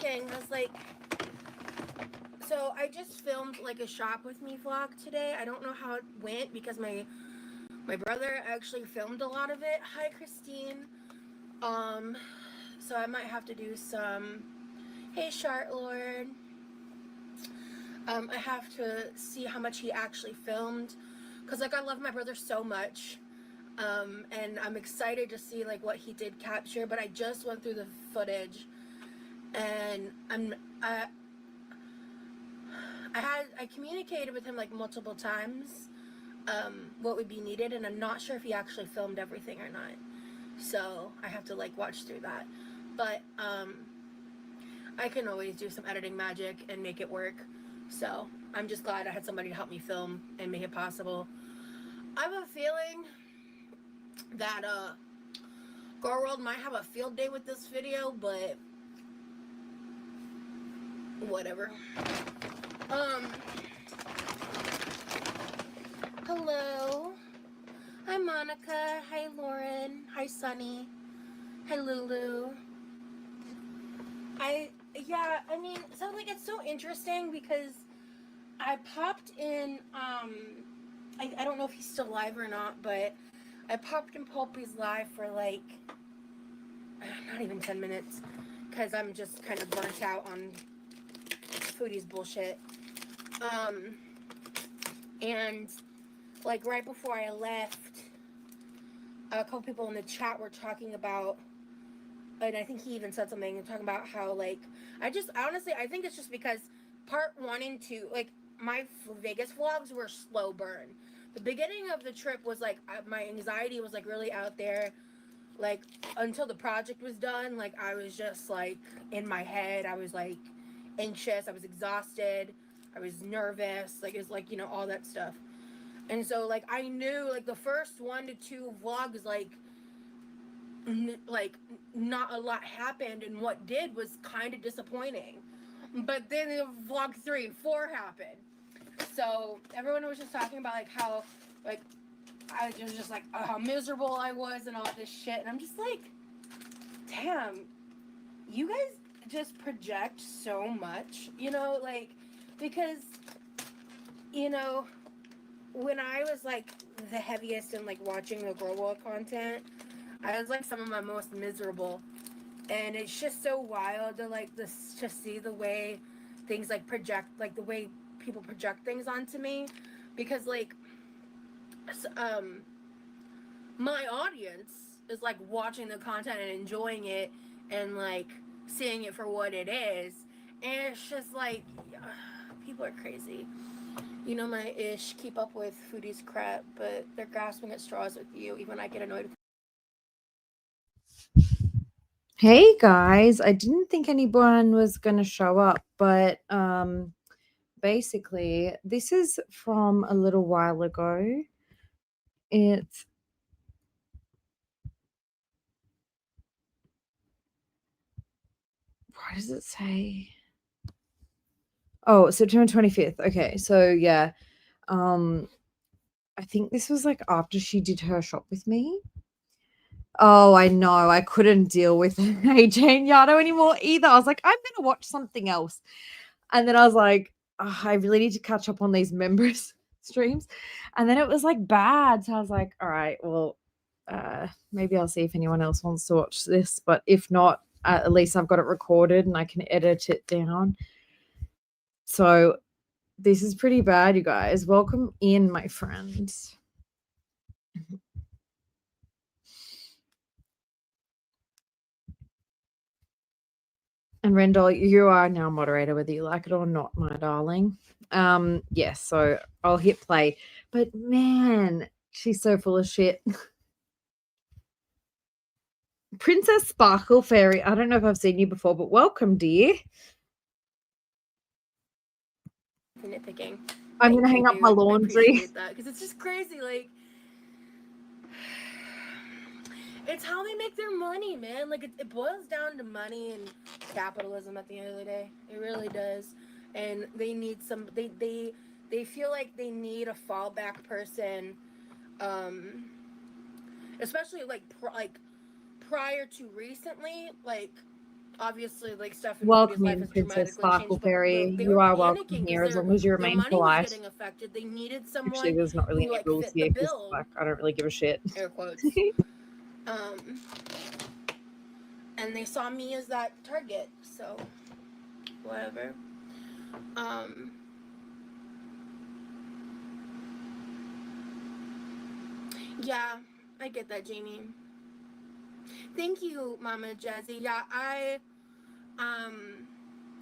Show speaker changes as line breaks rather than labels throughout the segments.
thinking, I was like, so I just filmed like a shop with me vlog today. I don't know how it went because my brother actually filmed a lot of it. Hi, Christine. So I might have to do some, hey, Shart Lord. I have to see how much he actually filmed, because like I love my brother so much, and I'm excited to see like what he did capture. But I just went through the footage, and I communicated with him like multiple times, what would be needed, and I'm not sure if he actually filmed everything or not. So I have to like watch through that, but I can always do some editing magic and make it work. So I'm just glad I had somebody to help me film and make it possible. I have a feeling that Girl World might have a field day with this video, but whatever. Hello. Hi, Monica. Hi, Lauren. Hi, Sunny. Hi, Lulu. I mean, so like it's so interesting because I popped in, I don't know if he's still live or not, but I popped in Pulpy's live for like, not even 10 minutes, because I'm just kind of burnt out on Foodie's bullshit. And like right before I left, a couple people in the chat were talking about, and I think he even said something, talking about how like, I think it's just because part 1 and 2, like my Vegas vlogs were slow burn. The beginning of the trip was like, my anxiety was like really out there, like until the project was done. Like I was just like in my head, I was like anxious, I was exhausted, I was nervous, like it's like, you know, all that stuff. And so like I knew like the first 1 to 2 vlogs, like not a lot happened, and what did was kind of disappointing. But then vlog 3 and 4 happened, so everyone was just talking about like how like I was just like how miserable I was and all this shit, and I'm just like, damn, you guys just project so much, you know, like, because, you know, when I was like the heaviest in like watching the Girl World content, I was like some of my most miserable, and it's just so wild to like this, to see the way things like project, like the way people project things onto me, because like my audience is like watching the content and enjoying it and like seeing it for what it is, and it's just like people are crazy. You know my ish, keep up with Foodie's crap, but they're grasping at straws with you. Even I get annoyed.
Hey guys, I didn't think anyone was going to show up, but basically this is from a little while ago. It's what does it say? Oh, September 25th. Okay, so yeah. I think this was like after she did her shop with me. Oh, I know. I couldn't deal with AJ and Yado anymore either. I was like, I'm gonna watch something else. And then I was like, oh, I really need to catch up on these members streams. And then it was like bad. So I was like, all right, well, maybe I'll see if anyone else wants to watch this. But if not, at least I've got it recorded and I can edit it down. So this is pretty bad, you guys. Welcome in, my friends. And Rendell, you are now moderator, whether you like it or not, my darling. Yes, so I'll hit play. But man, she's so full of shit. Princess Sparkle Fairy. I don't know if I've seen you before, but welcome, dear.
Nitpicking.
I'm going to hang up my laundry.
I appreciate that, because it's just crazy. Like, it's how they make their money, man. Like, it boils down to money and capitalism at the end of the day. It really does. And they need some, they feel like they need a fallback person, especially like prior to recently, like obviously, like, stuff in Phoebe's
Welcome
life
in,
has
Princess
dramatically
Sparkle
changed, but
Fairy.
they
You
were
are welcome
panicking because
here as long as you
their
remain
money was
polite.
getting affected. They needed
Actually,
someone
there's not really
who,
any
like,
rules
fit the
here because,
bill,
like, I don't really give a shit.
air quotes. And they saw me as that target, so whatever. Yeah, I get that, Jamie. Thank you, Mama Jazzy. Yeah, I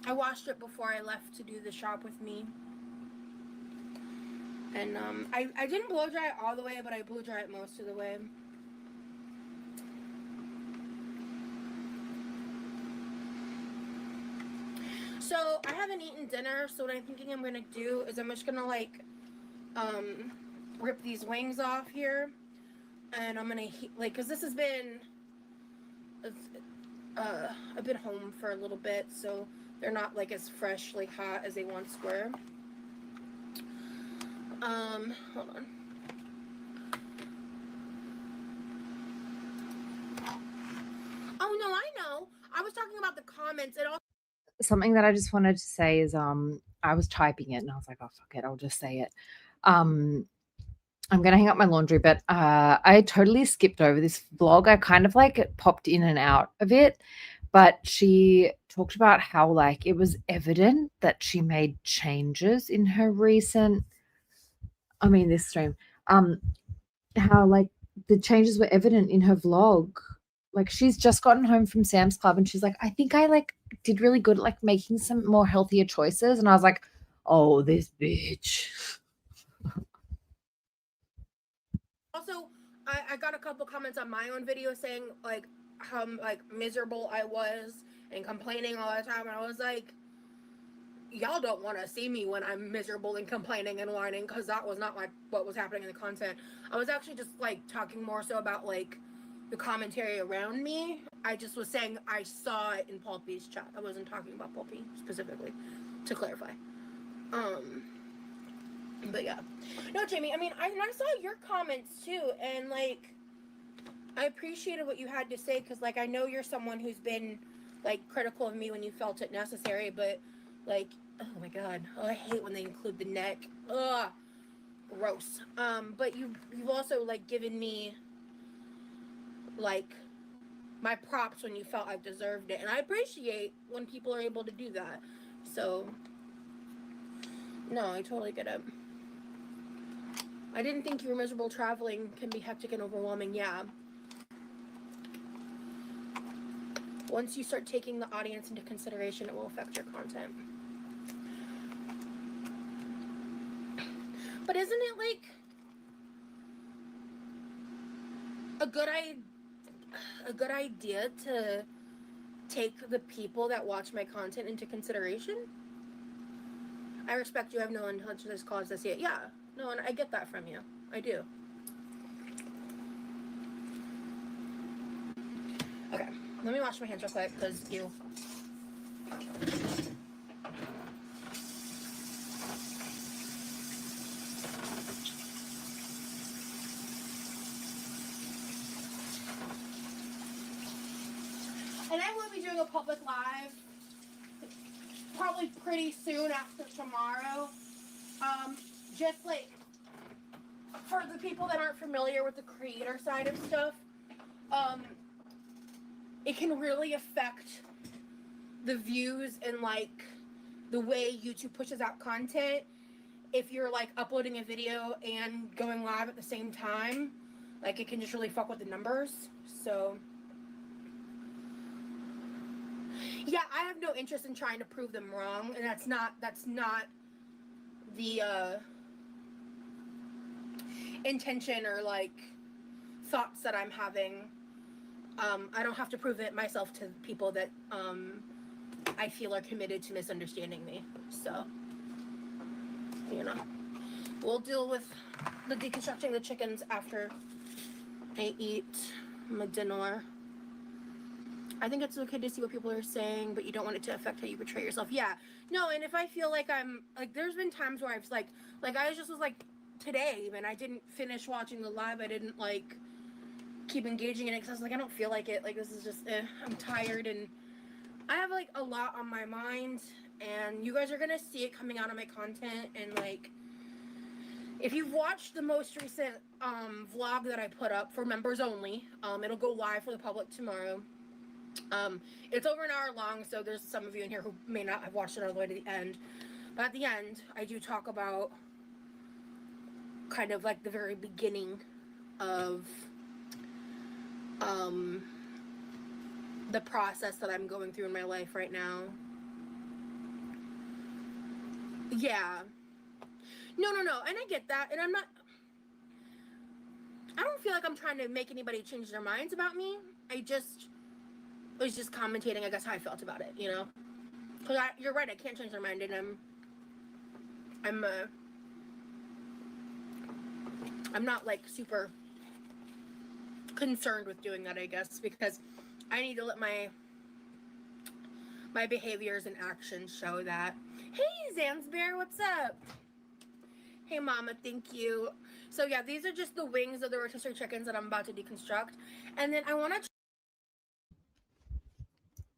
washed it before I left to do the shop with me. And I didn't blow dry it all the way, but I blew dry it most of the way. So I haven't eaten dinner, so what I'm thinking I'm gonna do is I'm just gonna like rip these wings off here, and I'm gonna like, cause this has been I've been home for a little bit, so they're not like as fresh, like hot as they once were. Hold on. Oh no, I know. I was talking about the comments. It also
Something that I just wanted to say is I was typing it and I was like, oh fuck it, I'll just say it. I'm gonna hang up my laundry, but I totally skipped over this vlog. I kind of like popped in and out of it, but she talked about how like it was evident that she made changes in her recent this stream. How like the changes were evident in her vlog. Like she's just gotten home from Sam's Club and she's like, I think I like did really good at like making some more healthier choices. And I was like, oh, this bitch.
also, I got a couple comments on my own video saying like how like miserable I was and complaining all the time, and I was like, y'all don't want to see me when I'm miserable and complaining and whining, because that was not like what was happening in the content. I was actually just like talking more so about like the commentary around me. I just was saying I saw it in Pulpy's chat. I wasn't talking about Pulpy specifically, to clarify. But yeah, no, Jamie. I mean, I saw your comments too, and like, I appreciated what you had to say, because like I know you're someone who's been like critical of me when you felt it necessary, but like, oh my god, oh, I hate when they include the neck. Ugh, gross. But you've also like given me like my props when you felt I've deserved it, and I appreciate when people are able to do that. So no, I totally get it. I didn't think you were miserable. Traveling can be hectic and overwhelming. Yeah. Once you start taking the audience into consideration, it will affect your content. But isn't it like a good idea to take the people that watch my content into consideration? I respect you have no intention to cause this yet. Yeah, no, and I get that from you. I do. Okay, let me wash my hands real quick, because you. And I will be doing a public live probably pretty soon after tomorrow. Just like for the people that aren't familiar with the creator side of stuff, it can really affect the views and like the way YouTube pushes out content if you're like uploading a video and going live at the same time. Like it can just really fuck with the numbers. So yeah, I have no interest in trying to prove them wrong, and that's not the intention or like thoughts that I'm having. I don't have to prove it myself to people that I feel are committed to misunderstanding me. So, you know, we'll deal with the deconstructing the chickens after I eat my dinner. I think it's okay to see what people are saying, but you don't want it to affect how you portray yourself. Yeah, no, and if I feel like I'm like, there's been times where I've like I just was like today even, I didn't finish watching the live. I didn't like keep engaging in it because I was like, I don't feel like it. Like this is just, I'm tired, and I have like a lot on my mind, and you guys are gonna see it coming out of my content. And like, if you've watched the most recent vlog that I put up for members only, it'll go live for the public tomorrow. It's over an hour long, so there's some of you in here who may not have watched it all the way to the end. But at the end, I do talk about kind of like the very beginning of the process that I'm going through in my life right now. Yeah. No, and I get that, and I don't feel like I'm trying to make anybody change their minds about me. I just was just commentating, I guess, how I felt about it, you know? Because you're right, I can't change their mind, and I'm not like super concerned with doing that, I guess, because I need to let my behaviors and actions show that. Hey, Zanzbear, what's up? Hey, Mama, thank you. So yeah, these are just the wings of the rotisserie chickens that I'm about to deconstruct, and then I want to.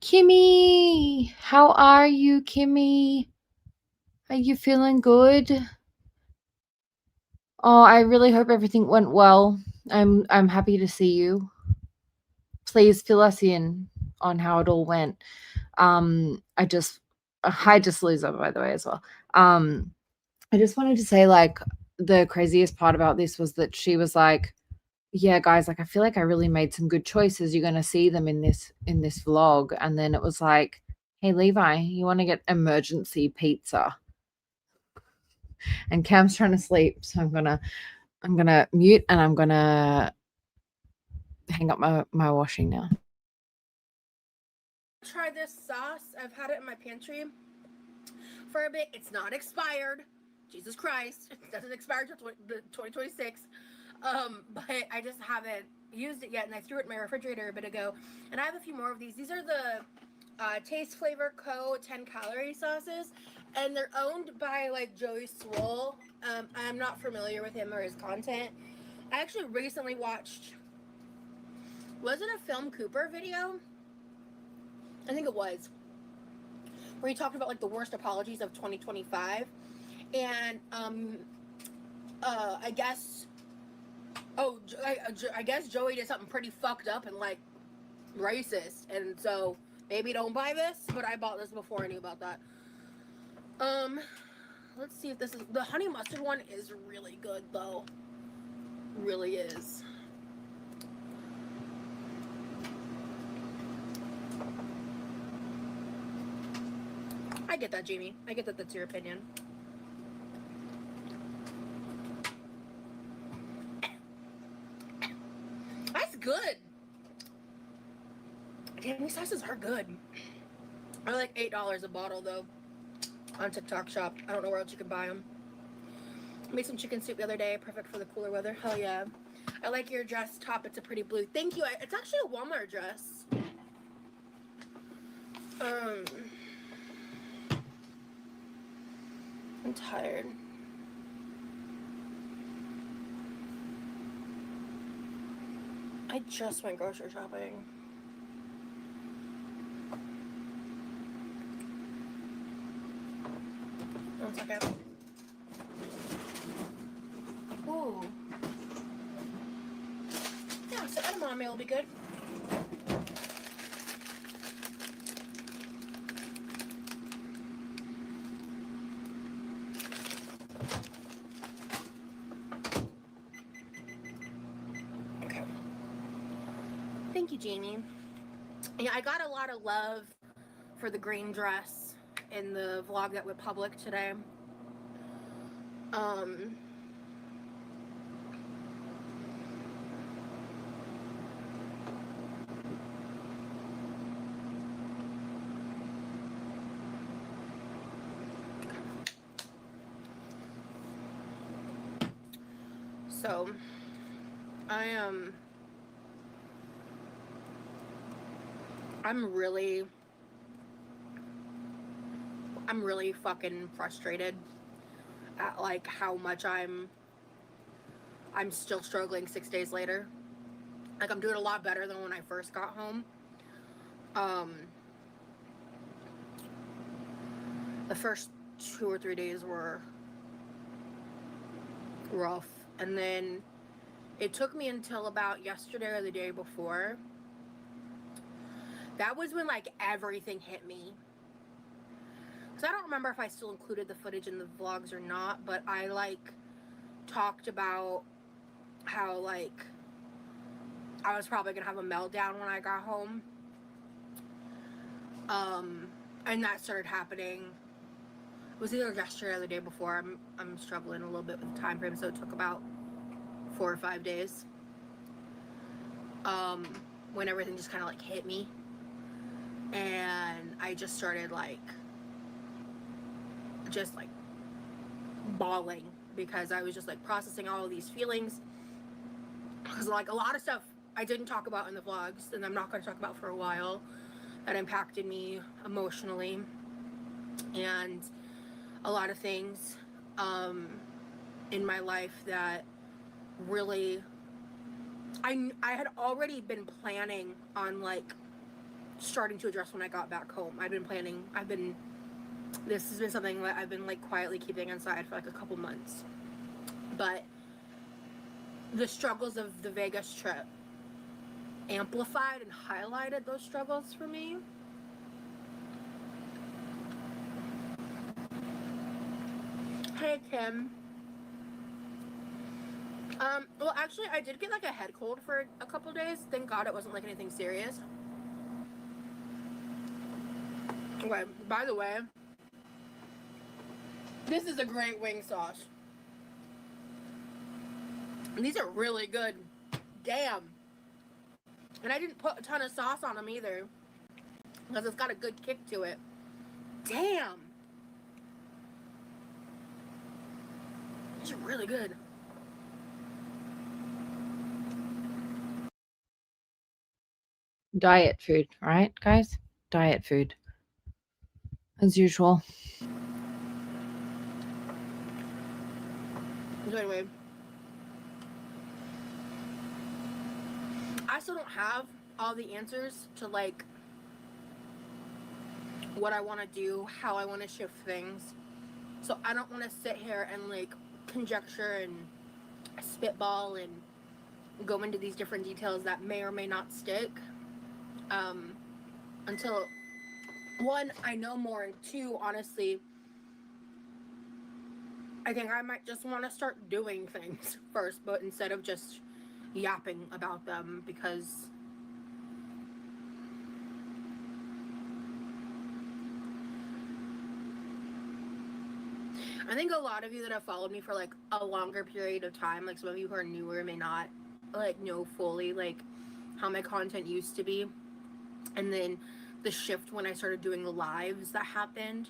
Kimmy, how are you, Kimmy? Are you feeling good? Oh, I really hope everything went well. I'm happy to see you. Please fill us in on how it all went. Hi to Lisa, by the way, as well. I just wanted to say, like, the craziest part about this was that she was like, yeah, guys, like, I feel like I really made some good choices. You're gonna see them in this vlog. And then it was like, hey, Levi, you want to get emergency pizza? And Cam's trying to sleep, so I'm gonna mute, and I'm gonna hang up my washing now.
Try this sauce. I've had it in my pantry for a bit. It's not expired. Jesus Christ, it doesn't expire until 2026. But I just haven't used it yet, and I threw it in my refrigerator a bit ago. And I have a few more of these. These are the Taste Flavor Co. 10-calorie sauces, and they're owned by like Joey Swoll. I'm not familiar with him or his content. I actually recently watched. Was it a Film Cooper video? I think it was, where he talked about like the worst apologies of 2025, and I guess, I guess Joey did something pretty fucked up and like racist, and so maybe don't buy this. But I bought this before I knew about that. Let's see if this is the honey mustard one. Is really good though, really is. I get that, Jamie. I get that that's your opinion. That's good. Damn, these sauces are good. They're like $8 a bottle though on TikTok shop. I don't know where else you can buy them. Made some chicken soup the other day, perfect for the cooler weather. Hell yeah. I like your dress top. It's a pretty blue. Thank you. It's actually a Walmart dress. I'm tired. I just went grocery shopping. One second. Ooh. Yeah, so edamame will be good. Okay. Thank you, Jamie. Yeah, I got a lot of love for the green dress in the vlog that went public today. So I'm really fucking frustrated at like how much I'm still struggling 6 days later. Like, I'm doing a lot better than when I first got home. The first 2 or 3 days were rough. And then it took me until about yesterday or the day before. That was when like everything hit me. Because I don't remember if I still included the footage in the vlogs or not, but I like talked about how like I was probably gonna have a meltdown when I got home. And that started happening. It was either yesterday or the day before. I'm struggling a little bit with the time frame, so it took about 4 or 5 days. When everything just kind of like hit me, and I just started like bawling because I was just like processing all of these feelings. Because like a lot of stuff I didn't talk about in the vlogs, and I'm not going to talk about for a while, that impacted me emotionally, and a lot of things in my life that really I had already been planning on like starting to address when I got back home. This has been something that I've been like quietly keeping inside for like a couple months, but the struggles of the Vegas trip amplified and highlighted those struggles for me. Hey Kim. Well actually I did get like a head cold for a couple days. Thank God it wasn't like anything serious. Okay, by the way, this is a great wing sauce. And these are really good. Damn. And I didn't put a ton of sauce on them either, because it's got a good kick to it. Damn. These are really good.
Diet food, right, guys? Diet food. As usual.
So anyway, I still don't have all the answers to like what I want to do, how I want to shift things. So I don't want to sit here and like conjecture and spitball and go into these different details that may or may not stick until, one, I know more, and two, honestly, I think I might just want to start doing things first, but instead of just yapping about them, because I think a lot of you that have followed me for like a longer period of time, like some of you who are newer may not like know fully like how my content used to be, and then the shift when I started doing the lives that happened.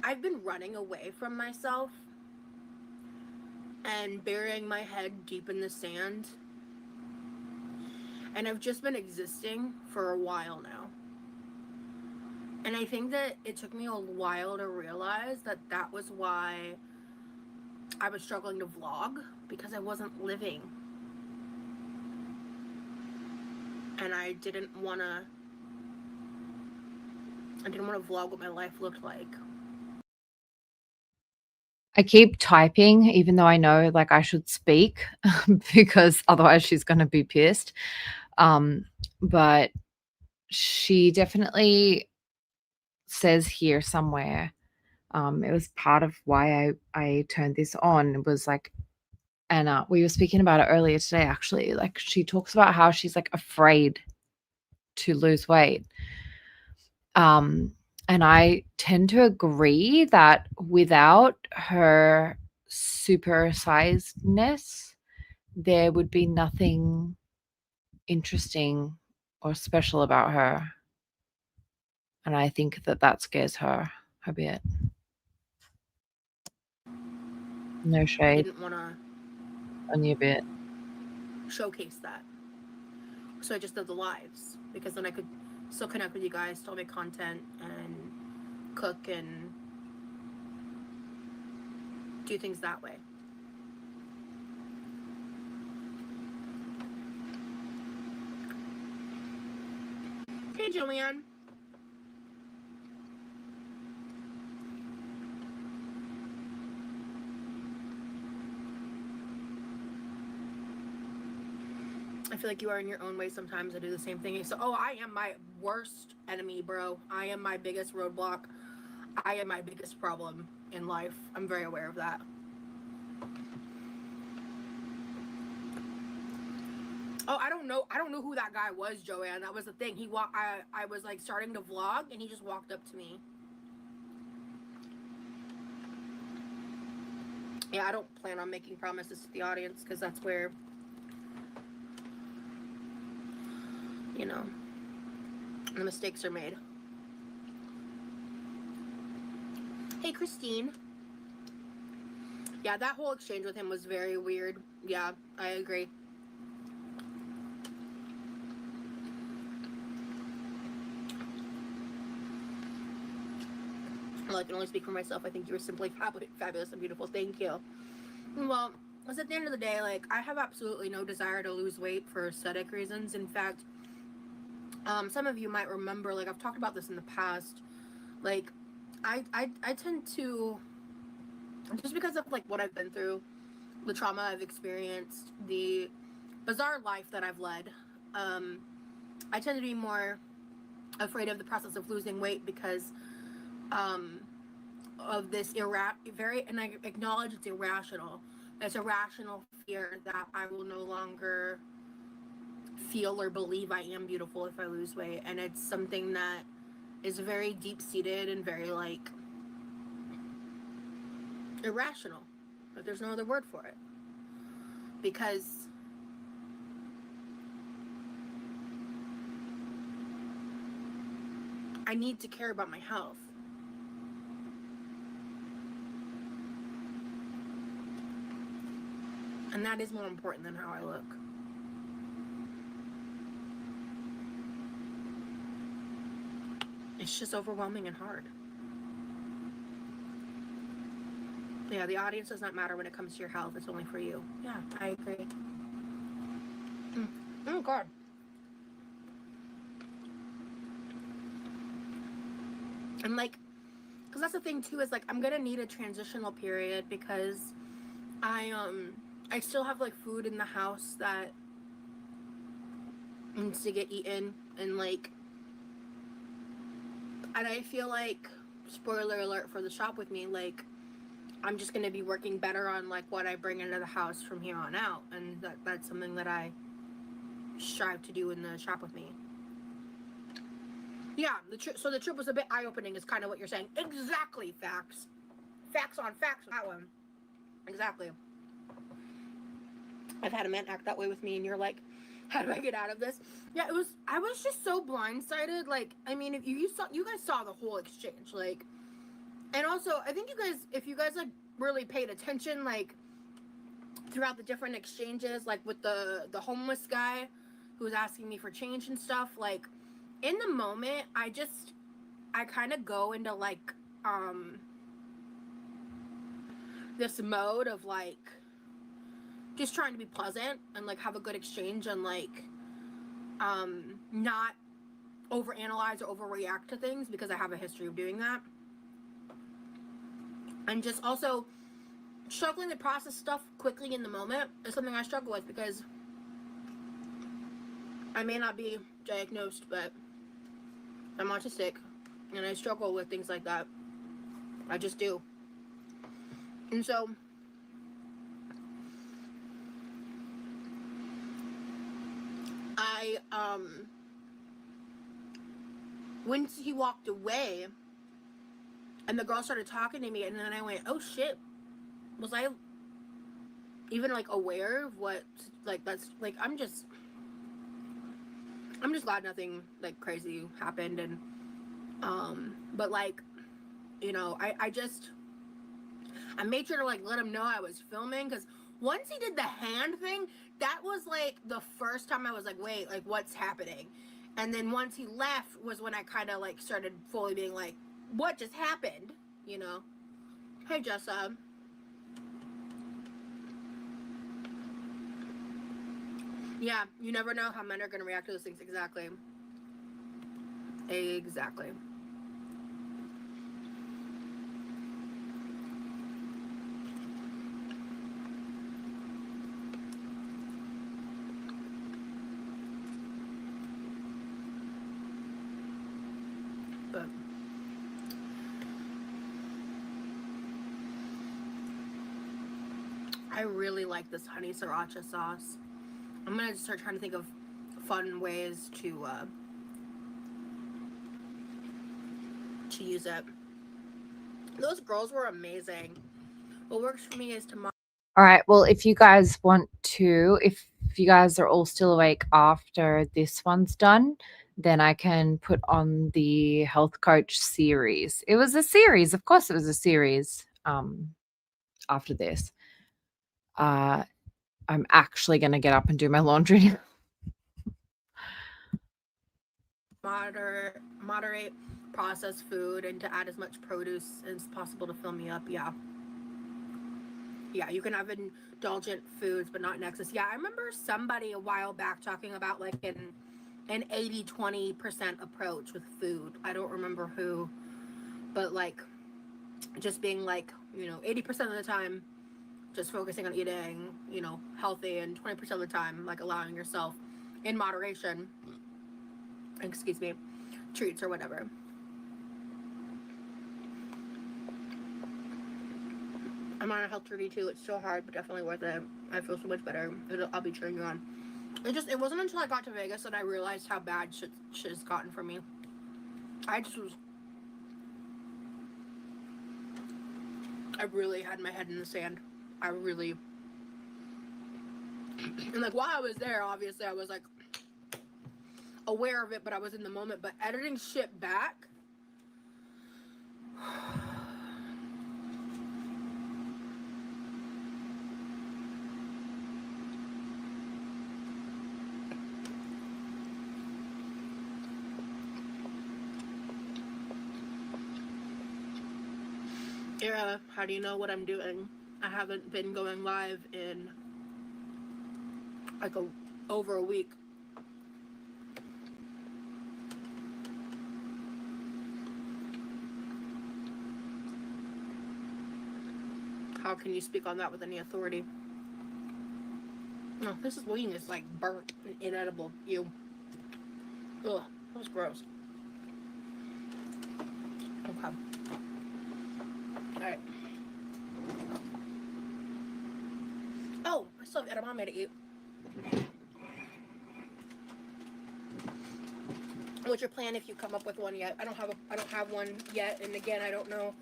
I've been running away from myself and burying my head deep in the sand, and I've just been existing for a while now. And I think that it took me a while to realize that that was why I was struggling to vlog, because I wasn't living. And I didn't want to vlog what my life looked like.
I keep typing, even though I know like I should speak because otherwise she's going to be pissed. But she definitely says here somewhere, it was part of why I turned this on. It was like, and we were speaking about it earlier today, actually. Like she talks about how she's like afraid to lose weight. And I tend to agree that without her supersizedness, there would be nothing interesting or special about her. And I think that that scares her a bit. No shade
Didn't want to
on you a bit.
showcase that. So I just did the lives, because then I could still connect with you guys, still make content and cook and do things that way. Hey, Joanne. I feel like you are in your own way sometimes. I do the same thing. So, oh, I am my worst enemy, bro. I am my biggest roadblock. I am my biggest problem in life. I'm very aware of that. Oh, I don't know who that guy was, Joanne. That was the thing. I was like starting to vlog and he just walked up to me. Yeah, I don't plan on making promises to the audience because that's where, you know, the mistakes are made. Hey, Christine. Yeah, that whole exchange with him was very weird. Yeah, I agree. Well, I can only speak for myself. I think you were simply fabulous and beautiful. Thank you. Well, because at the end of the day, like, I have absolutely no desire to lose weight for aesthetic reasons. In fact, some of you might remember, like, I've talked about this in the past. Like, I tend to, just because of, like, what I've been through, the trauma I've experienced, the bizarre life that I've led, I tend to be more afraid of the process of losing weight because of this and I acknowledge it's irrational. It's a rational fear that I will no longer feel or believe I am beautiful if I lose weight, and it's something that is very deep-seated and very, like, irrational, but there's no other word for it, because I need to care about my health. And that is more important than how I look. It's just overwhelming and hard. Yeah, the audience does not matter when it comes to your health. It's only for you. Yeah, I agree. Oh, God. And, like, because that's the thing, too, is, like, I'm going to need a transitional period because I still have, like, food in the house that needs to get eaten. And, like, and I feel like, spoiler alert for the shop with me, like, I'm just going to be working better on, like, what I bring into the house from here on out. And that's something that I strive to do in the shop with me. Yeah, so the trip was a bit eye-opening is kind of what you're saying. Exactly, facts. Facts on facts on that one. Exactly. I've had a man act that way with me and you're like, how do I get out of this? Yeah, I was just so blindsided. Like, I mean, if you guys saw the whole exchange, like, and also, I think if you guys, like, really paid attention, like, throughout the different exchanges, like, with the homeless guy who was asking me for change and stuff, like, in the moment, I kind of go into, like, this mode of, like, just trying to be pleasant and, like, have a good exchange and, like, not overanalyze or overreact to things because I have a history of doing that. And just also struggling to process stuff quickly in the moment is something I struggle with because I may not be diagnosed, but I'm autistic and I struggle with things like that. I just do. And so once he walked away and the girl started talking to me and then I went, oh shit, was I even, like, aware of what, like, that's, like, I'm just glad nothing, like, crazy happened. And but, like, you know, I made sure to, like, let him know I was filming, because once he did the hand thing, that was, like, the first time I was like, wait, like, what's happening? And then once he left was when I kind of, like, started fully being like, what just happened? You know? Hey, Jessa. Yeah, you never know how men are going to react to those things. Exactly. Exactly. But I really like this honey sriracha sauce. I'm gonna start trying to think of fun ways to use it. Those girls were amazing. What works for me is tomorrow.
All right. Well, if you guys want to, if you guys are all still awake after this one's done, then I can put on the health coach series. It was a series. Of course it was a series after this. I'm actually going to get up and do my laundry.
Moderate processed food and to add as much produce as possible to fill me up. Yeah, you can have indulgent foods but not in excess. Yeah, I remember somebody a while back talking about like an 80-20% approach with food. I don't remember who, but like just being like, 80% of the time just focusing on eating, healthy, and 20% of the time like allowing yourself in moderation, treats or whatever. I'm on a health journey too. It's so hard, but definitely worth it. I feel so much better. I'll be cheering you on. It wasn't until I got to Vegas that I realized how bad shit has gotten for me. I really had my head in the sand. And like while I was there, obviously I was like aware of it, but I was in the moment. But editing shit back, Era, how do you know what I'm doing? I haven't been going live in like over a week. How can you speak on that with any authority? No, this wing is like burnt and inedible. Ew. Ugh, that was gross. Okay. Alright. Oh, I still have edamame to eat. What's your plan if you come up with one yet? I don't have one yet, and again, I don't know.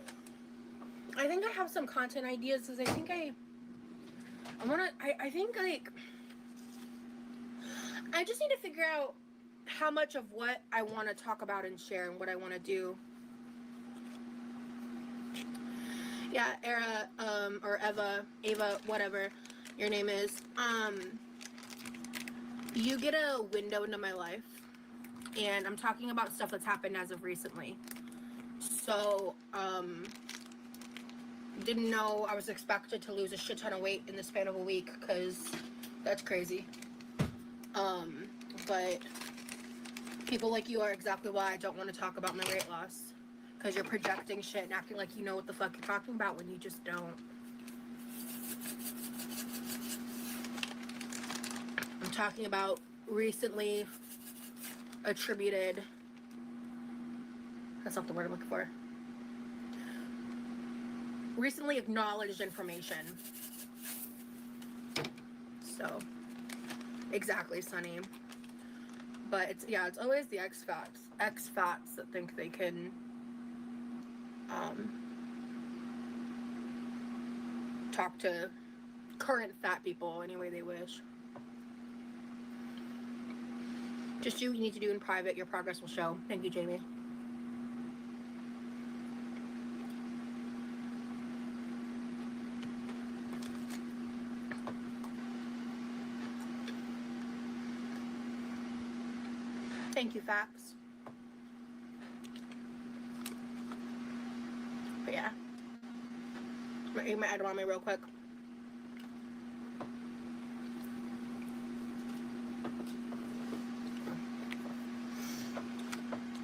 I think I have some content ideas because I think I just need to figure out how much of what I want to talk about and share and what I want to do. Yeah, Era, or Ava, whatever your name is. You get a window into my life, and I'm talking about stuff that's happened as of recently. So, didn't know I was expected to lose a shit ton of weight in the span of a week, because that's crazy. But people like you are exactly why I don't want to talk about my weight loss. Because you're projecting shit and acting like you know what the fuck you're talking about when you just don't. I'm talking about recently attributed... That's not the word I'm looking for. Recently acknowledged information. So, exactly, Sunny. But it's always the ex-fats that think they can talk to current fat people any way they wish. Just do what you need to do in private. Your progress will show. Thank you, Jamie. Thank you, Facts. But yeah. I'm gonna eat my edamame real quick.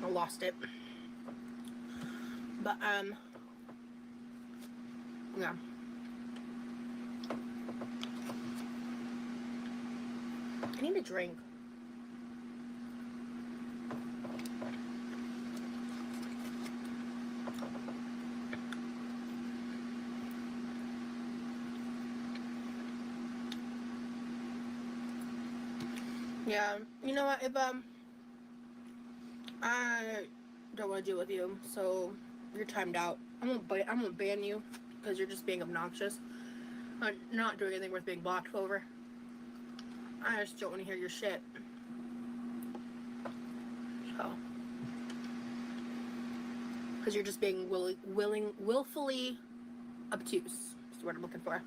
I lost it. But, yeah. I need a drink. Yeah. You know what? If I don't want to deal with you, so you're timed out. I'm gonna ban you because you're just being obnoxious. I'm not doing anything worth being blocked over. I just don't want to hear your shit. So, because you're just being willfully obtuse. That's what I'm looking for.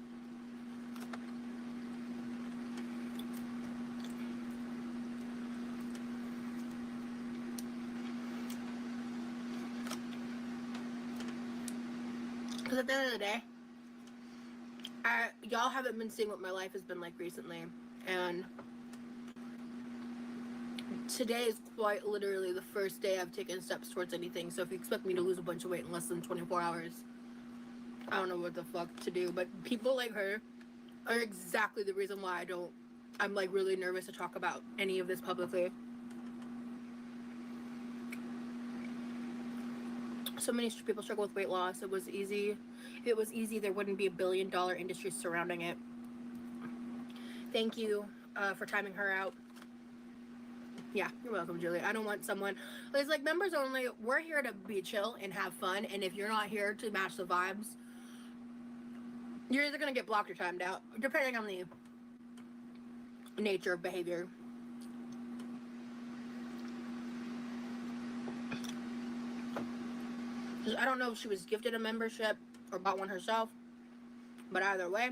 Because at the end of the day, y'all haven't been seeing what my life has been like recently, and today is quite literally the first day I've taken steps towards anything. So if you expect me to lose a bunch of weight in less than 24 hours, I don't know what the fuck to do. But people like her are exactly the reason why I'm like really nervous to talk about any of this publicly. So many people struggle with weight loss. It was easy. If it was easy, there wouldn't be a $1 billion industry surrounding it. Thank you for timing her out. Yeah, you're welcome, Julie. I don't want someone. It's like members only. We're here to be chill and have fun. And if you're not here to match the vibes, you're either gonna get blocked or timed out, depending on the nature of behavior. I don't know if she was gifted a membership or bought one herself, but either way.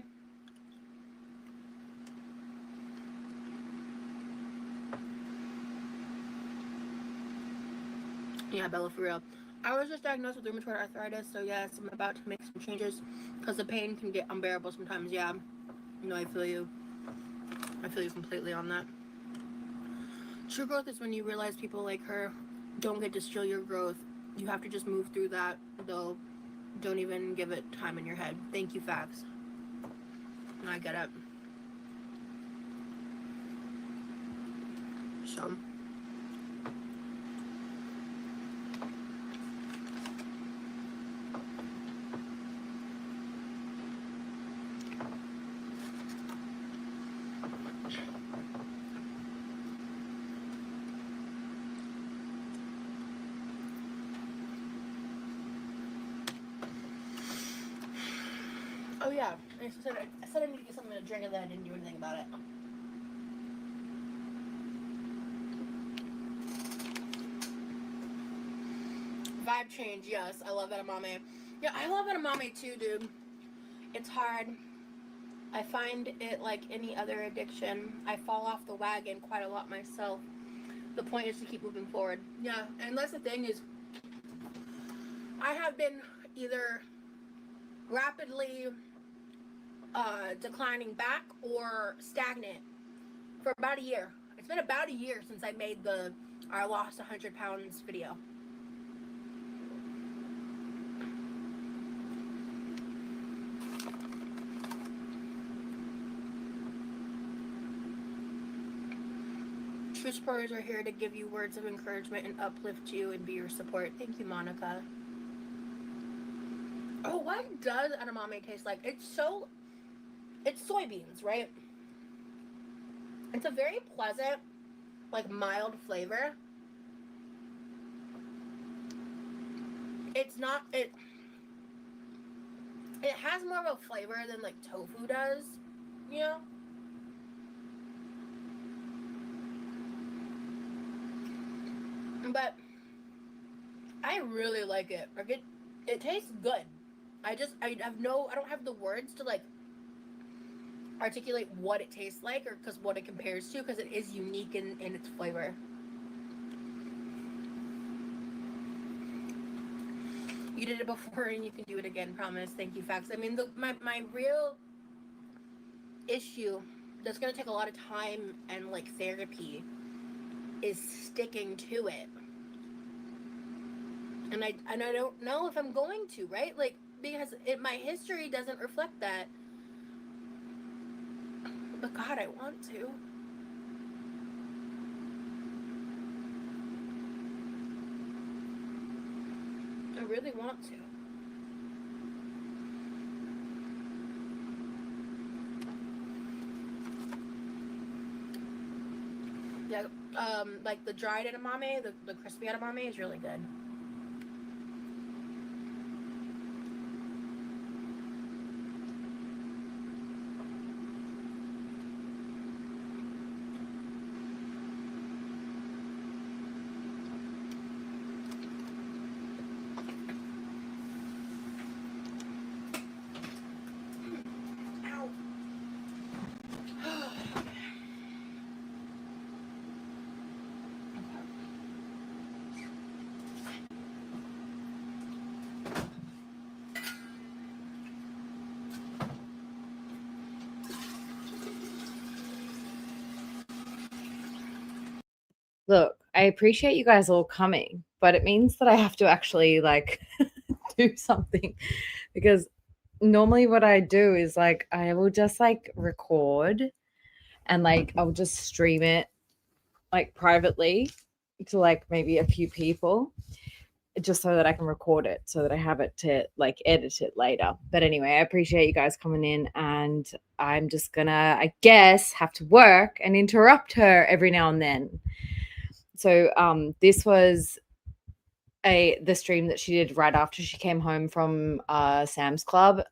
Yeah, Bella, for real. I was just diagnosed with rheumatoid arthritis, so yes, I'm about to make some changes because the pain can get unbearable sometimes. Yeah, no, I feel you. I feel you completely on that. True growth is when you realize people like her don't get to steal your growth. You have to just move through that, though. Don't even give it time in your head. Thank you, facts. I get it. So. Oh yeah, I said I need to get something to drink and then I didn't do anything about it. Vibe change, yes. I love edamame. Yeah, I love edamame too, dude. It's hard. I find it like any other addiction. I fall off the wagon quite a lot myself. The point is to keep moving forward. Yeah, and that's the thing is, I have been either rapidly declining back or stagnant for about a year. It's been about a year since I made the I lost 100 pounds video. True supporters are here to give you words of encouragement and uplift you and be your support. Thank you, Monica. Oh, what does edamame taste like? It's soybeans, right? It's a very pleasant, like mild flavor. It's not it it has more of a flavor than like tofu does, you know? But I really like it. Like it tastes good. I don't have the words to like articulate what it tastes like or because what it compares to because it is unique in its flavor. You did it before and you can do it again, promise. Thank you, facts. I mean, my real issue that's going to take a lot of time and like therapy is sticking to it. And I don't know if I'm going to, right? Like because my history doesn't reflect that. But God, I want to. I really want to. like the dried edamame, the crispy edamame is really good. Ow.
Look, I appreciate you guys all coming, but it means that I have to actually like do something because normally what I do is like I will just like record and like I'll just stream it like privately to like maybe a few people just so that I can record it so that I have it to like edit it later. But anyway, I appreciate you guys coming in and I'm just gonna, I guess, have to work and interrupt her every now and then. So this was the stream that she did right after she came home from Sam's Club.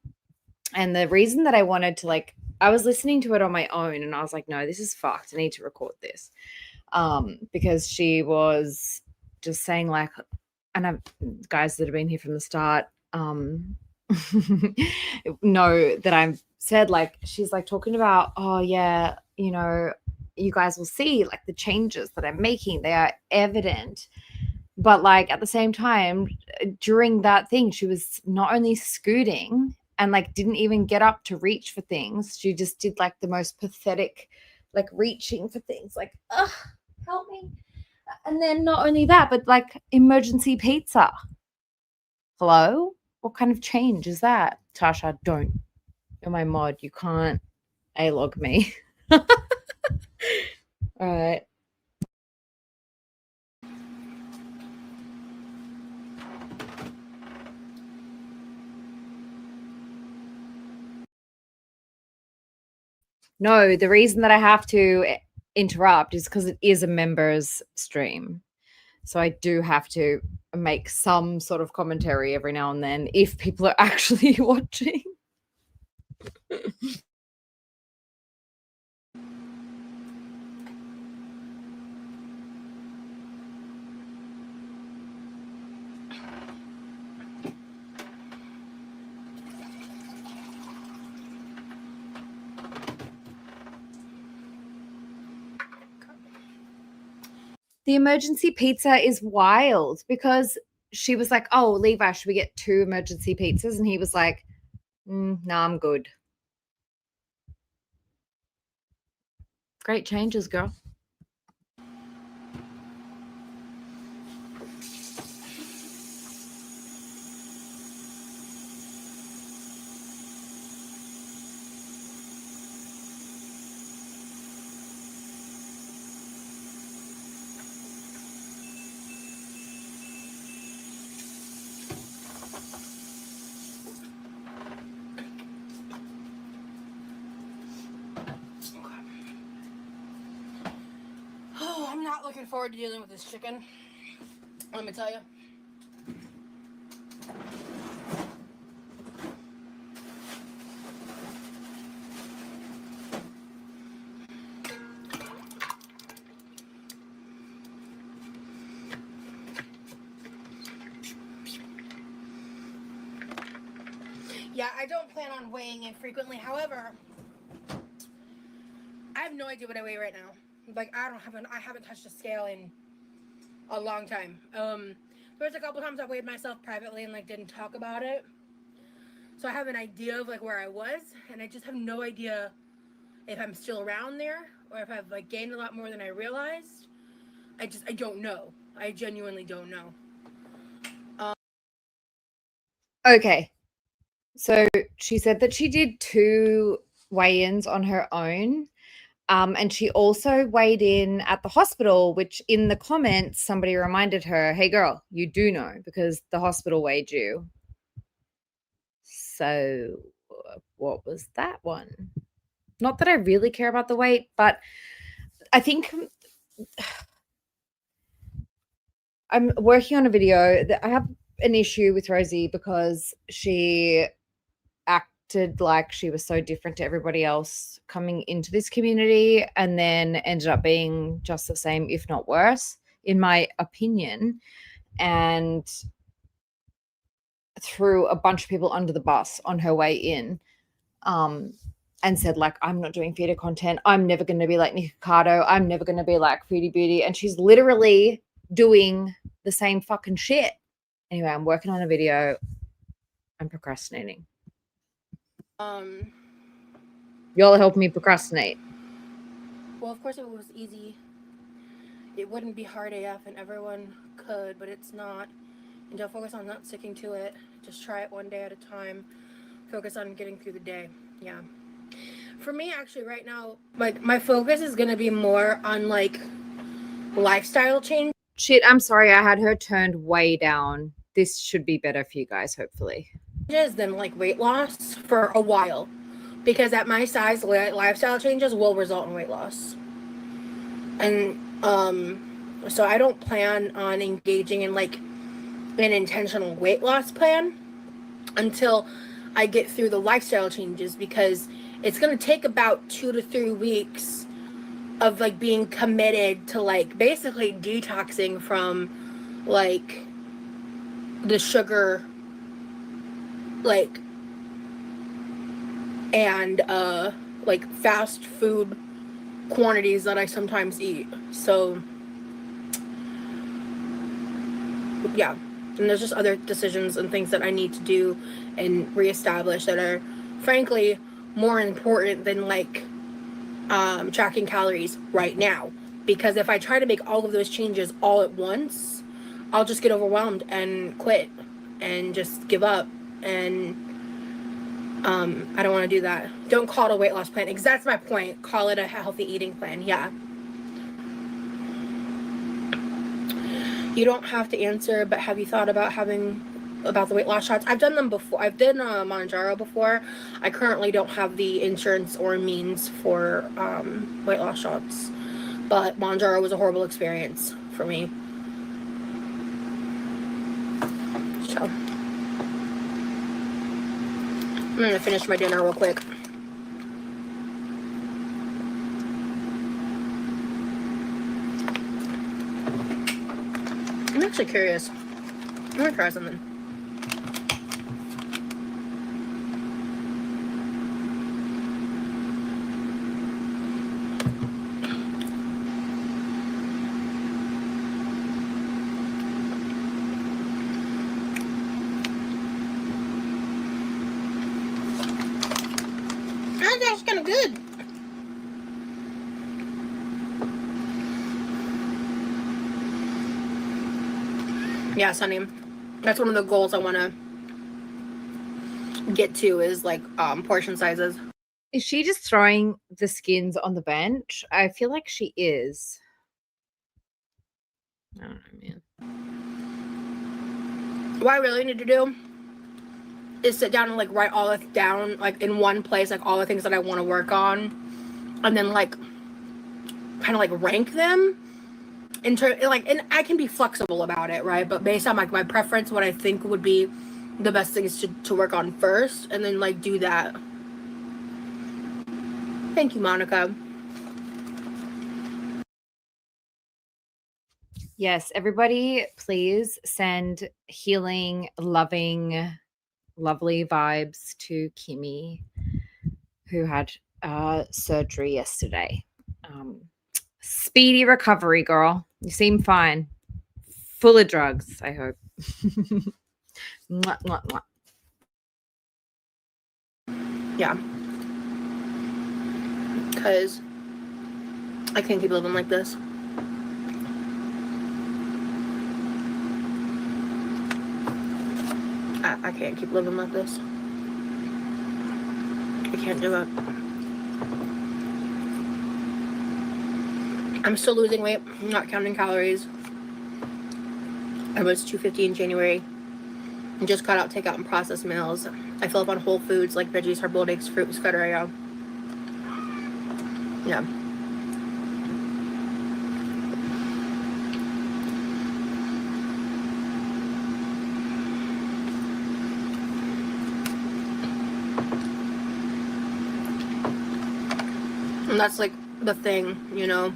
And the reason that I wanted to like, I was listening to it on my own and I was like, no, this is fucked. I need to record this. Because she was just saying like, and I've, guys that have been here from the start know that I've said like, she's like talking about, oh yeah, you know, you guys will see like the changes that I'm making. They are evident. But like at the same time, during that thing, she was not only scooting and like didn't even get up to reach for things. She just did like the most pathetic, like reaching for things, like, ugh, help me. And then not only that, but like emergency pizza. Hello? What kind of change is that? Tasha, don't. You're my mod. You can't A-log me. All right. No, the reason that I have to interrupt is because it is a members stream. So I do have to make some sort of commentary every now and then if people are actually watching. The emergency pizza is wild because she was like, oh, Levi, should we get 2 emergency pizzas? And he was like, no, I'm good. Great changes, girl.
Oh, I'm not looking forward to dealing with this chicken. Let me tell you. Yeah, I don't plan on weighing in frequently. However, I have no idea what I weigh right now. Like I haven't touched a scale in a long time. There's a couple times I weighed myself privately and like didn't talk about it. So I have an idea of like where I was, and I just have no idea if I'm still around there or if I've like gained a lot more than I realized. I don't know. I genuinely don't know.
Okay. So she said that she did 2 weigh-ins on her own. And she also weighed in at the hospital, which in the comments, somebody reminded her, hey, girl, you do know because the hospital weighed you. So what was that one? Not that I really care about the weight, but I think I'm working on a video that I have an issue with Rosie because she acted like she was so different to everybody else coming into this community and then ended up being just the same, if not worse, in my opinion, and threw a bunch of people under the bus on her way in, and said, like, I'm not doing theatre content. I'm never going to be like Nikocado. I'm never going to be like Foodie Beauty. And she's literally doing the same fucking shit. Anyway, I'm working on a video. I'm procrastinating. Y'all help me procrastinate.
Well, of course, if it was easy, it wouldn't be hard AF and everyone could, but it's not. And don't focus on not sticking to it. Just try it one day at a time. Focus on getting through the day. Yeah. For me, actually, right now, like, my focus is going to be more on, like, lifestyle change.
Shit, I'm sorry. I had her turned way down. This should be better for you guys, hopefully.
Than, like, weight loss for a while. Because at my size, lifestyle changes will result in weight loss. And, so I don't plan on engaging in, like, an intentional weight loss plan until I get through the lifestyle changes, because it's going to take about 2 to 3 weeks of, like, being committed to, like, basically detoxing from, like, the sugar, like, and like, fast food quantities that I sometimes eat. So yeah, and there's just other decisions and things that I need to do and reestablish that are frankly more important than, like, tracking calories right now, because if I try to make all of those changes all at once, I'll just get overwhelmed and quit and just give up. And I don't want to do that. Don't call it a weight loss plan, because that's my point. Call it a healthy eating plan. Yeah. You don't have to answer, but have you thought about about the weight loss shots? I've done them before. I've done Mounjaro before. I currently don't have the insurance or means for weight loss shots, but Mounjaro was a horrible experience for me. So I'm gonna finish my dinner real quick. I'm actually curious. I'm gonna try something. That's kind of good. Yeah, Sonny. That's one of the goals I want to get to, is, like, portion sizes.
Is she just throwing the skins on the bench? I feel like she is. I don't know, man.
What I really need to do is sit down and, like, write all this down, like, in one place, like, all the things that I want to work on, and then, like, kind of, like, rank them. And I can be flexible about it, right? But based on, like, my preference, what I think would be the best things to work on first, and then, like, do that. Thank you, Monica.
Yes, everybody, please send healing, loving, lovely vibes to Kimmy, who had surgery yesterday. Speedy recovery, girl. You seem fine. Full of drugs, I hope. Mwah, mwah, mwah.
Yeah. Because I can't keep living like this. I can't keep living like this. I can't do it. I'm still losing weight. I'm not counting calories. I was 250 in January. I just cut out takeout and processed meals. I fill up on whole foods like veggies, hard-boiled eggs, fruit, etc. Yeah. And that's like the thing, you know.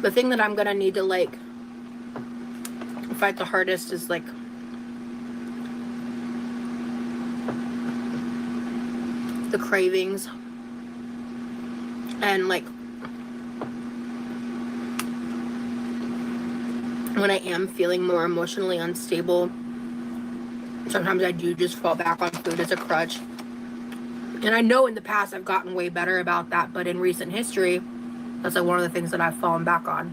The thing that I'm gonna need to like fight the hardest is like the cravings. And like when I am feeling more emotionally unstable, sometimes I do just fall back on food as a crutch. And I know in the past I've gotten way better about that, but in recent history, that's like one of the things that I've fallen back on.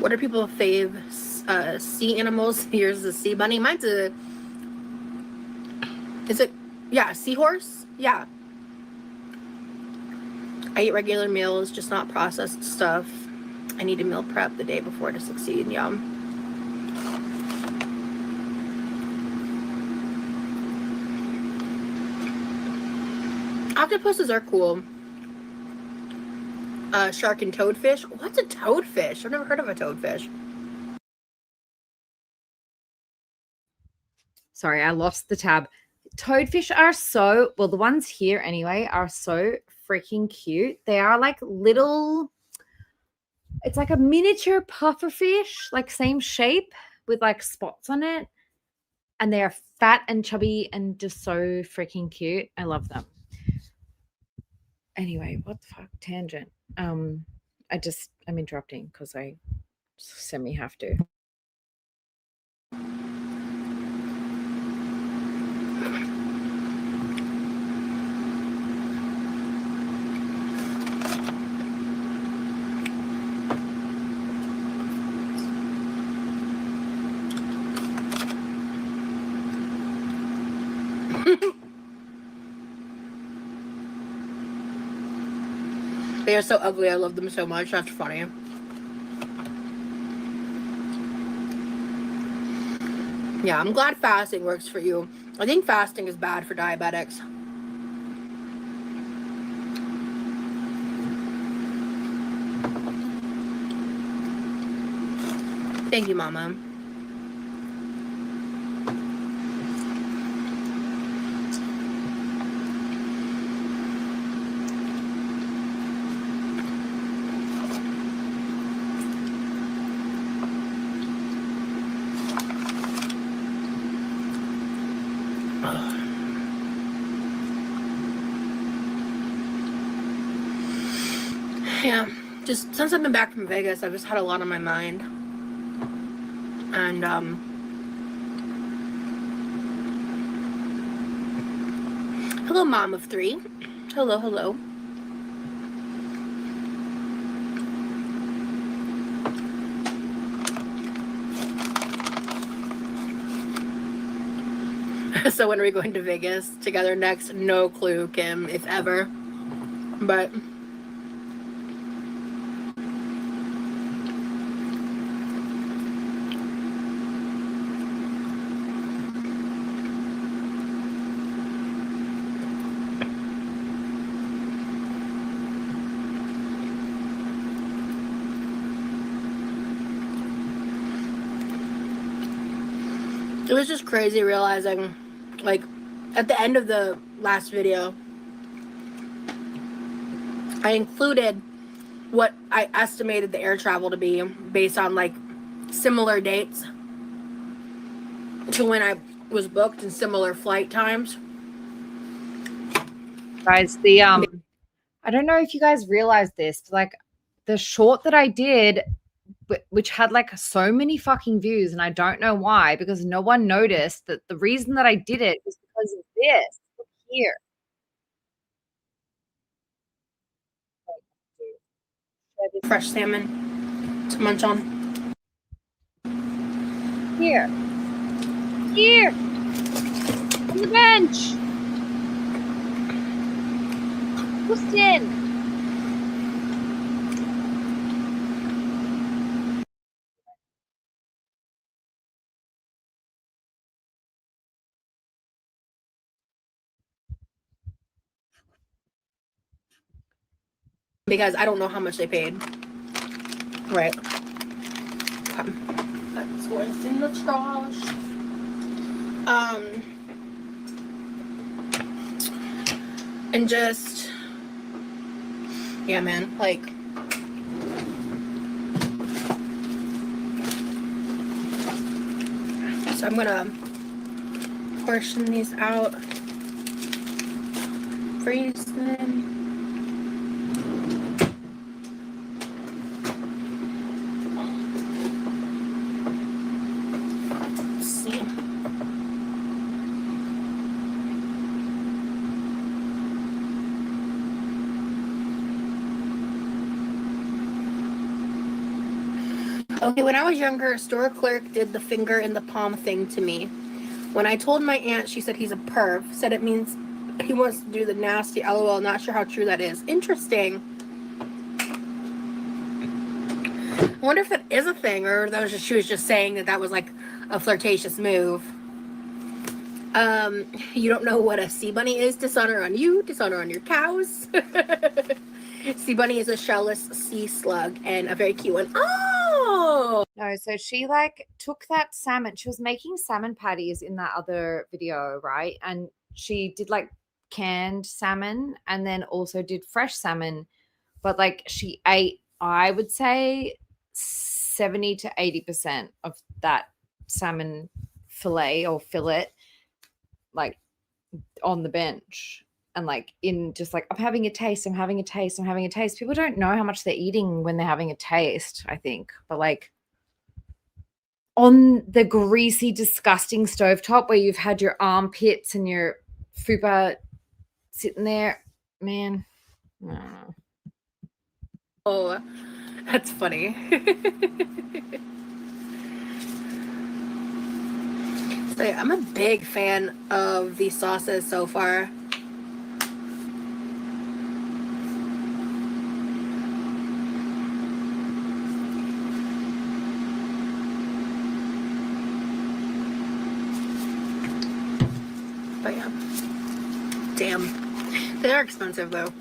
What are people's fave sea animals? Here's the sea bunny. Mine's a, is it, yeah, seahorse? Yeah. I eat regular meals, just not processed stuff. I need to meal prep the day before to succeed. Yum. Octopuses are cool. Shark and toadfish. What's a toadfish? I've never heard of a toadfish.
Sorry, I lost the tab. Toadfish are so, well, the ones here anyway are so freaking cute. They are like little, it's like a miniature pufferfish, like same shape with like spots on it. And they are fat and chubby and just so freaking cute. I love them. Anyway, what the fuck? Tangent. I'm interrupting because I semi have to.
They are so ugly. I love them so much. That's funny. Yeah, I'm glad fasting works for you. I think fasting is bad for diabetics. Thank you, Mama. Yeah, just since I've been back from Vegas, I've just had a lot on my mind. And, hello, mom of three. Hello, hello. So when are we going to Vegas together next? No clue, Kim, if ever. But it was just crazy realizing, like, at the end of the last video, I included what I estimated the air travel to be based on, like, similar dates to when I was booked and similar flight times.
Guys, I don't know if you guys realize this, but like the short that I did, which had like so many fucking views, and I don't know why, because no one noticed that the reason that I did it was because of this. Look here.
Fresh salmon to munch on.
Here. Here. On the bench. Houston.
Because I don't know how much they paid. Right. That's what's in the trash. And just, yeah, man, like, so I'm gonna portion these out, freeze them. Let's see. Okay, when I was younger, a store clerk did the finger in the palm thing to me. When I told my aunt, she said he's a perv. Said it means he wants to do the nasty. LOL, not sure how true that is. Interesting. I wonder if that is a thing, or that was just, she was just saying that was like a flirtatious move. You don't know what a sea bunny is? Dishonor on you, dishonor on your cows. Sea bunny is a shellless sea slug and a very cute one. Oh!
No, so she like took that salmon. She was making salmon patties in that other video, right? And she did like canned salmon and then also did fresh salmon. But like she ate, I would say 70 to 80% of that salmon fillet or fillet like on the bench. And like in just like, I'm having a taste, I'm having a taste, I'm having a taste. People don't know how much they're eating when they're having a taste, I think. But like on the greasy, disgusting stovetop where you've had your armpits and your fupa sitting there, man. I don't know.
Oh, that's funny. So yeah, I'm a big fan of these sauces so far. But yeah. Damn. They are expensive though.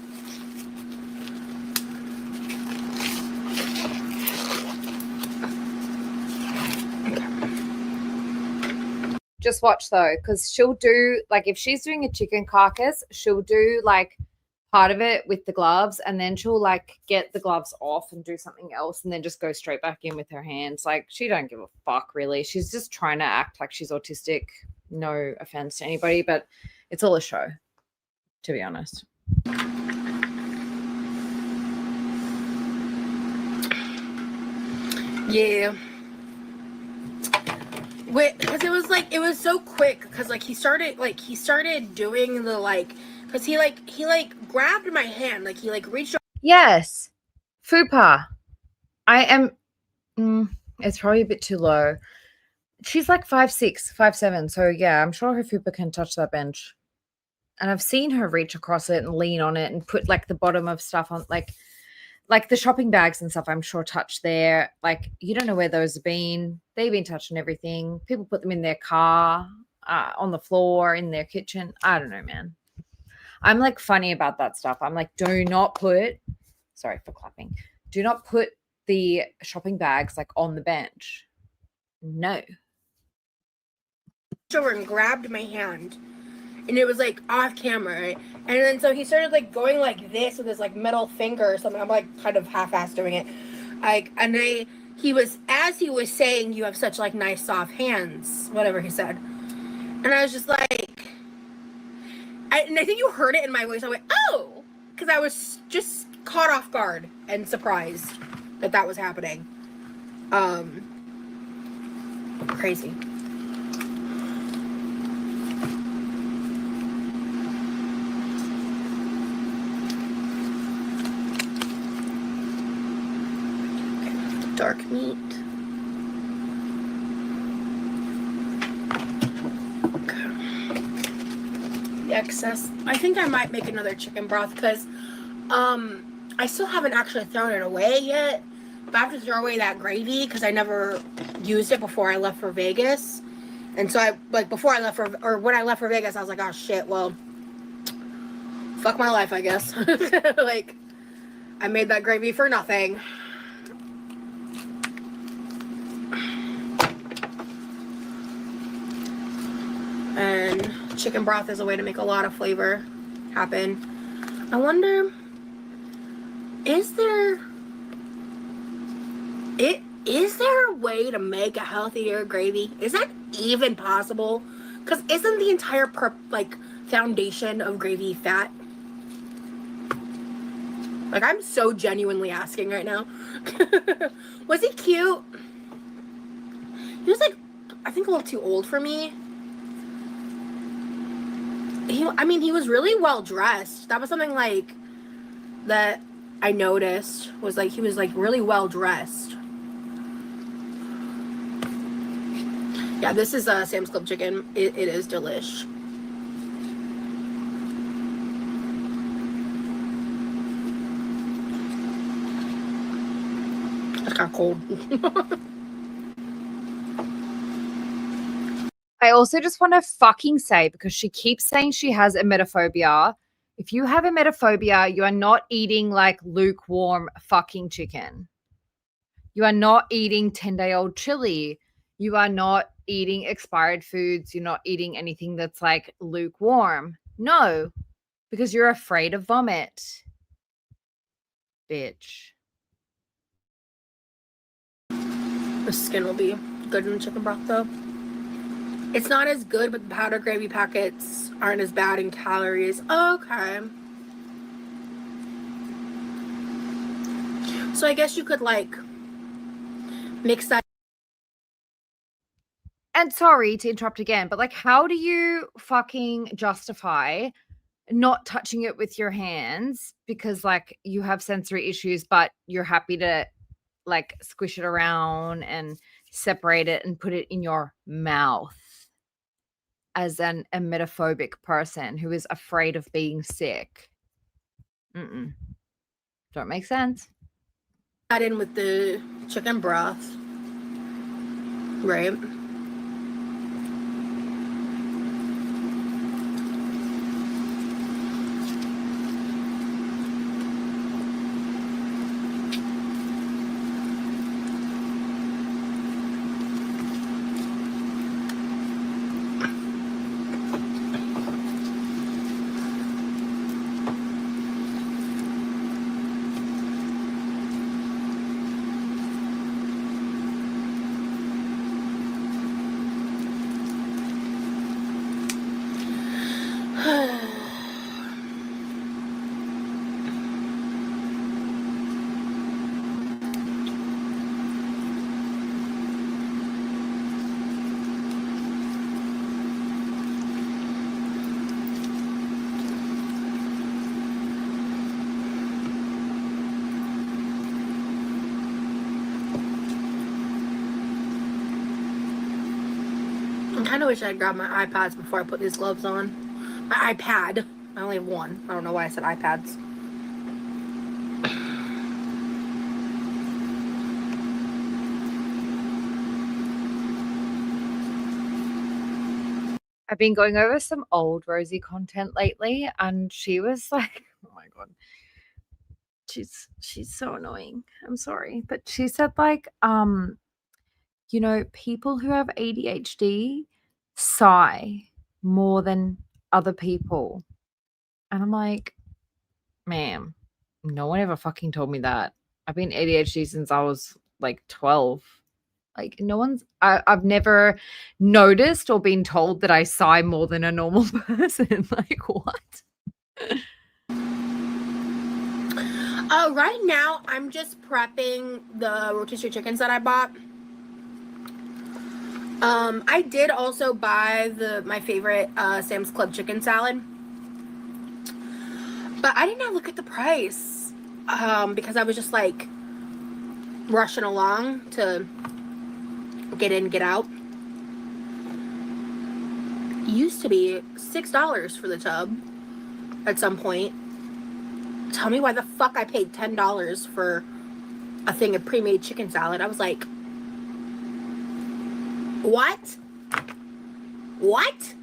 Just watch though, because she'll do like if she's doing a chicken carcass, she'll do like part of it with the gloves and then she'll like get the gloves off and do something else and then just go straight back in with her hands. Like she don't give a fuck really. She's just trying to act like she's autistic. No offense to anybody, but it's all a show, to be honest.
Yeah. Wait, because it was so quick because like he started doing the like because he grabbed my hand, like he like reached.
Yes. Fupa. I am it's probably a bit too low. She's like 5'6", 5'7", so yeah, I'm sure her fupa can touch that bench. And I've seen her reach across it and lean on it and put like the bottom of stuff on like the shopping bags and stuff, I'm sure touch there. Like you don't know where those have been. They've been touching everything. People put them in their car, on the floor, in their kitchen. I don't know, man. I'm like funny about that stuff. I'm like, do not put, sorry for clapping. Do not put the shopping bags like on the bench. No.
Over and grabbed my hand, and it was like off camera, right? And then so he started like going like this with his like middle finger or something. I'm like kind of half-assed doing it, like, and he was as he was saying, "You have such like nice soft hands," whatever he said, and I was just like, and I think you heard it in my voice. I went, "Oh," because I was just caught off guard and surprised that was happening. Crazy. Dark meat. Okay. The excess. I think I might make another chicken broth because I still haven't actually thrown it away yet. But I have to throw away that gravy because I never used it before I left for Vegas. And so before I left or when I left for Vegas, I was like, oh shit, well, fuck my life, I guess. Like, I made that gravy for nothing. And chicken broth is a way to make a lot of flavor happen. I wonder, is there a way to make a healthier gravy? Is that even possible? Because isn't the entire foundation of gravy fat? Like, I'm so genuinely asking right now. Was he cute? He was like, I think a little too old for me. He was really well dressed. That was something like that I noticed, was like he was like really well dressed. Yeah, this is Sam's Club chicken. It is delish. It's kind of cold.
I also just want to fucking say, because she keeps saying she has emetophobia. If you have emetophobia, you are not eating like lukewarm fucking chicken. You are not eating 10-day-old chili. You are not eating expired foods. You're not eating anything that's like lukewarm. No, because you're afraid of vomit. Bitch.
The skin will be good in the chicken broth though. It's not as good, but the powder gravy packets aren't as bad in calories. Okay. So I guess you could like mix that.
And sorry to interrupt again, but like, how do you fucking justify not touching it with your hands because like you have sensory issues, but you're happy to like squish it around and separate it and put it in your mouth as an emetophobic person who is afraid of being sick? Don't make sense.
That in with the chicken broth, right? I kind of wish I'd grabbed my iPads before I put these gloves on. My iPad. I only have one. I don't know why I said iPads.
I've been going over some old Rosie content lately, and she was like, oh my God. She's so annoying. I'm sorry. But she said like, you know, people who have ADHD sigh more than other people. And I'm like, ma'am, no one ever fucking told me that. I've been ADHD since I was like 12. Like I've never noticed or been told that I sigh more than a normal person. Like what?
Right now, I'm just prepping the rotisserie chickens that I bought. I did also buy my favorite Sam's Club chicken salad, but I did not look at the price because I was just like rushing along to get in, get out. It used to be $6 for the tub at some point. Tell me why the fuck I paid $10 for a thing of pre-made chicken salad. I was like, what? What?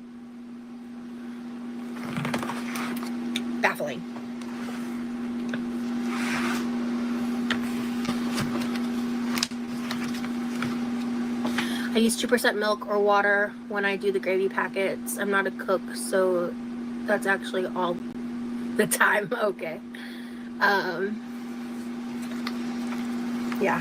Baffling. I use 2% milk or water when I do the gravy packets. I'm not a cook, so that's actually all The time, okay. Yeah.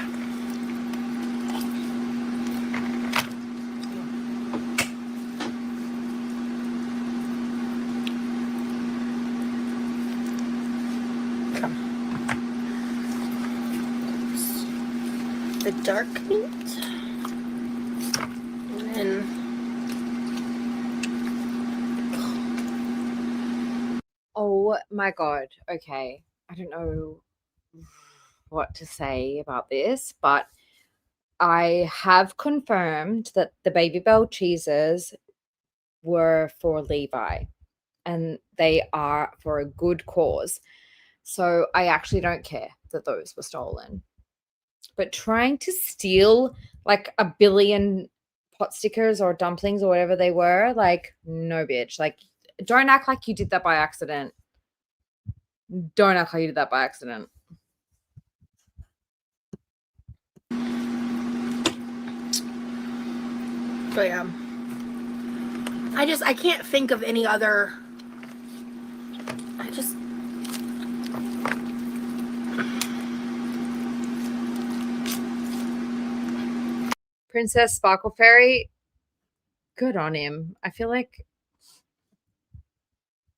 The dark meat. And then
oh my God. Okay. I don't know what to say about this, but I have confirmed that the Baby Bell cheeses were for Levi and they are for a good cause. So I actually don't care that those were stolen. But trying to steal like a billion pot stickers or dumplings or whatever they were, like, no, bitch. Like, don't act like you did that by accident. Don't act like you did that by accident.
but yeah. I can't think of any other.
Princess Sparkle Fairy, good on him. I feel like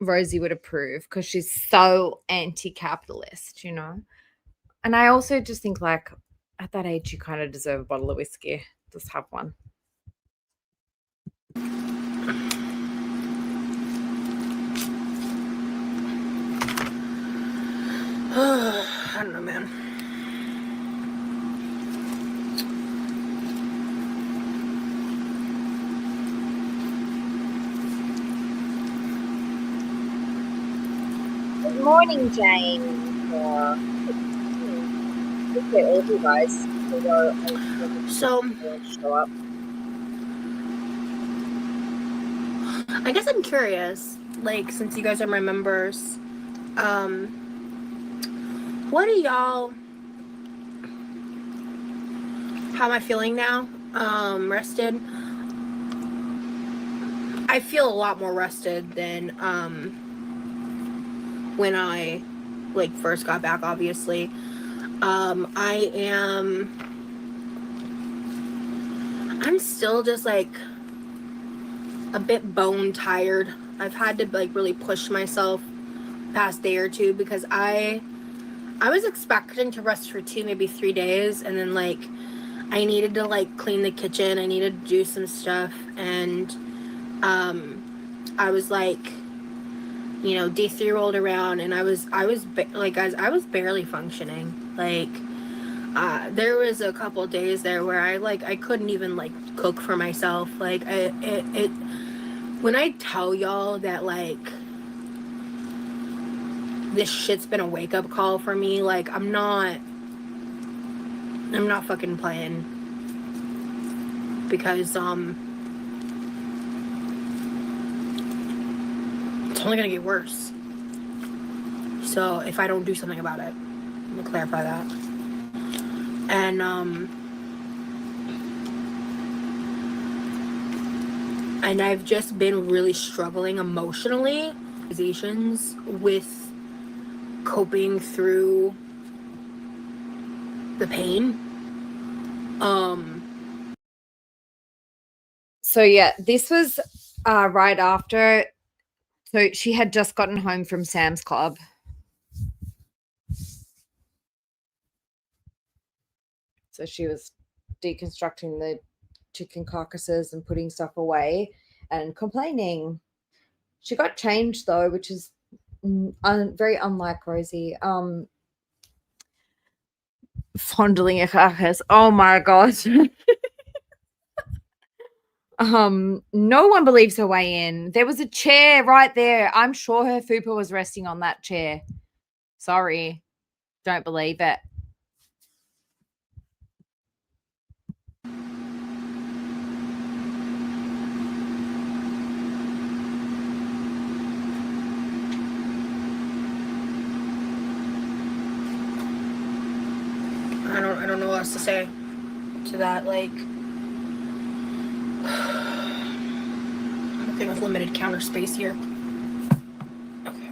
Rosie would approve because she's so anti-capitalist, you know? And I also just think, like, at that age, you kind of deserve a bottle of whiskey. Just have one.
I don't know, man.
Good morning, Jane. Okay, all of you guys.
So
Show up.
I guess I'm curious, like, since you guys are my members, what do y'all, how am I feeling now? Rested. I feel a lot more rested than when I like first got back, obviously. I'm still just like a bit bone tired. I've had to like really push myself past day or two because I was expecting to rest for 2, maybe 3 days, and then like I needed to like clean the kitchen, I needed to do some stuff, and I was like, you know, day 3 rolled around and I was barely functioning. Like there was a couple days there where I couldn't even like cook for myself. Like it when I tell y'all that like this shit's been a wake-up call for me, like I'm not fucking playing, because it's only gonna get worse. So if I don't do something about it, I'm gonna clarify that. And I've just been really struggling emotionally with coping through the pain.
So yeah, this was right after. So she had just gotten home from Sam's Club. So she was deconstructing the chicken carcasses and putting stuff away and complaining. She got changed though, which is very unlike Rosie. Fondling a carcass. Oh my God. No one believes her way in. There was a chair right there. I'm sure her fupa was resting on that chair. Sorry. Don't believe it.
I don't know what else to say to that. Like, I'm a thing with limited counter space here. Okay.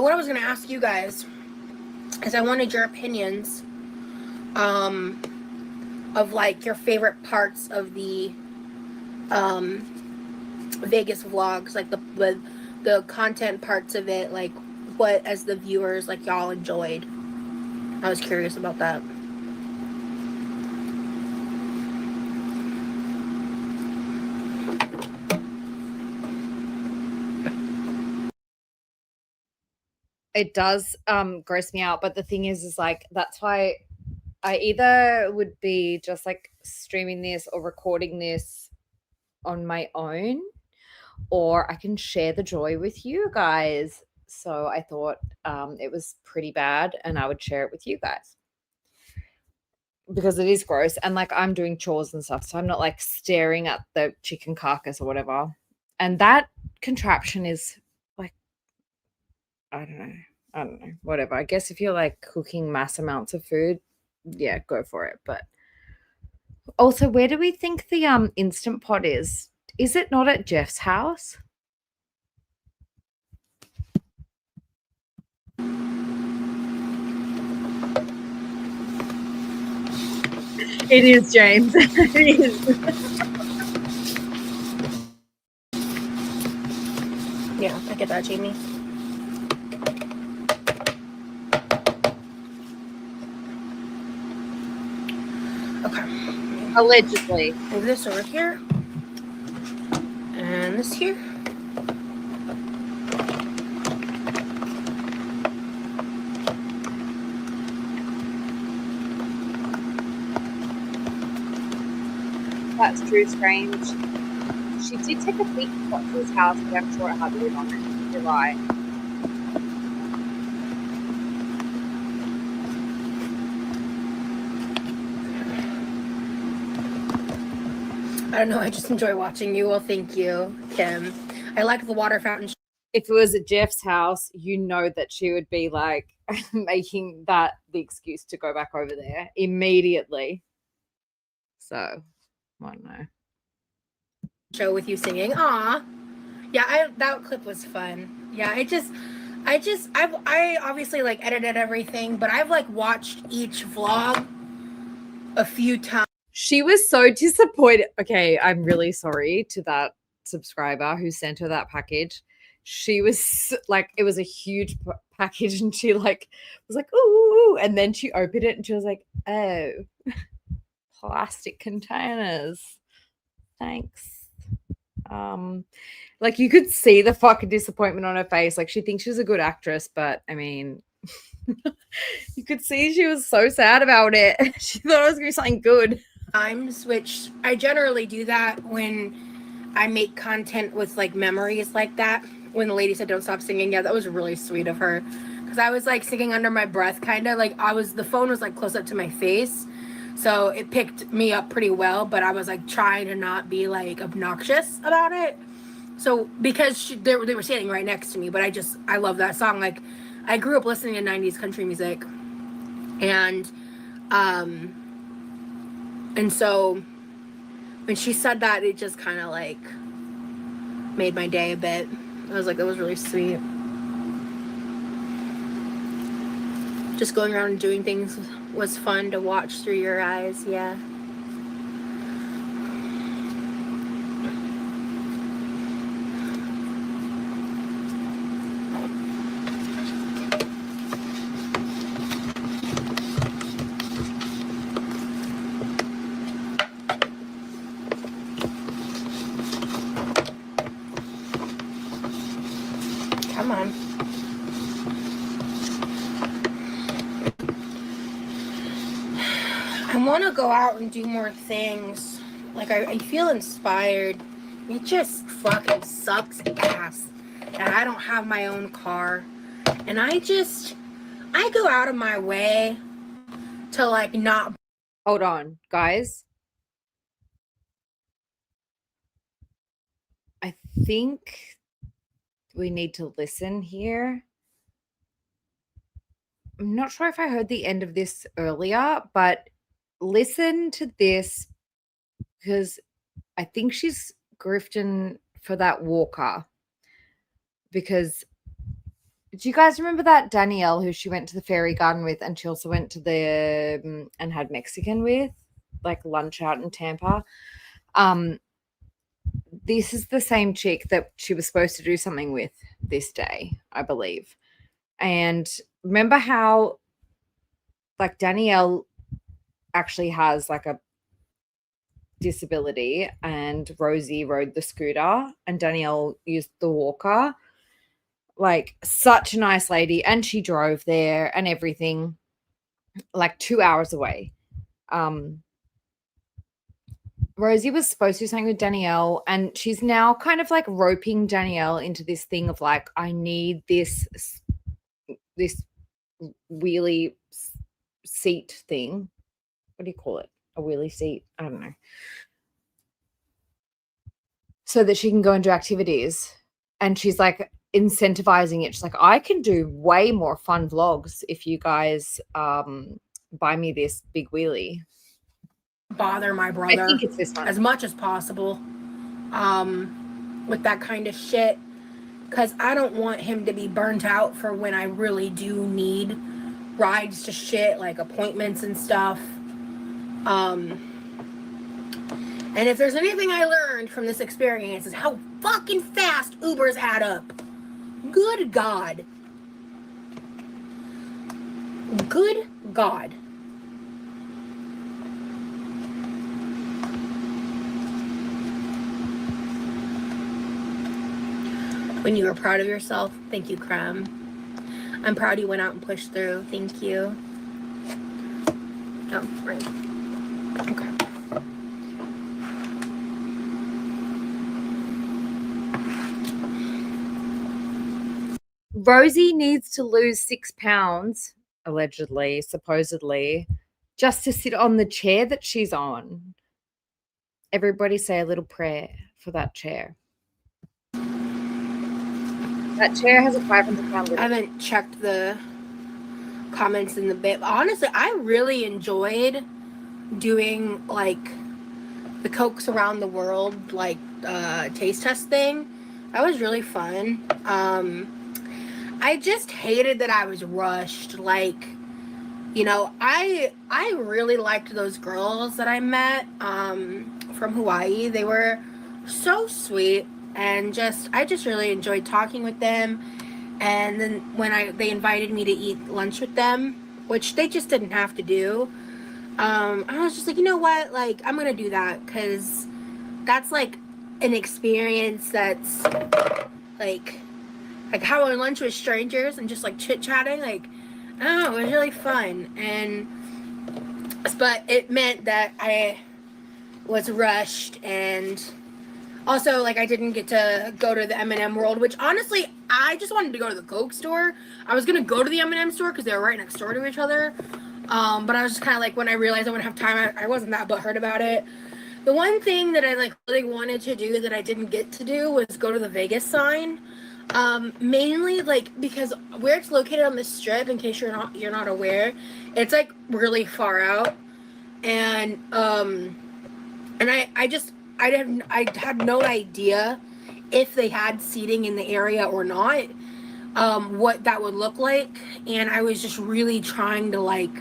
what I was gonna ask you guys is I wanted your opinions of like your favorite parts of the Vegas vlogs, like the content parts of it, like what as the viewers like y'all enjoyed. I was curious about that.
It does gross me out, but the thing is like that's why I either would be just like streaming this or recording this on my own, or I can share the joy with you guys. So I thought it was pretty bad and I would share it with you guys because it is gross. And like I'm doing chores and stuff, so I'm not like staring at the chicken carcass or whatever. And that contraption is like, I don't know, whatever. I guess if you're like cooking mass amounts of food, yeah, go for it. But also, where do we think the instant pot is? Is it not at Jeff's house? It is, James. It is.
Yeah, I get that, Jamie. Okay.
Allegedly.
Move this over here. And this here.
That's true, strange. She did take a peek at Fox's house, but I'm sure it had lid on it. You're right.
I don't know, I just enjoy watching you. Well, thank you, Kim. I like the water fountain.
If it was at Jeff's house, you know that she would be like making that the excuse to go back over there immediately. So, I don't know.
Show with you singing. Aw. Yeah, that clip was fun. Yeah, I obviously like edited everything, but I've like watched each vlog a few times.
She was so disappointed. Okay, I'm really sorry to that subscriber who sent her that package. She was like, it was a huge package, and she like was like, ooh, and then she opened it and she was like, oh, plastic containers. Thanks. Like you could see the fucking disappointment on her face. Like she thinks she's a good actress, but I mean, you could see she was so sad about it. She thought it was gonna be something good.
Times, which I generally do that when I make content with like memories like that. When the lady said don't stop singing, yeah, that was really sweet of her, because I was like singing under my breath, kind of like the phone was like close up to my face, so it picked me up pretty well, but I was like trying to not be like obnoxious about it. So because they were standing right next to me, but I love that song. Like I grew up listening to 90s country music, and so when she said that, it just kind of like made my day a bit. I was like, that was really sweet. Just going around and doing things was fun to watch through your eyes. Yeah. Come on. I want to go out and do more things. Like, I feel inspired. It just fucking sucks ass that I don't have my own car. And I go out of my way to, like, not.
Hold on, guys. I think we need to listen here. I'm not sure if I heard the end of this earlier, but listen to this because I think she's grifting for that walker, because Do you guys remember that Danielle who she went to the fairy garden with, and she also went to the and had Mexican with, like lunch out in Tampa? This is the same chick that she was supposed to do something with this day, I believe. And remember how like Danielle actually has like a disability, and Rosie rode the scooter and Danielle used the walker. Like such a nice lady, and she drove there and everything, like 2 hours away. Rosie was supposed to do something with Danielle, and she's now kind of like roping Danielle into this thing of like, I need this wheelie seat thing. What do you call it? A wheelie seat? I don't know. So that she can go and do activities. And she's like incentivizing it. She's like, I can do way more fun vlogs if you guys buy me this big wheelie.
Bother my brother
I think it's this one.
as much as possible with that kind of shit, because I don't want him to be burnt out for when I really do need rides to shit, like appointments and stuff. And if there's anything I learned from this experience is how fucking fast Ubers add up. Good God. Good God. When you were proud of yourself, thank you, Cram. I'm proud you went out and pushed through. Thank you. Oh, right. Okay.
Rosie needs to lose 6 pounds, allegedly, supposedly, just to sit on the chair that she's on. Everybody say a little prayer for that chair. That chair has a 500-pound limit.
I haven't checked the comments in the bit. Honestly, I really enjoyed doing like the Cokes around the world like taste test thing. That was really fun. I just hated that I was rushed. Like, you know, I really liked those girls that I met from Hawaii. They were so sweet, and I just really enjoyed talking with them. And then when they invited me to eat lunch with them, which they just didn't have to do, I was just like, you know what, like, I'm gonna do that, because that's like an experience that's like having lunch with strangers and just like chit-chatting, like, I don't know, it was really fun. But it meant that I was rushed, and also, like, I didn't get to go to the M&M World, which, honestly, I just wanted to go to the Coke store. I was going to go to the M&M store because they were right next door to each other. But I was just kind of like, when I realized I wouldn't have time, I wasn't that butthurt about it. The one thing that I, like, really wanted to do that I didn't get to do was go to the Vegas sign. Mainly, like, because where it's located on the Strip, in case you're not aware, it's, like, really far out. And I had no idea if they had seating in the area or not, what that would look like. And I was just really trying to, like,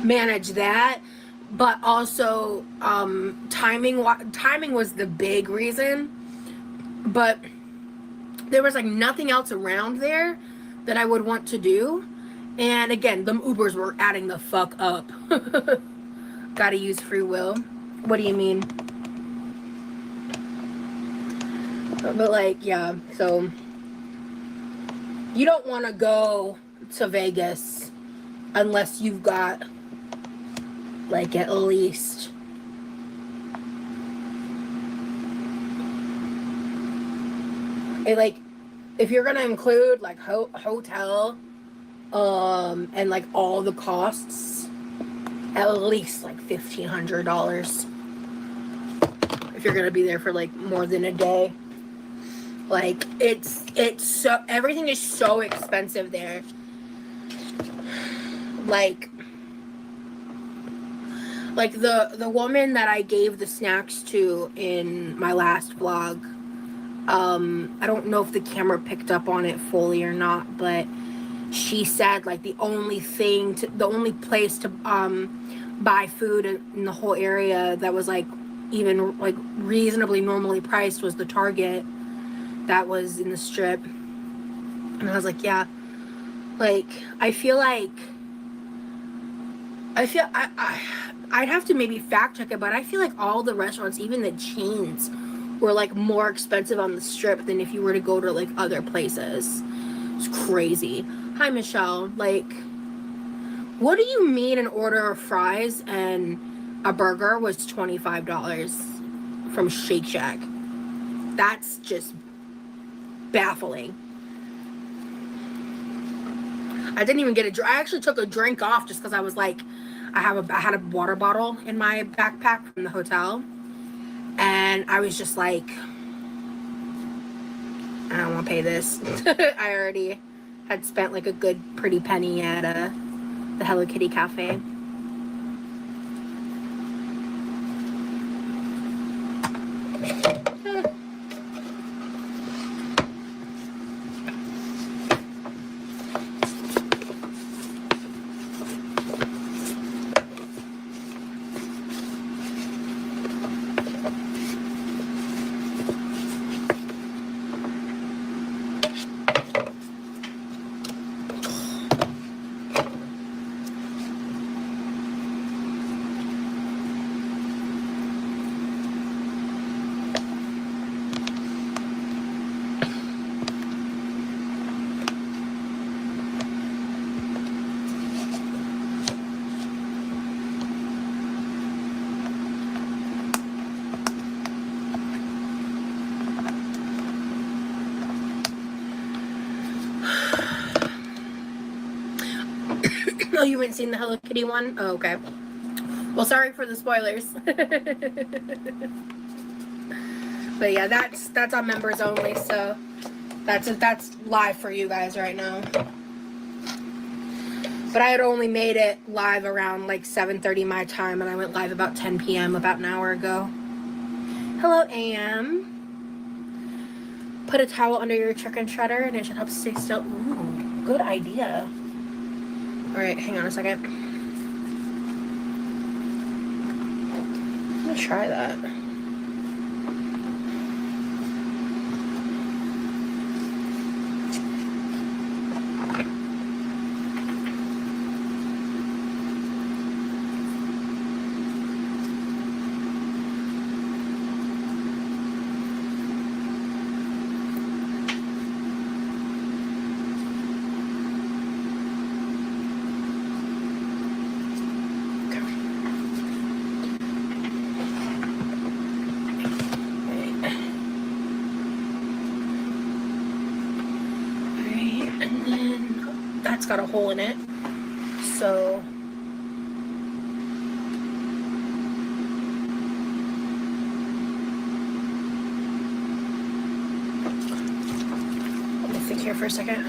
manage that. But also, timing was the big reason. But there was, like, nothing else around there that I would want to do. And again, them Ubers were adding the fuck up. Gotta use free will. What do you mean? But like, yeah, so you don't want to go to Vegas unless you've got like at least if you're gonna include like hotel and like all the costs, at least like $1,500 if you're gonna be there for like more than a day. Like it's so, everything is so expensive there. Like Like the woman that I gave the snacks to in my last vlog, I don't know if the camera picked up on it fully or not, but she said like the only place to buy food in the whole area that was like even like reasonably normally priced was the Target that was in the strip. And I was like, yeah, like I'd have to maybe fact check it, but I feel like all the restaurants, even the chains, were like more expensive on the strip than if you were to go to like other places. It's crazy. Hi, Michelle. Like, what do you mean an order of fries and a burger was $25 from Shake Shack? That's just baffling. I didn't even get a drink. I actually took a drink off just because I was like, I had a water bottle in my backpack from the hotel, and I was just like, I don't want to pay this. I already had spent like a good pretty penny at the Hello Kitty cafe. Oh, you haven't seen the Hello Kitty one? Oh, okay. Well, sorry for the spoilers. But yeah, that's on members only, so that's live for you guys right now. But I had only made it live around like 7:30 my time, and I went live about 10 p.m. about an hour ago. Hello, Am. Put a towel under your chicken shredder and it should help stay still. Ooh, good idea. Alright, hang on a second. I'm gonna try that. That's got a hole in it, so let me think here for a second.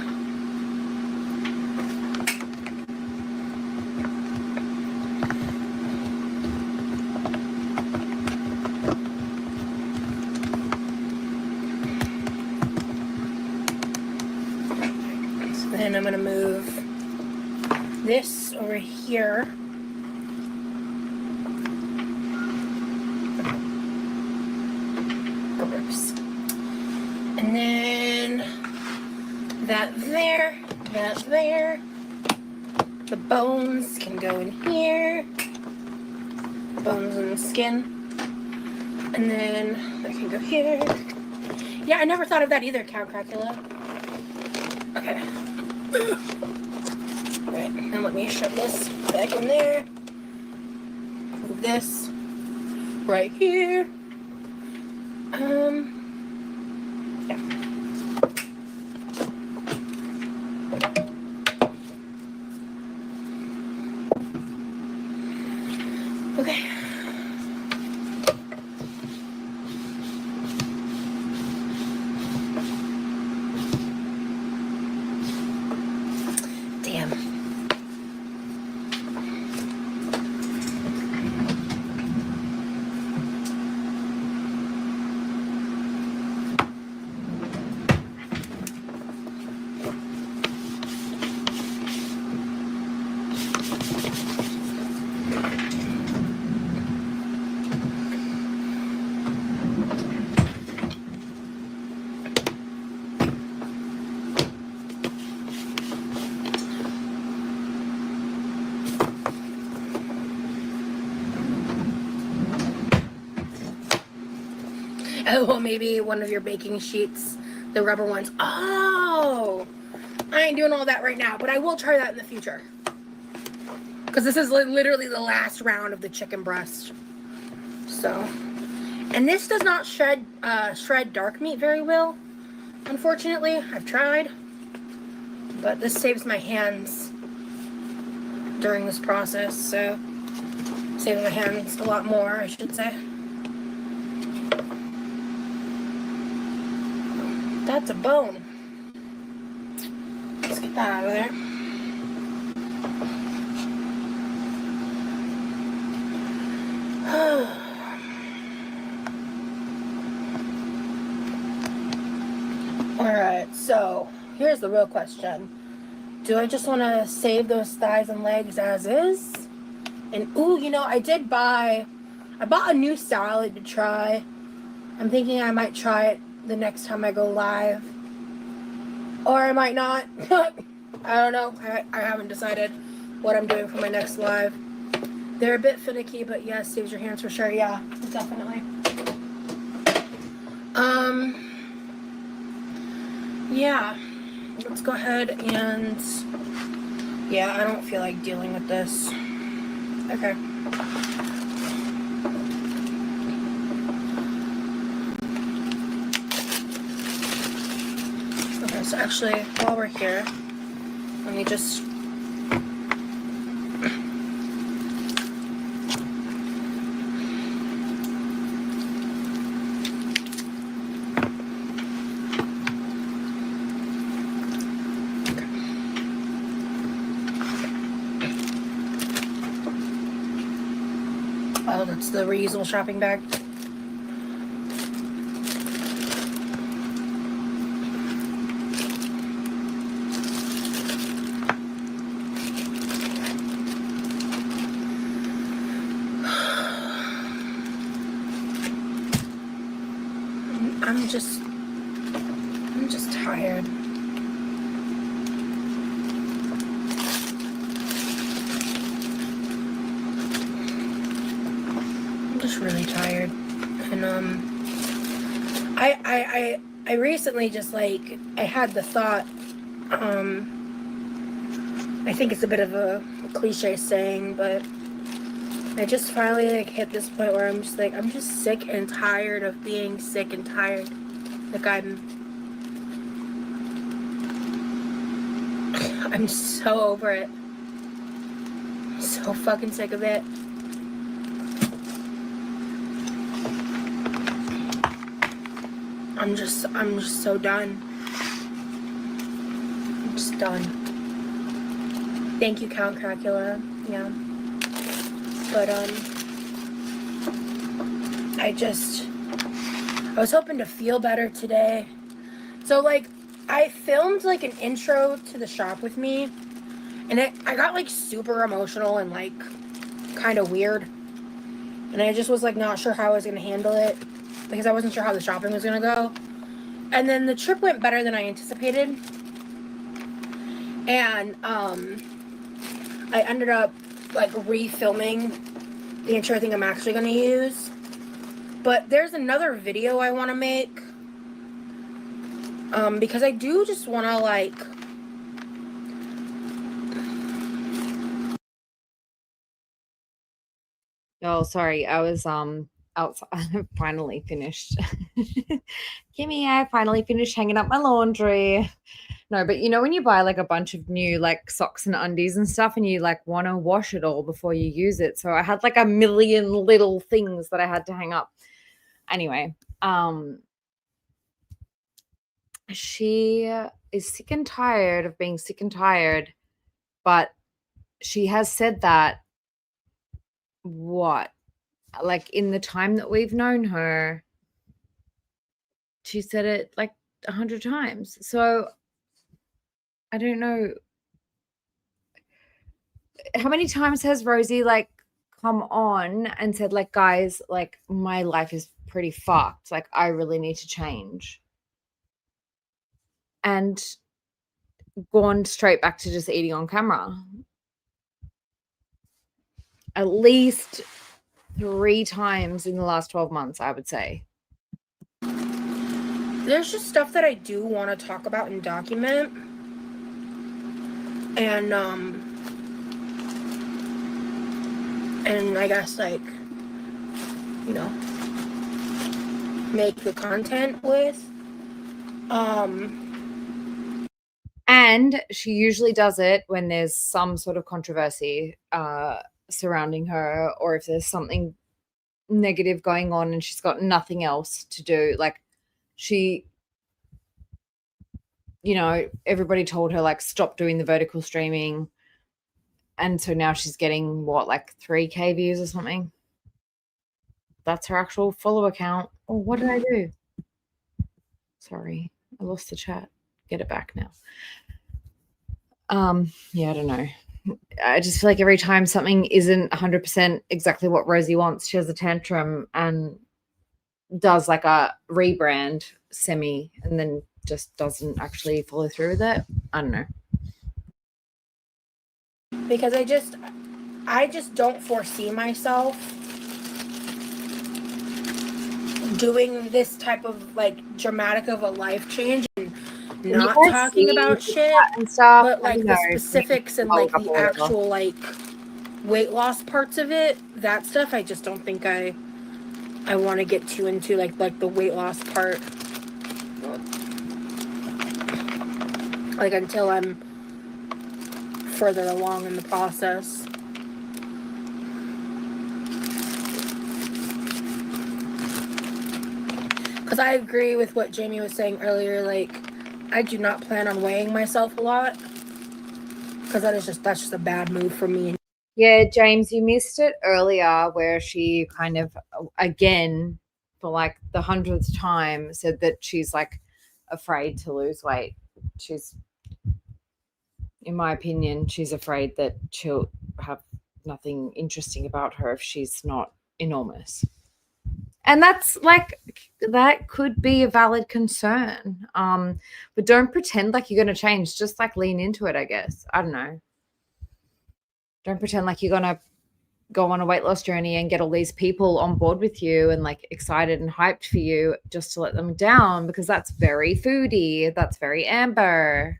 So then I'm gonna move this over here. Oops. And then that there. The bones can go in here. The bones and the skin. And then that can go here. Yeah, I never thought of that either, Count Cracula. Okay. Alright, and let me shove this back in there. Move this right here. Yeah. Okay. Damn. Oh, well, maybe one of your baking sheets, the rubber ones. Oh, I ain't doing all that right now, but I will try that in the future. Because this is literally the last round of the chicken breast. So, and this does not shred dark meat very well, unfortunately. I've tried, but this saves my hands during this process, so saves my hands a lot more, I should say. That's a bone. Let's get that out of there. Alright, so here's the real question. Do I just want to save those thighs and legs as is? And ooh, you know, I bought a new salad to try. I'm thinking I might try it the next time I go live. Or I might not. I don't know. I haven't decided what I'm doing for my next live. They're a bit finicky, but yes, saves your hands for sure. Yeah, definitely. Yeah. Let's go ahead and... Yeah, I don't feel like dealing with this. Okay. Okay, so actually, while we're here, let me just... Oh, that's the reusable shopping bag. I'm just tired. I'm just really tired. And I recently just like I had the thought, I think it's a bit of a cliche saying, but I just finally like hit this point where I'm just sick and tired of being sick and tired. Like I'm so over it. I'm so fucking sick of it. I'm just so done. I'm just done. Thank you, Count Cracula. Yeah. But I was hoping to feel better today. So like I filmed like an intro to the shop with me, and I got like super emotional and like kind of weird. And I just was like not sure how I was gonna handle it because I wasn't sure how the shopping was gonna go. And then the trip went better than I anticipated. And I ended up like refilming the intro I think I'm actually gonna use. But there's another video I want to make. Because I do just want to like...
Oh, sorry. I was outside. I finally finished. Kimmy, I finally finished hanging up my laundry. No, but you know when you buy like a bunch of new like socks and undies and stuff and you like want to wash it all before you use it. So I had like a million little things that I had to hang up. Anyway, she is sick and tired of being sick and tired, but she has said that like in the time that we've known her, she said it like 100 times. So I don't know. How many times has Rosie like come on and said like, guys, like my life is pretty fucked. Like I really need to change. And gone straight back to just eating on camera. at least 3 times in the last 12 months, I would say.
There's just stuff that I do want to talk about and document. And I guess, like, you know, make the content with.
And she usually does it when there's some sort of controversy surrounding her, or if there's something negative going on and she's got nothing else to do. Like, she, you know, everybody told her, like, stop doing the vertical streaming. And so now she's getting, what, like 3K views or something? That's her actual follower count. Oh, what did I do? Sorry, I lost the chat. Get it back now. Yeah, I don't know. I just feel like every time something isn't 100% exactly what Rosie wants, she has a tantrum and does like a rebrand semi and then just doesn't actually follow through with it. I don't know.
Because I just don't foresee myself doing this type of, like, dramatic of a life change and not talking about shit
and stuff,
but like the specifics and like the actual like weight loss parts of it, that stuff I just don't think I want to get too into, like the weight loss part, like until I'm further along in the process. Because I agree with what Jamie was saying earlier, like, I do not plan on weighing myself a lot. Because that's just a bad move for me.
Yeah, James, you missed it earlier where she kind of, again, for like the 100th time, said that she's like afraid to lose weight. She's, in my opinion, she's afraid that she'll have nothing interesting about her if she's not enormous. And that's like, that could be a valid concern. But don't pretend like you're going to change. Just like lean into it, I guess. I don't know. Don't pretend like you're going to go on a weight loss journey and get all these people on board with you and like excited and hyped for you just to let them down, because that's very foodie. That's very Amber.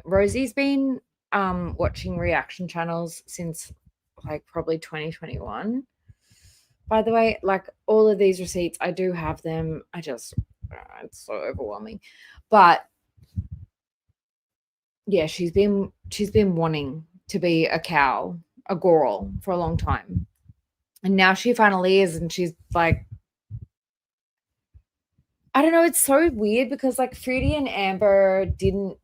Rosie's been watching reaction channels since like probably 2021. By the way, like all of these receipts, I do have them. It's so overwhelming. But yeah, she's been wanting to be a cow, a girl for a long time. And now she finally is, and she's like, I don't know, it's so weird because like Fruity and Amber didn't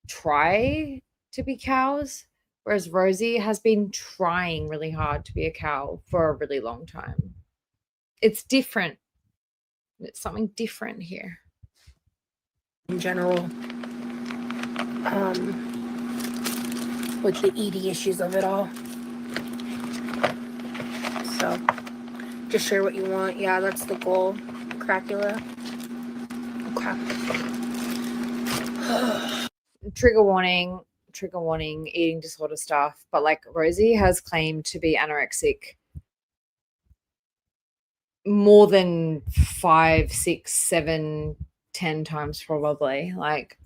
try to be cows, whereas Rosie has been trying really hard to be a cow for a really long time. It's different. It's something different here.
In general, with the eating issues of it all. So, just share what you want. Yeah, that's the goal. Cracula. Okay.
Trigger warning, eating disorder stuff. But like Rosie has claimed to be anorexic more than 5, 6, 7, 10 times probably. Like,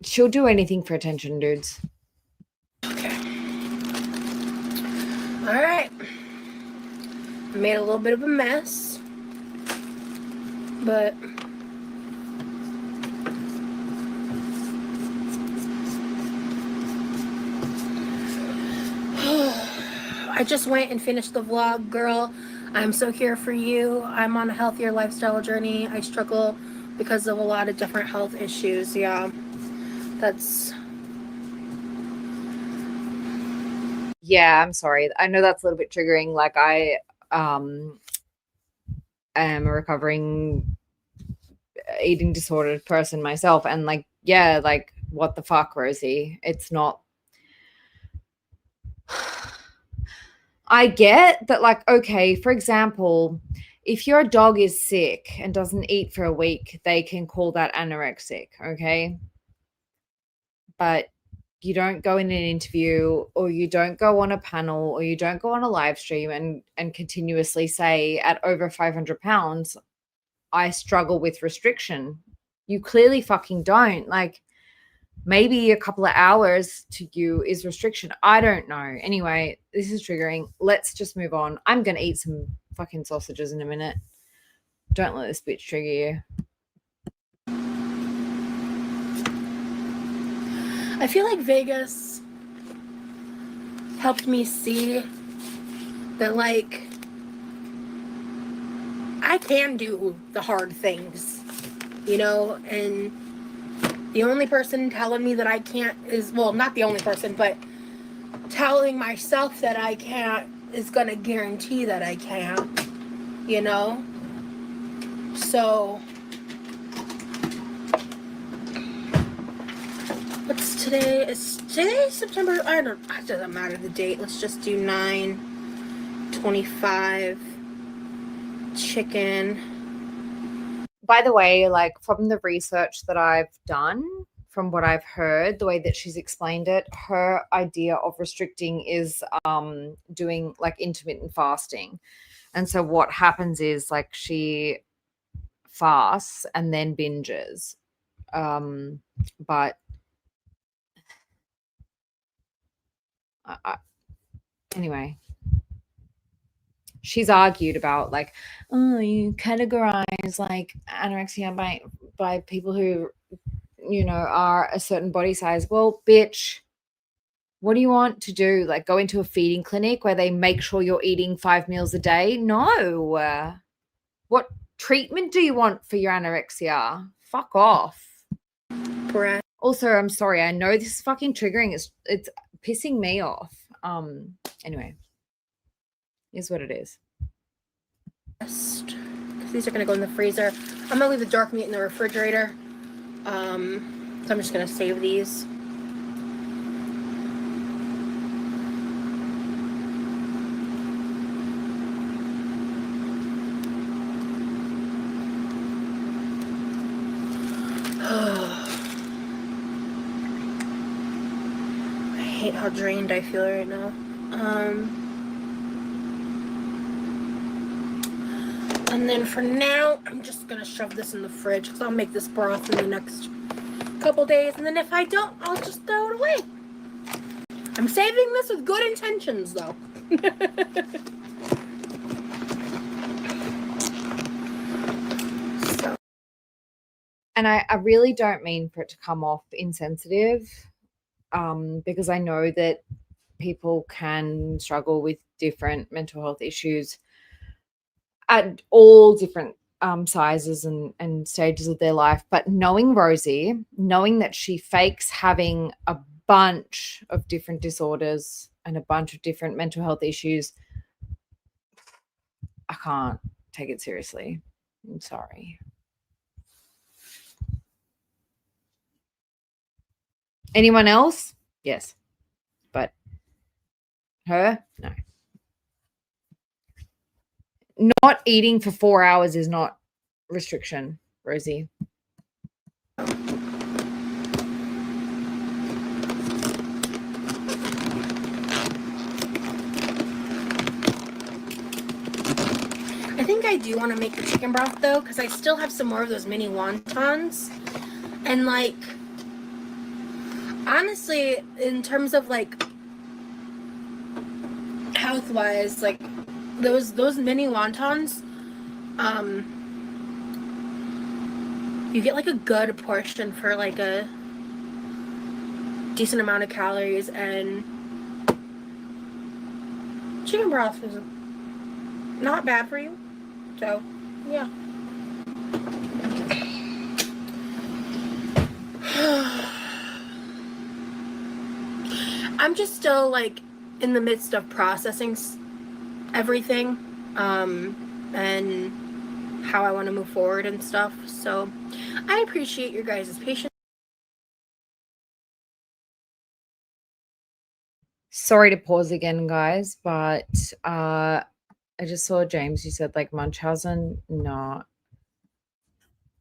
she'll do anything for attention, dudes.
Okay. All right. I made a little bit of a mess, but I just went and finished the vlog, girl. I'm so here for you. I'm on a healthier lifestyle journey. I struggle because of a lot of different health issues. Yeah,
yeah, I'm sorry. I know that's a little bit triggering. Like, I am a recovering eating disordered person myself, and like, yeah, like, what the fuck, Rosie? It's not. I get that, like, okay, for example, if your dog is sick and doesn't eat for a week, they can call that anorexic, okay? but you don't go in an interview, or you don't go on a panel, or you don't go on a live stream and continuously say, at over 500 pounds, I struggle with restriction. You clearly fucking don't. Like, maybe a couple of hours to you is restriction. I don't know. Anyway, this is triggering. Let's just move on. I'm going to eat some fucking sausages in a minute. Don't let this bitch trigger you.
I feel like Vegas helped me see that, like, I can do the hard things, you know, and the only person telling me that I can't is, well, not the only person, but telling myself that I can't is going to guarantee that I can't, you know? So, what's today? Is today September? I don't, it doesn't matter the date. Let's just do 9/25. Chicken.
By the way, like, from the research that I've done, from what I've heard, the way that she's explained it, her idea of restricting is doing like intermittent fasting. And so what happens is, like, she fasts and then binges. But anyway, she's argued about, like, oh, you categorize like anorexia by people who, you know, are a certain body size. Well, bitch, what do you want to do? Like, go into a feeding clinic where they make sure you're eating 5 meals a day? No. What treatment do you want for your anorexia? Fuck off.
Bread.
Also, I'm sorry. I know this is fucking triggering. It's pissing me off. Anyway, is what it is.
Because these are going to go in the freezer. I'm going to leave the dark meat in the refrigerator. So I'm just going to save these. I hate how drained I feel right now. And then for now, I'm just going to shove this in the fridge because I'll make this broth in the next couple days. And then if I don't, I'll just throw it away. I'm saving this with good intentions, though. So.
And I really don't mean for it to come off insensitive, because I know that people can struggle with different mental health issues at all different sizes and stages of their life. But knowing Rosie, knowing that she fakes having a bunch of different disorders and a bunch of different mental health issues, I can't take it seriously. I'm sorry. Anyone else? Yes. But her? No. Not eating for 4 hours is not restriction, Rosie.
I think I do want to make the chicken broth, though, because I still have some more of those mini wontons. And, like, honestly, in terms of, like, health-wise, like, those mini wontons, you get, like, a good portion for, like, a decent amount of calories, and chicken broth is not bad for you. So, yeah. I'm just still, like, in the midst of processing everything, and how I want to move forward and stuff. So I appreciate your guys' patience.
Sorry to pause again, guys, but I just saw James. You said, like, Munchausen. No,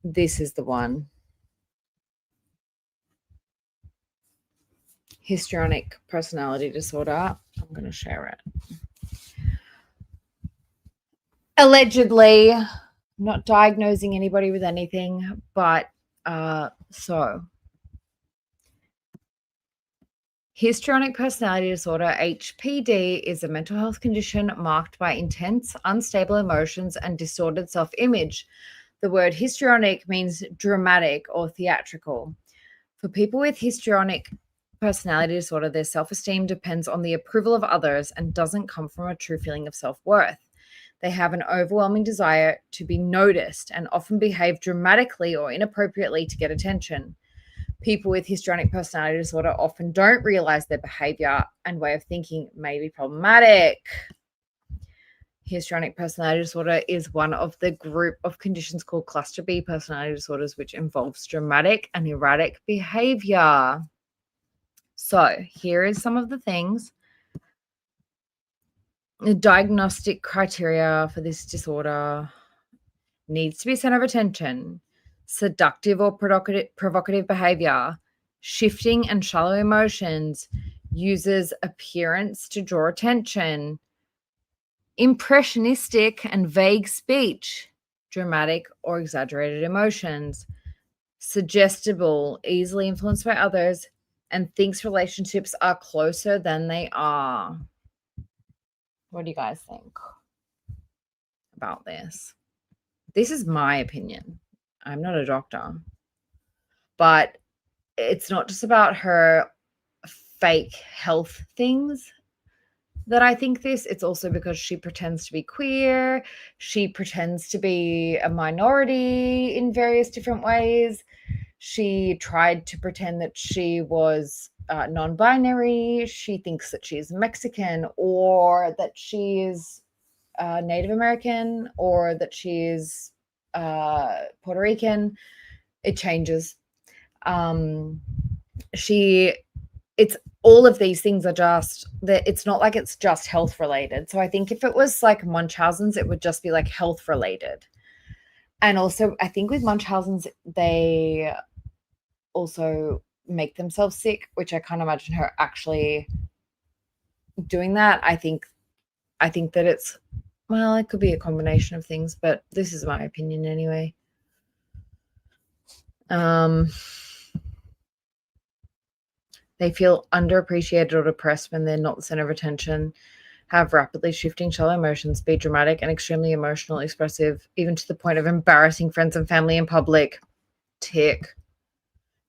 this is the one. histrionic personality disorder. I'm going to share it. Allegedly, I'm not diagnosing anybody with anything, but so histrionic personality disorder, HPD, is a mental health condition marked by intense, unstable emotions and distorted self-image. The word histrionic means dramatic or theatrical. For people with histrionic personality disorder, their self-esteem depends on the approval of others and doesn't come from a true feeling of self-worth. They have an overwhelming desire to be noticed and often behave dramatically or inappropriately to get attention. People with histrionic personality disorder often don't realize their behavior and way of thinking may be problematic. Histrionic personality disorder is one of the group of conditions called cluster B personality disorders, which involves dramatic and erratic behavior. So here is some of the things. The diagnostic criteria for this disorder: needs to be center of attention, seductive or provocative behavior, shifting and shallow emotions, uses appearance to draw attention, impressionistic and vague speech, dramatic or exaggerated emotions, suggestible, easily influenced by others, and thinks relationships are closer than they are. What do you guys think about this? This is my opinion. I'm not a doctor, but it's not just about her fake health things that I think this. It's also because she pretends to be queer. She pretends to be a minority in various different ways. She tried to pretend that she was non-binary. She thinks that she is Mexican, or that she is Native American, or that she is Puerto Rican. It changes. It's all of these things are just that. It's not like it's just health related. So I think if it was like Munchausen's, it would just be like health related. And also I think with Munchausen's, they also make themselves sick, which I can't imagine her actually doing that. I think that it's, well, it could be a combination of things, but this is my opinion anyway. They feel underappreciated or depressed when they're not the center of attention, have rapidly shifting shallow emotions, be dramatic and extremely emotional, expressive, even to the point of embarrassing friends and family in public. Tick.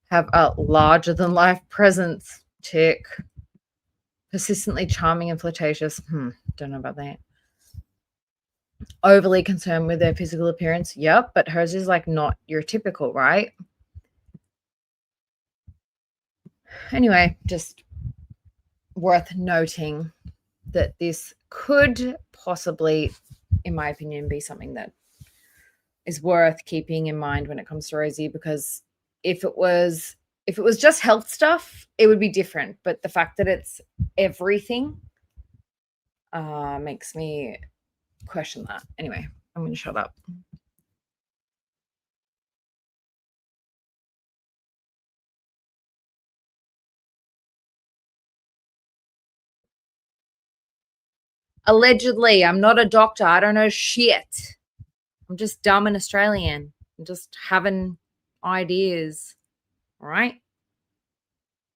Have a larger than life presence. Tick. Persistently charming and flirtatious. Don't know about that. Overly concerned with their physical appearance. Yep, but hers is like not your typical, right? Anyway, just worth noting that this could possibly, in my opinion, be something that is worth keeping in mind when it comes to Rosie, because if it was just health stuff, it would be different. But the fact that it's everything makes me question that. Anyway, I'm going to shut up. Allegedly, I'm not a doctor. I don't know shit. I'm just dumb and Australian. I'm just having ideas. All right?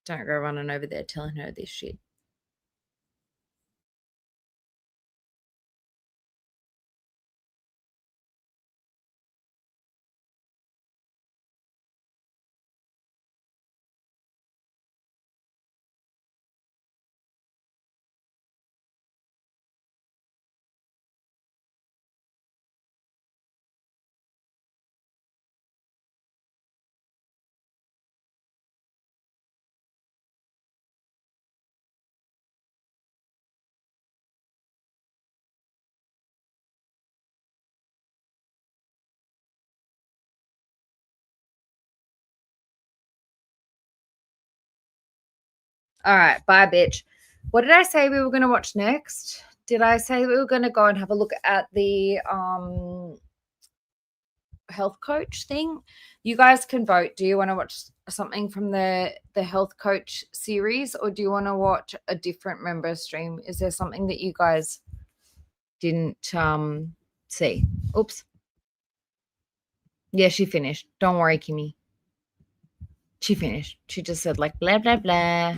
Don't go running over there telling her this shit. All right, bye, bitch. What did I say we were going to watch next? Did I say we were going to go and have a look at the health coach thing. You guys can vote. Do you want to watch something from the health coach series, or do you want to watch a different member stream? Is there something that you guys didn't see? Oops. Yeah, she finished. Don't worry, Kimmy. She finished. She just said like blah blah blah.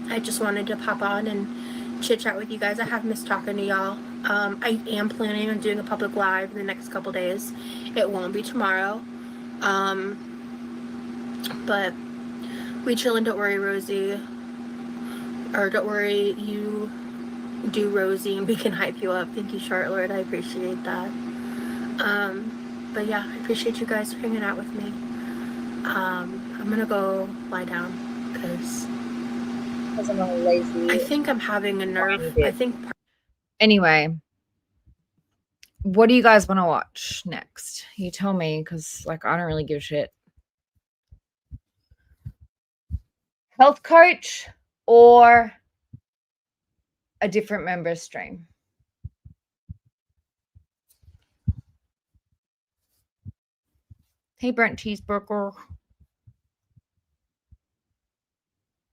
I just wanted to pop on and chit chat with you guys. I have missed talking to y'all. I am planning on doing a public live in the next couple days. It won't be tomorrow. But we chillin', don't worry, Rosie. Or don't worry, you do, Rosie, and we can hype you up. Thank you, Charlotte. I appreciate that. But yeah, I appreciate you guys for hanging out with me. I'm gonna go lie down because
I'm a lazy.
I think I'm having a nerve. I think.
Anyway, what do you guys want to watch next? You tell me, because like I don't really give a shit. Health coach or a different member stream? Hey, Brent Cheeseburger.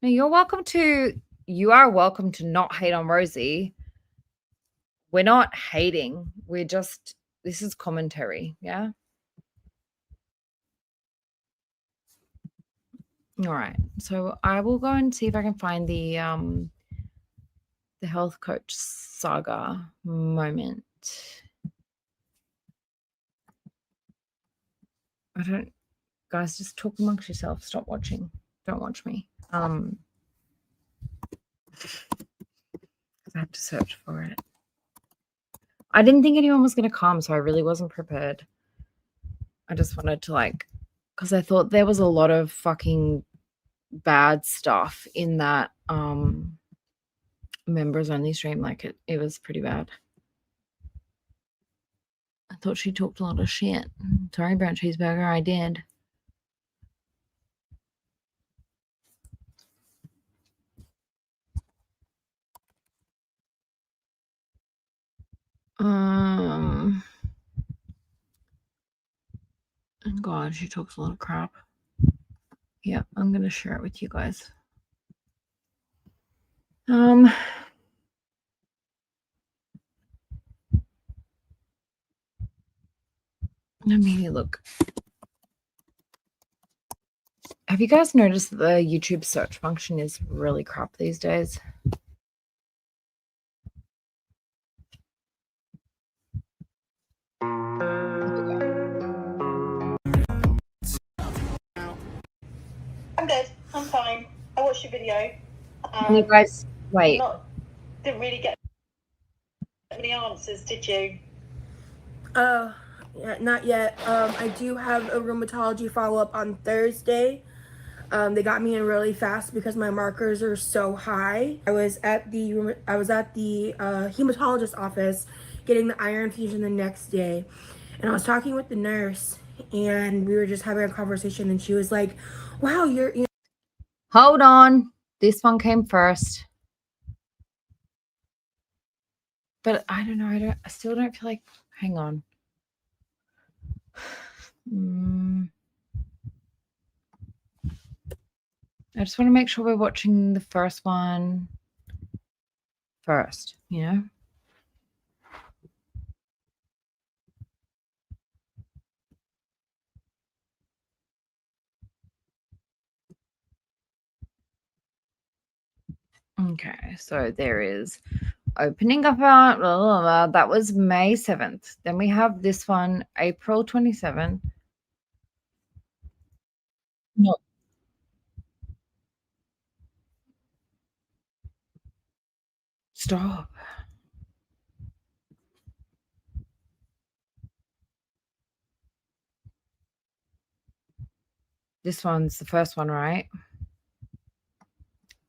No, you are welcome to not hate on Rosie. We're not hating. This is commentary. Yeah. All right. So I will go and see if I can find the health coach saga moment. Guys, just talk amongst yourselves. Stop watching. Don't watch me. I have to search for it. I didn't think anyone was going to come, so I really wasn't prepared. I just wanted to because I thought there was a lot of fucking bad stuff in that members only stream. It was pretty bad. I thought she talked a lot of shit. Sorry, Brown Cheeseburger, I did. God, she talks a lot of crap. Yeah, I'm gonna share it with you guys. Let me look. Have you guys noticed that the YouTube search function is really crap these days?
I'm good. I'm fine. I watched your video.
You guys, wait.
Didn't really get any answers, did you?
Yeah, not yet. I do have a rheumatology follow-up on Thursday. They got me in really fast because my markers are so high. I was at the hematologist office getting the iron infusion the next day, and I was talking with the nurse, and we were just having a conversation, and she was like, "Wow, you're."
Hold on, this one came first. But I don't know. I still don't feel like. Hang on. I just want to make sure we're watching the first one first, you know? Okay, so there is opening up blah, blah, blah. That was May 7th. Then we have this one, April 27th. No. Stop. This one's the first one, right?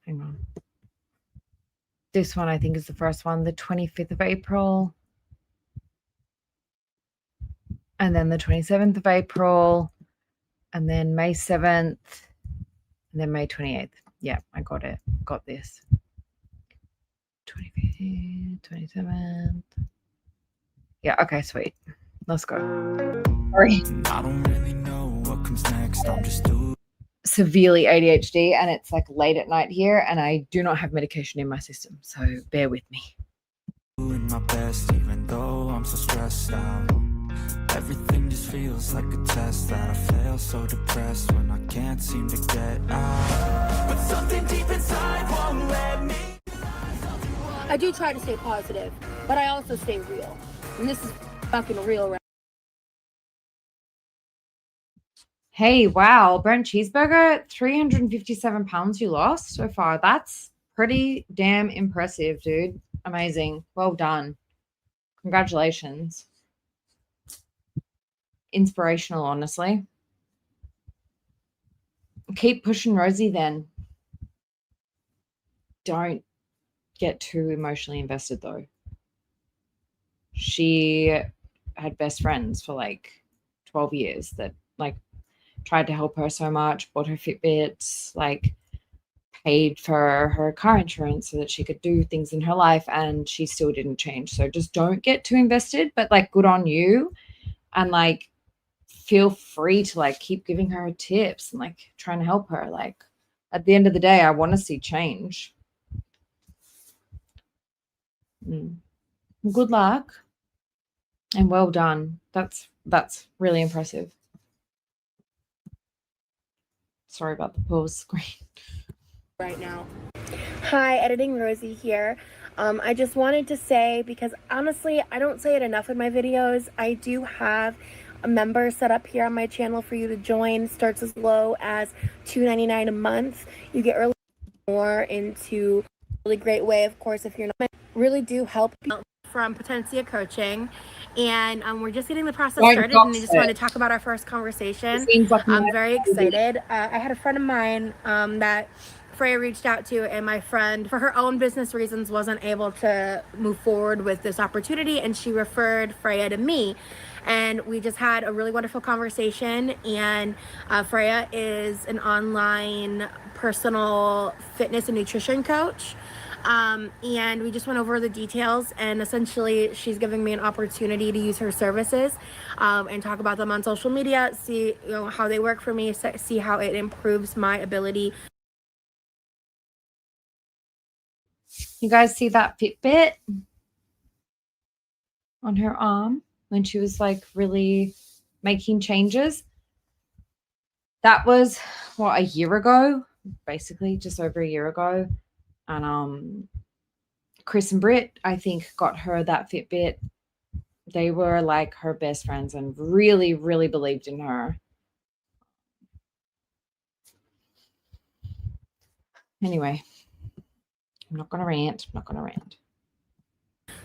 Hang on. This one, I think, is the first one, the 25th of April. And then the 27th of April. And then May 7th. And then May 28th. Yeah, I got it. Got this. 25th, 27th. Yeah, okay, sweet. Let's go. Sorry.
I don't really know what comes next. I'm just doing
Severely ADHD, and it's like late at night here, and I do not have medication in my system, so bear with me.
my best, even though I'm so stressed out. Everything just feels like a test that I fail, so depressed when I can't seem to get out. But something deep inside won't let me.
I do try to stay positive, but I also stay real. And this is fucking real right
Hey, wow, Brent Cheeseburger, 357 pounds you lost so far. That's pretty damn impressive, dude. Amazing. Well done. Congratulations. Inspirational, honestly. Keep pushing Rosie then. Don't get too emotionally invested though. She had best friends for like 12 years that like tried to help her so much, bought her Fitbits, like paid for her car insurance so that she could do things in her life, and she still didn't change. So just don't get too invested, but like good on you, and like feel free to like keep giving her tips and like trying to help her. Like at the end of the day, I want to see change. Good luck and well done. That's really impressive. Sorry about the pause screen.
right now. Hi, Editing Rosie here. I just wanted to say, because honestly, I don't say it enough in my videos, I do have a member set up here on my channel for you to join. Starts as low as $2.99 a month. You get early more into a really great way, of course, if you're not, really do help people from Potencia Coaching. And we're just getting the process started, and I just wanted to talk about our first conversation. I'm very excited. I had a friend of mine that Freya reached out to, and my friend, for her own business reasons, wasn't able to move forward with this opportunity, and she referred Freya to me. And we just had a really wonderful conversation. And Freya is an online personal fitness and nutrition coach. And we just went over the details, and essentially she's giving me an opportunity to use her services and talk about them on social media, see how they work for me, see how it improves my ability.
You guys see that Fitbit on her arm when she was like really making changes? That was what, a year ago, basically just over a year ago. And Chris and Britt, I think, got her that Fitbit. They were like her best friends and really, really believed in her. Anyway, I'm not going to rant.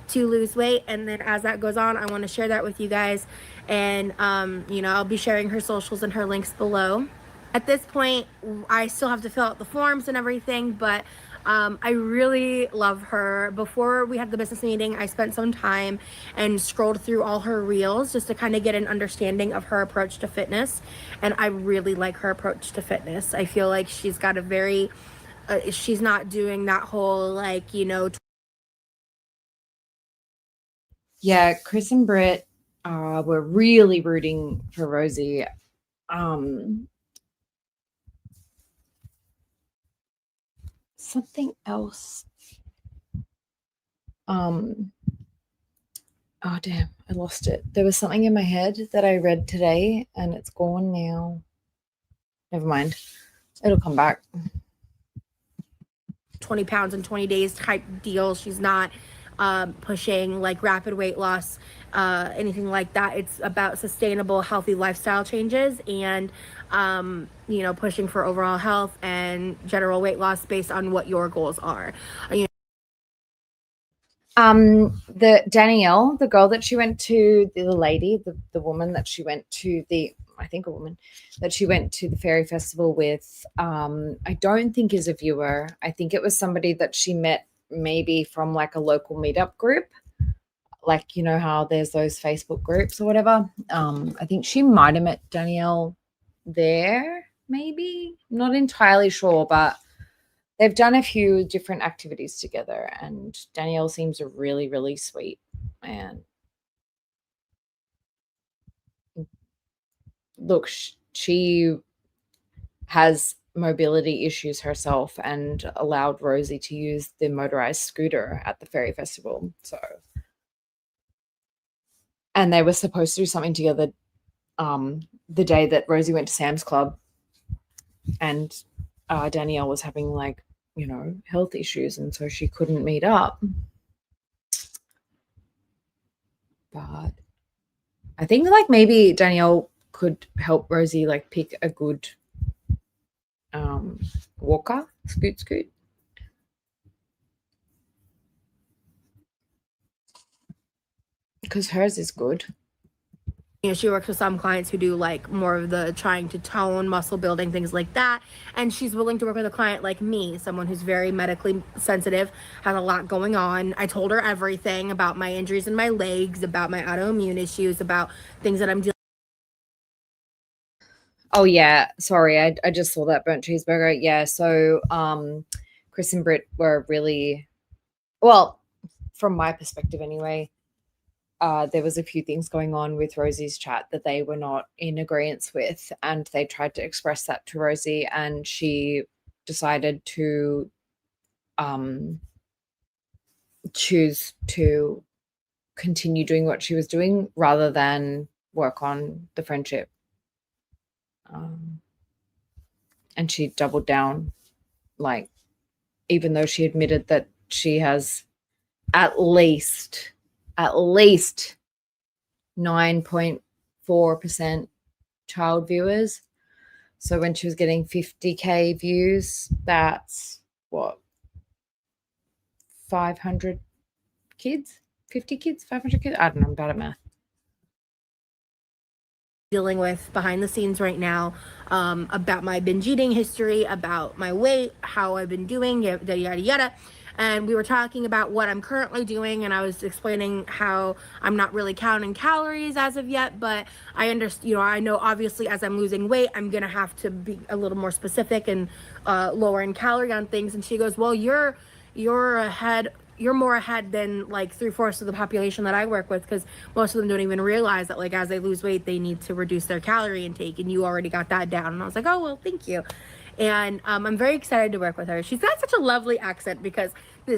To lose weight, and then as that goes on, I want to share that with you guys, and I'll be sharing her socials and her links below. At this point, I still have to fill out the forms and everything, but I really love her. Before we had the business meeting, I spent some time and scrolled through all her reels just to kind of get an understanding of her approach to fitness, and I really like her approach to fitness. I feel like she's got a very she's not doing that whole like
Yeah, Chris and Britt were really rooting for Rosie. Something else. Oh damn, I lost it. There was something in my head that I read today and it's gone now. Never mind. It'll come back.
20 pounds in 20 days type deal. She's not pushing like rapid weight loss, anything like that. It's about sustainable, healthy lifestyle changes, and pushing for overall health and general weight loss based on what your goals are.
The Danielle, the girl that she went to, the lady, the woman that she went to I think a woman that she went to the fairy festival with, I don't think is a viewer. I think it was somebody that she met maybe from like a local meetup group. Like, you know how there's those Facebook groups or whatever. I think she might have met Danielle there, maybe. I'm not entirely sure, but they've done a few different activities together, and Danielle seems really, really sweet. And look, she has mobility issues herself and allowed Rosie to use the motorized scooter at the Fairy Festival. So, and they were supposed to do something together the day that Rosie went to Sam's Club, and Danielle was having like, you know, health issues, and so she couldn't meet up. But I think like maybe Danielle could help Rosie like pick a good walker, scoot. Because hers is good.
You know, she works with some clients who do like more of the trying to tone, muscle building, things like that. And she's willing to work with a client like me, someone who's very medically sensitive, has a lot going on. I told her everything about my injuries in my legs, about my autoimmune issues, about things that I'm dealing.
Oh yeah, sorry, I just saw that burnt cheeseburger. Yeah, so Chris and Britt were really, well, from my perspective anyway, there was a few things going on with Rosie's chat that they were not in agreement with, and they tried to express that to Rosie, and she decided to choose to continue doing what she was doing rather than work on the friendship. And she doubled down, like, even though she admitted that she has at least 9.4% child viewers. So when she was getting 50K views, that's what, 500 kids, 50 kids, 500 kids. I don't know, I'm bad at math.
Dealing with behind the scenes right now, about my binge eating history, about my weight, how I've been doing, yada yada yada. And we were talking about what I'm currently doing, and I was explaining how I'm not really counting calories as of yet, but I understand, you know, I know obviously as I'm losing weight, I'm gonna have to be a little more specific and lower in calorie on things. And she goes, well, you're ahead, you're more ahead than like 3/4 of the population that I work with, because most of them don't even realize that like as they lose weight they need to reduce their calorie intake, and you already got that down. And I was like, oh well, thank you. And I'm very excited to work with her. She's got such a lovely accent because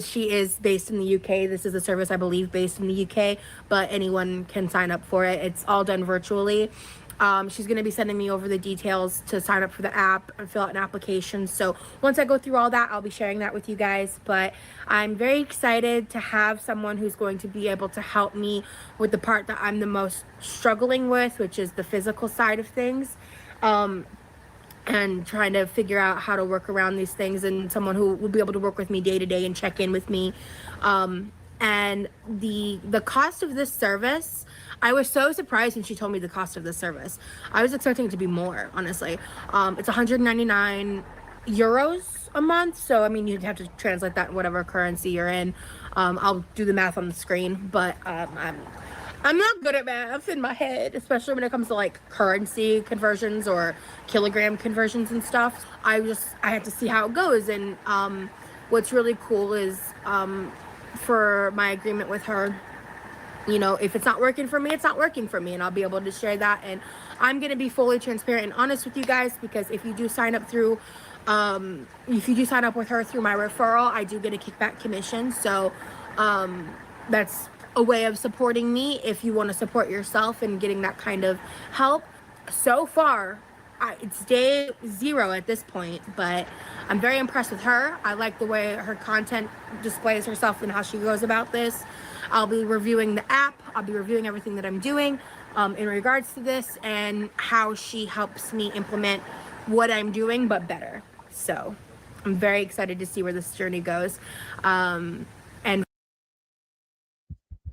she is based in the UK. This is a service, I believe, based in the UK, but anyone can sign up for it. It's all done virtually. She's going to be sending me over the details to sign up for the app and fill out an application. So once I go through all that, I'll be sharing that with you guys. But I'm very excited to have someone who's going to be able to help me with the part that I'm the most struggling with, which is the physical side of things. And trying to figure out how to work around these things, and someone who will be able to work with me day to day and check in with me. And the cost of this service, I was so surprised when she told me the cost of this service. I was expecting it to be more, honestly. It's 199 euros a month. So, I mean, you'd have to translate that in whatever currency you're in. I'll do the math on the screen, but I'm not good at math in my head, especially when it comes to like currency conversions or kilogram conversions and stuff. I had to see how it goes. And what's really cool is for my agreement with her, you know, if it's not working for me, it's not working for me, and I'll be able to share that. And I'm going to be fully transparent and honest with you guys, because if you do sign up through with her through my referral, I do get a kickback commission. So that's a way of supporting me if you want to support yourself and getting that kind of help. So far, it's day 0 at this point, but I'm very impressed with her. I like the way her content displays herself and how she goes about this. I'll be reviewing the app. I'll be reviewing everything that I'm doing in regards to this, and how she helps me implement what I'm doing, but better. So I'm very excited to see where this journey goes. And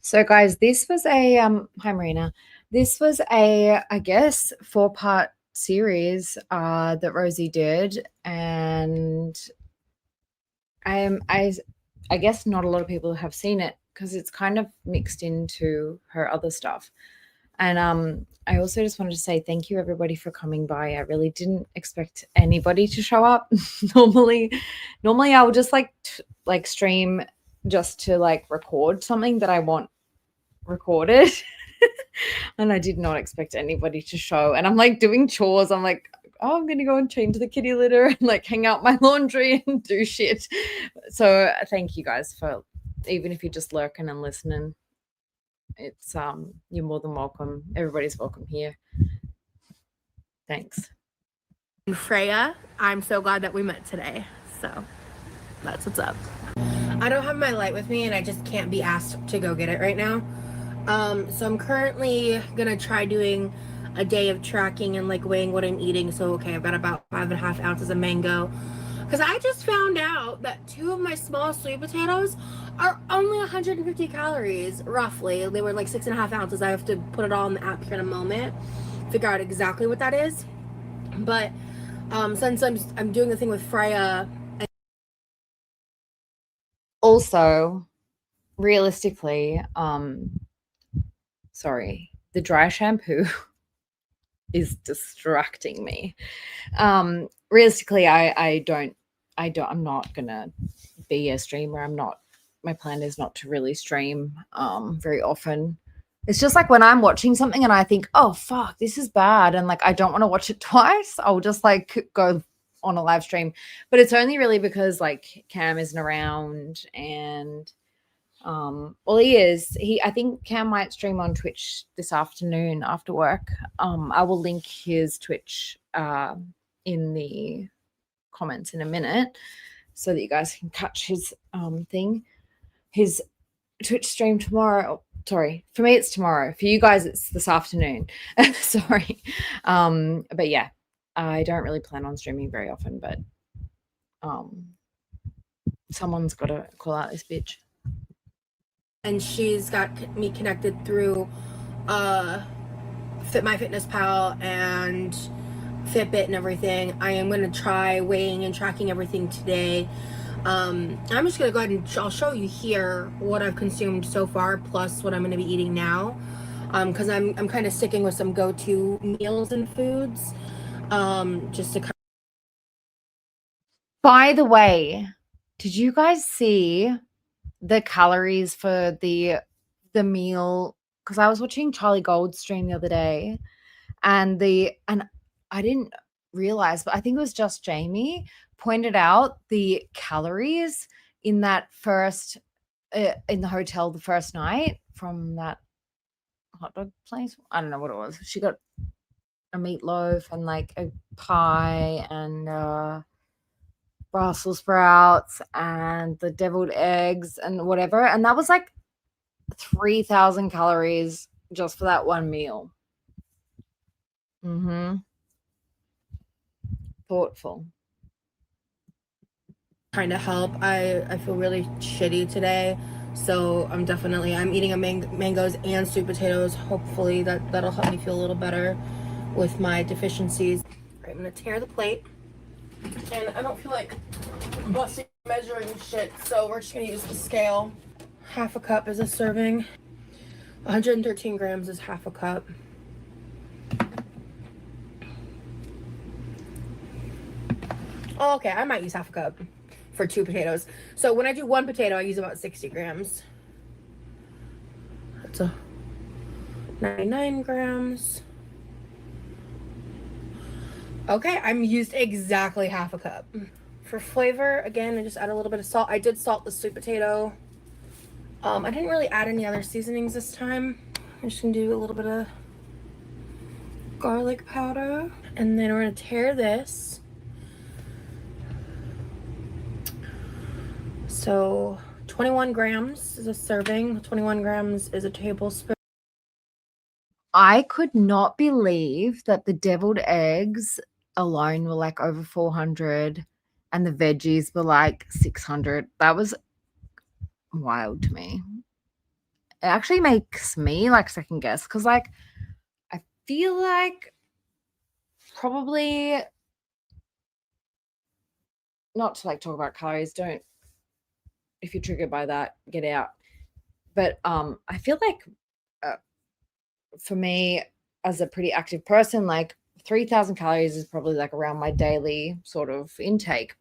so guys, this was a hi Marina. This was a, I guess, 4-part series that Rosie did, and I guess not a lot of people have seen it because it's kind of mixed into her other stuff. And I also just wanted to say thank you everybody for coming by. I really didn't expect anybody to show up. Normally I would just like stream just to like record something that I want recorded. And I did not expect anybody to show. And I'm like doing chores. I'm like, oh, I'm going to go and change the kitty litter and like hang out my laundry and do shit. So thank you guys for, even if you're just lurking and listening, it's you're more than welcome. Everybody's welcome here. Thanks.
Freya, I'm so glad that we met today. So that's what's up. I don't have my light with me and I just can't be asked to go get it right now. So I'm currently gonna try doing a day of tracking and like weighing what I'm eating. So okay, I've got about 5.5 ounces of mango, because I just found out that 2 of my small sweet potatoes are only 150 calories roughly. They were like 6.5 ounces. I have to put it all in the app here in a moment, figure out exactly what that is. But since I'm doing the thing with Freya,
Also, realistically, sorry, the dry shampoo is distracting me. Realistically, I'm not gonna be a streamer. My plan is not to really stream very often. It's just like when I'm watching something and I think, oh fuck, this is bad, and like I don't want to watch it twice, I'll just like go on a live stream. But it's only really because like Cam isn't around, and well, he is. I think Cam might stream on Twitch this afternoon after work. I will link his Twitch in the comments in a minute so that you guys can catch his thing. His Twitch stream tomorrow. Sorry, for me it's tomorrow. For you guys it's this afternoon. Sorry. But yeah, I don't really plan on streaming very often, but someone's got to call out this bitch.
and she's got me connected through MyFitnessPal and Fitbit and everything. I am going to try weighing and tracking everything today. I'm just going to go ahead and I'll show you here what I've consumed so far, plus what I'm going to be eating now, because I'm kind of sticking with some go-to meals and foods, just to.
By the way, did you guys see the calories for the meal? Because I was watching Charlie Gold's stream the other day, and I didn't realize, but I think it was just Jamie pointed out the calories in that first in the hotel the first night from that hot dog place. I don't know what it was. She got a meatloaf and like a pie and Brussels sprouts and the deviled eggs and whatever, and that was like 3,000 calories just for that one meal. Thoughtful.
Trying to help. I feel really shitty today, so I'm eating mangoes and sweet potatoes. Hopefully that'll help me feel a little better with my deficiencies. All right, I'm gonna tear the plate, and I don't feel like busting measuring shit, so we're just gonna use the scale. Half a cup is a serving. 113 grams is half a cup. Oh, okay, I might use half a cup for 2 potatoes. So when I do 1 potato, I use about 60 grams. That's a 99 grams. Okay, I'm used exactly half a cup. For flavor, again, I just add a little bit of salt. I did salt the sweet potato. I didn't really add any other seasonings this time. I'm just gonna do a little bit of garlic powder. And then we're gonna tear this. So 21 grams is a serving. 21 grams is a tablespoon.
I could not believe that the deviled eggs alone were like over 400 and the veggies were like 600. That was wild to me. It actually makes me like second guess, because like I feel like probably not to like talk about calories, don't, if you're triggered by that, get out. But I feel like for me as a pretty active person, like 3,000 calories is probably like around my daily sort of intake.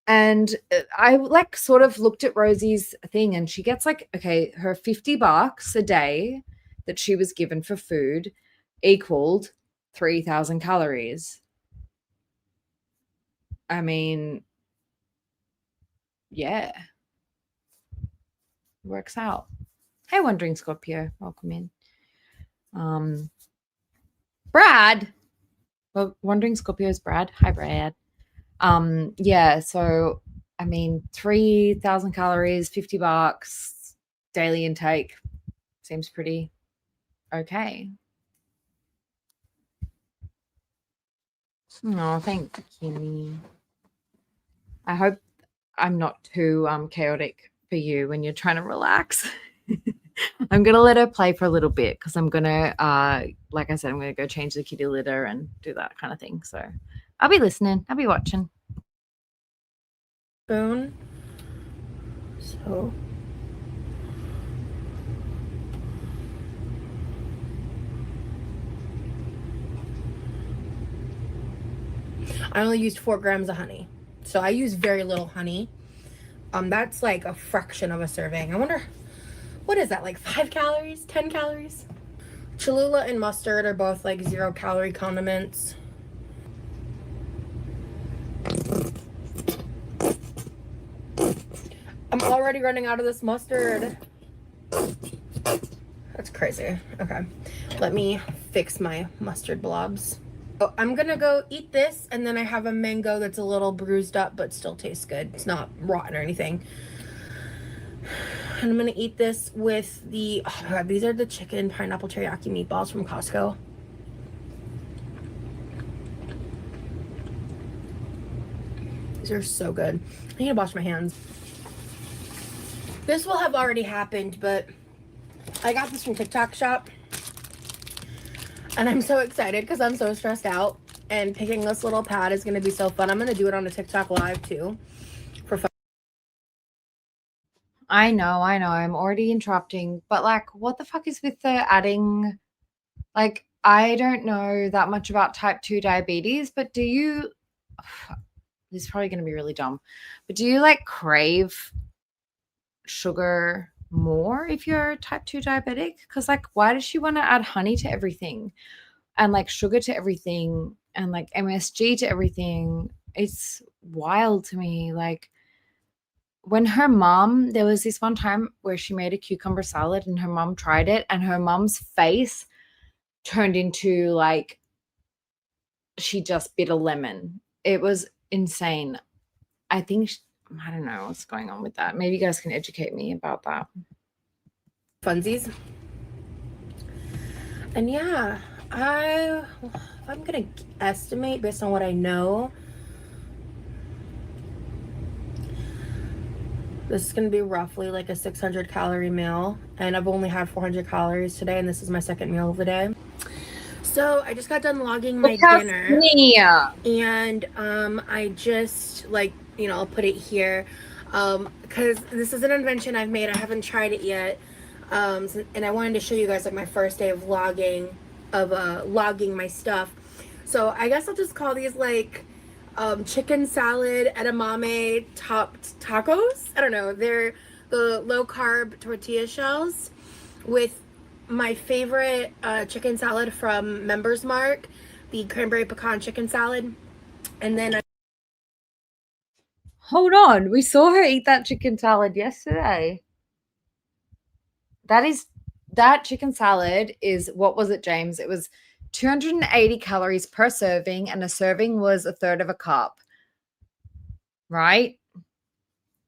And I like sort of looked at Rosie's thing, and she gets like, okay, her $50 a day that she was given for food equaled 3,000 calories. I mean, yeah, works out. Hey, Wandering Scorpio, welcome in. Brad. Well, Wandering Scorpio's Brad. Hi, Brad. Yeah, so I mean, 3,000 calories, $50 daily intake seems pretty okay. Oh, thank you, Kimmy. I hope I'm not too chaotic for you when you're trying to relax. I'm gonna let her play for a little bit because I'm gonna, like I said, I'm gonna go change the kitty litter and do that kind of thing. So I'll be listening. I'll be watching.
Spoon. So I only used 4 grams of honey. So I use very little honey. That's like a fraction of a serving. I wonder, what is that, like 5 calories, 10 calories? Cholula and mustard are both like 0-calorie condiments. I'm already running out of this mustard. That's crazy. Okay, let me fix my mustard blobs. So I'm gonna go eat this, and then I have a mango that's a little bruised up but still tastes good. It's not rotten or anything. And I'm gonna eat this with the, oh my god, these are the chicken pineapple teriyaki meatballs from Costco. These are so good. I need to wash my hands. This will have already happened, but I got this from TikTok Shop. And I'm so excited because I'm so stressed out. And picking this little pad is going to be so fun. I'm going to do it on a TikTok live too. For fun.
I know. I'm already interrupting. But like, what the fuck is with the adding? Like, I don't know that much about type 2 diabetes, but do you, this is probably going to be really dumb, but do you like crave sugar more if you're type 2 diabetic? Because like, why does she want to add honey to everything and like sugar to everything and like MSG to everything? It's wild to me. Like, when her mom, there was this one time where she made a cucumber salad and her mom tried it, and her mom's face turned into like she just bit a lemon. It was insane. I think I don't know what's going on with that. Maybe you guys can educate me about that.
Funsies. And yeah, I'm gonna estimate based on what I know. This is gonna be roughly like a 600 calorie meal, and I've only had 400 calories today, and this is my second meal of the day. So I just got done logging my dinner, and I just like, you know, I'll put it here because this is an invention I've made. I haven't tried it yet, and I wanted to show you guys like my first day of logging my stuff. So I guess I'll just call these like chicken salad edamame topped tacos. I don't know. They're the low carb tortilla shells with my favorite chicken salad from Members Mark, the cranberry pecan chicken salad. And then
Hold on. We saw her eat that chicken salad yesterday. That chicken salad is, what was it, James? It was 280 calories per serving, and a serving was a third of a cup. Right?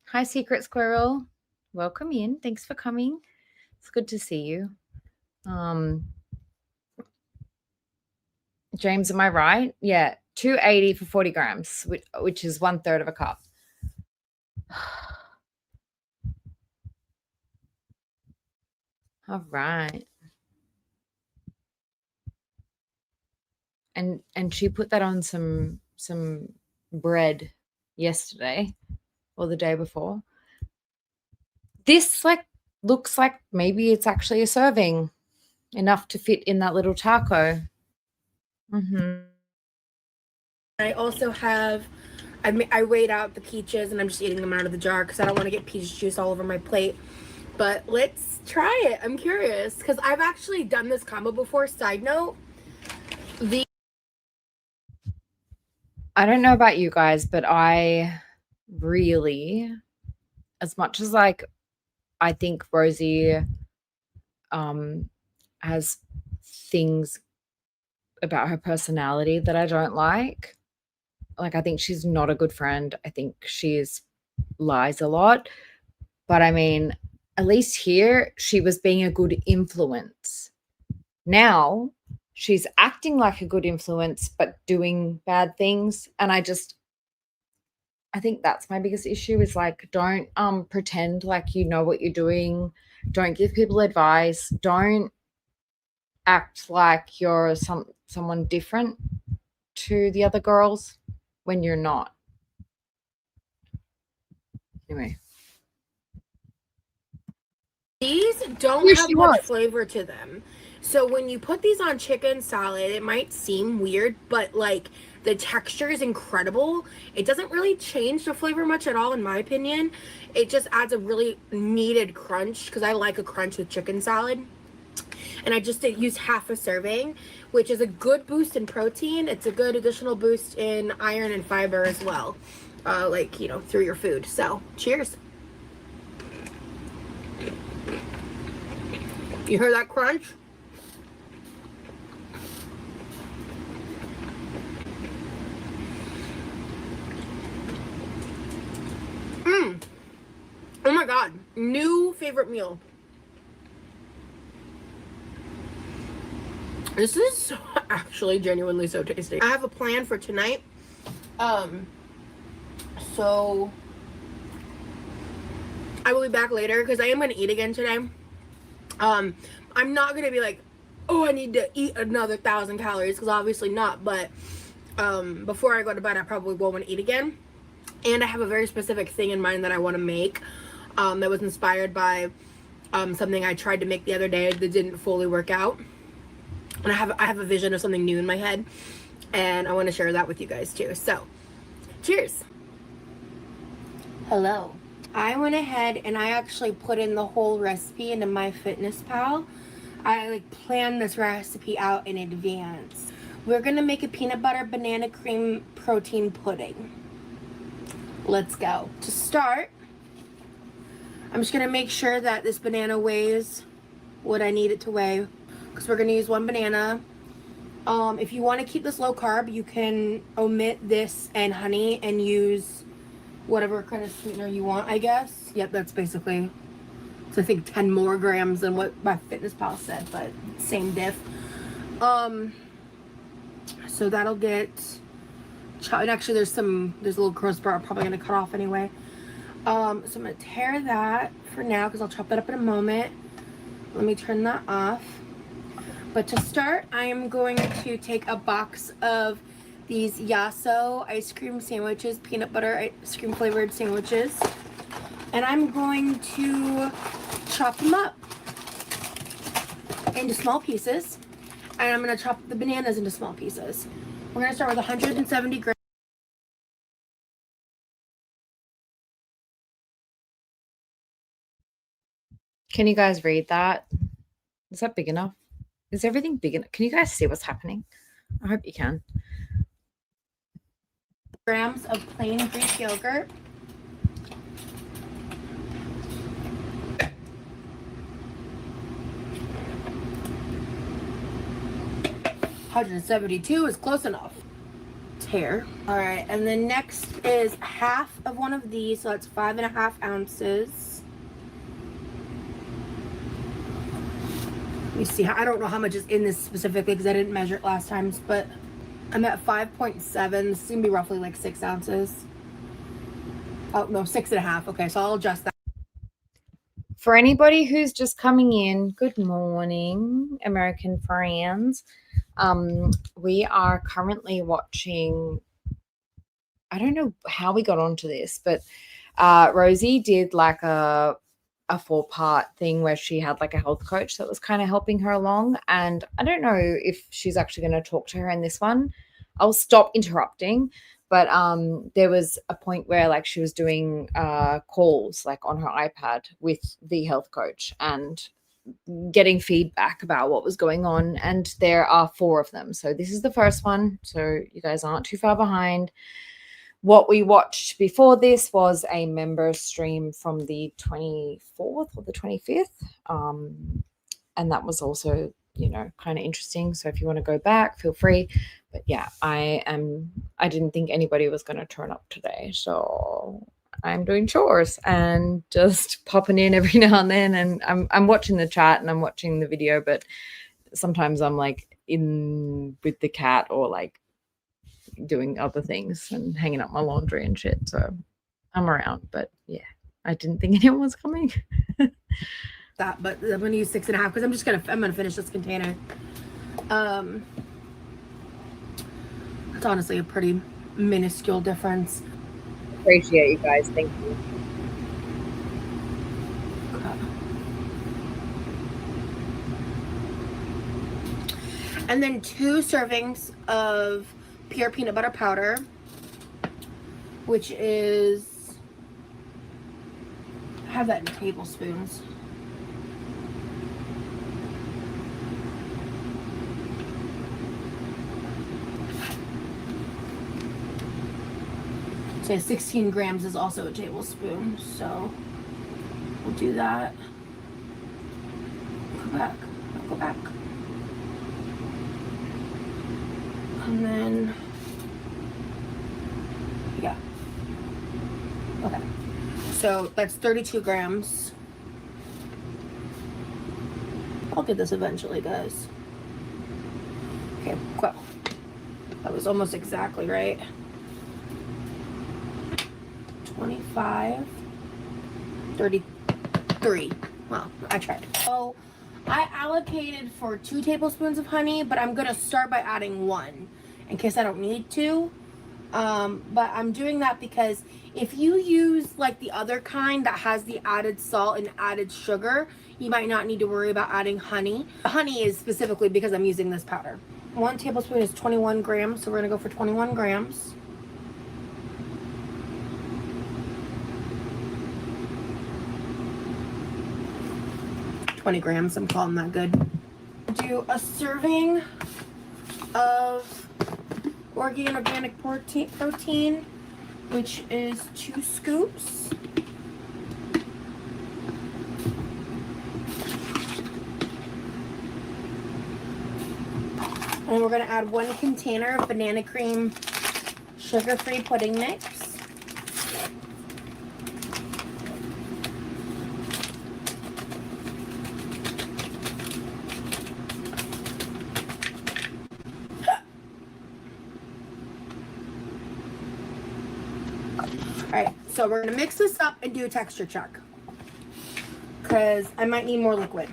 Hi, Secret Squirrel. Welcome in. Thanks for coming. It's good to see you. James, am I right? Yeah, 280 for 40 grams, which is 1/3 of a cup. All right. And she put that on some bread yesterday or the day before. This like looks like maybe it's actually a serving, enough to fit in that little taco.
I also have I weighed out the peaches and I'm just eating them out of the jar because I don't want to get peach juice all over my plate. But let's try it. I'm curious because I've actually done this combo before. Side note,
I don't know about you guys, but I really, as much as like I think Rosie has things about her personality that I don't like. Like I think she's not a good friend. I think she's lies a lot. But I mean, at least here she was being a good influence. Now she's acting like a good influence but doing bad things, and I think that's my biggest issue is like don't pretend like you know what you're doing. Don't give people advice. Don't act like you're someone different to the other girls when you're not. Anyway.
these don't
Here
have
she
much
was.
flavor to them. So when you put these on chicken salad, it might seem weird, but like the texture is incredible. It doesn't really change the flavor much at all, in my opinion. It just adds a really needed crunch because I like a crunch with chicken salad. And I just did use half a serving, which is a good boost in protein. It's a good additional boost in iron and fiber as well, like, you know, through your food. So cheers. You heard that crunch? Oh my god, new favorite meal. This is actually genuinely so tasty. I have a plan for tonight. So I will be back later because I am going to eat again today. I'm not going to be like, oh, I need to eat another 1,000 calories because obviously not. But before I go to bed, I probably will want to eat again. And I have a very specific thing in mind that I want to make that was inspired by something I tried to make the other day that didn't fully work out. And I have a vision of something new in my head, and I want to share that with you guys too. So, cheers. Hello. I went ahead and I actually put in the whole recipe into MyFitnessPal. I like planned this recipe out in advance. We're gonna make a peanut butter banana cream protein pudding. Let's go. To start, I'm just gonna make sure that this banana weighs what I need it to weigh, because we're gonna use one banana. If you want to keep this low carb, you can omit this and honey and use whatever kind of sweetener you want, I guess. Yep, that's basically, so I think 10 more grams than what MyFitnessPal said, but same diff. So that'll get chopped. Actually, there's a little gross part I'm probably gonna cut off anyway. So I'm gonna tear that for now because I'll chop that up in a moment. Let me turn that off. But to start, I am going to take a box of these Yasso ice cream sandwiches, peanut butter ice cream flavored sandwiches, and I'm going to chop them up into small pieces, and I'm going to chop the bananas into small pieces. We're going to start with 170 grams.
Can you guys read that? Is that big enough? Is everything big enough? Can you guys see what's happening? I hope you can.
Grams of plain Greek yogurt. $172 is close enough. Tear. All right, and then next is half of one of these, so that's 5.5 ounces. Let me see. I don't know how much is in this specifically because I didn't measure it last time, but I'm at 5.7. This is gonna be roughly like 6 ounces. Oh no, 6.5. Okay, so I'll adjust that.
For anybody who's just coming in, good morning, American friends. We are currently watching, I don't know how we got onto this, but Rosie did like a 4-part thing where she had like a health coach that was kind of helping her along. And I don't know if she's actually going to talk to her in this one. I'll stop interrupting. But there was a point where like she was doing calls like on her iPad with the health coach and getting feedback about what was going on, and there are 4 of them. So this is the first one, so you guys aren't too far behind. What we watched before this was a member stream from the 24th or the 25th, and that was also, you know, kind of interesting. So if you want to go back, feel free. But yeah, I didn't think anybody was going to turn up today, so I'm doing chores and just popping in every now and then, and I'm watching the chat and I'm watching the video, but sometimes I'm like in with the cat or like doing other things and hanging up my laundry and shit. So I'm around, but yeah, I didn't think anyone was coming.
That, but I'm gonna use 6.5 because I'm gonna finish this container. It's honestly a pretty minuscule difference.
Appreciate you guys. Thank you.
And then 2 servings of pure peanut butter powder, which is, I have that in tablespoons. So 16 grams is also a tablespoon, so we'll do that. Go back. And then, yeah. Okay. So that's 32 grams. I'll get this eventually, guys. Okay, cool. That was almost exactly right. 25, 33. Well, I tried. So I allocated for 2 tablespoons of honey, but I'm gonna start by adding 1 in case I don't need to. But I'm doing that because if you use like the other kind that has the added salt and added sugar, you might not need to worry about adding honey. Honey is specifically because I'm using this powder. 1 tablespoon is 21 grams, so we're gonna go for 21 grams. $20, I'm calling that good. Do a serving of organic protein, which is 2 scoops. And we're gonna add 1 container of banana cream sugar-free pudding mix. Alright, so we're gonna mix this up and do a texture check, because I might need more liquid.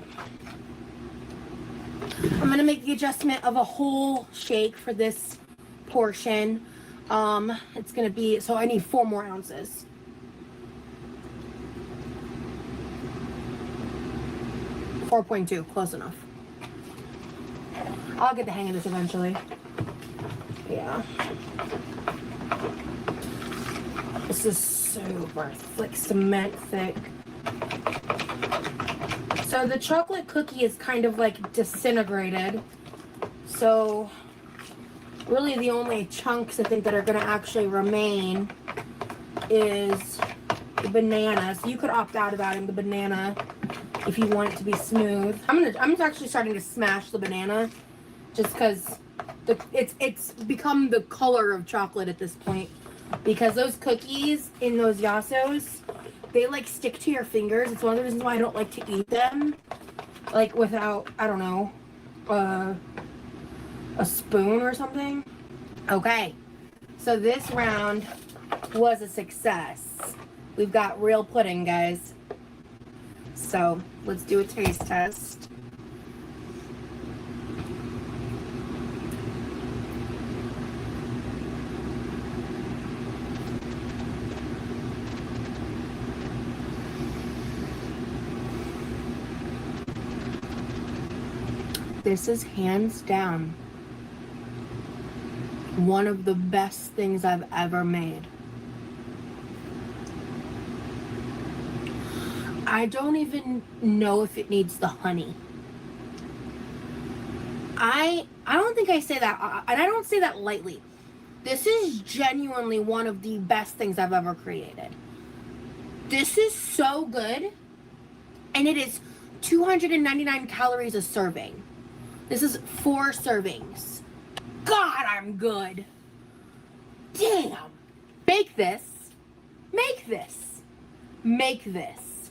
I'm gonna make the adjustment of a whole shake for this portion. It's gonna be, so I need 4 more ounces. .2, close enough. I'll get the hang of this eventually. Yeah. This is super like cement thick. So the chocolate cookie is kind of like disintegrated. So really the only chunks I think that are gonna actually remain is the banana. So you could opt out of adding the banana if you want it to be smooth. I'm actually starting to smash the banana just because it's become the color of chocolate at this point. Because those cookies in those Yasos, they like stick to your fingers. It's one of the reasons why I don't like to eat them, like without, I don't know, a spoon or something. Okay, so this round was a success. We've got real pudding, guys. So let's do a taste test. This is hands down one of the best things I've ever made. I don't even know if it needs the honey. I don't think I say that, and I don't say that lightly. This is genuinely one of the best things I've ever created. This is so good, and it is 299 calories a serving. This is 4 servings. God, I'm good. Damn. Bake this. Make this. Make this.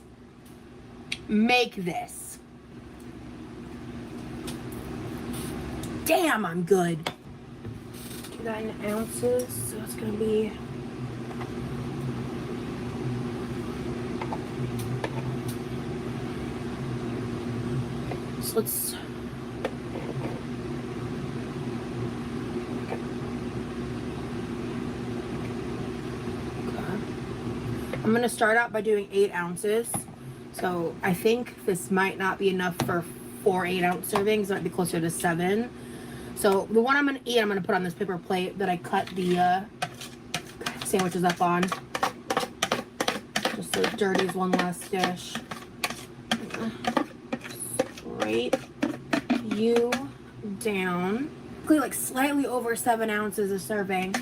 Make this. Damn, I'm good. Do that in ounces, so it's gonna be so let's I'm gonna start out by doing 8 ounces. So I think this might not be enough for 4 8-ounce servings. It might be closer to 7. So the one I'm gonna eat, I'm gonna put on this paper plate that I cut the sandwiches up on. Just so it dirties one last dish. Scrape you down. Like slightly over 7 ounces a serving.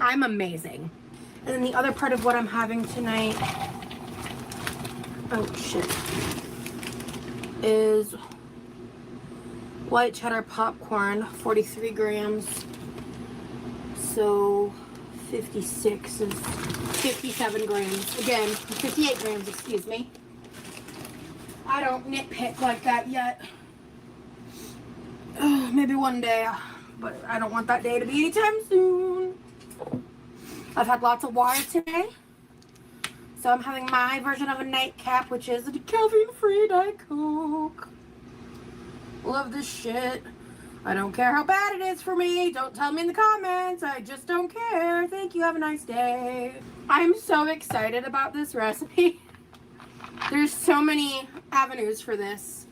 I'm amazing. And then the other part of what I'm having tonight, oh shit, is white cheddar popcorn, 43 grams. So 56 is 57 grams. Again, 58 grams, excuse me. I don't nitpick like that yet. Maybe one day, but I don't want that day to be anytime soon. I've had lots of water today, so I'm having my version of a nightcap, which is a caffeine-free Diet Coke. Love this shit. I don't care how bad it is for me. Don't tell me in the comments. I just don't care. Thank you. Have a nice day. I'm so excited about this recipe. There's so many avenues for this.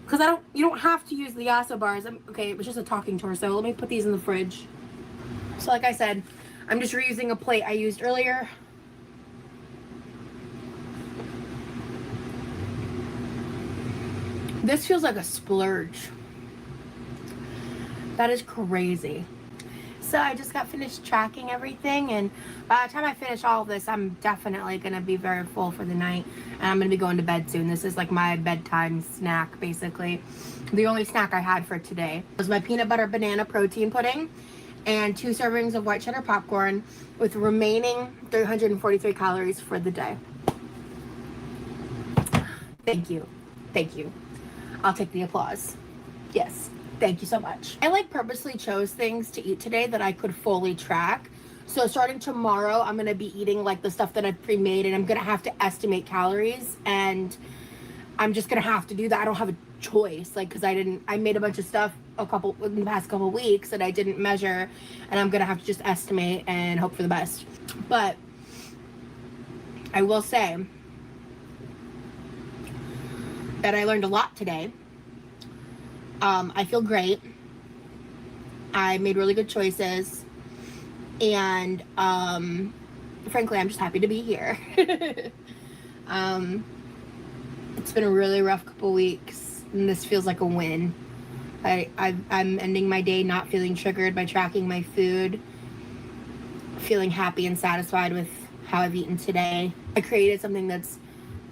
Because you don't have to use the Yasso bars. Okay, it was just a talking torso. Let me put these in the fridge. So like I said, I'm just reusing a plate I used earlier. This feels like a splurge. That is crazy. So I just got finished tracking everything, and by the time I finish all of this, I'm definitely gonna be very full for the night, and I'm gonna be going to bed soon. This is like my bedtime snack, basically. The only snack I had for today was my peanut butter banana protein pudding and 2 servings of white cheddar popcorn with remaining 343 calories for the day. Thank you. Thank you. I'll take the applause. Yes. Thank you so much. I purposely chose things to eat today that I could fully track. So starting tomorrow, I'm going to be eating the stuff that I've pre-made, and I'm going to have to estimate calories, and I'm just going to have to do that. I don't have a choice, because I made a bunch of stuff in the past couple weeks that I didn't measure, and I'm going to have to just estimate and hope for the best. But I will say that I learned a lot today. I feel great. I made really good choices, and frankly, I'm just happy to be here. It's been a really rough couple weeks, and this feels like a win. I'm ending my day not feeling triggered by tracking my food, feeling happy and satisfied with how I've eaten today. I created something that's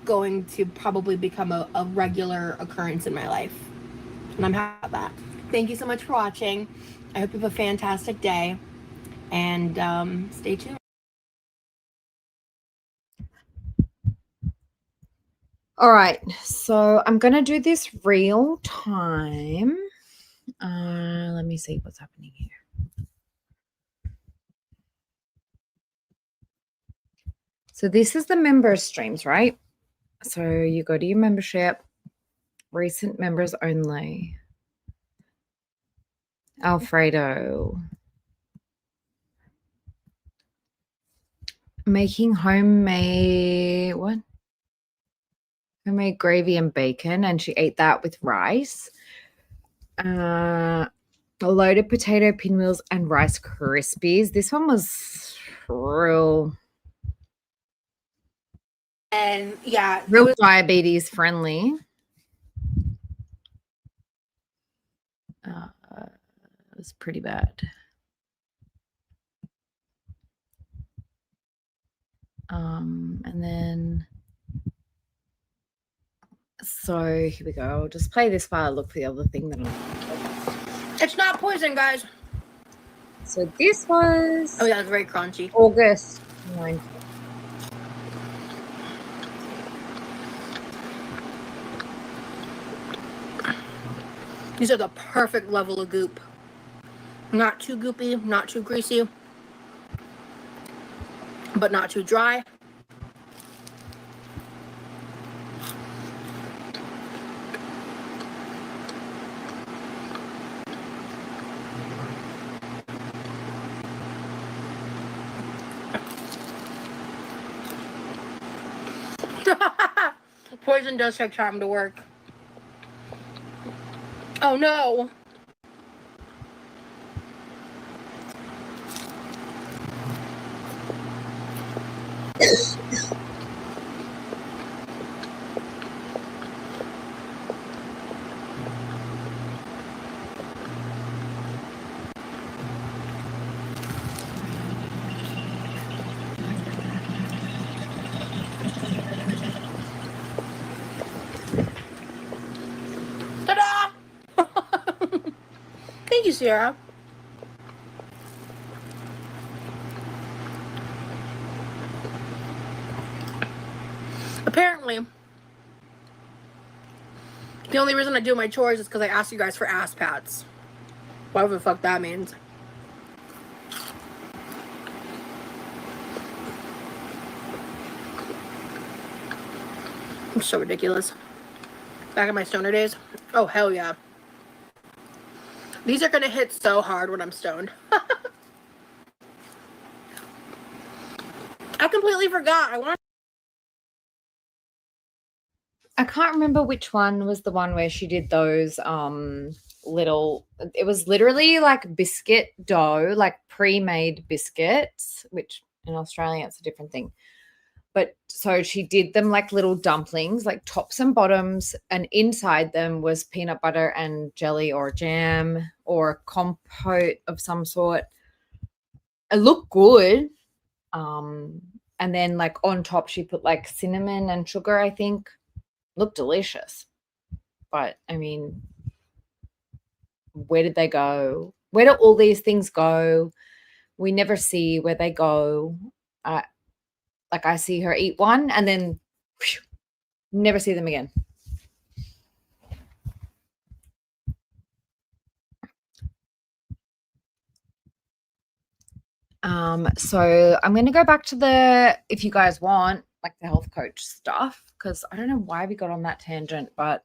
going to probably become a regular occurrence in my life, and I'm happy about that. Thank you so much for watching. I hope you have a fantastic day, and stay tuned.
All right, so I'm going to do this real time. Let me see what's happening here. So this is the member streams, right? So you go to your membership, recent members only. Alfredo. Making homemade homemade gravy and bacon, and she ate that with rice. A load of potato pinwheels and Rice Krispies. This one was real
And yeah, it
real
was
diabetes friendly. It was pretty bad. And then, so here we go. I'll just play this while I look for the other thing that I'm.
it's not poison, guys.
So this was
Oh yeah, it's very crunchy.
August 9th.
These are the perfect level of goop. Not too goopy, not too greasy, but not too dry. Poison does take time to work. Oh no. Ta-da! Thank you, Sierra. Apparently, the only reason I do my chores is because I asked you guys for ass pats. Whatever the fuck that means. I'm so ridiculous. Back in my stoner days. Oh, hell yeah. These are gonna hit so hard when I'm stoned. I completely forgot.
I can't remember which one was the one where she did those little, it was literally like biscuit dough, like pre-made biscuits, which in Australia it's a different thing. But so she did them like little dumplings, like tops and bottoms, and inside them was peanut butter and jelly or jam or compote of some sort. It looked good. And then like on top she put like cinnamon and sugar, I think. Looked delicious. But I mean, where did they go? Where do all these things go? We never see where they go. Like I see her eat one and then whew, never see them again. So I'm going to go back to the, if you guys want, like the health coach stuff, because I don't know why we got on that tangent, but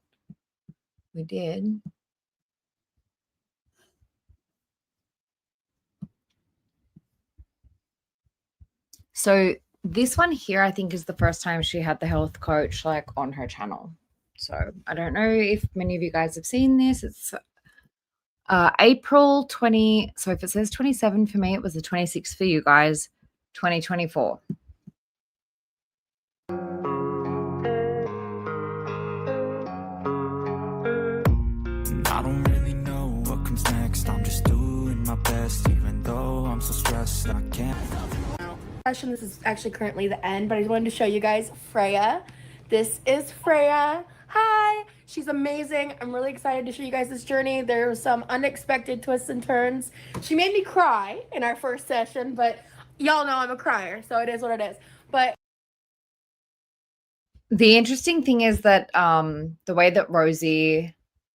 we did. So this one here, I think, is the first time she had the health coach like on her channel. So I don't know if many of you guys have seen this. It's April 20. So if it says 27 for me, it was the 26th for you guys, 2024.
I don't really know what comes next. I'm just doing my best, even though I'm so stressed I can't.
This is actually currently the end, but I just wanted to show you guys Freya. This is Freya. Hi, she's amazing. I'm really excited to show you guys this journey. There were some unexpected twists and turns. She made me cry in our first session, but y'all know I'm a crier, so it is what it is. But
the interesting thing is that the way that Rosie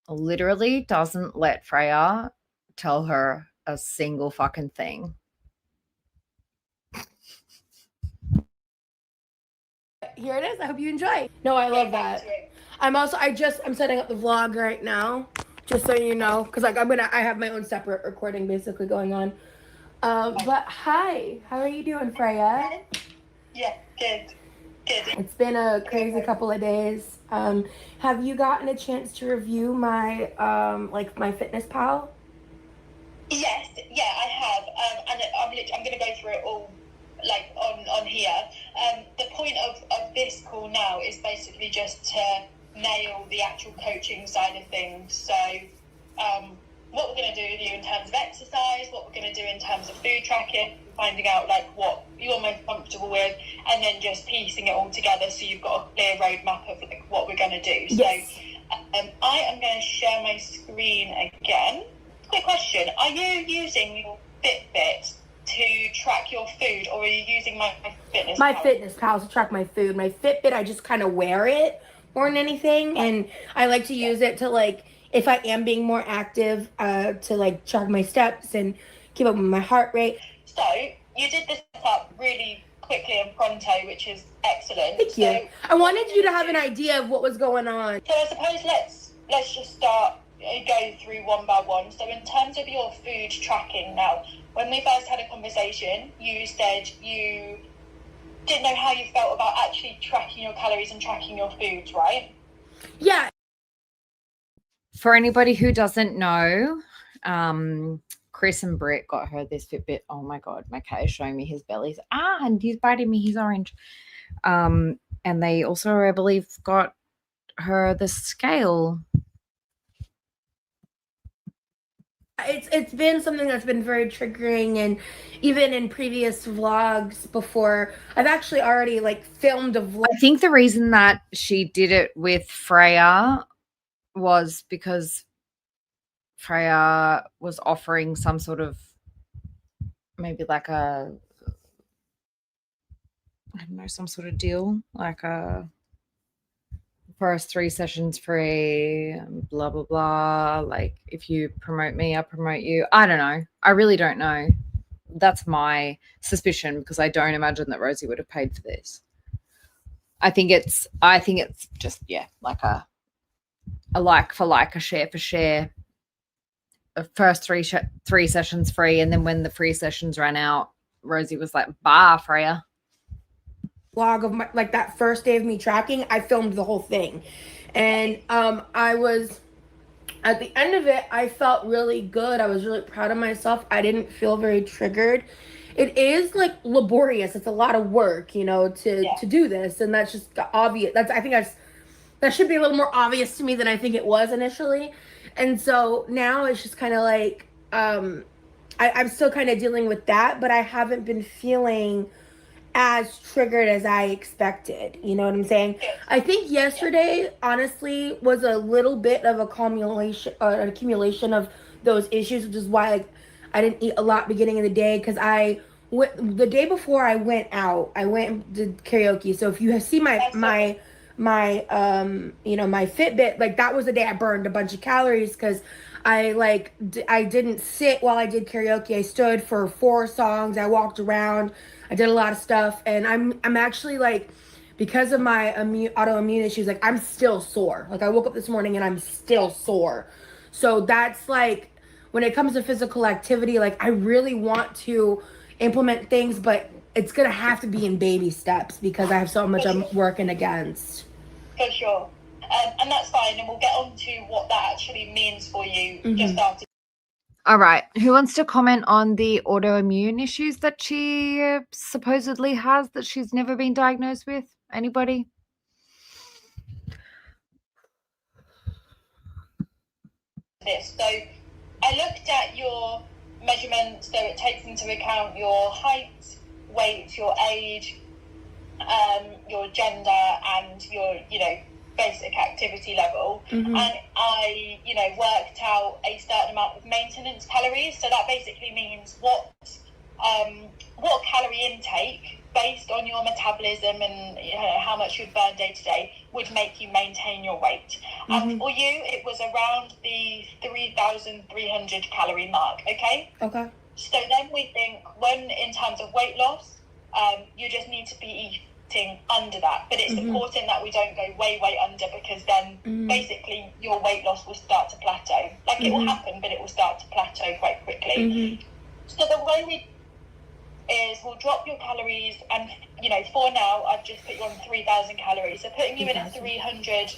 literally doesn't let Freya tell her a single fucking thing.
here it is. I hope you enjoy. No, I love that. I'm setting up the vlog right now. just so you know, because like I have my own separate recording basically going on. But hi, how are you doing, Freya?
Yeah, good.
It's been a crazy couple of days. Have you gotten a chance to review my my Fitness Pal?
Yes, yeah, I have. And I'm going to go through it all like on here. The point of this call now is basically just to nail the actual coaching side of things. So what we're going to do with you in terms of exercise, what we're going to do in terms of food tracking, finding out like what you're most comfortable with, and then just piecing it all together so you've got a clear roadmap of like what we're going to do.
Yes.
So I am going to share my screen again. Quick question, are you using your Fitbit to track your food, or are you using my Fitness
My
Pal?
Fitness Pal to track my food. My Fitbit, I just kind of wear it more than anything, and I like to use it to like if I am being more active, to like track my steps and keep up with my heart rate.
So you did this up really quickly and pronto, which is excellent.
Thank you.
So
I wanted you to have an idea of what was going on.
So I suppose let's just start go through one by one. So in terms of your food tracking now, when we first had a conversation, you said you didn't know how you felt about actually tracking your calories and tracking your foods, right?
Yeah.
For anybody who doesn't know, Chris and Britt got her this Fitbit. Oh my God, my cat is showing me his bellies. And he's biting me. He's orange. And they also, I believe, got her the scale.
It's been something that's been very triggering, and even in previous vlogs before, I've actually already like filmed a vlog.
I think the reason that she did it with Freya was because Freya was offering some sort of maybe like I don't know, some sort of deal, like a first 3 sessions free, blah, blah, blah. Like if you promote me, I promote you. I don't know. I really don't know. That's my suspicion, because I don't imagine that Rosie would have paid for this. I think it's just, yeah, like a like for like, a share for share. First three sessions free, and then when the free sessions ran out, Rosie was like, "Bye, Freya."
Vlog of my like that first day of me tracking, I filmed the whole thing, and I was at the end of it, I felt really good. I was really proud of myself. I didn't feel very triggered. It is like laborious. It's a lot of work, you know, to do this, and that's just obvious. That should be a little more obvious to me than I think it was initially. And so now it's just kind of like I'm still kind of dealing with that, but I haven't been feeling as triggered as I expected. You know what I'm saying? I think yesterday, honestly, was a little bit of an accumulation of those issues, which is why like I didn't eat a lot beginning of the day, because the day before I went out, I went and did karaoke. So if you see my Fitbit, like that was the day I burned a bunch of calories, because I didn't sit while I did karaoke. I stood for 4 songs. I walked around. I did a lot of stuff, and I'm actually like, because of my autoimmune issues, like I'm still sore. Like I woke up this morning and I'm still sore. So that's like, when it comes to physical activity, like I really want to implement things, but it's gonna have to be in baby steps because I have so much I'm working against.
For sure. And that's fine, and we'll get on to what that actually means for you just after.
All right. Who wants to comment on the autoimmune issues that she supposedly has that she's never been diagnosed with? Anybody?
So I looked at your measurements, so it takes into account your height, weight, your age, your gender, and your, basic activity level. And I, worked out a certain amount of maintenance calories. So that basically means what calorie intake based on your metabolism and how much you burn day to day would make you maintain your weight. And for you, it was around the 3,300 calorie mark. Okay.
Okay.
So then we think, when in terms of weight loss, you just need to be under that, but it's important that we don't go way under, because then basically your weight loss will start to plateau. Like it will happen, but it will start to plateau quite quickly. So the way we'll drop your calories, and for now I've just put you on 3,000 calories, so putting you in a 300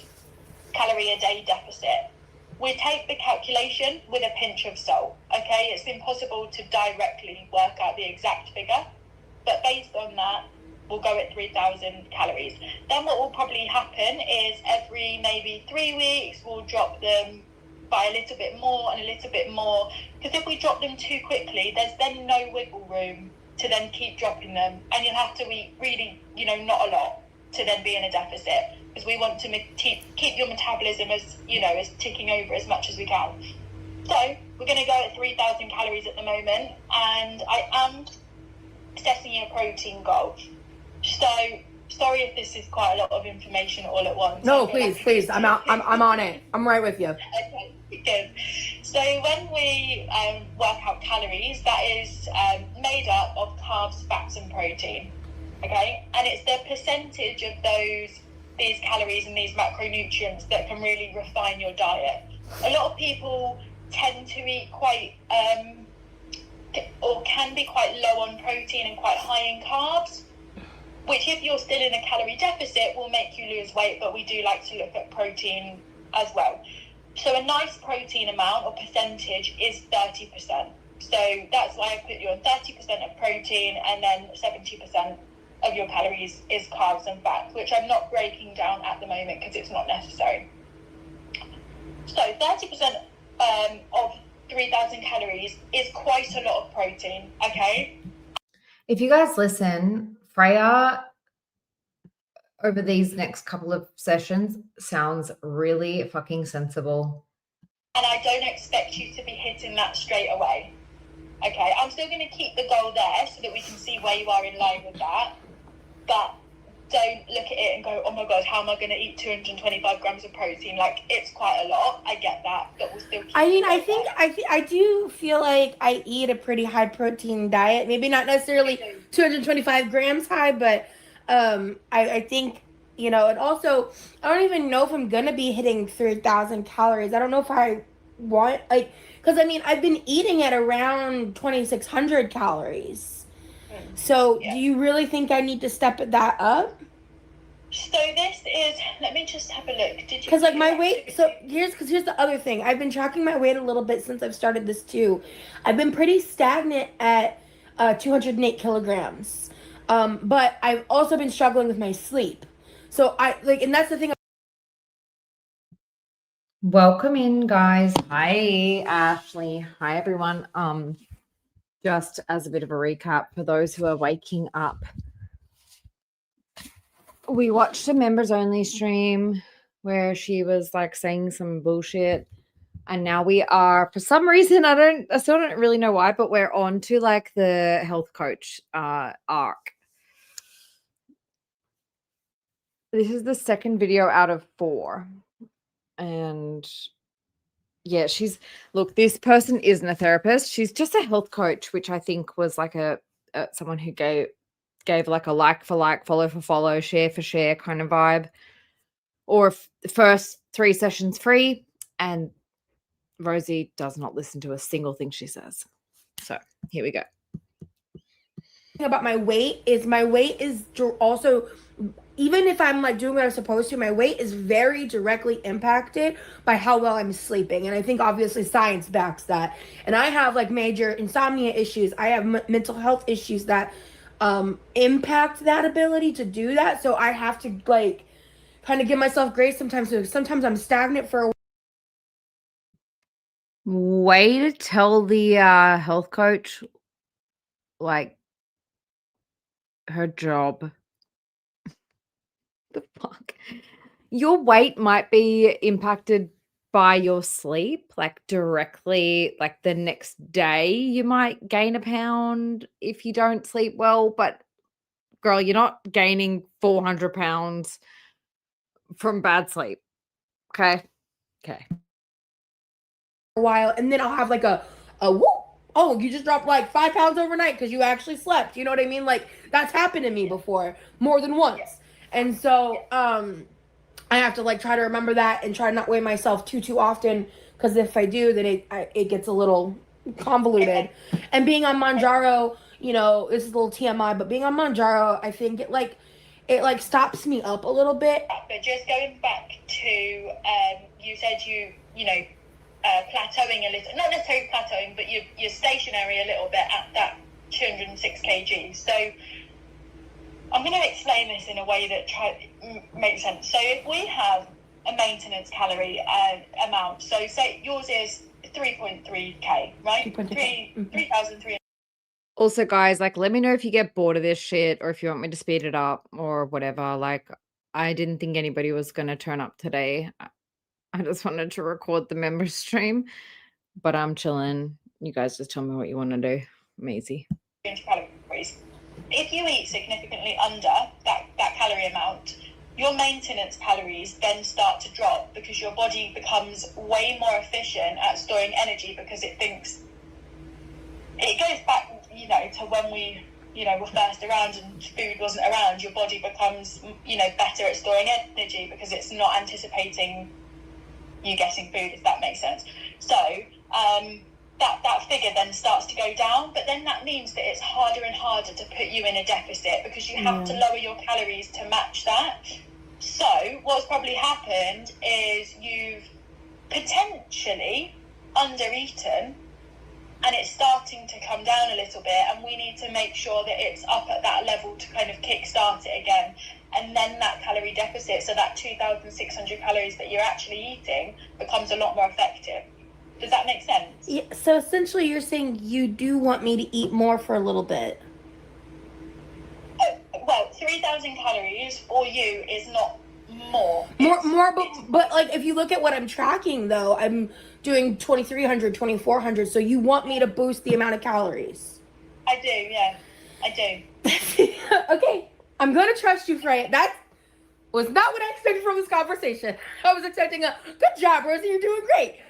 calorie a day deficit. We take the calculation with a pinch of salt, okay? It's impossible to directly work out the exact figure, but based on that, we'll go at 3,000 calories. Then what will probably happen is every maybe 3 weeks, we'll drop them by a little bit more and a little bit more. Because if we drop them too quickly, there's then no wiggle room to then keep dropping them. And you'll have to eat really, not a lot to then be in a deficit. Because we want to keep your metabolism as ticking over as much as we can. So we're going to go at 3,000 calories at the moment. And I am setting a protein goal. So, sorry if this is quite a lot of information all at once.
No, please. I'm on it. I'm right with you.
Okay, good. So when we work out calories, that is made up of carbs, fats, and protein. Okay, and it's the percentage of these calories and these macronutrients that can really refine your diet. A lot of people tend to eat quite or can be quite low on protein and quite high in carbs, which if you're still in a calorie deficit will make you lose weight, but we do like to look at protein as well. So a nice protein amount or percentage is 30%. So that's why I put you on 30% of protein, and then 70% of your calories is carbs and fats, which I'm not breaking down at the moment because it's not necessary. So 30% of 3,000 calories is quite a lot of protein, okay?
If you guys listen, Freya over these next couple of sessions sounds really fucking sensible.
And I don't expect you to be hitting that straight away. Okay, I'm still going to keep the goal there so that we can see where you are in line with that. But don't look at it and go, oh my God, how am I going to eat 225 grams of protein? Like, it's quite a lot. I get that, but we'll still keep
I do feel like I eat a pretty high protein diet. Maybe not necessarily 225 grams high, but I think, and also, I don't even know if I'm going to be hitting 3,000 calories. I don't know if I want, because I've been eating at around 2,600 calories. So do you really think I need to step that up?
So this is, let me just have a look. Did you?
Because my weight, here's the other thing. I've been tracking my weight a little bit since I've started this too. I've been pretty stagnant at 208 kilograms. But I've also been struggling with my sleep. So and that's the thing.
Welcome in, guys. Hi, Ashley. Hi, everyone. Just as a bit of a recap for those who are waking up, we watched a members only stream where she was saying some bullshit, and now we are, for some reason, I still don't really know why, but we're on to the health coach arc. This is the second video out of 4, and yeah, this person isn't a therapist. She's just a health coach, which I think was someone who gave a like for like, follow for follow, share for share kind of vibe. Or the first 3 sessions free, and Rosie does not listen to a single thing she says. So here we go.
About my weight is also, even if I'm doing what I'm supposed to, my weight is very directly impacted by how well I'm sleeping. And I think obviously science backs that. And I have major insomnia issues. I have mental health issues that impact that ability to do that. So I have to kind of give myself grace sometimes. So sometimes I'm stagnant for a
way to tell the health coach her job. The fuck? Your weight might be impacted by your sleep, directly, the next day you might gain a pound if you don't sleep well, but girl, you're not gaining 400 pounds from bad sleep. Okay.
while, and then I'll have a oh, you just dropped like 5 pounds overnight because you actually slept. You know what I mean? Like that's happened to me before more than once. And so I have to like try to remember that and try to not weigh myself too often, because if I do, then it gets a little convoluted. And being on Manjaro, you know, this is a little TMI, but being on Manjaro, I think it stops me up a little bit.
But just going back to you said you know plateauing a little, not necessarily plateauing, but you're stationary a little bit at that 206 kg. So I'm going to explain this in a way that makes sense. So if we have a maintenance calorie amount, so say yours is 3.3k, right? 3,300.
Also, guys, like, let me know if you get bored of this shit or if you want me to speed it up or whatever. Like, I didn't think anybody was going to turn up today. I just wanted to record the member stream, but I'm chilling. You guys just tell me what you want to do. I'm easy.
Calories. If you eat significantly under that calorie amount, your maintenance calories then start to drop because your body becomes way more efficient at storing energy, because it thinks, it goes back, you know, to when we, you know, were first around and food wasn't around. Your body becomes, you know, better at storing energy because it's not anticipating you getting food, if that makes sense. So that figure then starts to go down, but then that means that it's harder and harder to put you in a deficit because you have to lower your calories to match that. So what's probably happened is you've potentially under-eaten, and it's starting to come down a little bit, and we need to make sure that it's up at that level to kind of kickstart it again. And then that calorie deficit, so that 2,600 calories that you're actually eating, becomes a lot more effective. Does that make sense?
Yeah, so essentially you're saying you do want me to eat more for a little bit.
Well, 3,000 calories for you is not more.
But like if you look at what I'm tracking though, I'm doing 2,300, 2,400. So you want me to boost the amount of calories?
I do, yeah, I do.
Okay, I'm gonna trust you, Freya. That was not what I expected from this conversation. I was expecting a good job, Rosie. You're doing great.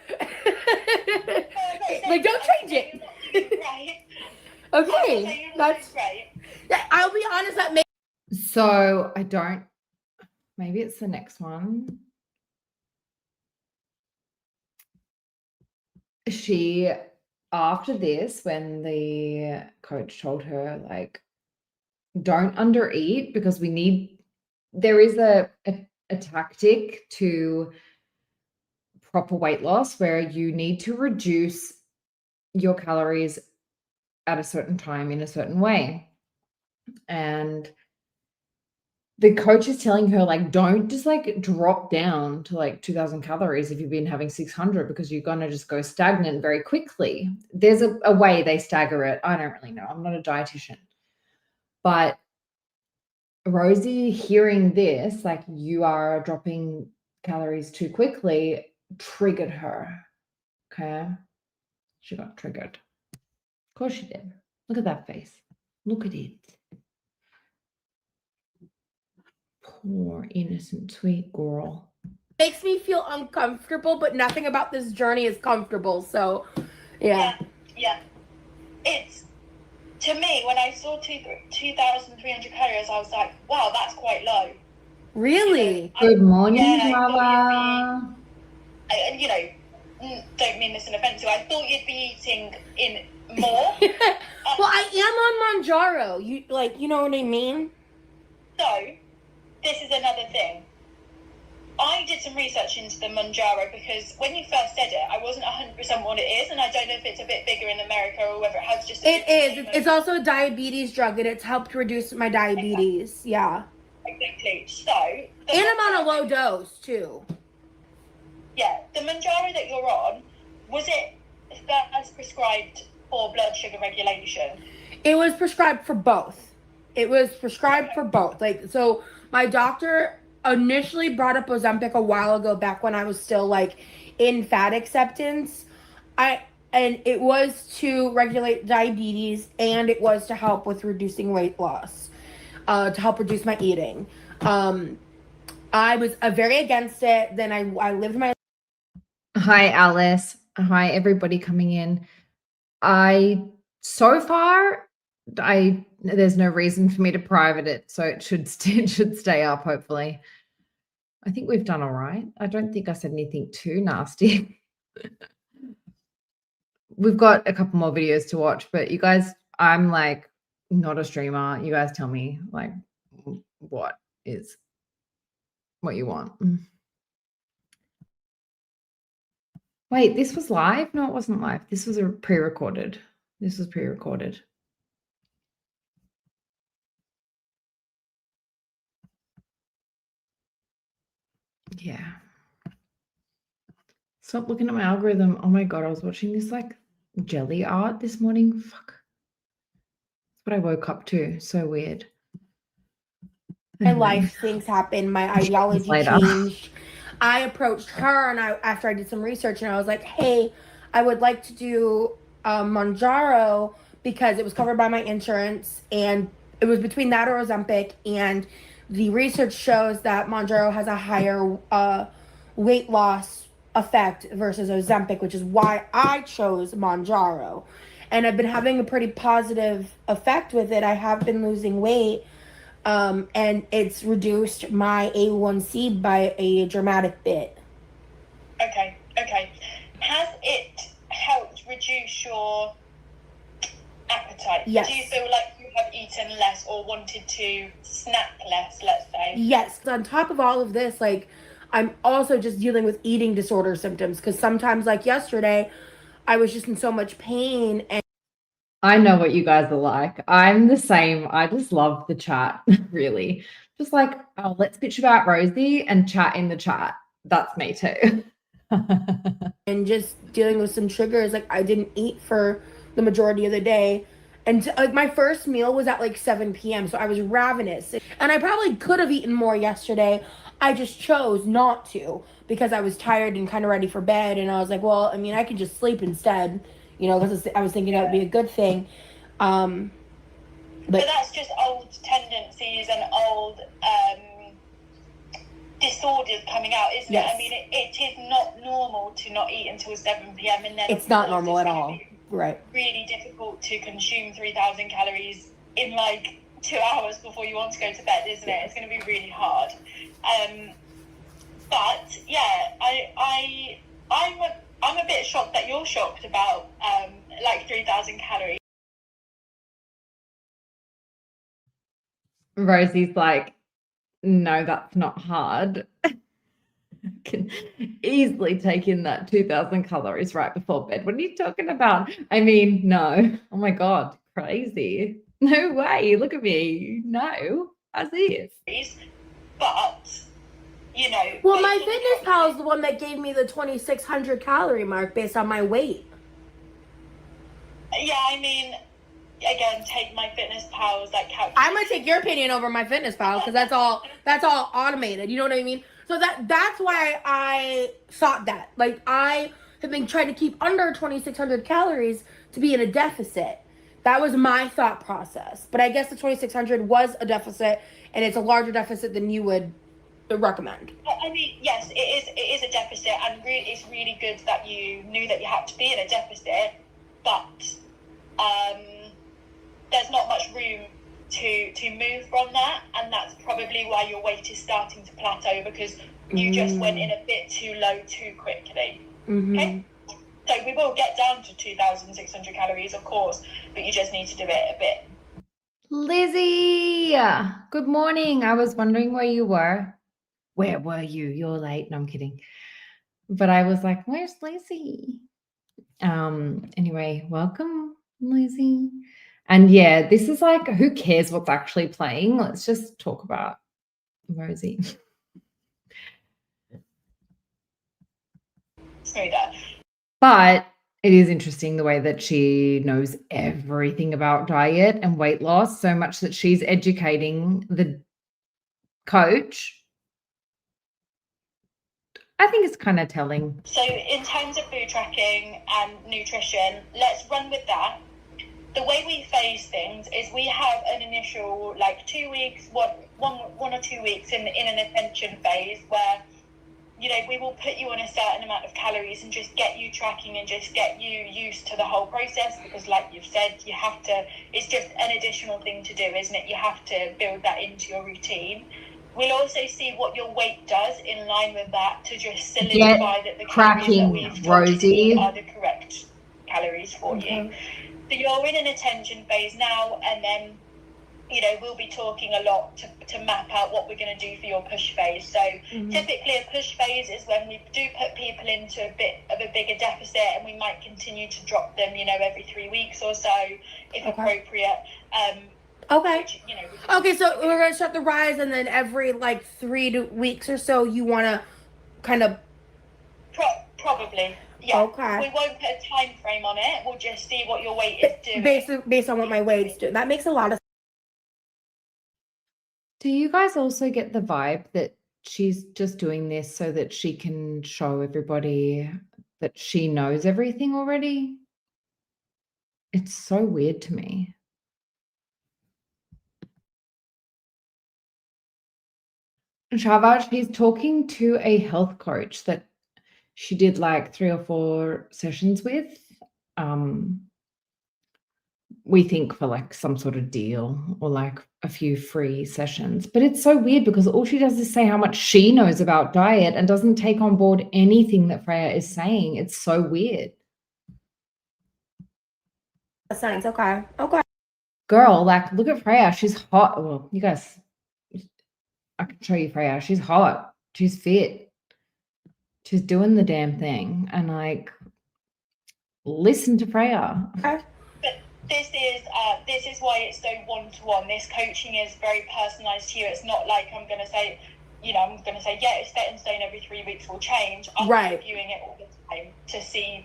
Like don't change it.
Right.
Okay, that's
right.
I'll be honest. That makes.
So I don't, maybe it's the next one. She, after this, when the coach told her, like, don't undereat because there is a tactic to proper weight loss where you need to reduce your calories at a certain time in a certain way. And the coach is telling her, like, don't just like drop down to like 2,000 calories if you've been having 600, because you're going to just go stagnant very quickly. There's a way they stagger it. I don't really know. I'm not a dietitian. But Rosie, hearing this, like, you are dropping calories too quickly, triggered her. Okay. She got triggered. Of course she did. Look at that face. Look at it. Poor, innocent, sweet girl.
Makes me feel uncomfortable, but nothing about this journey is comfortable. So, yeah.
It's, to me, when I saw 2,300 calories, I was like, wow, that's quite low.
Really?
Good morning, Mama.
You know, don't mean this in offense to you. I thought you'd be eating in more.
Well, I am on Manjaro. You know what I mean?
So, this is another thing. I did some research into the Manjaro because when you first said it, I wasn't 100% what it is, and I don't know if it's a bit bigger in America or whether it has just.
It is. It's also a diabetes drug, and it's helped reduce my diabetes. Okay. Yeah.
Exactly. So.
And I'm on a low dose too.
Yeah, the Manjaro that you're on, was it first prescribed for blood sugar regulation?
It was prescribed for both. Like, so my doctor initially brought up Ozempic a while ago, back when I was still like in fat acceptance. And it was to regulate diabetes, and it was to help with reducing weight loss, to help reduce my eating. I was very against it. Then I lived my.
Hi, Alice. Hi, everybody coming in. so far, there's no reason for me to private it, so it should stay up, hopefully. I think we've done all right. I don't think I said anything too nasty. We've got a couple more videos to watch, but you guys, I'm like not a streamer. You guys tell me like what you want. Wait, this was live? No, it wasn't live. This was a pre-recorded. This was pre-recorded. Yeah. Stop looking at my algorithm. Oh my God, I was watching this like jelly art this morning. Fuck. That's what I woke up to. So weird.
My life, things happened. My ideology changed. I approached her and after I did some research and I was like, hey, I would like to do Mounjaro because it was covered by my insurance and it was between that or Ozempic, and the research shows that Mounjaro has a higher weight loss effect versus Ozempic, which is why I chose Mounjaro. And I've been having a pretty positive effect with it. I have been losing weight. And it's reduced my A1C by a dramatic bit.
Okay. Has it helped reduce your appetite?
Yes.
Do you feel like you have eaten less or wanted to snack less, let's say?
Yes. On top of all of this, like, I'm also just dealing with eating disorder symptoms because sometimes, like yesterday, I was just in so much pain and
I know what you guys are like. I'm the same. I just love the chat, really. Just like, oh, let's bitch about Rosie and chat in the chat. That's me too.
and just dealing with some triggers. Like, I didn't eat for the majority of the day. And like my first meal was at like 7 p.m. So I was ravenous. And I probably could have eaten more yesterday. I just chose not to because I was tired and kind of ready for bed. And I was like, well, I mean, I could just sleep instead, you know, because I was thinking that would be a good thing. But
that's just old tendencies and old disorders coming out, isn't
yes.
it? I mean, it is not normal to not eat until 7 p.m. and then
it's not normal at all. Right.
Really difficult to consume 3,000 calories in like 2 hours before you want to go to bed, isn't it? It's going to be really hard. But yeah, I'm a bit shocked that you're shocked about like 3,000 calories.
Rosie's like, no, that's not hard. Can easily take in that 2,000 calories right before bed. What are you talking about? I mean, no. Oh my God, crazy. No way. Look at me. No, as is.
But, you know.
Well, my MyFitnessPal is the one that gave me the 2,600 calorie mark based on my weight.
Yeah, I mean, again, take MyFitnessPal's like calculation.
I'm gonna take your opinion over MyFitnessPal because that's all automated. You know what I mean? So that's why I thought that. Like, I have been trying to keep under 2,600 calories to be in a deficit. That was my thought process. But I guess the 2,600 was a deficit, and it's a larger deficit than you would recommend.
I mean, yes, it is a deficit, and it's really good that you knew that you had to be in a deficit, but there's not much room to move from that, and that's probably why your weight is starting to plateau because you just went in a bit too low too quickly. Okay, so we will get down to 2,600 calories, of course, but you just need to do it a bit.
Lizzie, good morning. I was wondering where you were. Where were you? You're late. No, I'm kidding. But I was like, where's Lizzie? Anyway, welcome, Lizzie. And yeah, this is like, who cares what's actually playing? Let's just talk about Rosie.
Smoother.
But it is interesting the way that she knows everything about diet and weight loss, so much that she's educating the coach. I think it's kind of telling.
So in terms of food tracking and nutrition, let's run with that. The way we phase things is we have an initial like 2 weeks, one or 2 weeks in an attention phase where you know, we will put you on a certain amount of calories and just get you tracking and just get you used to the whole process, because like you've said, you have to, it's just an additional thing to do, isn't it? You have to build that into your routine. We'll also see what your weight does in line with that to just solidify that the calories that we've told you to eat are the correct calories for you. So you're in an attention phase now, and then, you know, we'll be talking a lot to map out what we're going to do for your push phase. So typically a push phase is when we do put people into a bit of a bigger deficit, and we might continue to drop them, you know, every 3 weeks or so, if appropriate. Which, you know,
okay, so we're going to start the rise, and then every like 3 weeks or so, you want to kind of...
Probably. Yeah.
Okay.
We won't put a time frame on it. We'll just see what your weight is doing.
Based on what my weight's doing. That makes a lot of...
Do you guys also get the vibe that she's just doing this so that she can show everybody that she knows everything already? It's so weird to me. Shava, she's talking to a health coach that she did like 3 or 4 sessions with. We think for like some sort of deal or like a few free sessions. But it's so weird because all she does is say how much she knows about diet and doesn't take on board anything that Freya is saying. It's so weird.
Sense. Okay.
Girl, like, look at Freya. She's hot. Well, you guys, I can show you Freya. She's hot. She's fit. She's doing the damn thing. And like, listen to Freya.
Okay. This is why it's so one-to-one. This coaching is very personalized to you. It's not like I'm going to say, yeah, it's set in stone, every 3 weeks will change. I'm reviewing it all the time to see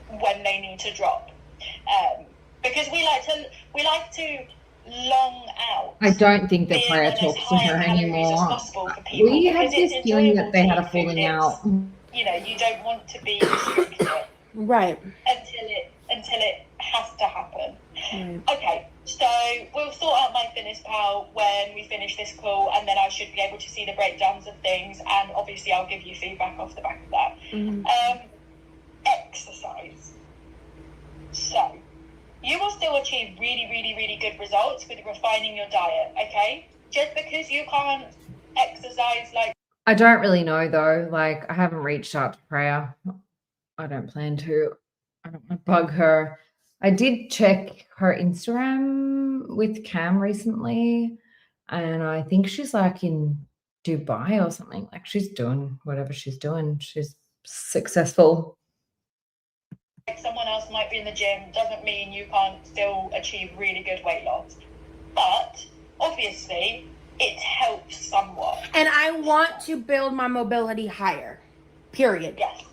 when they need to drop. Because we like to long out.
I don't think that Freya talks to her anymore. We had this feeling that they had a falling out.
You know, you don't want to be restricted.
Right.
Until it has to happen. Okay, so we'll sort out my fitness pal when we finish this call, and then I should be able to see the breakdowns of things, and obviously I'll give you feedback off the back of that. Exercise. So you will still achieve really, really, really good results with refining your diet, okay? Just because you can't exercise like...
I don't really know though. Like, I haven't reached out to Freya. I don't plan to. I don't want to bug her. I did check her Instagram with Cam recently, and I think she's like in Dubai or something. Like, she's doing whatever she's doing. She's successful.
Someone else might be in the gym doesn't mean you can't still achieve really good weight loss. But obviously it helps somewhat.
And I want to build my mobility higher. Period.
Yes.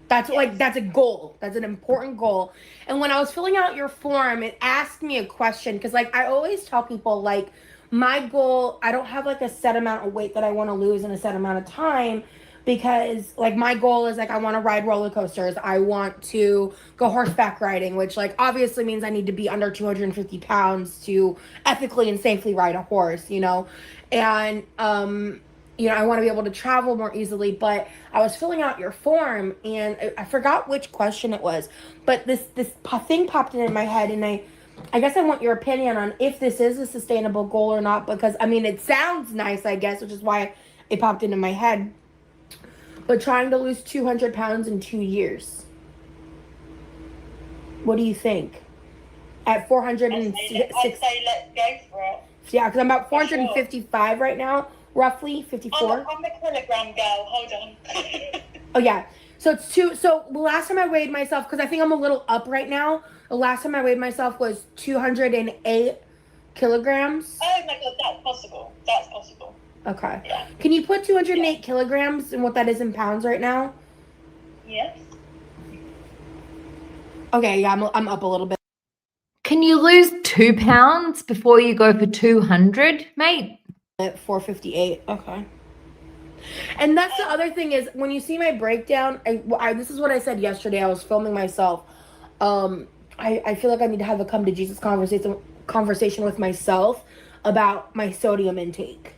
That's that's a goal. That's an important goal. And when I was filling out your form, it asked me a question, because like I always tell people, like, my goal, I don't have like a set amount of weight that I want to lose in a set amount of time, because like my goal is like I want to ride roller coasters. I want to go horseback riding, which like obviously means I need to be under 250 pounds to ethically and safely ride a horse, you know? And you know, I want to be able to travel more easily. But I was filling out your form, and I forgot which question it was, but this thing popped in my head, and I guess I want your opinion on if this is a sustainable goal or not, because I mean, it sounds nice, I guess, which is why it popped into my head. But trying to lose 200 pounds in 2 years. What do you think? At 406.
I'd say let's go for it.
Yeah, because I'm about 455 right now. Roughly 54.
I'm the kilogram girl. Hold on.
Oh yeah. So it's two. So the last time I weighed myself, because I think I'm a little up right now. The last time I weighed myself was 208 kilograms.
Oh my god, that's possible. That's possible.
Okay.
Yeah.
Can you put 208 kilograms and what that is in pounds right now?
Yes.
Okay. Yeah, I'm up a little bit.
Can you lose 2 pounds before you go for 200, mate?
At 458. Okay. And that's the other thing is, when you see my breakdown, I this is what I said yesterday. I was filming myself. I feel like I need to have a come to Jesus conversation with myself about my sodium intake.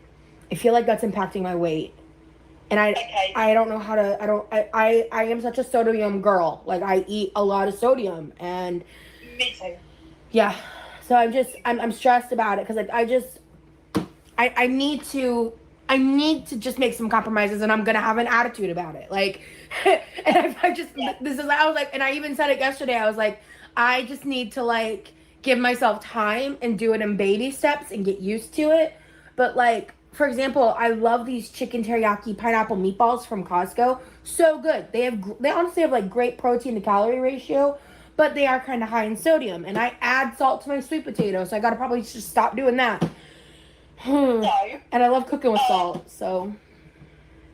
I feel like that's impacting my weight. And
Okay.
I don't know how to, I am such a sodium girl. Like, I eat a lot of sodium, and
Me too.
yeah. So I'm stressed about it, because like I need to just make some compromises, and I'm gonna have an attitude about it. Like, and I just, this is, I was like, and I even said it yesterday. I was like, I just need to like give myself time and do it in baby steps and get used to it. But like, for example, I love these chicken teriyaki pineapple meatballs from Costco. So good. They honestly have like great protein to calorie ratio, but they are kind of high in sodium. And I add salt to my sweet potato, so I gotta probably just stop doing that.
So,
And I love cooking with salt, so.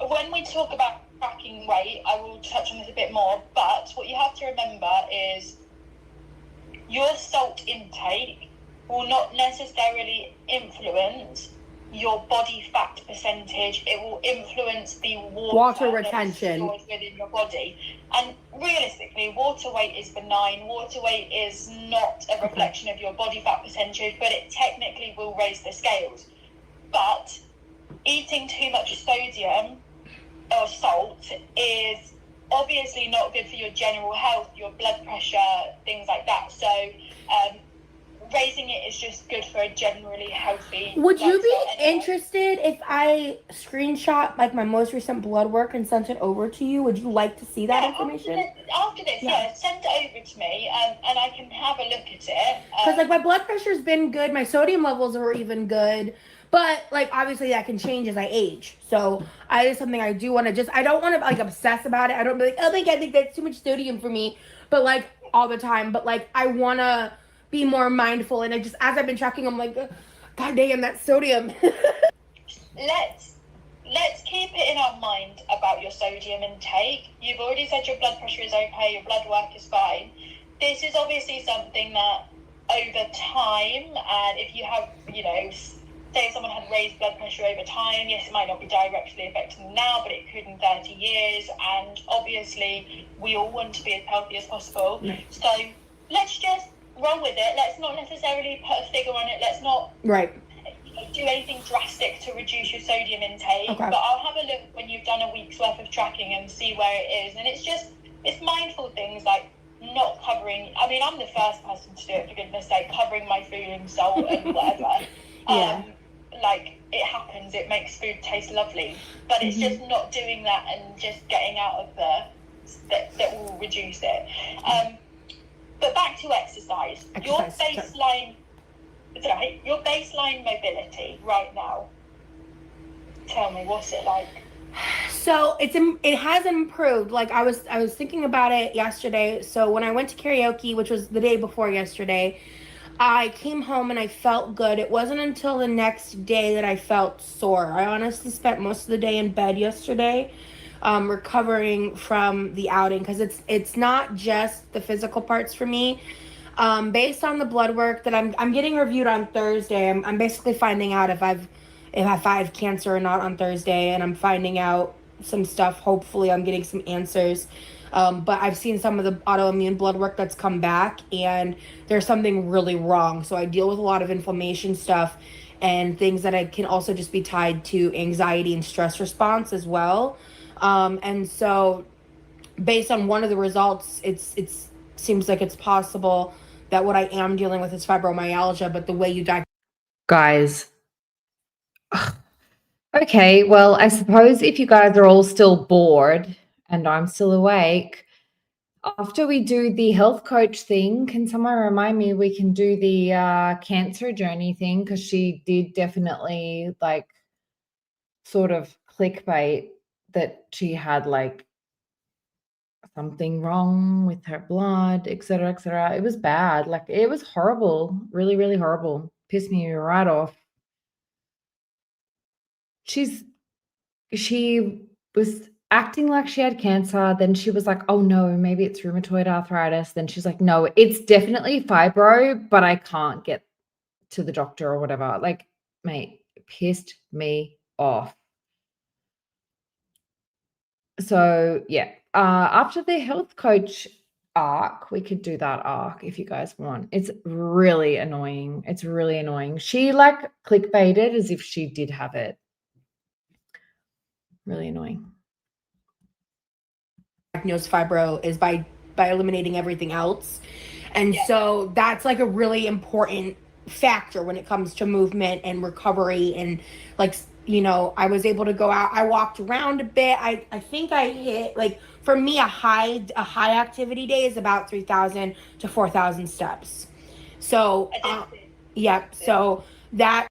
when we talk about tracking weight, I will touch on this a bit more, but what you have to remember is your salt intake will not necessarily influence your body fat percentage. It will influence the water
retention
that is stored within your body. And realistically, water weight is benign. Water weight is not a reflection of your body fat percentage, but it technically will raise the scales. But eating too much sodium or salt is obviously not good for your general health, your blood pressure, things like that. So raising it is just good for a generally healthy.
Would you be interested if I screenshot like my most recent blood work and sent it over to you? Would you like to see that information?
After this, send it over to me, and I can have a look at it.
Because like my blood pressure's been good, my sodium levels are even good, but like obviously that can change as I age. So it's something I do want to I don't want to like obsess about it. I don't be like, oh my god, I think that's too much sodium for me, but like all the time. But like I want to be more mindful, and I just, as I've been tracking, I'm like, god damn, that sodium.
Let's keep it in our mind about your sodium intake. You've already said your blood pressure is okay, your blood work is fine. This is obviously something that over time, and if you have, say someone had raised blood pressure over time, yes, it might not be directly affecting them now, but it could in 30 years. And obviously, we all want to be as healthy as possible. Right. So let's just roll with it. Let's not necessarily put a figure on it. Let's not do anything drastic to reduce your sodium intake. Okay. But I'll have a look when you've done a week's worth of tracking and see where it is. And it's mindful things like not covering. I mean, I'm the first person to do it, for goodness sake, covering my food in salt and whatever. Like, it happens. It makes food taste lovely. But it's just not doing that and just getting out of that will reduce it. But back to exercise. Your baseline mobility right now. Tell me, what's it like?
So it has improved. Like I was thinking about it yesterday. So when I went to karaoke, which was the day before yesterday, I came home and I felt good. It wasn't until the next day that I felt sore. I honestly spent most of the day in bed yesterday, recovering from the outing, because it's not just the physical parts for me. Based on the blood work that I'm getting reviewed on Thursday, I'm basically finding out if I have cancer or not on Thursday, and I'm finding out some stuff. Hopefully I'm getting some answers. But I've seen some of the autoimmune blood work that's come back, and there's something really wrong. So I deal with a lot of inflammation stuff and things that I can also just be tied to anxiety and stress response as well. And so based on one of the results, it's seems like it's possible that what I am dealing with is fibromyalgia, but the way you
guys. Okay, well, I suppose if you guys are all still bored and I'm still awake, after we do the health coach thing, can someone remind me we can do the cancer journey thing? Because she did definitely like sort of clickbait that she had like something wrong with her blood, etc., etc. It was bad. Like, it was horrible. Really, really horrible. Pissed me right off. She was acting like she had cancer. Then she was like, oh no, maybe it's rheumatoid arthritis. Then she's like, no, it's definitely fibro, but I can't get to the doctor or whatever. Like, mate, pissed me off. So yeah, after the health coach arc, we could do that arc if you guys want. It's really annoying. It's really annoying. She like clickbaited as if she did have it. Really annoying.
Diagnose fibro is by eliminating everything else. And
Yeah.
so that's like a really important factor when it comes to movement and recovery. And like, you know, I was able to go out, I walked around a bit. I think I hit, like, for me, a high activity day is about 3,000 to 4,000 steps. So yep, so that.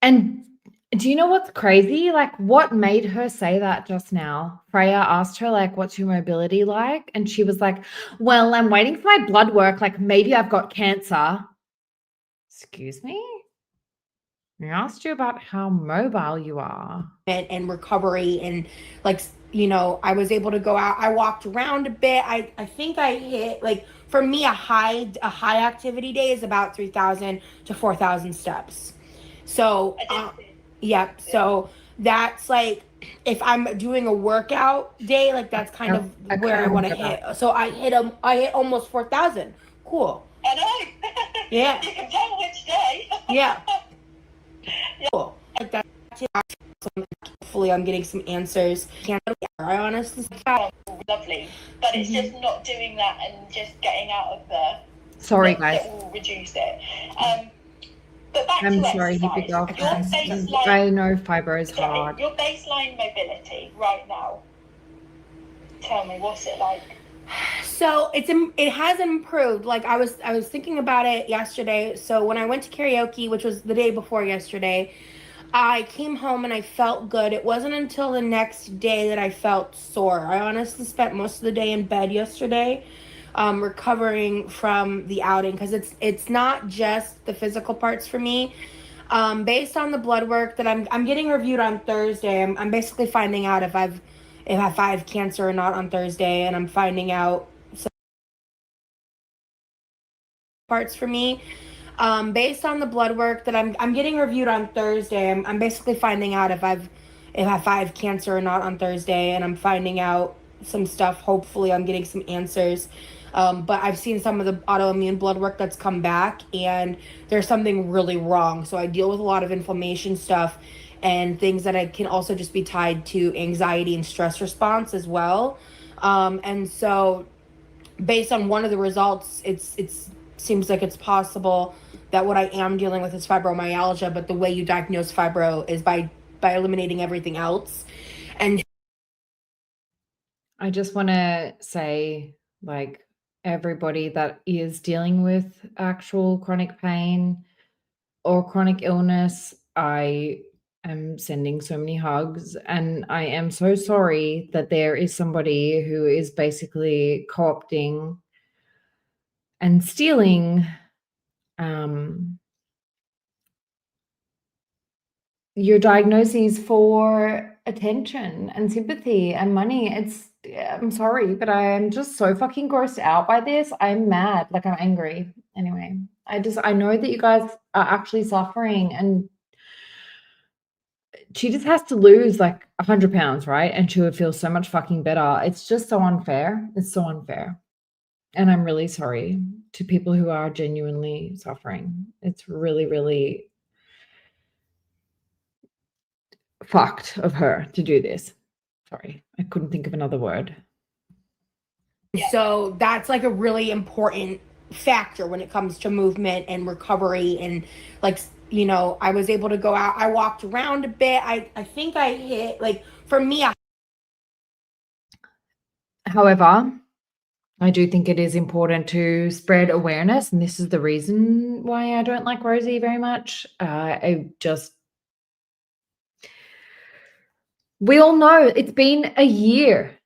And do you know what's crazy? Like, what made her say that just now? Freya asked her, like, what's your mobility like? And she was like, well, I'm waiting for my blood work. Like, maybe I've got cancer. Excuse me? I asked you about how mobile you are.
And recovery, and like, you know, I was able to go out, I walked around a bit. I think I hit, like, for me, a high activity day is about 3,000 to 4,000 steps. So yep, so that's like, if I'm doing a workout day, like, that's kind of where I want to hit. So I hit almost 4,000. Cool.
I know.
Yeah.
You can tell which day.
Yeah. Cool. Like that. Hopefully I'm getting some answers. I honestly
lovely, but it's just not doing that and just getting out of the.
Sorry, guys.
That will reduce it. But back
I'm
to
sorry,
exercise.
hippie girl.
Your baseline,
I know fibro is hard.
Your baseline mobility right now. Tell me, what's it like?
So it has improved. Like, I was thinking about it yesterday. So when I went to karaoke, which was the day before yesterday, I came home and I felt good. It wasn't until the next day that I felt sore. I honestly spent most of the day in bed yesterday, recovering from the outing, because it's not just the physical parts for me. Based on the blood work that I'm getting reviewed on Thursday, I'm basically finding out if I have cancer or not on Thursday, and I'm finding out some parts for me. Based on the blood work that I'm getting reviewed on Thursday, I'm basically finding out if I have cancer or not on Thursday, and I'm finding out some stuff. Hopefully I'm getting some answers. But I've seen some of the autoimmune blood work that's come back, and there's something really wrong. So I deal with a lot of inflammation stuff and things that I can also just be tied to anxiety and stress response as well. And so based on one of the results, it's seems like it's possible that what I am dealing with is fibromyalgia, but the way you diagnose fibro is by eliminating everything else. And
I just want to say, like, everybody that is dealing with actual chronic pain or chronic illness, I am sending so many hugs, and I am so sorry that there is somebody who is basically co-opting and stealing your diagnoses for attention and sympathy and money. I'm sorry, but I am just so fucking grossed out by this. I'm mad, like, I'm angry. Anyway, I know that you guys are actually suffering, and she just has to lose like 100 pounds, right? And she would feel so much fucking better. It's just so unfair. It's so unfair. And I'm really sorry to people who are genuinely suffering. It's really, really fucked of her to do this. Sorry, I couldn't think of another word.
so that's like a really important factor when it comes to movement and recovery. And like, you know, I was able to go out, I walked around a bit. I think I hit, like, for me.
However, I do think it is important to spread awareness, and this is the reason why I don't like Rosie very much. We all know it's been a year.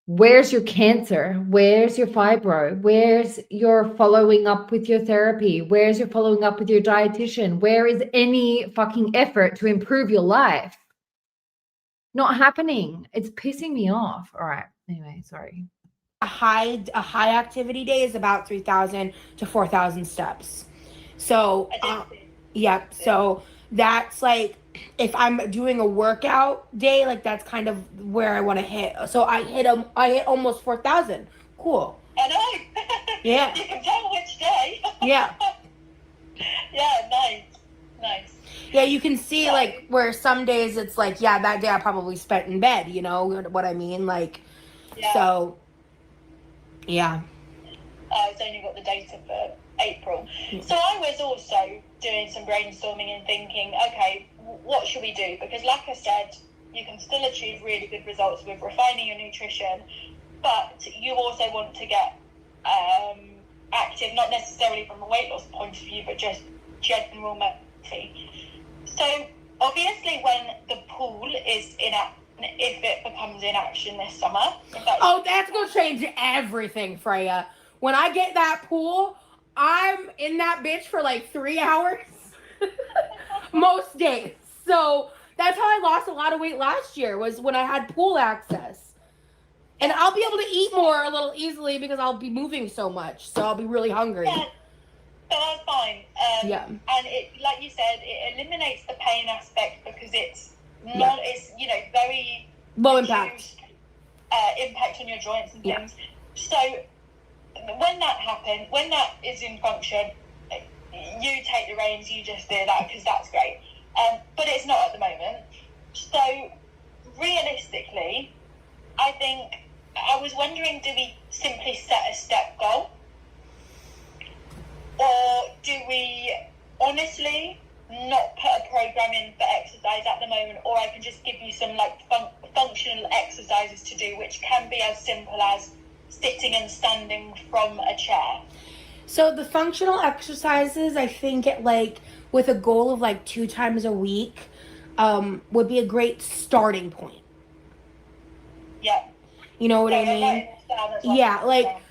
Where's your cancer? Where's your fibro? Where's your following up with your therapy? Where's your following up with your dietitian? Where is any fucking effort to improve your life? Not happening. It's pissing me off. All right. Anyway, sorry.
A high activity day is about 3,000 to 4,000 steps. So yep, so that's like, if I'm doing a workout day, like, that's kind of where I want to hit. So I hit almost 4,000. Cool.
I know.
Yeah.
You can tell which day.
Yeah.
Yeah, nice.
Yeah, you can see like where some days it's like, yeah, that day I probably spent in bed, you know what I mean? Like,
Yeah.
so, yeah.
I've only got the data for April. So I was also doing some brainstorming and thinking, okay, what should we do? Because like I said, you can still achieve really good results with refining your nutrition, but you also want to get active, not necessarily from a weight loss point of view, but just general mobility. So obviously when the pool is if it becomes in action this summer.
That's going to change everything, Freya. When I get that pool, I'm in that bitch for like 3 hours most days. So that's how I lost a lot of weight last year, was when I had pool access. And I'll be able to eat more a little easily because I'll be moving so much. So I'll be really hungry.
Yeah, but that's fine. And it, like you said, it eliminates the pain aspect because it's not, it's, you know, very
low impact.
Impact on your joints and things. So when that happens, when that is in function, you take the reins, you just do that because that's great. But it's not at the moment. So realistically, I think I was wondering, do we simply set a step goal? Or do we honestly not put a program in for exercise at the moment? Or I can just give you some like functional exercises to do, which can be as simple as sitting and standing from a chair.
So the functional exercises, I think with a goal of like 2 times a week, would be a great starting point.
Yeah.
You know what I mean? Yeah, like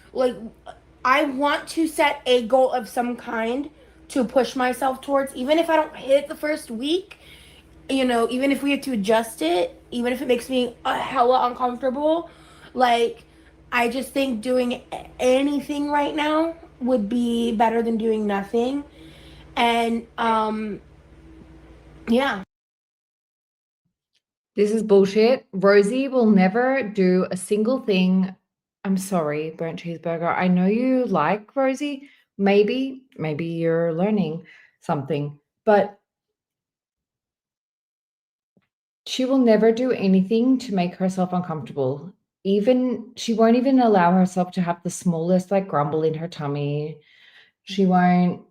I want to set a goal of some kind to push myself towards, even if I don't hit it the first week, you know, even if we have to adjust it, even if it makes me hella uncomfortable, like, I just think doing anything right now would be better than doing nothing. And, yeah.
This is bullshit. Rosie will never do a single thing. I'm sorry, burnt cheeseburger. I know you like Rosie. Maybe you're learning something, but she will never do anything to make herself uncomfortable. She won't even allow herself to have the smallest like grumble in her tummy. She won't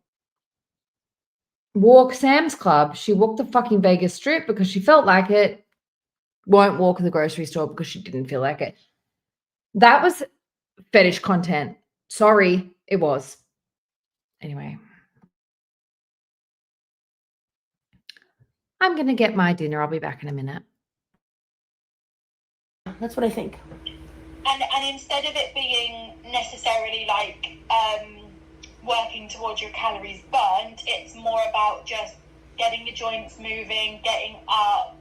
walk Sam's Club. She walked the fucking Vegas Strip because she felt like it. Won't walk the grocery store because she didn't feel like it. That was fetish content. Sorry, it was. Anyway. I'm going to get my dinner. I'll be back in a minute.
That's what I think.
And instead of it being necessarily like working towards your calories burned, it's more about just getting your joints moving, getting up,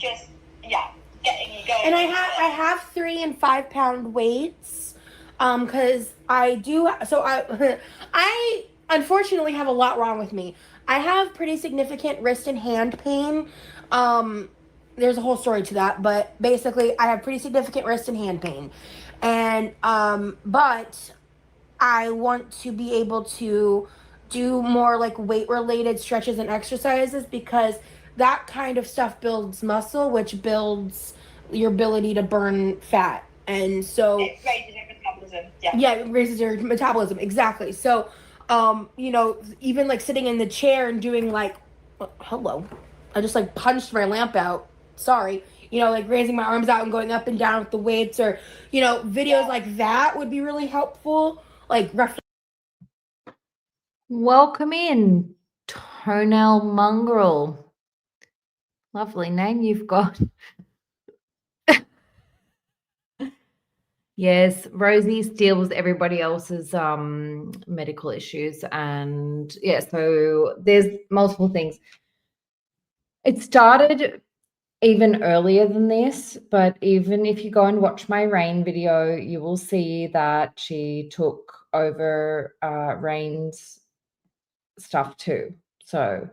getting you going.
And I have 3 and 5 pound weights, because I do. So I unfortunately have a lot wrong with me. I have pretty significant wrist and hand pain. There's a whole story to that, but basically I have pretty significant wrist and hand pain, and but I want to be able to do more like weight related stretches and exercises, because that kind of stuff builds muscle, which builds your ability to burn fat. And so
it raises your metabolism.
Yeah, it raises your metabolism. Exactly. So, you know, even like sitting in the chair and doing like, hello, I just like punched my lamp out. Sorry. You know, like raising my arms out and going up and down with the weights, or, you know, videos like that would be really helpful. Like
Welcome in, Toenail Mongrel. Lovely name you've got. Yes, Rosie deals with everybody else's medical issues, and yeah, so there's multiple things. It started even earlier than this, but even if you go and watch my Rain video, you will see that she took over Rain's stuff too. So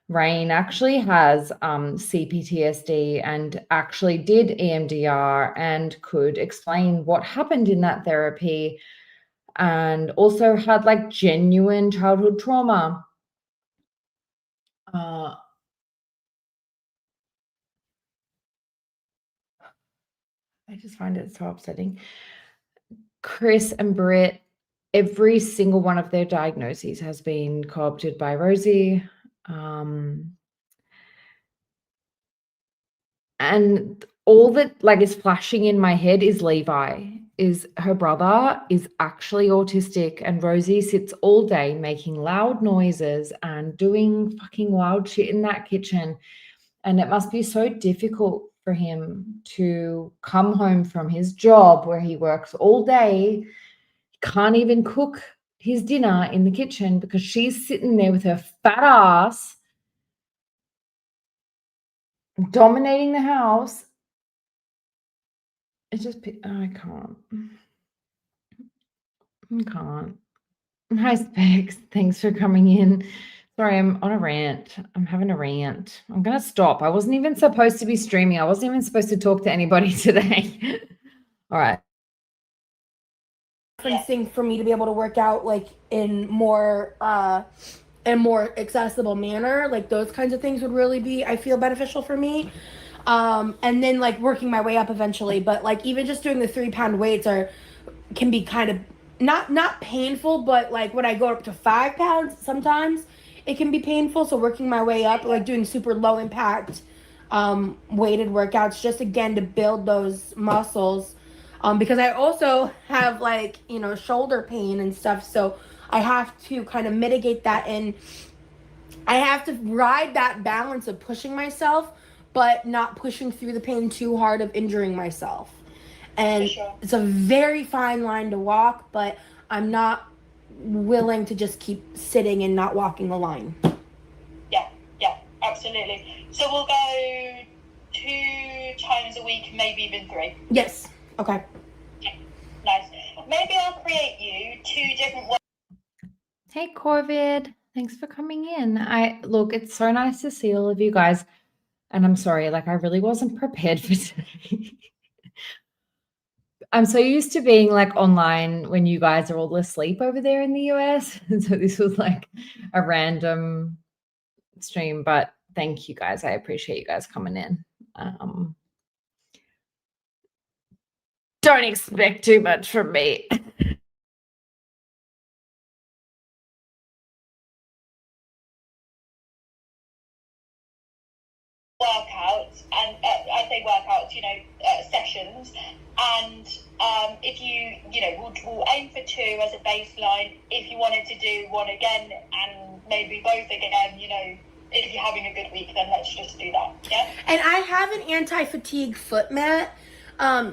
Rain actually has CPTSD and actually did EMDR and could explain what happened in that therapy, and also had like genuine childhood trauma. I just find it so upsetting. Chris and Britt, every single one of their diagnoses has been co-opted by Rosie. And all that like is flashing in my head is Levi, is her brother is actually autistic, and Rosie sits all day making loud noises and doing fucking wild shit in that kitchen. And it must be so difficult for him to come home from his job where he works all day, can't even cook his dinner in the kitchen because she's sitting there with her fat ass dominating the house. It just, I can't. I can't. Hi, Specs. Thanks for coming in. Sorry, I'm on a rant. I'm having a rant. I'm going to stop. I wasn't even supposed to be streaming. I wasn't even supposed to talk to anybody today. All right.
Thing for me to be able to work out like in more accessible manner, like those kinds of things would really be, I feel, beneficial for me. And then like working my way up eventually, but like even just doing the 3-pound weights can be kind of not painful, but like when I go up to 5 pounds, sometimes it can be painful. So working my way up, like doing super low impact weighted workouts, just again to build those muscles. Because I also have like, shoulder pain and stuff. So I have to kind of mitigate that, and I have to ride that balance of pushing myself, but not pushing through the pain too hard of injuring myself. And
sure.
It's a very fine line to walk, but I'm not willing to just keep sitting and not walking the line.
Yeah, absolutely. So we'll go 2 times a week, maybe even 3.
Yes. Okay.
Yeah. Nice. Maybe I'll create you 2 different ones.
Hey, Corvid. Thanks for coming in. Look, it's so nice to see all of you guys. And I'm sorry, like I really wasn't prepared for today. I'm so used to being like online when you guys are all asleep over there in the US. And so this was like a random stream, but thank you guys. I appreciate you guys coming in. Don't expect too much from me.
Workouts, and I say workouts, sessions, and if we'll aim for 2 as a baseline. If you wanted to do 1 again and maybe both again, if you're having a good week, then let's just do that. Yeah. And
I have an anti-fatigue foot mat.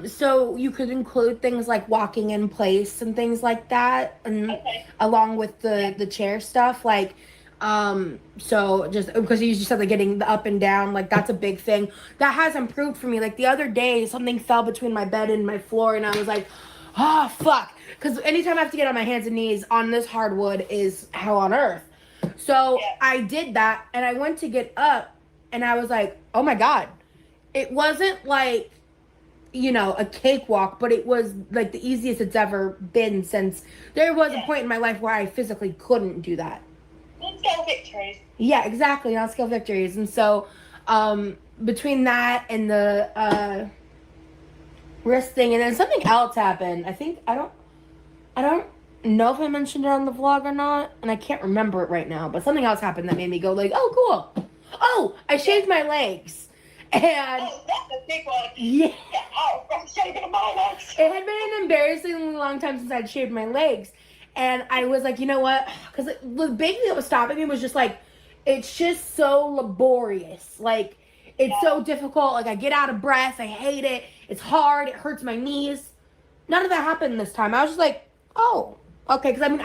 So you could include things like walking in place and things like that, and along with the chair stuff, like. So just because you said like getting the up and down, like that's a big thing that has improved for me. Like the other day, something fell between my bed and my floor, and I was like, oh fuck, because anytime I have to get on my hands and knees on this hardwood is hell on earth. So I did that, and I went to get up, and I was like, oh my god, it wasn't like a cakewalk, but it was like the easiest it's ever been since there was a point in my life where I physically couldn't do that.
On-scale victories.
Yeah, exactly, on-scale victories. And so between that and the wrist thing, and then something else happened. I think I don't know if I mentioned it on the vlog or not, and I can't remember it right now, but something else happened that made me go like, oh cool. Oh, I shaved my legs. And
that's a big one.
Yeah.
I'm shaving my legs.
It had been an embarrassingly long time since I'd shaved my legs. And I was like, you know what? Because the big thing that was stopping me was just like, it's just so laborious. Like, it's so difficult. Like, I get out of breath. I hate it. It's hard. It hurts my knees. None of that happened this time. I was just like, oh, okay. Because, I mean,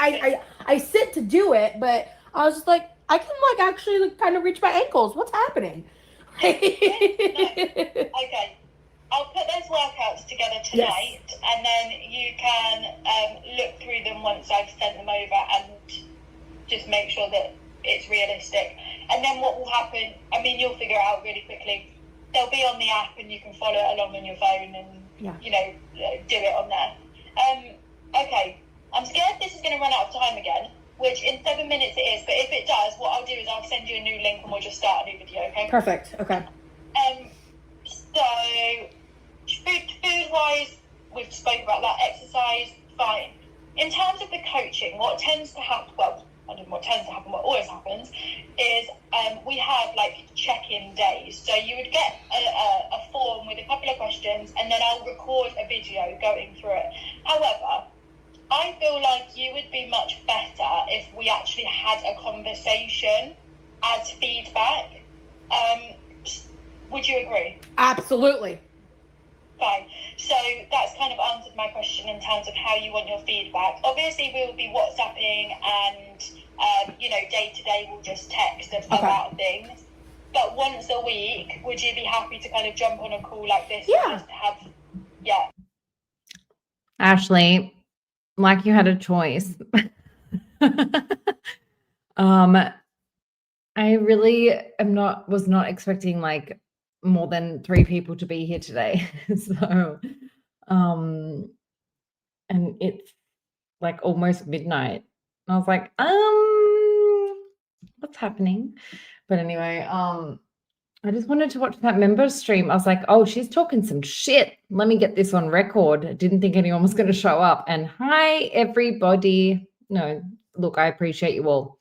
I sit to do it, but I was just like, I can, like, actually like, kind of reach my ankles. What's happening?
Okay. I'll put those workouts together tonight, and then you can look through them once I've sent them over and just make sure that it's realistic. And then what will happen, I mean, you'll figure it out really quickly. They'll be on the app and you can follow it along on your phone and, do it on there. Okay, I'm scared this is going to run out of time again. which in 7 minutes it is, but if it does, what I'll do is I'll send you a new link and we'll just start a new video, okay?
Perfect. Okay.
So food-wise, we've spoken about that. Exercise, fine. In terms of the coaching, what tends to happen, well, I don't know what tends to happen, what always happens, is we have like check-in days. So you would get a form with a couple of questions, and then I'll record a video going through it. However, I feel like you would be much better if we actually had a conversation as feedback. Would you agree?
Absolutely.
Fine. So that's kind of answered my question in terms of how you want your feedback. Obviously, we will be WhatsApping and, day to day we'll just text about things. But once a week, would you be happy to kind of jump on a call like this?
Yeah.
And just have, yeah.
Ashley, like you had a choice. I really was not expecting like more than 3 people to be here today. So, and it's like almost midnight. I was like, what's happening? But anyway, I just wanted to watch that member stream. I was like, oh, she's talking some shit. Let me get this on record. Didn't think anyone was going to show up. And hi, everybody. No, look, I appreciate you all.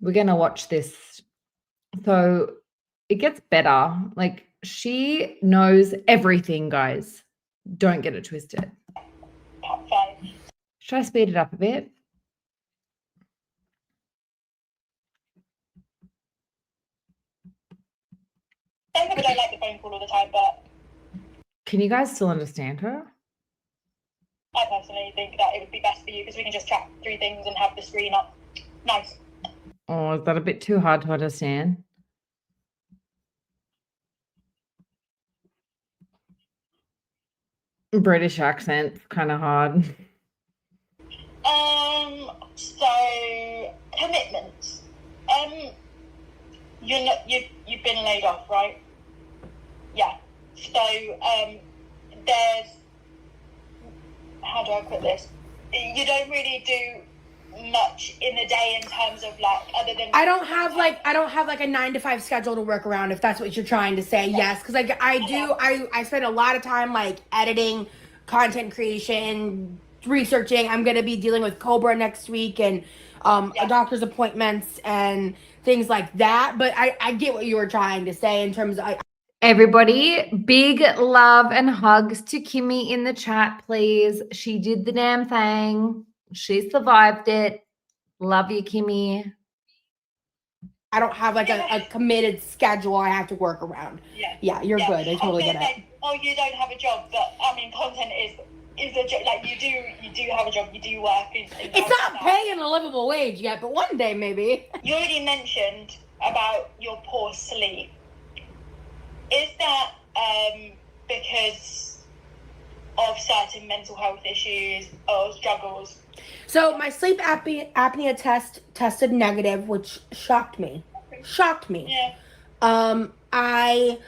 We're going to watch this. So it gets better. Like, she knows everything, guys. Don't get it twisted.
Fine.
Should I speed it up a bit?
Some people don't like the phone call all the time, but
Can you guys still understand her?
I personally think that it would be best for you because we can just chat through things and have the screen up. Nice.
Oh, is that a bit too hard to understand? British accent, kind of hard.
So commitments. You've been laid off, right? Yeah. So there's, how do I put this? You don't really do much in the day in terms of like other than
I don't have like a 9 to 5 schedule to work around, if that's what you're trying to say. Yes, because like I spend a lot of time like editing, content creation, researching. I'm gonna be dealing with Cobra next week and doctor's appointments and things like that. But I get what you were trying to say in terms of
Everybody, big love and hugs to Kimmy in the chat, please. She did the damn thing. She survived it. Love you, Kimmy.
I don't have like a committed schedule I have to work around. Yeah, you're good. I totally get it.
Oh, you don't have a job, but I mean, content is a job. Like you do have a job. You do work.
It's not paying a livable wage yet, but one day maybe.
You already mentioned about your poor sleep. Is that because of certain mental health issues or struggles?
So my sleep apnea test tested negative, which shocked me.
Yeah.
I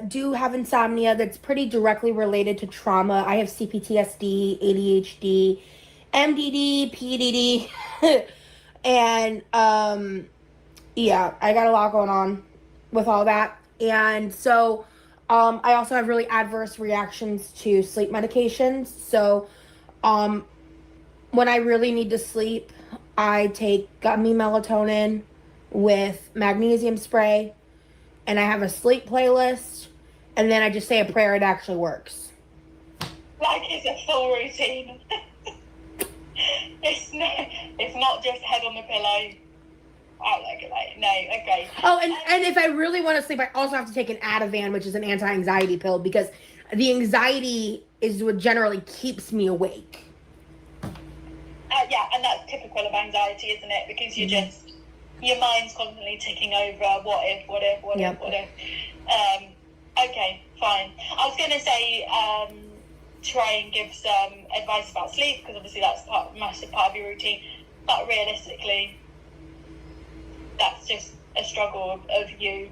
do have insomnia that's pretty directly related to trauma. I have CPTSD, ADHD, MDD, PDD, and yeah, I got a lot going on with all that. And so I also have really adverse reactions to sleep medications. So when I really need to sleep, I take gummy melatonin with magnesium spray, and I have a sleep playlist, and then I just say a prayer. It actually works.
Like it's a full routine. It's not just head on the pillow. out like it. Like, no, okay.
Oh, and if I really want to sleep, I also have to take an Ativan, which is an anti-anxiety pill, because the anxiety is what generally keeps me awake.
Yeah, and that's typical of anxiety, isn't it? Because you're just, your mind's constantly ticking over, what if. Okay, fine. I was going to say, try and give some advice about sleep, because obviously that's a massive part of your routine, but realistically, that's just a struggle of you.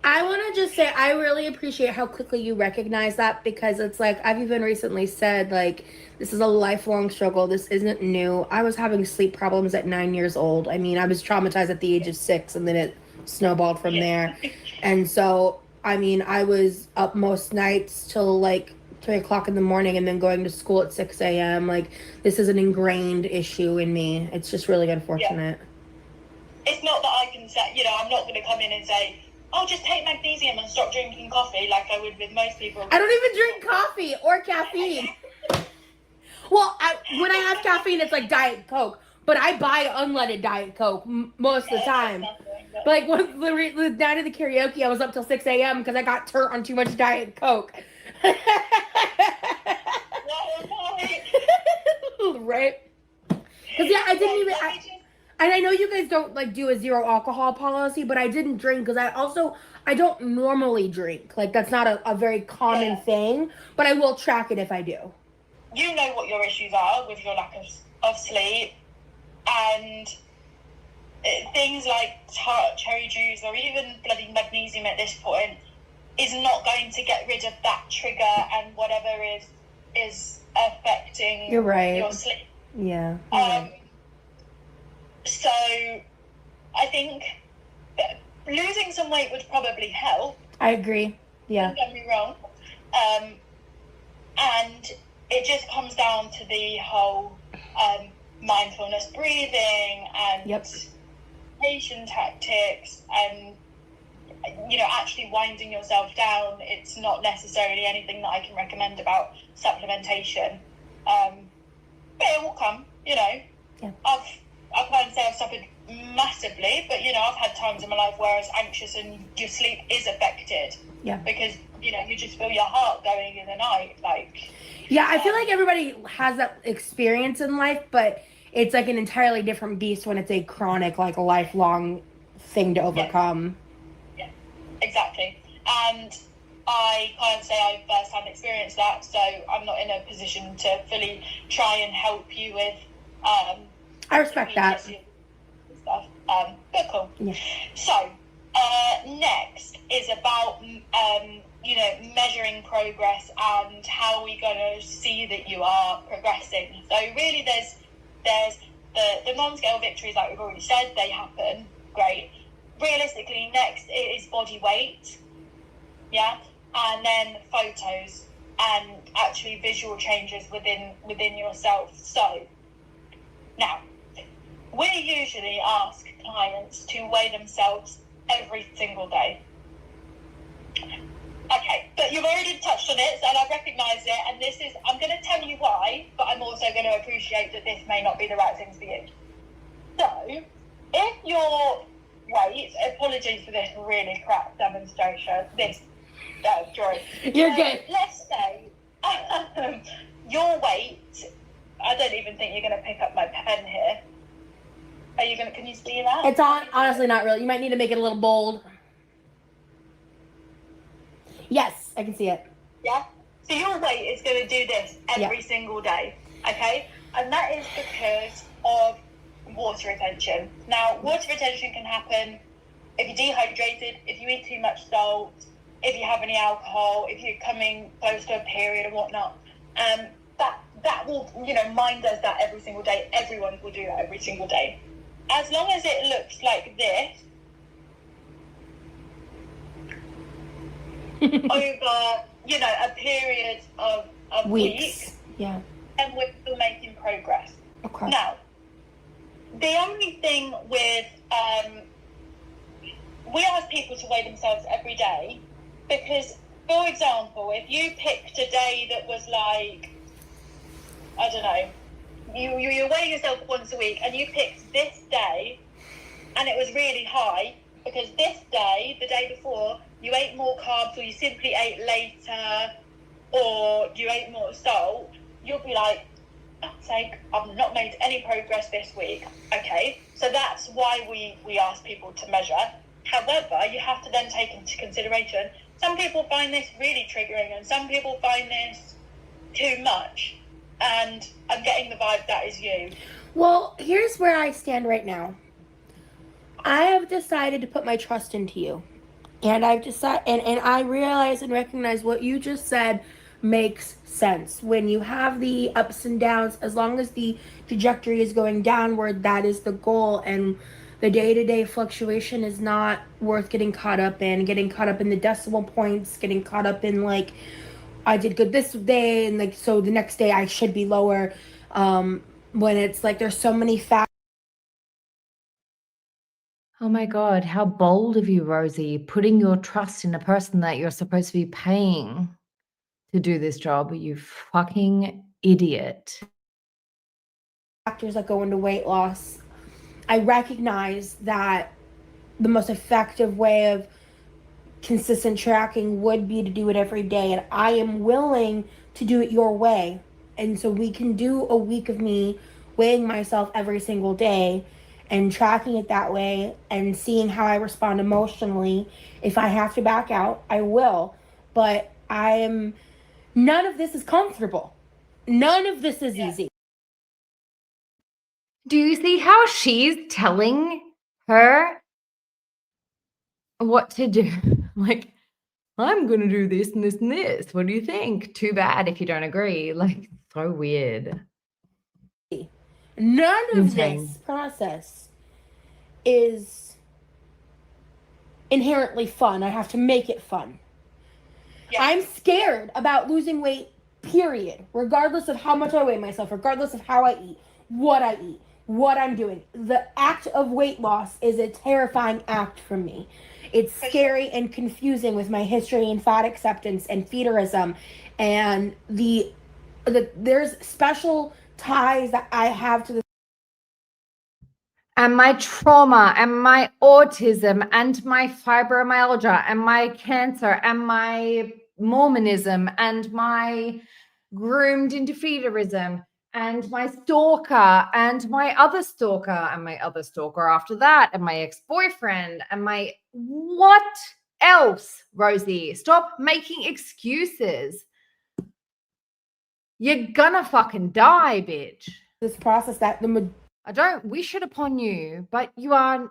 I want to just say I really appreciate how quickly you recognize that, because it's like I've even recently said, like, this is a lifelong struggle. This isn't new. I was having sleep problems at 9 years old. I mean, I was traumatized at the age of 6, and then it snowballed from there. And so, I mean, I was up most nights till like 3 o'clock in the morning, and then going to school at 6 a.m. Like, this is an ingrained issue in me. It's just really unfortunate.
It's not that I can say, you know, I'm not going to come in and say, oh, just take magnesium and stop drinking coffee like I would with most people.
I don't even drink coffee or caffeine. Well, when I have caffeine, it's like Diet Coke. But I buy unleaded Diet Coke most of the time. But like the night of the karaoke, I was up till 6 a.m. because I got turnt on too much Diet Coke. Right? Because yeah, I didn't even. And I know you guys don't like do a zero alcohol policy, but I didn't drink because I don't normally drink. Like, that's not a very common thing, but I will track it if I do.
You know what your issues are with your lack of sleep, and things like cherry juice or even bloody magnesium at this point is not going to get rid of that trigger and whatever is affecting
You're right.
your sleep.
Yeah.
So I think that losing some weight would probably help.
I agree. Yeah.
Don't get me wrong. And it just comes down to the whole mindfulness breathing and meditation tactics and, you know, actually winding yourself down. It's not necessarily anything that I can recommend about supplementation. But it will come, you know.
Yeah.
I can't say I've suffered massively, but, you know, I've had times in my life where I was anxious and your sleep is affected.
Yeah.
Because, you know, you just feel your heart going in the night. Like,
yeah, I feel like everybody has that experience in life, but it's like an entirely different beast when it's a chronic, like a lifelong thing to overcome.
Yeah, exactly. And I can't say I've first-hand experienced that, so I'm not in a position to fully try and help you with
I respect that.
Stuff. But cool.
Yeah.
So, next is about, you know, measuring progress and how we're going to see that you are progressing. So really there's the non-scale victories, like we've already said, they happen. Great. Realistically, next it is body weight. Yeah. And then photos and actually visual changes within yourself. So, now, we usually ask clients to weigh themselves every single day. Okay, but you've already touched on it, and I recognise it, and this is, I'm going to tell you why, but I'm also going to appreciate that this may not be the right thing for you. So, if your weight, apologies for this really crap demonstration, drawing.
You're good.
Let's say your weight, I don't even think you're going to pick up my pen here. Can you see that?
It's honestly not really. You might need to make it a little bold. Yes, I can see it.
Yeah? So your weight is going to do this every single day, okay? And that is because of water retention. Now, water retention can happen if you're dehydrated, if you eat too much salt, if you have any alcohol, if you're coming close to a period and whatnot. That will, you know, mine does that every single day. Everyone will do that every single day. As long as it looks like this, over, you know, a period of weeks,
yeah,
and we're still making progress.
Okay.
Now, the only thing with, we ask people to weigh themselves every day because, for example, if you picked a day that was like, I don't know, you weigh yourself once a week and you picked this day and it was really high because this day, the day before, you ate more carbs or you simply ate later or you ate more salt, you'll be like, for God's sake, I've not made any progress this week. Okay, so that's why we ask people to measure. However, you have to then take into consideration, some people find this really triggering and some people find this too much. And I'm getting the vibe that is you.
Well, here's where I stand right now. I have decided to put my trust into you. And I've decided, and I realize and recognize what you just said makes sense. When you have the ups and downs, as long as the trajectory is going downward, that is the goal. And the day-to-day fluctuation is not worth getting caught up in. Getting caught up in the decimal points, getting caught up in like, I did good this day, and like so the next day I should be lower. When it's like there's so many factors.
Oh my God, how bold of you, Rosie, putting your trust in a person that you're supposed to be paying to do this job, you fucking idiot.
Factors that go into weight loss. I recognize that the most effective way of consistent tracking would be to do it every day, and I am willing to do it your way. And so we can do a week of me weighing myself every single day and tracking it that way and seeing how I respond emotionally. If I have to back out, I will. But none of this is comfortable. None of this is easy.
Do you see how she's telling her what to do? Like, I'm going to do this and this and this. What do you think? Too bad if you don't agree. Like, so weird.
None of
Insane.
this process is inherently fun. I have to make it fun. Yeah. I'm scared about losing weight, period. Regardless of how much I weigh myself, regardless of how I eat, what I'm doing. The act of weight loss is a terrifying act for me. It's scary and confusing with my history in fat acceptance and feederism, and there's special ties that I have to the
and my trauma and my autism and my fibromyalgia and my cancer and my Mormonism and my groomed into feederism and my stalker and my other stalker and my other stalker after that and my ex-boyfriend and my what else, Rosie? Stop making excuses. You're gonna fucking die, bitch.
This process that
I don't wish it upon you, but you are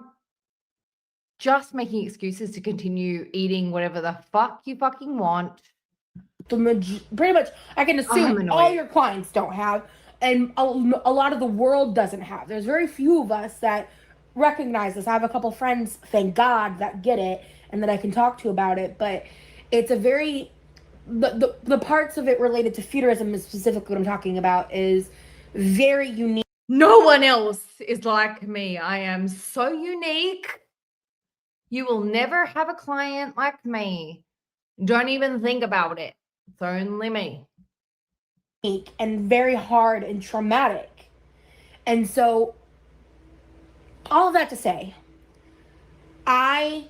just making excuses to continue eating whatever the fuck you fucking want.
Pretty much, I can assume all your clients don't have, and a lot of the world doesn't have. There's very few of us that recognize this. I have a couple friends, thank God, that get it and that I can talk to about it, but it's a very the parts of it related to feederism is specifically what I'm talking about is very unique.
No one else is like me. I am so unique. You will never have a client like me. Don't even think about it. It's only me.
And very hard and traumatic. And so, all of that to say, I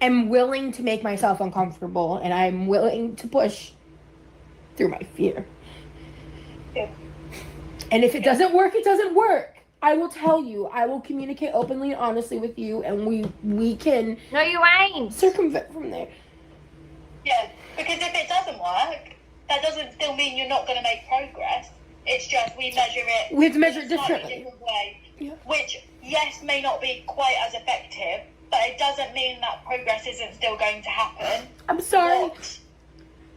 am willing to make myself uncomfortable, and I'm willing to push through my fear. Yeah. And if it doesn't work, it doesn't work. I will tell you. I will communicate openly and honestly with you, and we can.
No, you ain't.
Circumvent from there.
Yeah, because if it doesn't work, that doesn't still mean you're not going to make progress. It's just we measure it.
We have to measure it
in a slightly
differently.
Different way,
yeah.
Which yes may not be quite as effective, but it doesn't mean that progress isn't still going to happen.
I'm sorry.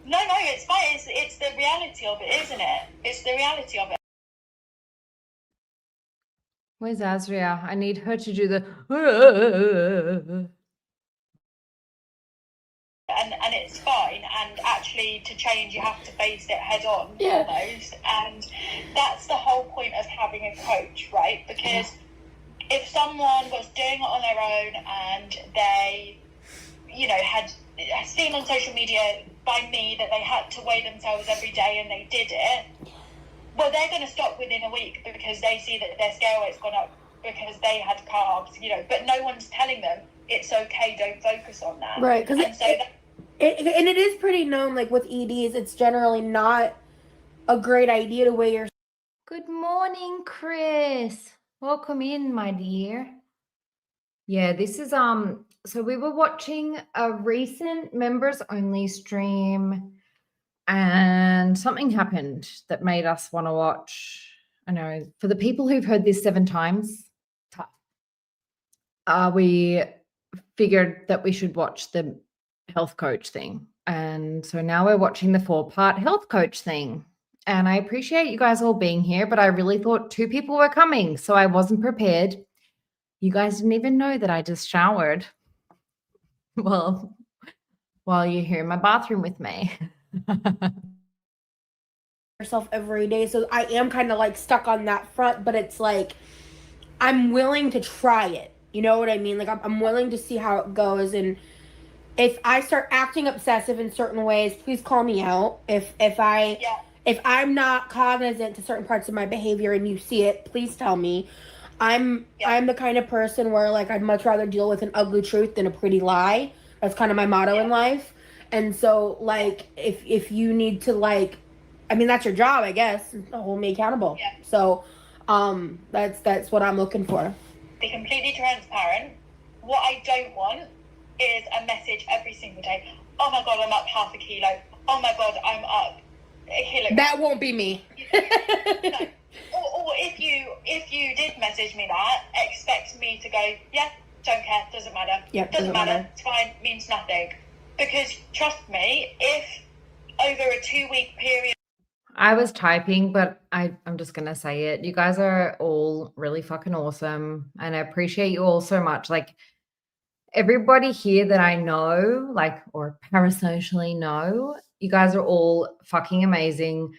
No, it's fine. It's the reality of it, isn't it? It's the reality of it.
Where's Azria? I need her to do the.
And it's fine. And actually, to change, you have to face it head on.
Yeah.
Almost. And that's the whole point of having a coach, right? Because if someone was doing it on their own and they, had seen on social media by me that they had to weigh themselves every day and they did it, well, they're going to stop within a week because they see that their scale weight's gone up because they had carbs, but no one's telling them it's okay, don't focus on that.
Right, because it is pretty known, like with EDs, it's generally not a great idea to weigh your.
Good morning, Chris. Welcome in, my dear. Yeah, this is so we were watching a recent members only stream and something happened that made us want to watch. I know for the people who've heard this 7 times, tough. We figured that we should watch the health coach thing. And so now we're watching the 4-part health coach thing. And I appreciate you guys all being here, but I really thought 2 people were coming, so I wasn't prepared. You guys didn't even know that I just showered. Well, while you're here in my bathroom with me.
Yourself every day. So I am kind of like stuck on that front, but it's like I'm willing to try it. You know what I mean? Like I'm willing to see how it goes, and if I start acting obsessive in certain ways, please call me out. If I'm not cognizant to certain parts of my behavior and you see it, please tell me. I'm the kind of person where like I'd much rather deal with an ugly truth than a pretty lie. That's kind of my motto in life. And so like if you need to like, I mean that's your job, I guess, to hold me accountable.
Yeah.
So that's what I'm looking for.
Be completely transparent. What I don't want is a message every single day. Oh my god, I'm up half a kilo. Oh my god, I'm up a kilogram.
That won't be me.
No. Or if you did message me that, expect me to go, yeah, don't care, doesn't matter.
Yeah,
doesn't matter. It's fine, means nothing. Because trust me, if over a 2-week period.
I was typing, but I'm just going to say it. You guys are all really fucking awesome. And I appreciate you all so much. Like everybody here that I know, like, or parasocially know, you guys are all fucking amazing.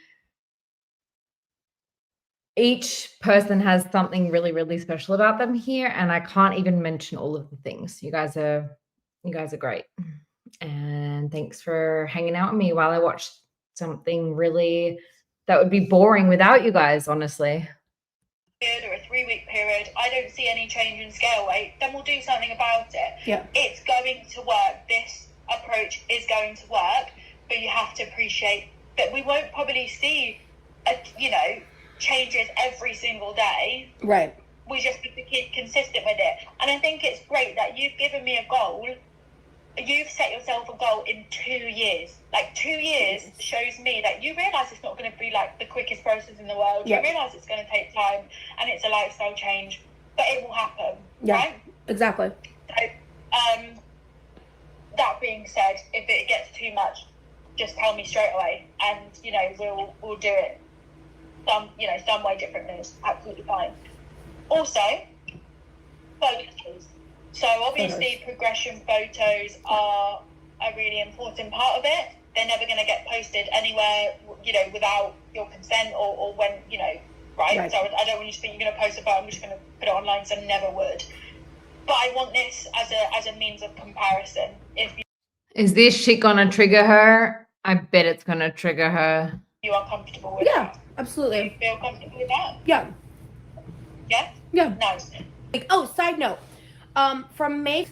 Each person has something really, really special about them here. And I can't even mention all of the things. You guys are great. And thanks for hanging out with me while I watch something really that would be boring without you guys, honestly.
Or a 3-week period, I don't see any change in scale weight, then we'll do something about it.
Yeah.
It's going to work. This approach is going to work, but you have to appreciate that we won't probably see, changes every single day.
Right.
We just have to keep consistent with it. And I think it's great that you've given me a goal. You've set yourself a goal in 2 years. Like 2 years shows me that you realise it's not going to be like the quickest process in the world.
Yeah.
You realise it's going to take time and it's a lifestyle change, but it will happen.
Yeah.
Right?
Exactly.
So, that being said, if it gets too much, just tell me straight away, and we'll do it some way differently. It's absolutely fine. Also, photos. So obviously progression photos are a really important part of it. They're never going to get posted anywhere, without your consent or when, right? So I don't want you to think you're going to post a photo, I'm just going to put it online, because I never would. But I want this as a means of comparison.
Is this shit going to trigger her? I bet it's going to trigger her.
You are comfortable with
Yeah,
that?
absolutely.
Do you feel comfortable with that?
Yeah.
Yeah?
Yeah.
Nice.
Side note. From May,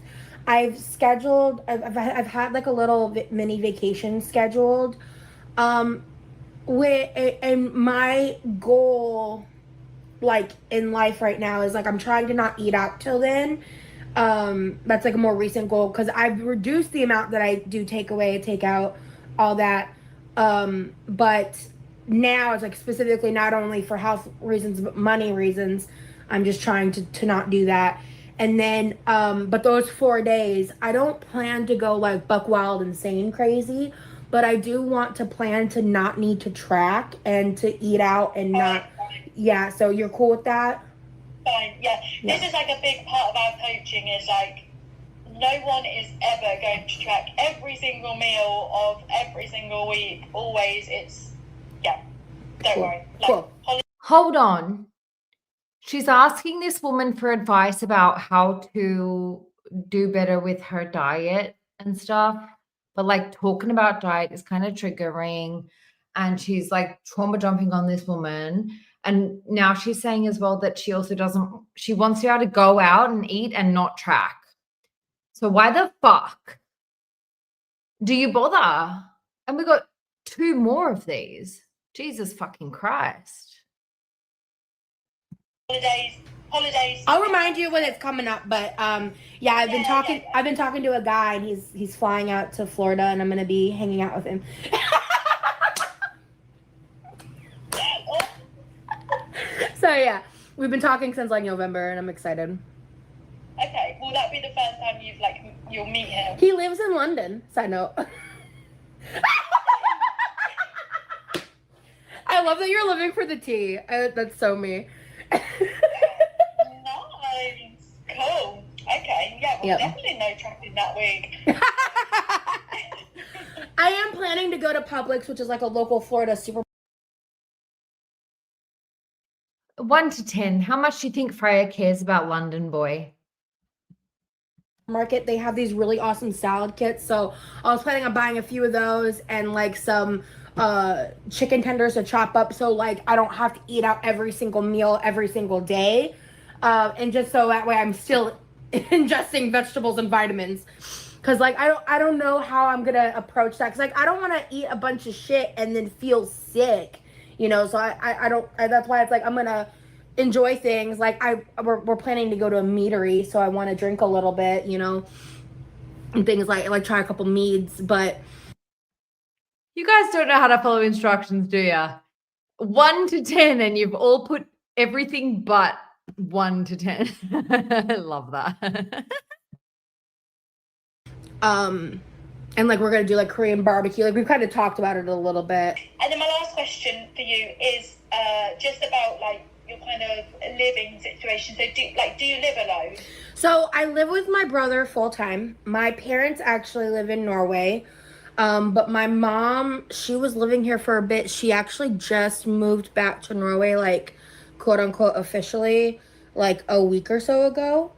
I've had like a little mini vacation scheduled. And my goal, like in life right now, is like I'm trying to not eat out till then. That's like a more recent goal, because I've reduced the amount that I do take out, all that. But now it's like specifically not only for health reasons but money reasons. I'm just trying to not do that. And then, but those 4 days, I don't plan to go like buck wild insane crazy, but I do want to plan to not need to track and to eat out and not. Yeah. So you're cool with that?
Fine. Yeah. This is like a big part of our coaching, is like, no one is ever going to track every single meal of every single week. Always. Don't worry.
Cool.
Hold on. She's asking this woman for advice about how to do better with her diet and stuff. But like talking about diet is kind of triggering. And she's like trauma jumping on this woman. And now she's saying as well that she also she wants you to go out and eat and not track. So why the fuck do you bother? And we got 2 more of these. Jesus fucking Christ.
Holidays.
I'll remind you when it's coming up, but I've been talking to a guy, and he's flying out to Florida, and I'm gonna be hanging out with him. So yeah, we've been talking since like November, and I'm excited.
Okay. will that be the first time you'll meet him?
He lives in London. Side note. I love that you're living for the tea. That's so me.
Nice. Cool. Okay. Yeah, well,
Yep.
definitely no tracking that week.
I am planning to go to Publix, which is like a local Florida super
1 to 10. How much do you think Freya cares about London Boy?
market. They have these really awesome salad kits, so I was planning on buying a few of those and like some chicken tenders to chop up, so like I don't have to eat out every single meal every single day, and just so that way I'm still ingesting vegetables and vitamins, because like I don't know how I'm gonna approach that, because like I don't want to eat a bunch of shit and then feel sick, you know. So I don't that's why it's like I'm gonna enjoy things. Like we're planning to go to a meadery, so I want to drink a little bit, you know, and things like try a couple meads. But
You guys don't know how to follow instructions, do ya? 1 to 10, and you've all put everything but 1 to 10. I love that.
and like we're gonna do like Korean barbecue. Like we've kind of talked about it a little bit.
And then my last question for you is just about like your kind of living situation. So do you live alone?
So I live with my brother full time. My parents actually live in Norway. But my mom, she was living here for a bit. She actually just moved back to Norway, like quote unquote officially, like a week or so ago.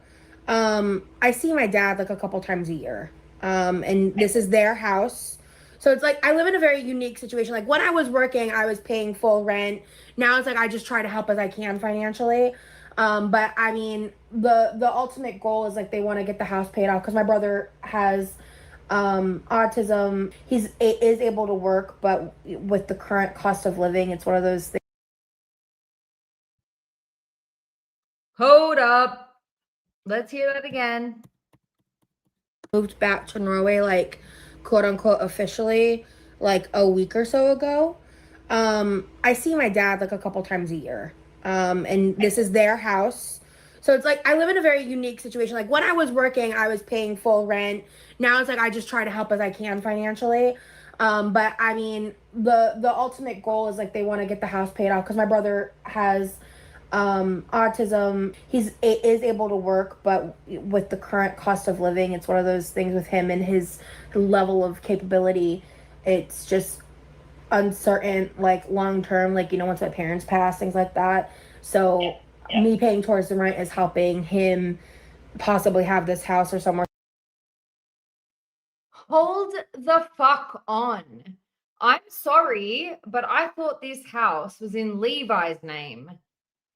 I see my dad like a couple times a year. And this is their house. So it's like I live in a very unique situation. Like when I was working, I was paying full rent. Now it's like I just try to help as I can financially. But I mean, the ultimate goal is like they want to get the house paid off, because my brother has autism. Is able to work, but with the current cost of living, it's one of those things.
Hold up. Let's hear that again.
Moved back to Norway, like quote unquote officially, like a week or so ago. I see my dad like a couple times a year. And this is their house. So it's like I live in a very unique situation. Like when I was working, I was paying full rent. Now it's like I just try to help as I can financially. But I mean, the ultimate goal is like they want to get the house paid off, because my brother has autism. Is able to work, but with the current cost of living, it's one of those things with him and his level of capability. It's just uncertain, like long term, like, you know, once my parents pass, things like that. So me paying towards the rent is helping him possibly have this house or somewhere.
Hold the fuck on. I'm sorry, but I thought this house was in Levi's name.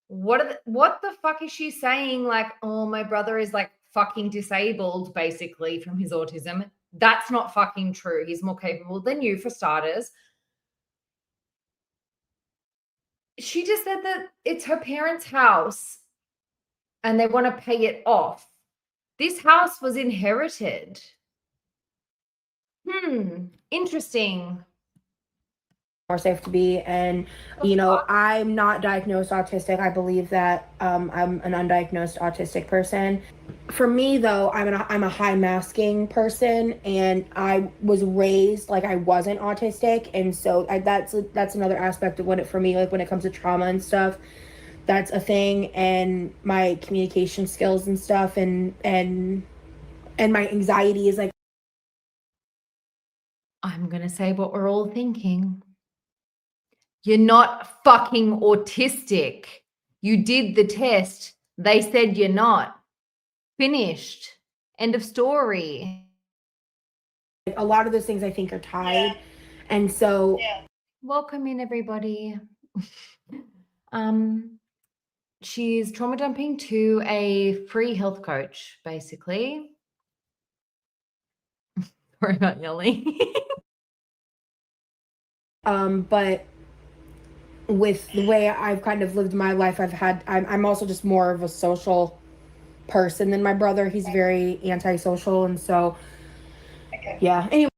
What the fuck is she saying? Like, oh, my brother is like fucking disabled basically from his autism. That's not fucking true. He's more capable than you, for starters. She just said that it's her parents' house and they want to pay it off. This house was inherited. Interesting.
More safe to be. And you know, I'm not diagnosed autistic. I believe that I'm an undiagnosed autistic person. For me though, I'm a high masking person, and I was raised like I wasn't autistic, and so that's another aspect of for me, like when it comes to trauma and stuff, that's a thing. And my communication skills and stuff, and my anxiety is like,
I'm gonna say what we're all thinking. You're not fucking autistic. You did the test. They said you're not. Finished. End of story.
a lot of those things I think are tied. And so
Welcome in, everybody. She's trauma dumping to a free health coach, basically. Sorry about yelling.
But with the way I've kind of lived my life, I'm also just more of a social person than my brother. He's very antisocial, and so yeah. Anyway,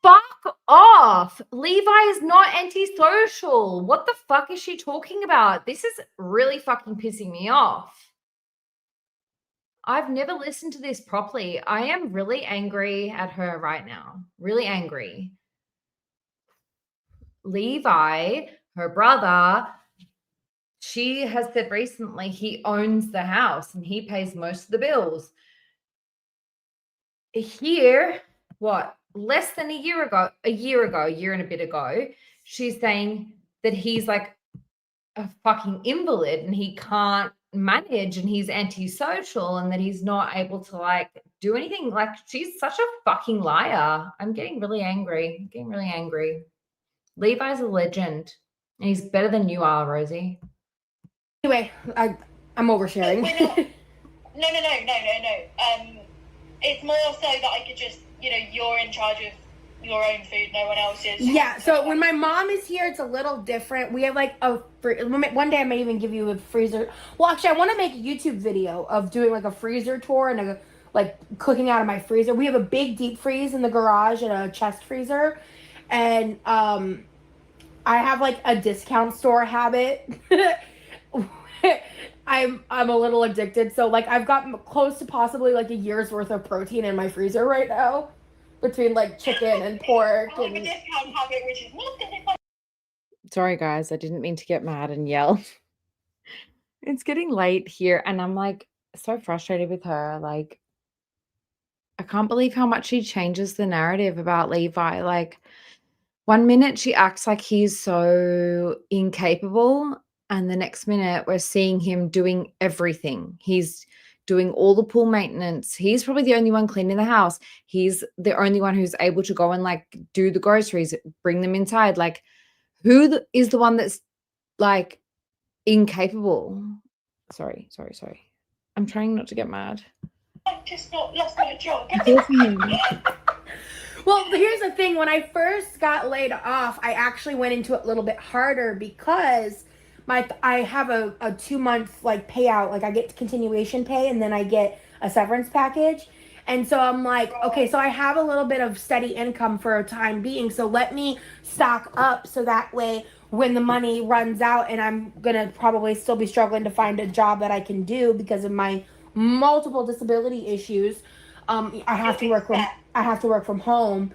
Fuck off. Levi is not antisocial. What the fuck is she talking about? This is really fucking pissing me off. I've never listened to this properly. I am really angry at her right now. Really angry. Levi, her brother, she has said recently he owns the house and he pays most of the bills. Here, what, less than a year ago, a year and a bit ago, she's saying that he's like a fucking invalid and he can't manage and he's antisocial and that he's not able to like do anything. Like, she's such a fucking liar. I'm getting really angry. Levi's a legend and he's better than you are, Rosie.
Anyway, I'm oversharing.
No. It's more so that I could just, you're in charge of your own food, no one else is.
Yeah, so when my mom is here, it's a little different. We have like one day I may even give you a freezer. Well, actually, I want to make a YouTube video of doing like a freezer tour and like cooking out of my freezer. We have a big deep freeze in the garage and a chest freezer. And I have like a discount store habit. I'm a little addicted. So like I've got close to possibly like a year's worth of protein in my freezer right now. Between like chicken and pork and
discount habit, which is not gonna.
Sorry guys, I didn't mean to get mad and yell. It's getting late here and I'm like so frustrated with her. Like, I can't believe how much she changes the narrative about Levi. Like, one minute she acts like he's so incapable and the next minute we're seeing him doing everything. He's doing all the pool maintenance. He's probably the only one cleaning the house. He's the only one who's able to go and like do the groceries, bring them inside. Like, who is the one that's like incapable? Sorry. I'm trying not to get mad.
I've just not lost my job.
Well, here's the thing. When I first got laid off, I actually went into it a little bit harder because I have a 2-month like payout. Like I get continuation pay and then I get a severance package. And so I'm like, okay, so I have a little bit of steady income for a time being. So let me stock up so that way when the money runs out and I'm going to probably still be struggling to find a job that I can do because of my multiple disability issues. I have to work from home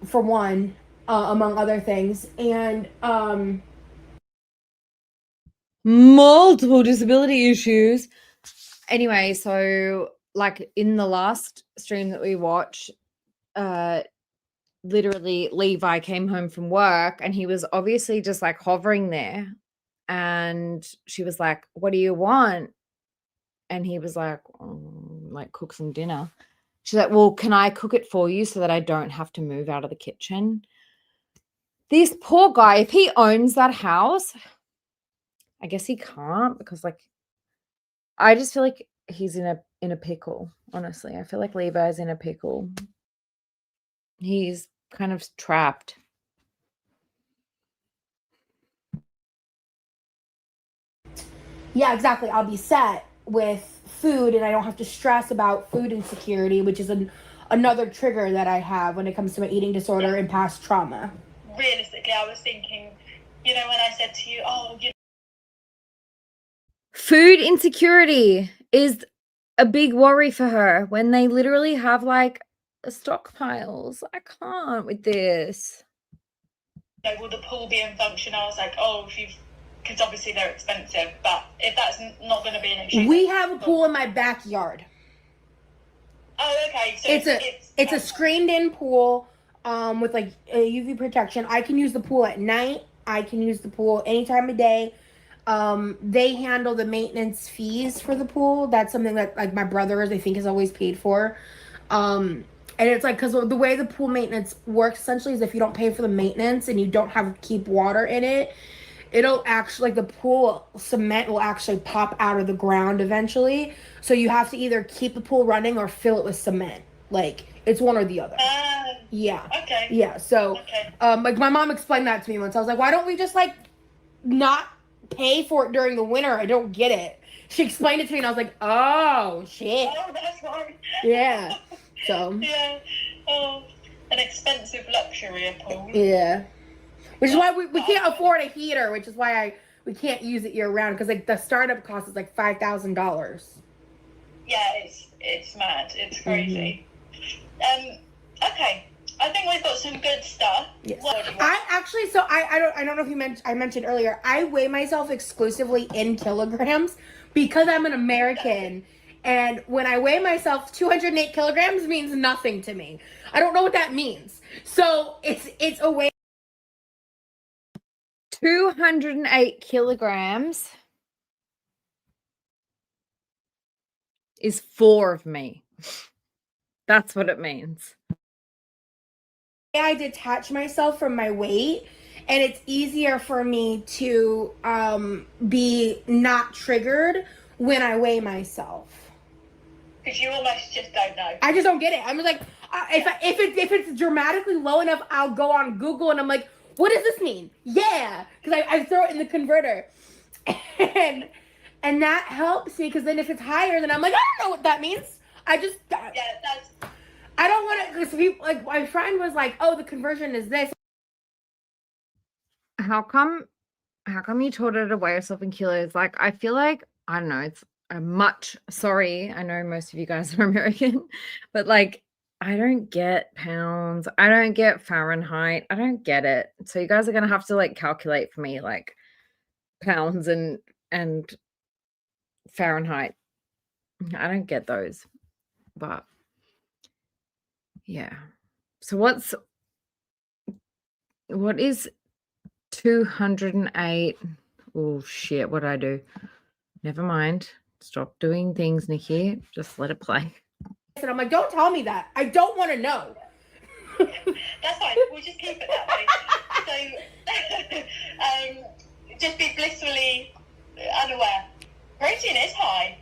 for one, among other things. And
multiple disability issues. Anyway, so like in the last stream that we watched, literally Levi came home from work and he was obviously just like hovering there and she was like, what do you want? And he was like, like cook some dinner. She's like, well, can I cook it for you so that I don't have to move out of the kitchen? This poor guy, if he owns that house, I guess he can't because like, I just feel like he's in a pickle, honestly. I feel like Levi's in a pickle. He's kind of trapped.
yeah, exactly. I'll be set with food and I don't have to stress about food insecurity, which is another trigger that I have when it comes to my eating disorder and past trauma.
Realistically, I was thinking, when I said to you,
Food insecurity is a big worry for her when they literally have like stockpiles. I can't with this.
will the pool be in function? I was like, because obviously they're expensive, but if that's not going to be an issue.
We have a pool in my backyard.
Oh, okay. So
it's a screened in pool with like a UV protection. I can use the pool at night. I can use the pool any time of day. They handle the maintenance fees for the pool. That's something that like my brother I think is always paid for. And it's like, because the way the pool maintenance works essentially is if you don't pay for the maintenance and you don't have to keep water in it, it'll actually, like the pool cement will actually pop out of the ground eventually. So you have to either keep the pool running or fill it with cement. Like it's one or the other. Yeah.
Okay.
Yeah. So, like my mom explained that to me once. I was like, why don't we just like not pay for it during the winter? I don't get it. She explained it to me and I was like, oh shit.
Oh, that's right.
Yeah. So.
Yeah. Oh, an expensive luxury, a pool.
Yeah. Which is why we can't afford a heater, which is why we can't use it year round because like the startup cost is like $5,000.
yeah, it's mad. It's crazy. Okay, I think we've got some good stuff.
Yes.
What do you want?
I actually, so I don't know if I mentioned earlier, I weigh myself exclusively in kilograms because I'm an American. And when I weigh myself, 208 kilograms means nothing to me. I don't know what that means. So it's a way.
208 kilograms is 4 of me. That's what it means.
I detach myself from my weight, and it's easier for me to be not triggered when I weigh myself.
Because you almost just don't know.
I just don't get it. I'm like, if it's dramatically low enough, I'll go on Google and I'm like, what does this mean? Yeah, because I throw it in the converter, and that helps me. Because then if it's higher, then I'm like, I don't know what that means.
Yeah, that's.
I don't want to, because people, like, my friend was like, oh, the conversion is this.
How come you told her to weigh yourself in kilos? Like, I feel like, I don't know, it's a much, sorry, I know most of you guys are American, but like, I don't get pounds. I don't get Fahrenheit. I don't get it. So you guys are going to have to like calculate for me like pounds and Fahrenheit. I don't get those. But yeah. So what is 208? Oh shit, what did I do? Never mind. Stop doing things, Nikki. Just let it play.
And I'm like, don't tell me that. I don't want to know.
That's fine. We'll just keep it that way. So, just be blissfully unaware. Protein is high.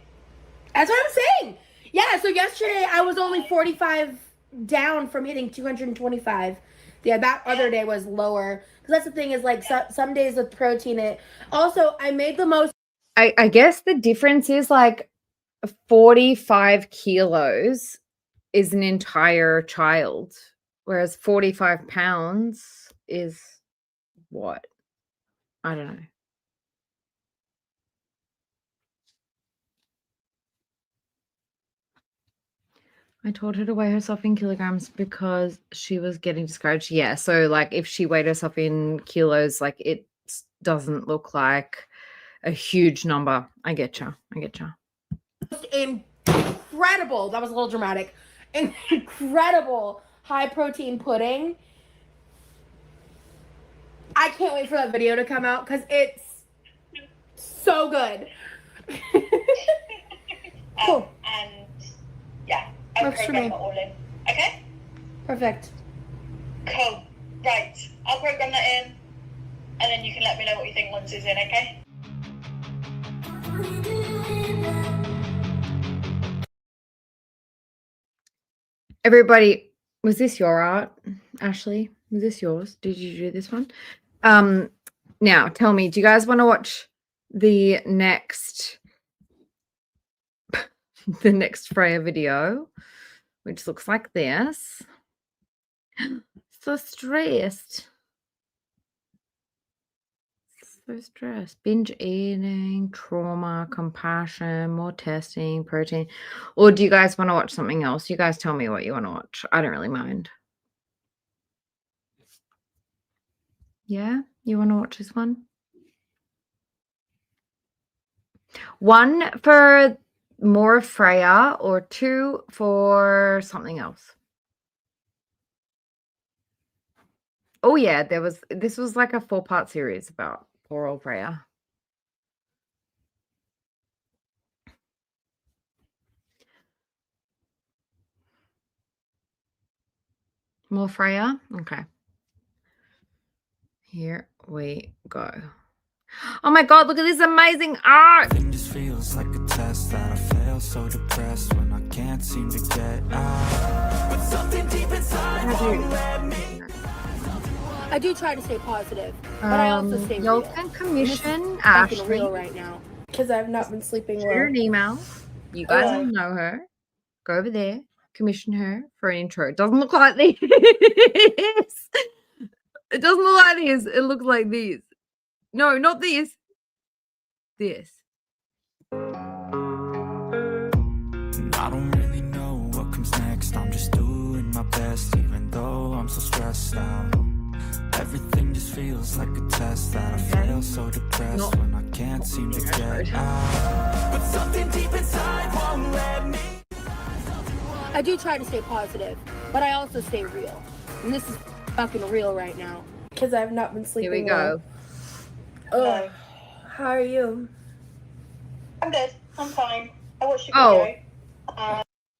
That's what I'm saying. Yeah, so yesterday I was only 45 down from hitting 225. Yeah, that other day was lower. Because that's the thing is, like, some days with protein, also, I made the most.
I guess the difference is like 45 kilos is an entire child, whereas 45 pounds is what? I don't know. I told her to weigh herself in kilograms because she was getting discouraged. Yeah, so like if she weighed herself in kilos, like it doesn't look like a huge number. I get you.
Incredible. That was a little dramatic. Incredible high protein pudding. I can't wait for that video to come out because it's so good. Cool.
And yeah, I'll
Works for
program
me.
it all in. Okay?
Perfect.
Cool. Right. I'll program that in, and then you can let me know what you think once it's in, okay?
Everybody, was this your art, Ashley? Was this yours? Did you do this one? Now tell me, do you guys want to watch the next Freya video, which looks like this? So stressed. So stressed. Binge eating, trauma, compassion, more testing, protein. Or do you guys want to watch something else? You guys tell me what you want to watch. I don't really mind. Yeah? You want to watch this one? One for more Freya or 2 for something else? Oh yeah, this was like a 4-part series about poor old Freya. More Freya? Okay. Here we go. Oh my god, look at this amazing art!
Everything just feels like a test that I fail, so depressed when I can't seem to get out. But something deep inside won't let me.
I do try to stay positive, but I also stay
Y'all
real.
can commission
Fucking
Ashley.
real right now because I've not been sleeping
Shoot her
well.
an email. You guys all know her. Go over there, commission her for an intro. It doesn't look like this. It doesn't look like this. It looks like this. No, not this. This.
I don't really know what comes next. I'm just doing my best, even though I'm so stressed out. Everything just feels like a test that I fail, so depressed when I can't seem to get out. But something deep inside won't let me.
I do try to stay positive, but I also stay real. And this is fucking real right now. Because I've not been sleeping.
Here we go.
Oh, how are you?
I'm good. I'm fine. I watched your
Oh.
video.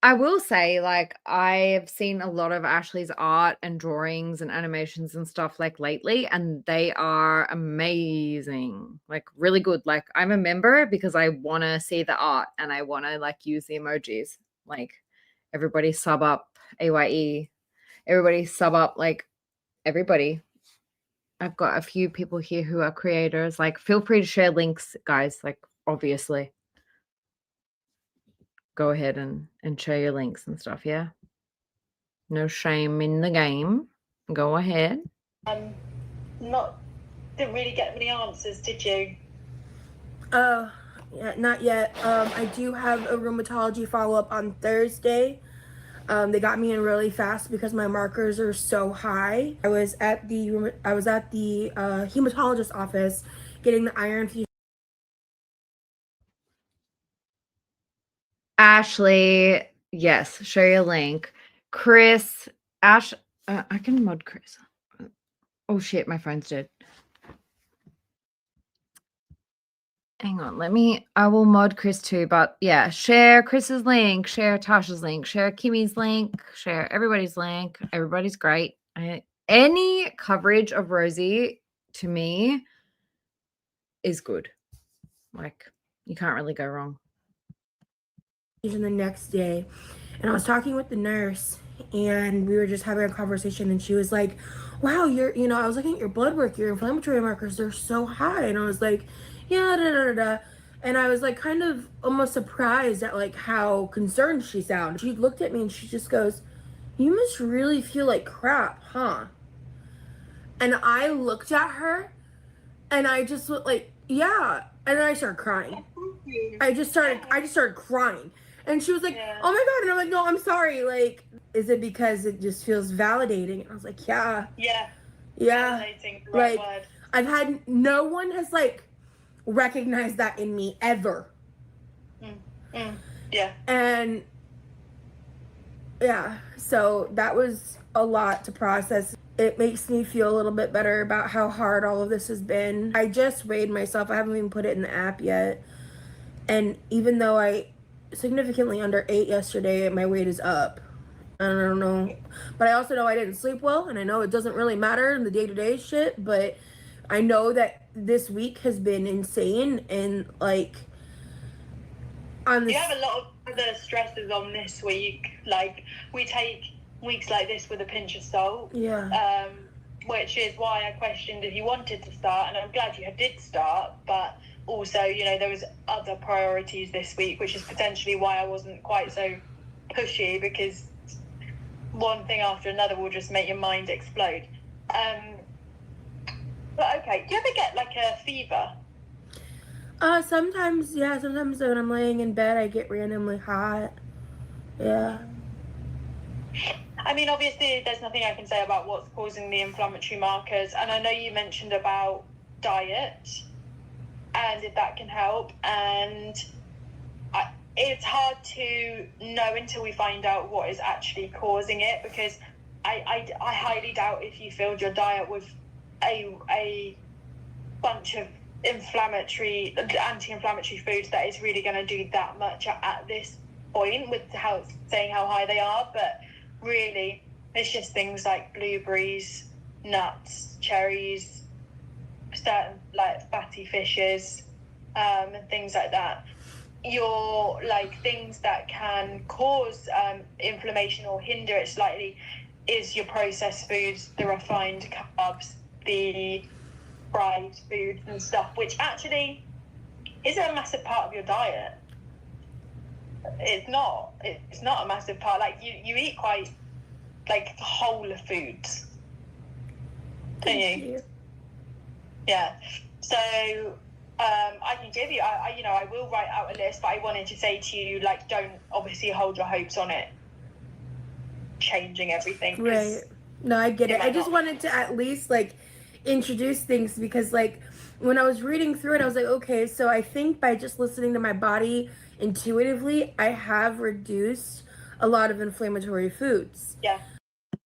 I will say, like, I've seen a lot of Ashley's art and drawings and animations and stuff like lately, and they are amazing, like really good. Like, I'm a member because I want to see the art and I want to like use the emojis. Like, everybody sub up AYE, everybody sub up, like everybody. I've got a few people here who are creators. Like, feel free to share links, guys. Like, obviously. Go ahead and share your links and stuff, yeah? No shame in the game. Go ahead.
Didn't really get many answers, did you?
Yeah, not yet. I do have a rheumatology follow-up on Thursday. They got me in really fast because my markers are so high. I was at the hematologist office getting the iron.
Ashley, yes, share your link. Chris, I can mod Chris. Oh shit, my phone's dead. Hang on, I will mod Chris too, but yeah, share Chris's link, share Tasha's link, share Kimmy's link, share everybody's link. Everybody's great. Any coverage of Rosie to me is good. Like, you can't really go wrong.
The next day, and I was talking with the nurse, and we were just having a conversation, and she was like, wow, I was looking at your blood work, your inflammatory markers, they're so high. And I was like, yeah, da da da da. And I was like kind of almost surprised at like how concerned she sounded. She looked at me and she just goes, you must really feel like crap, huh? And I looked at her and I just went like, yeah. And then I started crying. I just started crying. And she was like, oh my God. And I'm like, no, I'm sorry. Like, is it because it just feels validating? And I was like, yeah.
Yeah.
Yeah.
Right
like,
word.
I've had, no one has like recognized that in me ever.
Yeah.
And yeah, so that was a lot to process. It makes me feel a little bit better about how hard all of this has been. I just weighed myself. I haven't even put it in the app yet. And even though I significantly under 8 yesterday, my weight is up. I don't know. But I also know I didn't sleep well, and I know it doesn't really matter in the day-to-day shit, but I know that this week has been insane, and like on this.
You have a lot of other stresses on this week. Like, we take weeks like this with a pinch of salt.
Yeah.
Which is why I questioned if you wanted to start, and I'm glad you did start, but also, there was other priorities this week, which is potentially why I wasn't quite so pushy, because one thing after another will just make your mind explode. But okay, do you ever get like a fever?
Sometimes, yeah. Sometimes when I'm laying in bed, I get randomly hot. Yeah.
I mean, obviously, there's nothing I can say about what's causing the inflammatory markers. And I know you mentioned about diet and if that can help. And it's hard to know until we find out what is actually causing it, because I highly doubt if you filled your diet with a bunch of anti-inflammatory foods that is really going to do that much at this point, with saying how high they are. But really, it's just things like blueberries, nuts, cherries, certain like fatty fishes, and things like that. Your like things that can cause inflammation or hinder it slightly is your processed foods, the refined carbs, the fried foods and stuff, which actually isn't a massive part of your diet. It's not a massive part. Like, you eat quite like whole of foods, don't you? Yeah. So I can give you, I will write out a list, but I wanted to say to you, like, don't obviously hold your hopes on it changing everything.
Right. No, I get it. I just
not.
wanted to at least like introduce things because like when I was reading through it, I was like, okay, so I think by just listening to my body intuitively, I have reduced a lot of inflammatory foods.
Yeah.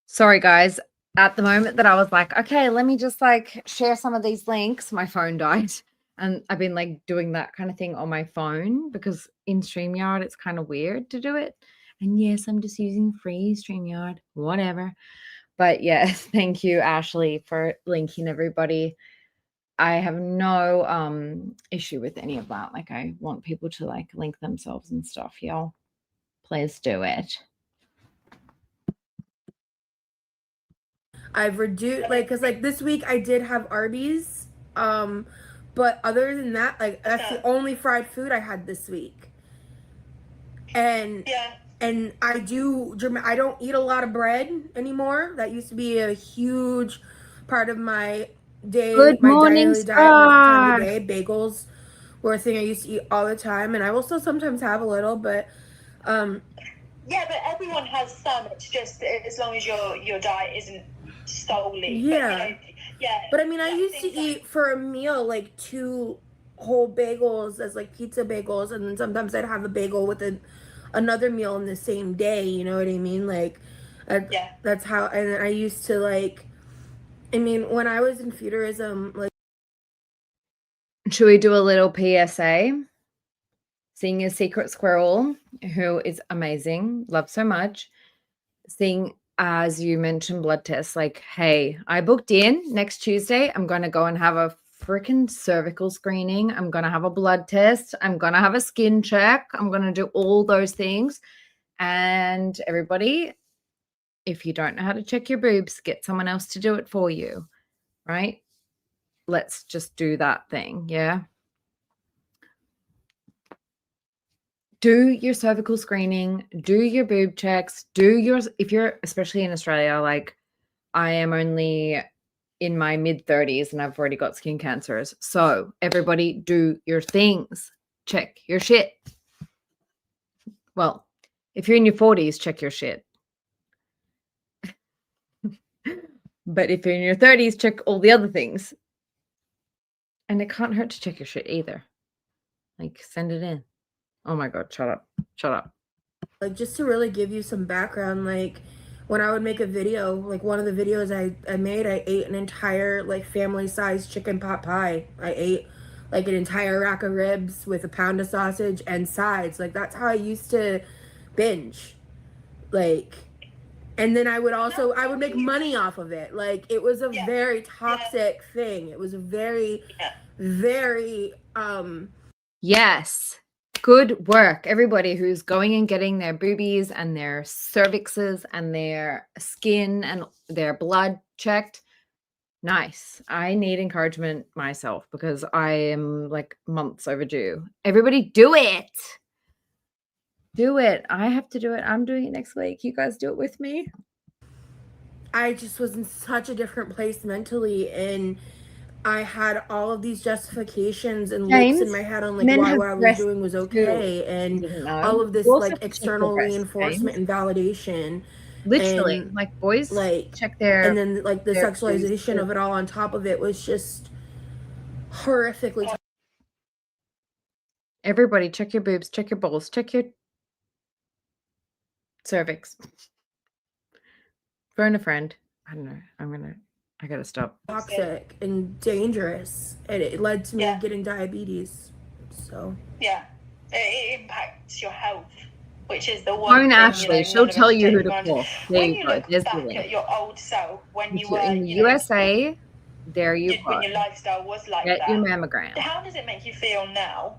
Sorry, guys. At the moment that I was like, okay, let me just like share some of these links, my phone died. And I've been like doing that kind of thing on my phone because in StreamYard, it's kind of weird to do it. And yes, I'm just using free StreamYard, whatever. But yes, thank you, Ashley, for linking everybody. I have no issue with any of that. Like I want people to like link themselves and stuff, y'all. Please do it.
I've reduced like because like this week I did have Arby's, but other than that, like that's the only fried food I had this week. And
Yeah.
and I don't eat a lot of bread anymore. That used to be a huge part of my
Good
my
morning,
daily diet most of the time of
Star.
the day. Bagels were a thing I used to eat all the time, and I will still sometimes have a little, but
yeah, but everyone has some. It's just as long as your diet isn't solely.
yeah.
But, yeah.
But I mean, I used to eat for a meal like 2 whole bagels as like pizza bagels, and then sometimes I'd have a bagel with another meal in the same day. You know what I mean? Like,
Yeah.
that's how. And I used to like. I mean, when I was in futurism, like.
Should we do a little PSA? Seeing a secret squirrel who is amazing, love so much. Seeing, as you mentioned, blood tests, like, hey, I booked in next Tuesday. I'm going to go and have a freaking cervical screening. I'm going to have a blood test. I'm going to have a skin check. I'm going to do all those things. And everybody, if you don't know how to check your boobs, get someone else to do it for you, right? Let's just do that thing. Yeah. Do your cervical screening, do your boob checks, if you're especially in Australia, like I am only in my mid 30s and I've already got skin cancers. So everybody do your things. Check your shit. Well, if you're in your 40s, check your shit. But if you're in your 30s, check all the other things. And it can't hurt to check your shit either. Like send it in. Oh my God, shut up. Shut up.
Like, just to really give you some background, like when I would make a video, like one of the videos I made, I ate an entire like family size chicken pot pie. I ate like an entire rack of ribs with a pound of sausage and sides. Like that's how I used to binge. Like, and then I would make money off of it. Like it was a very toxic thing. It was a very, very
Yes. Good work, everybody who's going and getting their boobies and their cervixes and their skin and their blood checked. Nice. I need encouragement myself because I am like months overdue. Everybody do it. Do it. I have to do it. I'm doing it next week. You guys do it with me.
I just was in such a different place mentally, and I had all of these justifications and loops in my head on like why what I was doing was okay, and all of this like external reinforcement and validation.
Literally,
and,
like boys
like
check their,
and then like the sexualization of it all on top of it was just horrifically.
Everybody check your boobs, check your balls, check your cervix. Phone a friend. I don't know. I gotta stop.
Toxic and dangerous, and it led to me getting diabetes. So
it impacts your health, which is the one
thing, Ashley, she'll tell you who to call.
When you look back at your old self, when you were
in the USA, there you go.
When your lifestyle was like
get
that.
Your mammogram.
How does it make you feel now?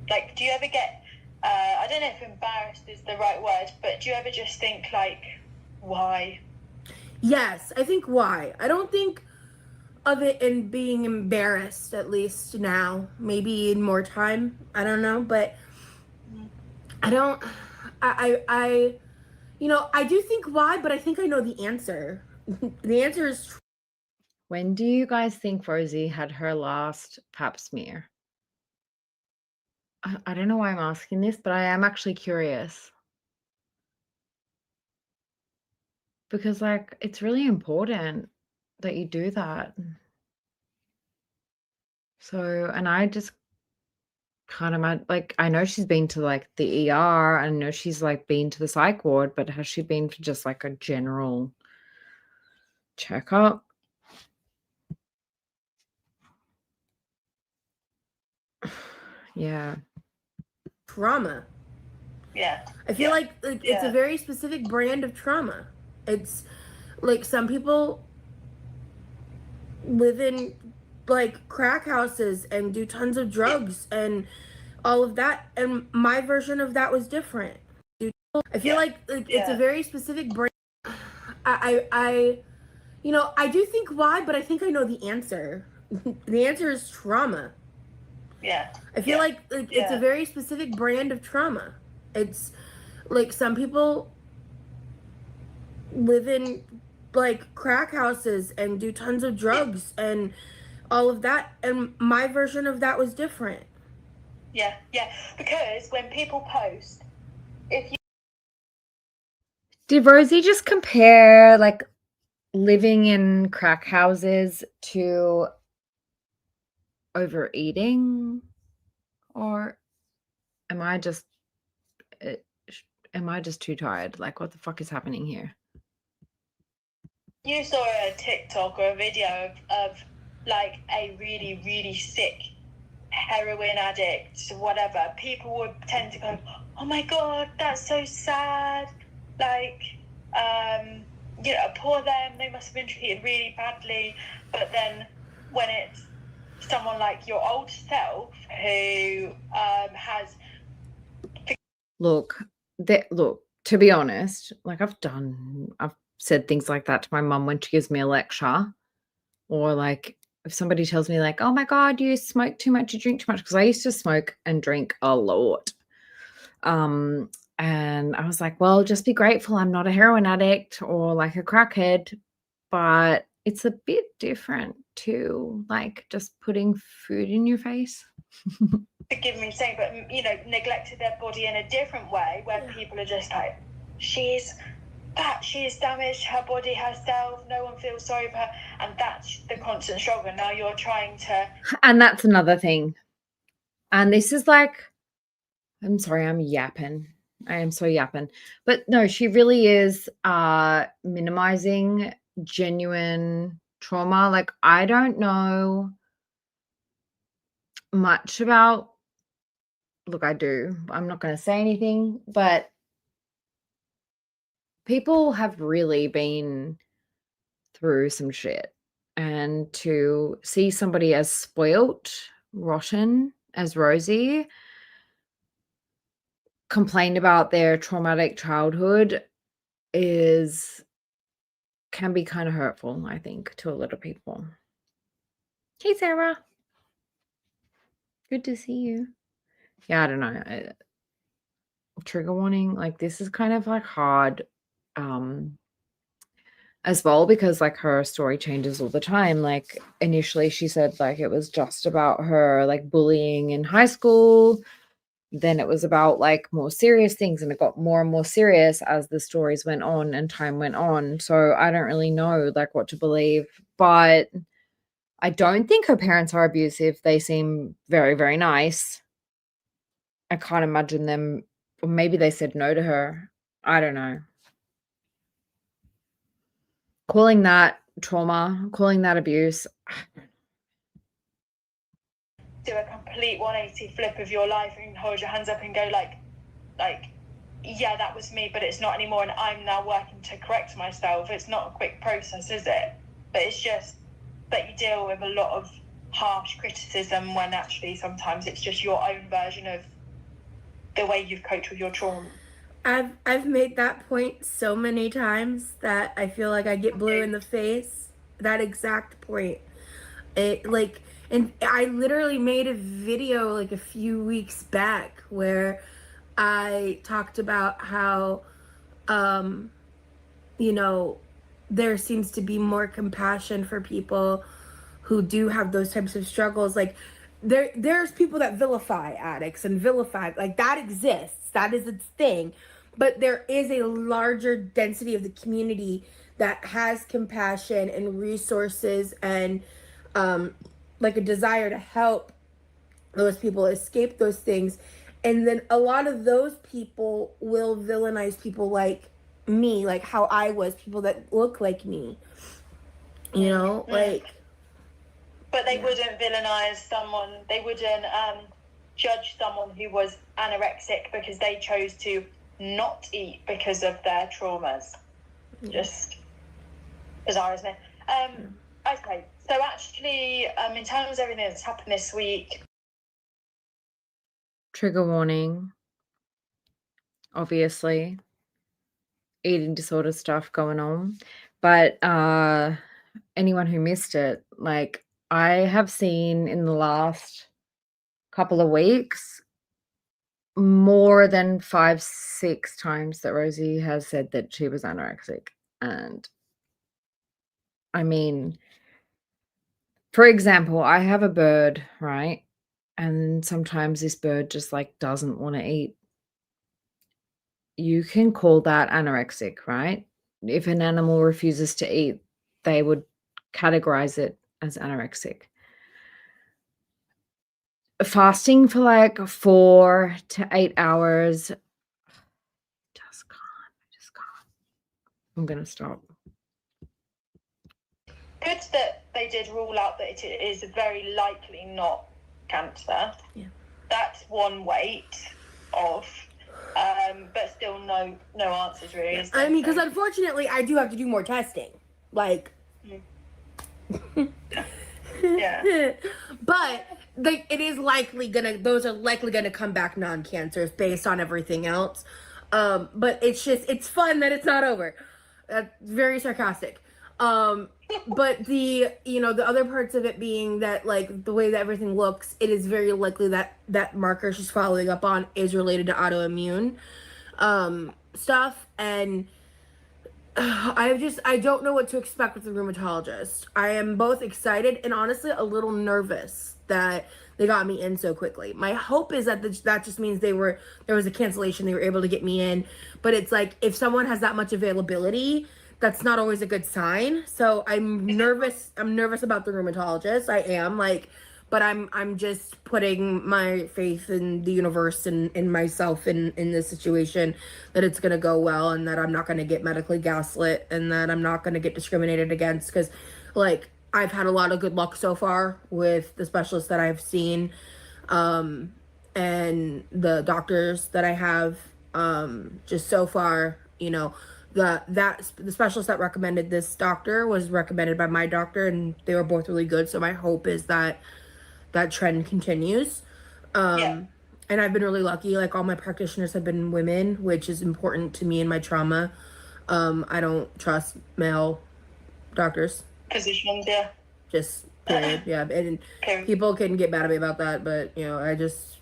Like, do you ever get? I don't know if embarrassed is the right word, but do you ever just think like, why?
Yes, I think why. I don't think of it in being embarrassed, at least now. Maybe in more time. I don't know, but I don't. I I do think why, but I think I know the answer. The answer is
When do you guys think Rosie had her last pap smear? I don't know why I'm asking this, but I am actually curious. Because, like, it's really important that you do that. So, and I just can't imagine, like, I know she's been to, like, the ER. I know she's, like, been to the psych ward, but has she been for just, like, a general checkup? Yeah.
Trauma.
Yeah.
I feel like it's a very specific brand of trauma. It's like some people live in like crack houses and do tons of drugs and all of that, and my version of that was different. I feel like it's a very specific brand. I you know, I do think why, but I think I know the answer. The answer is trauma.
Yeah.
I feel like it's a very specific brand of trauma. It's like some people live in like crack houses and do tons of drugs and all of that, and my version of that was different.
Yeah. Because when people post, if you
Did Rosie just compare, like, living in crack houses to overeating? Or am I just too tired? Like, what the fuck is happening here?
you saw a TikTok or a video of like a really, really sick heroin addict, whatever, people would tend to go, oh my god, that's so sad. Like, you know, poor them, they must have been treated really badly. But then when it's someone like your old self who has...
Look, to be honest, like, I've said things like that to my mum when she gives me a lecture, or like if somebody tells me like, oh my god, you smoke too much, you drink too much, because I used to smoke and drink a lot. And I was like, well, just be grateful I'm not a heroin addict or like a crackhead. But it's a bit different too, like just putting food in your face.
Forgive me saying, but you know, neglected their body in a different way, where people are just like, she's fat, she's damaged her body herself, no one feels sorry for her, and that's the constant struggle. Now you're trying to...
And that's another thing. And this is like, I'm sorry, I'm yapping. I am so yapping. But no, she really is minimizing genuine trauma. Like, I don't know much about, look, I do. I'm not going to say anything, but people have really been through some shit. And to see somebody as spoilt, rotten as Rosie complain about their traumatic childhood can be kind of hurtful, I think, to a lot of people. Hey, Sarah. Good to see you. Yeah, I don't know. Trigger warning, like, this is kind of like hard as well, because like her story changes all the time. Like, initially she said like it was just about her like bullying in high school. Then it was about like more serious things, and it got more and more serious as the stories went on and time went on. So I don't really know like what to believe, but I don't think her parents are abusive. They seem very, very nice. I can't imagine them, or maybe they said no to her. I don't know. Calling that trauma, calling that abuse.
Do a complete 180 flip of your life and hold your hands up and go like, yeah, that was me, but it's not anymore, and I'm now working to correct myself. It's not a quick process, is it? But it's just that you deal with a lot of harsh criticism when actually sometimes it's just your own version of the way you've coped with your trauma.
I've made that point so many times that I feel like I get blue in the face. That exact point. It like, and I literally made a video like a few weeks back where I talked about how you know, there seems to be more compassion for people who do have those types of struggles. Like there's people that vilify addicts and vilify, like, that exists, that is its thing, but there is a larger density of the community that has compassion and resources and like a desire to help those people escape those things. And then a lot of those people will villainize people like me, like how I was, people that look like me, you know, like.
But they wouldn't villainize someone, they wouldn't judge someone who was anorexic because they chose to not eat because of their traumas. Just bizarre, isn't it? Okay, so actually, in terms of everything that's happened this week...
Trigger warning. Obviously. Eating disorder stuff going on. But anyone who missed it, like, I have seen in the last couple of weeks more than 5-6 times that Rosie has said that she was anorexic. And I mean, for example, I have a bird, right? And sometimes this bird just like doesn't want to eat. You can call that anorexic, right? If an animal refuses to eat, they would categorize it as anorexic. Fasting for like 4 to 8 hours, just can't. I just can't. I'm gonna stop.
Good that they did rule out that it is very likely not cancer.
Yeah.
That's one weight off, but still no answers really. Is there?
I mean, because unfortunately, I do have to do more testing. Like,
yeah.
But it is likely those are likely gonna come back non-cancerous based on everything else. But it's fun that it's not over. That's very sarcastic. But the other parts of it being that, like, the way that everything looks, it is very likely that marker she's following up on is related to autoimmune stuff. And I don't know what to expect with the rheumatologist. I am both excited and honestly a little nervous that they got me in so quickly. My hope is that that just means there was a cancellation, they were able to get me in. But it's like, if someone has that much availability, that's not always a good sign. So I'm nervous about the rheumatologist. I am, like, but I'm just putting my faith in the universe and in myself in this situation, that it's gonna go well and that I'm not gonna get medically gaslit and that I'm not gonna get discriminated against, because, like, I've had a lot of good luck so far with the specialists that I've seen, and the doctors that I have, just so far, the specialist that recommended this doctor was recommended by my doctor, and they were both really good. So my hope is that trend continues. And I've been really lucky. Like, all my practitioners have been women, which is important to me in my trauma. I don't trust male doctors.
Physicians, yeah.
Just period. Yeah. And people can get mad at me about that, but I just...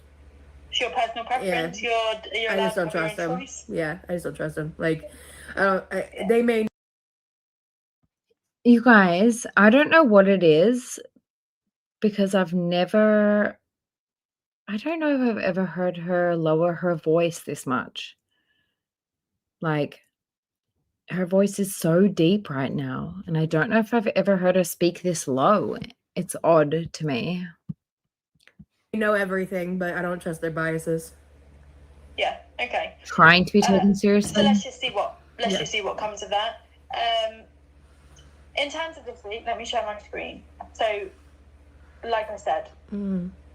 It's your personal preference.
Yeah.
You're
I just don't trust them.
choice.
Yeah, I just don't trust them. Like, they may...
You guys, I don't know what it is, because I don't know if I've ever heard her lower her voice this much. Like, her voice is so deep right now, and I don't know if I've ever heard her speak this low. It's odd to me.
I know everything, but I don't trust their biases.
Yeah, okay.
Trying to be taken seriously.
So let's just see what comes of that. In terms of this week, let me share my screen. So, like I said,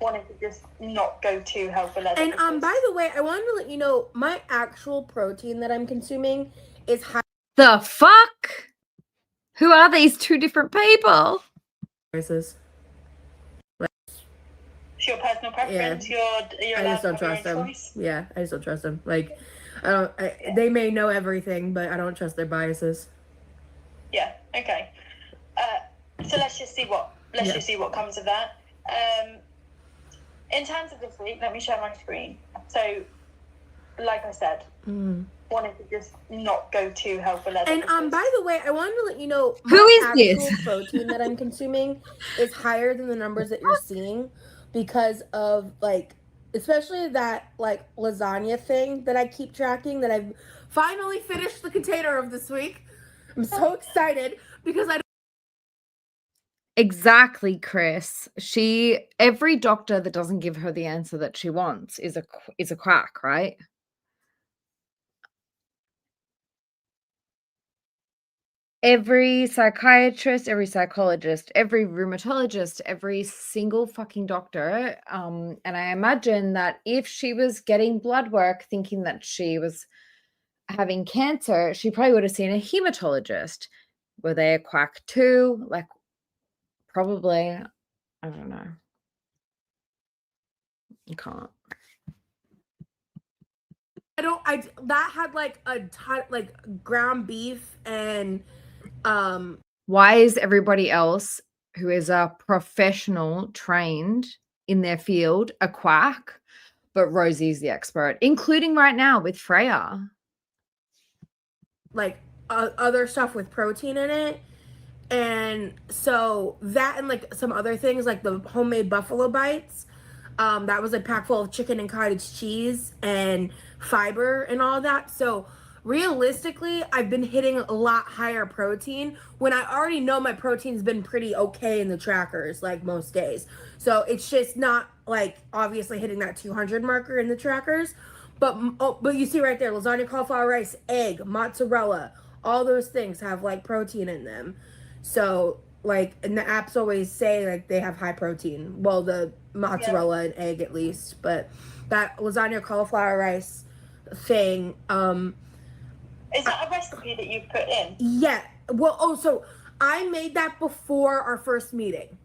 wanted to just not go too hell for leather.
And by the way, I wanted to let you know, my actual protein that I'm consuming is high.
The fuck? Who are these two different people?
It's your personal preference.
Yeah. I just don't trust them. Yeah, I just don't trust them. Like, they may know everything, but I don't trust their biases.
Yeah. Okay. So let's just see what comes of that. In terms of this week, let me share my screen. So, like I said, wanted to just not go too hell for leather.
And by the way, I wanted to let you know
Who
my
is
actual
this?
protein that I'm consuming is higher than the numbers that you're seeing because of like, especially that like lasagna thing that I keep tracking that I've finally finished the container of this week. I'm so excited because I
Exactly, Chris. Every doctor that doesn't give her the answer that she wants is a quack, right? Every psychiatrist, every psychologist, every rheumatologist, every single fucking doctor. And I imagine that if she was getting blood work thinking that she was having cancer, she probably would have seen a hematologist. Were they a quack too? Like, probably. I don't know. You can't.
that had like a ton like ground beef and
Why is everybody else who is a professional trained in their field a quack, but Rosie's the expert, including right now with Freya?
like other stuff with protein in it. And so that and like some other things like the homemade buffalo bites, that was a pack full of chicken and cottage cheese and fiber and all that. So realistically, I've been hitting a lot higher protein when I already know my protein's been pretty okay in the trackers like most days. So it's just not like obviously hitting that 200 marker in the trackers. But you see right there, lasagna, cauliflower rice, egg, mozzarella, all those things have like protein in them. So like, and the apps always say like they have high protein. Well, the mozzarella and egg at least, but that lasagna, cauliflower rice thing.
Is that a recipe that you've put in?
Yeah. Well, so I made that before our first meeting.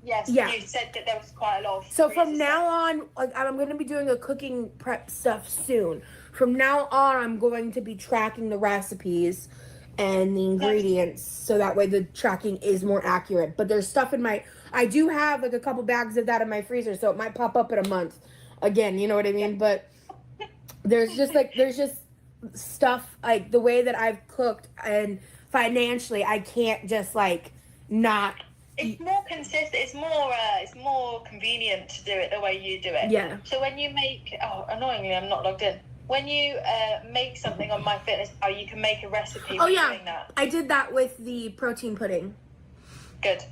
Yes.
Yeah.
You said that there was quite a lot of.
So from now on, like I'm going to be doing a cooking prep stuff soon. From now on, I'm going to be tracking the recipes and the ingredients so that way the tracking is more accurate. But there's stuff in I do have like a couple bags of that in my freezer, so it might pop up in a month again, you know what I mean? But there's just stuff like the way that I've cooked and financially I can't just like not.
It's more consistent. It's more convenient to do it the way you do it.
Yeah.
So when you make, annoyingly, I'm not logged in. When you make something on MyFitnessPal, you can make a recipe.
Oh yeah,
doing that.
I did that with the protein pudding.
Good.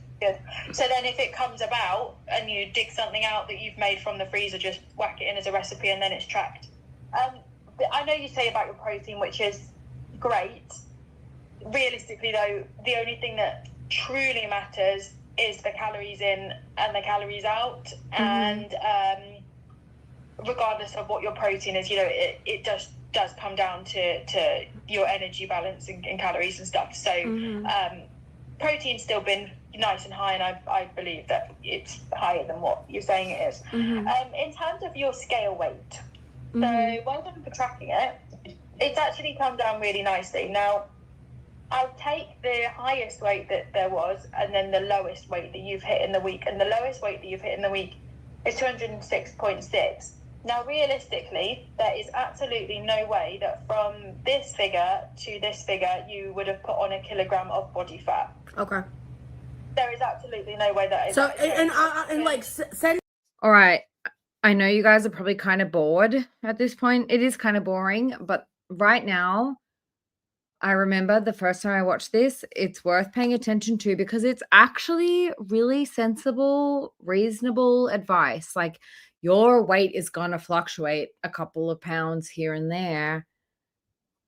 So then, if it comes about and you dig something out that you've made from the freezer, just whack it in as a recipe, and then it's tracked. I know you say about your protein, which is great. Realistically, though, the only thing that truly matters is the calories in and the calories out. Mm-hmm. And regardless of what your protein is, it does come down to your energy balance and calories and stuff. So protein's still been nice and high, and I believe that it's higher than what you're saying it is. In terms of your scale weight, so well done for tracking it. It's actually come down really nicely. Now, I'll take the highest weight that there was and then the lowest weight that you've hit in the week. And the lowest weight that you've hit in the week is 206.6. Now, realistically, there is absolutely no way that from this figure to this figure, you would have put on a kilogram of body fat.
Okay.
There is absolutely no way that is.
So, and like, send.
All right. I know you guys are probably kind of bored at this point. It is kind of boring, but right now, I remember the first time I watched this, it's worth paying attention to because it's actually really sensible, reasonable advice. Like your weight is going to fluctuate a couple of pounds here and there,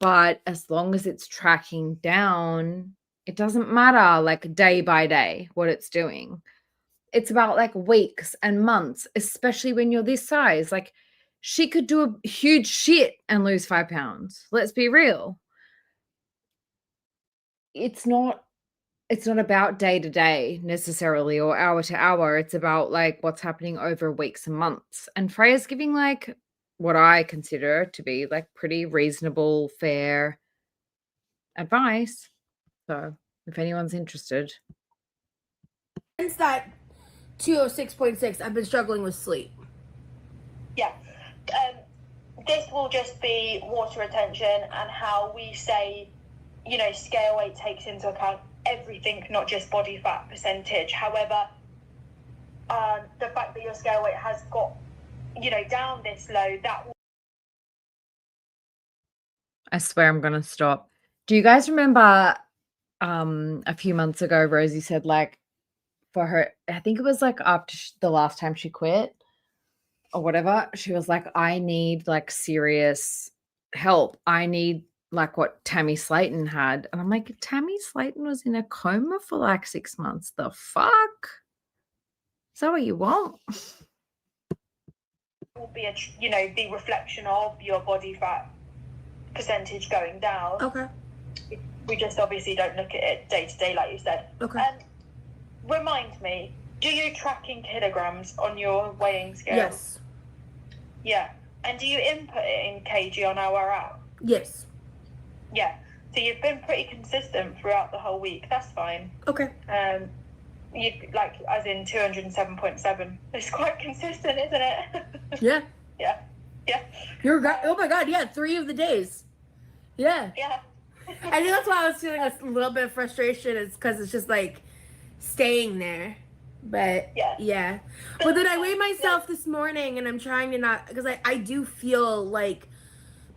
but as long as it's tracking down, it doesn't matter like day by day what it's doing. It's about like weeks and months, especially when you're this size. Like she could do a huge shit and lose 5 pounds. Let's be real. It's not about day to day necessarily or hour to hour. It's about like what's happening over weeks and months. And Freya's giving like what I consider to be like pretty reasonable, fair advice. So if anyone's interested.
Since that 206.6, I've been struggling with sleep.
Yeah. this will just be water retention and how we say, you know, scale weight takes into account everything, not just body fat percentage. However, the fact that your scale weight has got, you know, down this low, that will...
I swear I'm gonna stop. Do you guys remember a few months ago, Rosie said, like, for her, I think it was like after the last time she quit or whatever, she was like, I need like serious help. I need like what Tammy Slayton had. And I'm like, Tammy Slayton was in a coma for like 6 months. The fuck? Is that what you want?
will be, you know, the reflection of your body fat percentage going down.
Okay.
We just obviously don't look at it day to day, like you said.
Okay.
Remind me, do you track in kilograms on your weighing scale?
Yes.
Yeah. And do you input it in kg on our app?
Yes.
Yeah. So you've been pretty consistent throughout the whole week. That's fine.
Okay.
You like, as in 207.7. It's quite consistent, isn't it?
Yeah.
Yeah. Yeah.
Oh my God. Yeah. 3 of the days. Yeah.
Yeah.
I think that's why I was feeling a little bit of frustration, is because it's just like staying there. But yeah. But then I weighed myself this morning and I'm trying to not, because I do feel like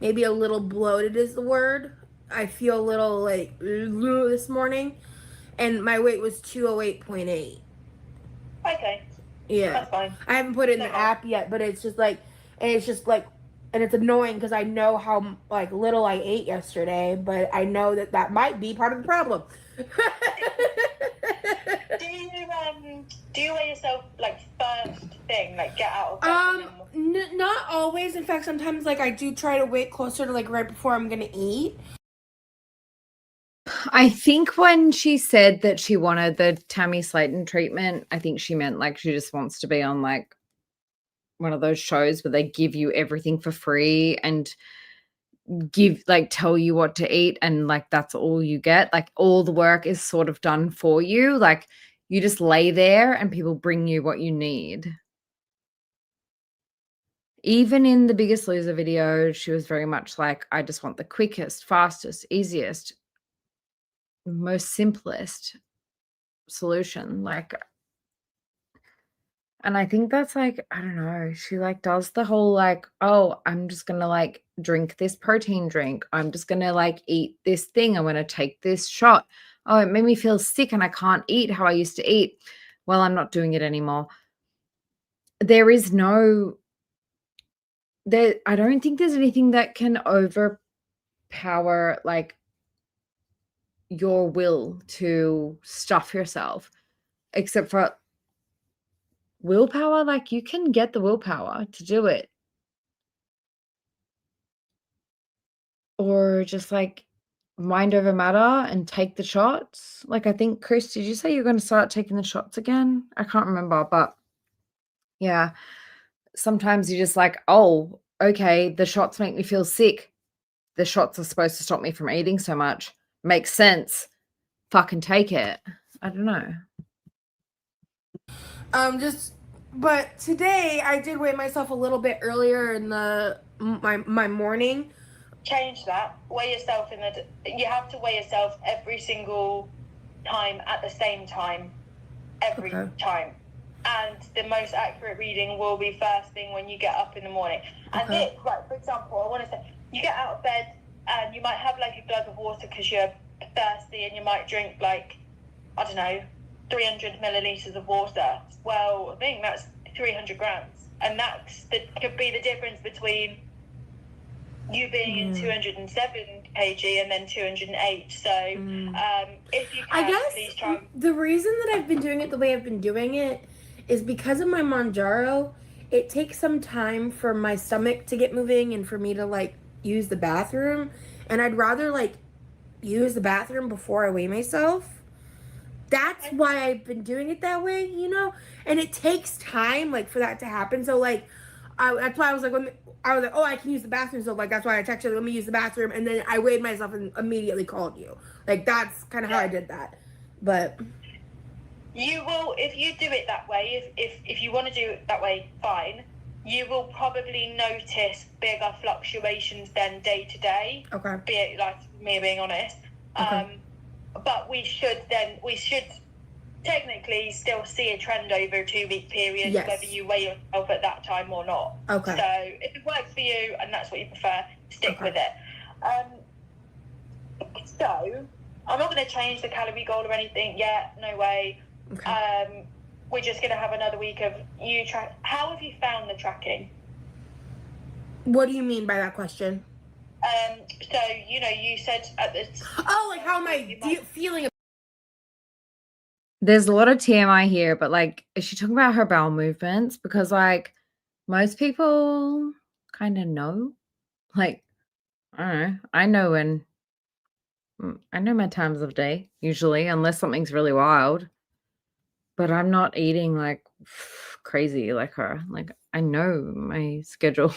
maybe a little bloated is the word. I feel a little like this morning, and my weight was 208.8.
Okay.
Yeah.
That's fine.
I haven't put it in the app yet, but it's just like, and it's annoying because I know how like little I ate yesterday, but I know that might be part of the problem.
Do you weigh yourself like first thing, like get out of bed?
Not always. In fact, sometimes like I do try to wait closer to like right before I'm gonna eat.
I think when she said that she wanted the Tammy Slayton treatment, I think she meant like she just wants to be on like one of those shows where they give you everything for free and tell you what to eat, and like that's all you get. Like all the work is sort of done for you. Like you just lay there and people bring you what you need. Even in the Biggest Loser video, she was very much like, I just want the quickest, fastest, easiest, most simplest solution. Like, and I think that's like, I don't know, she like does the whole like, oh, I'm just gonna like drink this protein drink, I'm just gonna like eat this thing, I'm gonna take this shot, oh, it made me feel sick and I can't eat how I used to eat. Well, I'm not doing it anymore. There is no, I don't think there's anything that can overpower like your will to stuff yourself, except for willpower. Like you can get the willpower to do it, or just like mind over matter and take the shots. Like I think, Chris, did you say you're going to start taking the shots again? I can't remember, but yeah, sometimes you're just like, oh, okay, the shots make me feel sick, the shots are supposed to stop me from eating so much, makes sense, fucking take it. I don't know.
But today I did weigh myself a little bit earlier in my morning.
Change that. Weigh yourself you have to weigh yourself every single time at the same time, every time. And the most accurate reading will be first thing when you get up in the morning. And right, for example, I want to say, you get out of bed and you might have like a glug of water because you're thirsty, and you might drink like, I don't know, 300 milliliters of water. Well, I think that's 300 grams. And that could be the difference between you being in 207 kg and then 208. So if you can,
I guess
please try.
The reason that I've been doing it the way I've been doing it is because of my Monjaro. It takes some time for my stomach to get moving and for me to like use the bathroom, and I'd rather like use the bathroom before I weigh myself. That's why I've been doing it that way, you know? And it takes time like for that to happen. So like that's why I was like, oh, I can use the bathroom. So like that's why I texted, let me use the bathroom, and then I weighed myself and immediately called you. Like that's kind of how I did that. But
you will, if you do it that way, if you want to do it that way, fine. you will probably notice bigger fluctuations than day to day.
Okay.
Be it like me being honest.
Okay.
But we should technically still see a trend over a 2-week period,
Yes.
whether you weigh yourself at that time or not.
Okay.
So if it works for you and that's what you prefer, stick with it. So I'm not going to change the calorie goal or anything yet. No way.
Okay.
We're just going to have another week of you track. How have you found the tracking?
What do you mean by that question?
So, you said at the...
Oh, like how am I feeling?
There's a lot of TMI here, but like, is she talking about her bowel movements? Because like most people kind of know. Like, I don't know. I know my times of day usually, unless something's really wild. But I'm not eating like crazy like her. Like, I know my schedule.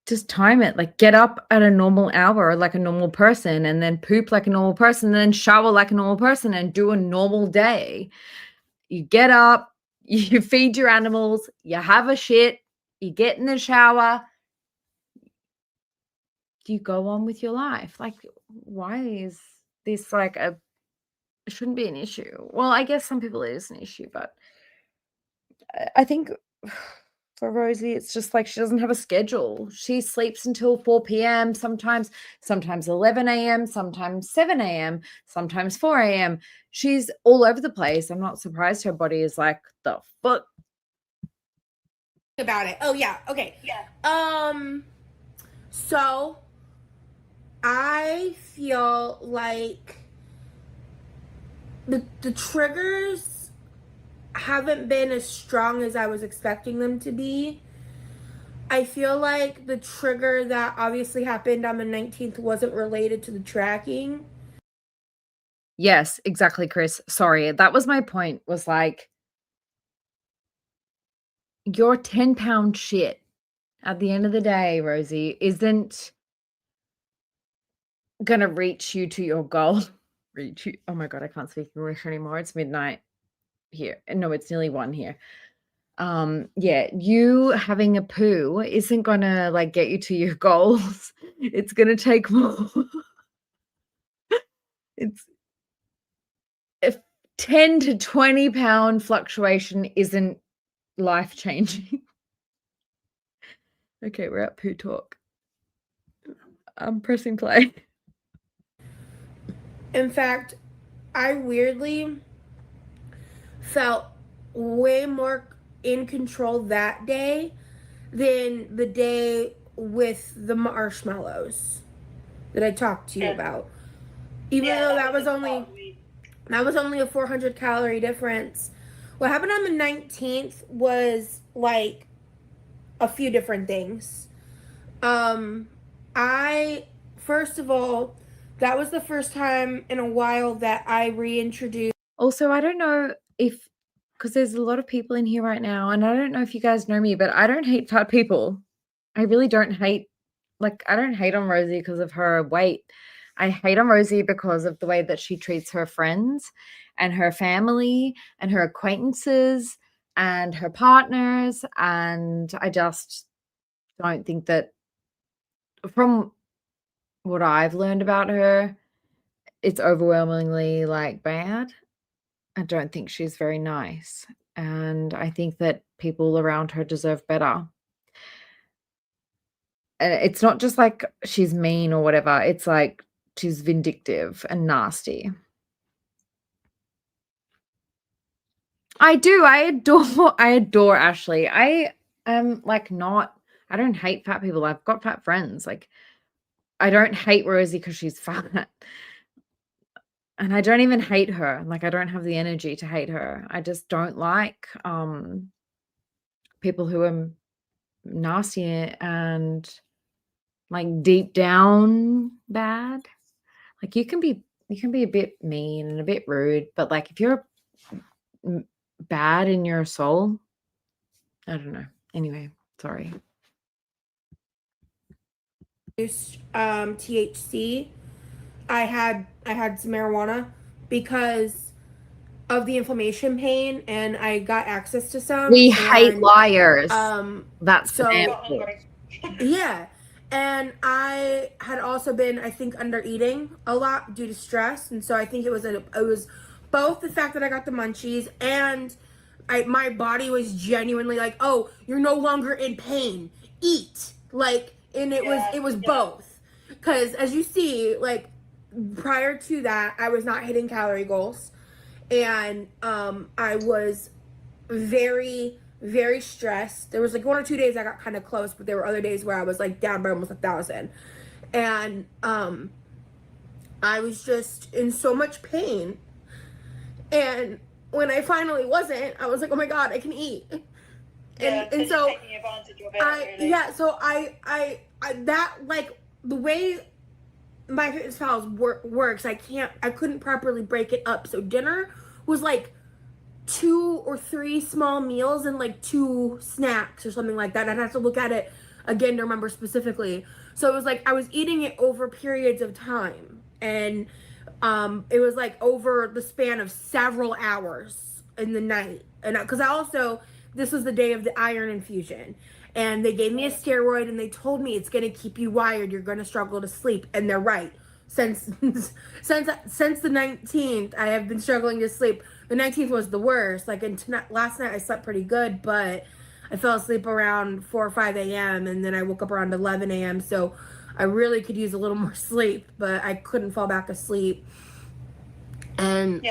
Just time it. Like, get up at a normal hour like a normal person, and then poop like a normal person, and then shower like a normal person, and do a normal day. You get up, you feed your animals, you have a shit, you get in the shower, you go on with your life. Like, why is this like it shouldn't be an issue? Well, I guess some people it is an issue, but I think for Rosie, it's just like she doesn't have a schedule. She sleeps until 4 p.m. sometimes 11 a.m., sometimes 7 a.m., sometimes 4 a.m. She's all over the place. I'm not surprised her body is like, the fuck?
About it. Oh, yeah. Okay.
Yeah.
So I feel like the triggers haven't been as strong as I was expecting them to be. I feel like the trigger that obviously happened on the 19th wasn't related to the tracking.
Yes, exactly, Chris. Sorry. That was my point, was like, your 10-pound shit at the end of the day, Rosie, isn't gonna reach you to your goal. Reach you. Oh my God, I can't speak English anymore. It's midnight here. No, it's nearly 1 here. Yeah, you having a poo isn't gonna like get you to your goals. It's gonna take more. It's if 10 to 20 pound fluctuation isn't life changing. Okay, we're at poo talk. I'm pressing play.
In fact, I weirdly felt way more in control that day than the day with the marshmallows that I talked to you about. Even though that was only a 400 calorie difference. What happened on the 19th was like a few different things. I first of all, that was the first time in a while that I reintroduced.
Also, I don't know if, because there's a lot of people in here right now, and I don't know if you guys know me, but I don't hate fat people. I really don't hate, like, I don't hate on Rosie because of her weight. I hate on Rosie because of the way that she treats her friends and her family and her acquaintances and her partners. And I just don't think that, from what I've learned about her, it's overwhelmingly like bad. I don't think she's very nice. And I think that people around her deserve better. It's not just like she's mean or whatever. It's like she's vindictive and nasty. I do. I adore Ashley. I am like I don't hate fat people. I've got fat friends. Like, I don't hate Rosie because she's fat. And I don't even hate her. Like, I don't have the energy to hate her. I just don't like people who are nasty and like deep down bad. Like, you can be a bit mean and a bit rude, but like if you're bad in your soul, I don't know. Anyway, sorry.
THC. I had some marijuana because of the inflammation pain, and I got access to some.
We hate
and,
liars. That's
so
for damn
Got
sure.
hungry.
yeah. And I had also been, I think, under eating a lot due to stress, and so I think it was both the fact that I got the munchies and my body was genuinely like, oh, you're no longer in pain, eat, like, and it was both, because as you see, like, prior to that, I was not hitting calorie goals, and I was very, very stressed. There was like 1 or 2 days I got kind of close, but there were other days where I was like down by almost 1,000. And I was just in so much pain. And when I finally wasn't, I was like, oh my God, I can eat. And so
taking advantage of it, really.
so I that, like, the way my fitness pals works, I couldn't properly break it up. So dinner was like 2 or 3 small meals and like 2 snacks or something like that. I'd have to look at it again to remember specifically. So it was like I was eating it over periods of time, and it was like over the span of several hours in the night. And because I also, this was the day of the iron infusion, and they gave me a steroid and they told me it's going to keep you wired, you're going to struggle to sleep, and they're right. Since the 19th, I have been struggling to sleep. The 19th was the worst. Like, last night I slept pretty good, but I fell asleep around 4 or 5 a.m. and then I woke up around 11 a.m. So I really could use a little more sleep, but I couldn't fall back asleep. And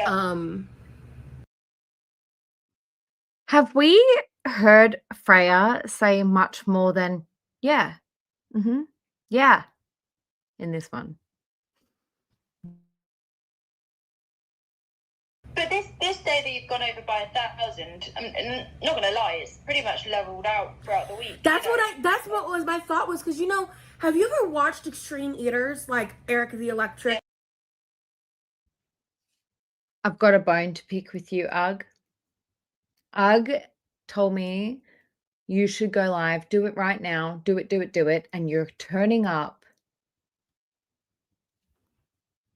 Have we heard Freya say much more than yeah, yeah, in this one?
But this day that you've gone over by 1,000, I'm not gonna lie, it's pretty much leveled out throughout the week.
that's what was my thought was, because, you know, have you ever watched extreme eaters like Eric the Electric?
I've got a bone to pick with you, Ugg. Ugg told me you should go live. Do it right now. Do it. And you're turning up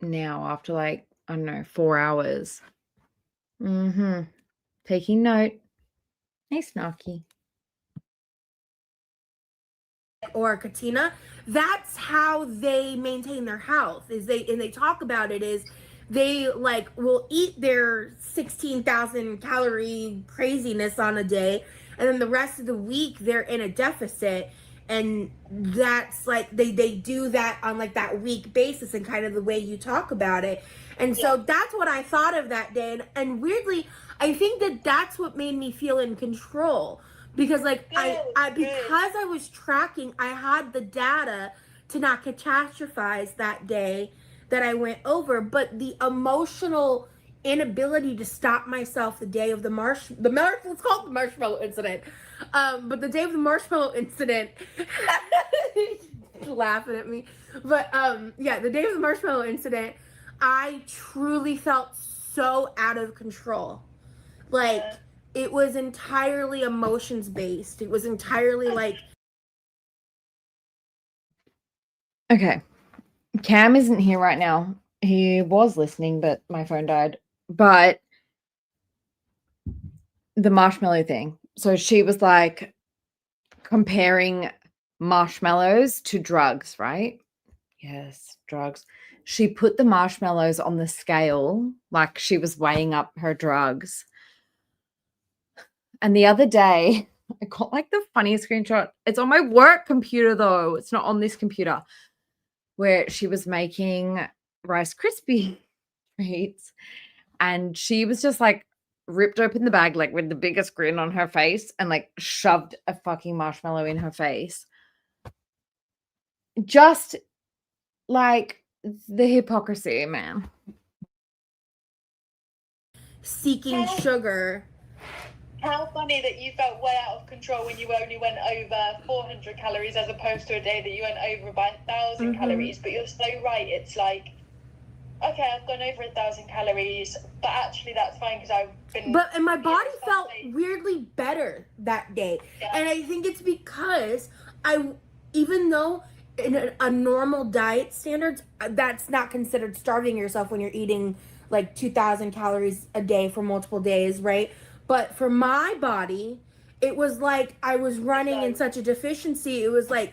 now after, like, I don't know, 4 hours. Taking note. Hey, Snarky.
Or Katina, that's how they maintain their health. They talk about it is they, like, will eat their 16,000 calorie craziness on a day, and then the rest of the week they're in a deficit, and that's like they do that on like that week basis, and kind of the way you talk about it. And so that's what I thought of that day, and weirdly I think that's what made me feel in control, because like because I was tracking, I had the data to not catastrophize that day that I went over, but the emotional inability to stop myself the day of let's call it the marshmallow incident. But the day of the marshmallow incident, laughing at me. But the day of the marshmallow incident, I truly felt so out of control. Like, it was entirely emotions based. It was entirely like.
Okay. Cam isn't here right now. He was listening, but my phone died. But the marshmallow thing. So she was like comparing marshmallows to drugs, right? Yes, drugs. She put the marshmallows on the scale like she was weighing up her drugs. And the other day, I got like the funniest screenshot. It's on my work computer, though. It's not on this computer, where she was making Rice Krispie treats. And she was just like ripped open the bag, like with the biggest grin on her face, and like shoved a fucking marshmallow in her face. Just like the hypocrisy, man.
Seeking sugar.
How funny that you felt way out of control when you only went over 400 calories as opposed to a day that you went over by 1,000 calories. But you're so right. It's like, okay, I've gone over 1,000 calories, but actually that's fine because I've been.
And my body felt weirdly better that day, and I think it's because even though in a normal diet standards, that's not considered starving yourself when you're eating like 2,000 calories a day for multiple days, right? But for my body, it was like I was running in such a deficiency. It was like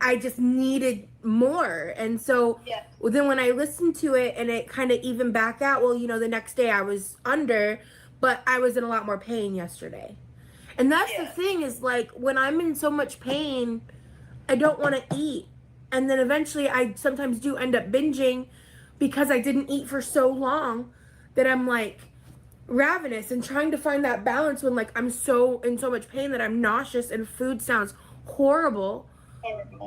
I just needed more. And so then when I listened to it and it kind of even back out, well, the next day I was under, but I was in a lot more pain yesterday. And that's the thing is like when I'm in so much pain, I don't want to eat. And then eventually I sometimes do end up binging because I didn't eat for so long that I'm like ravenous and trying to find that balance when like I'm so in so much pain that I'm nauseous and food sounds horrible.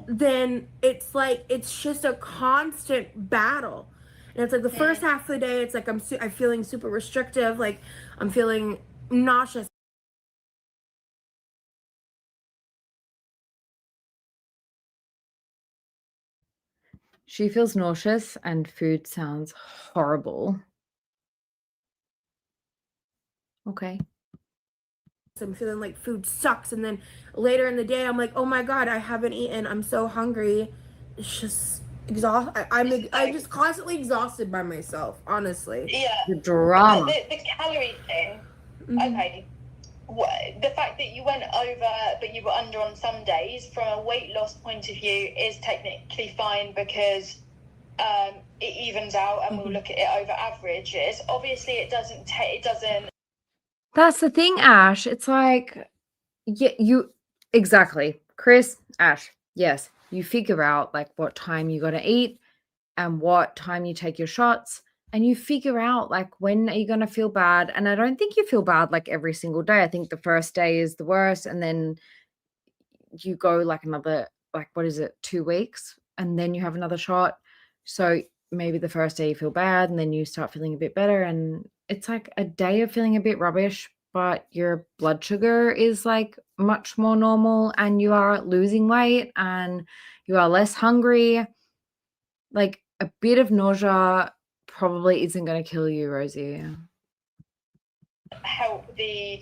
Then it's like it's just a constant battle. And it's like the first half of the day it's like I'm feeling super restrictive, like I'm feeling nauseous.
She feels nauseous and food sounds horrible. Okay.
I'm feeling like food sucks, and then later in the day I'm like, oh my god, I haven't eaten, I'm so hungry. It's just I'm just constantly exhausted by myself, honestly.
Yeah.
The drama.
The calorie thing. Okay. The fact that you went over but you were under on some days from a weight loss point of view is technically fine because it evens out and we'll look at it over averages. Obviously it doesn't
That's the thing, Ash. It's like, exactly. Chris, Ash, yes, you figure out like what time you got to eat and what time you take your shots, and you figure out like when are you going to feel bad. And I don't think you feel bad like every single day. I think the first day is the worst, and then you go like another, like, what is it, 2 weeks, and then you have another shot. So maybe the first day you feel bad and then you start feeling a bit better, and it's like a day of feeling a bit rubbish, but your blood sugar is like much more normal and you are losing weight and you are less hungry. Like a bit of nausea probably isn't going to kill you, Rosie.
help the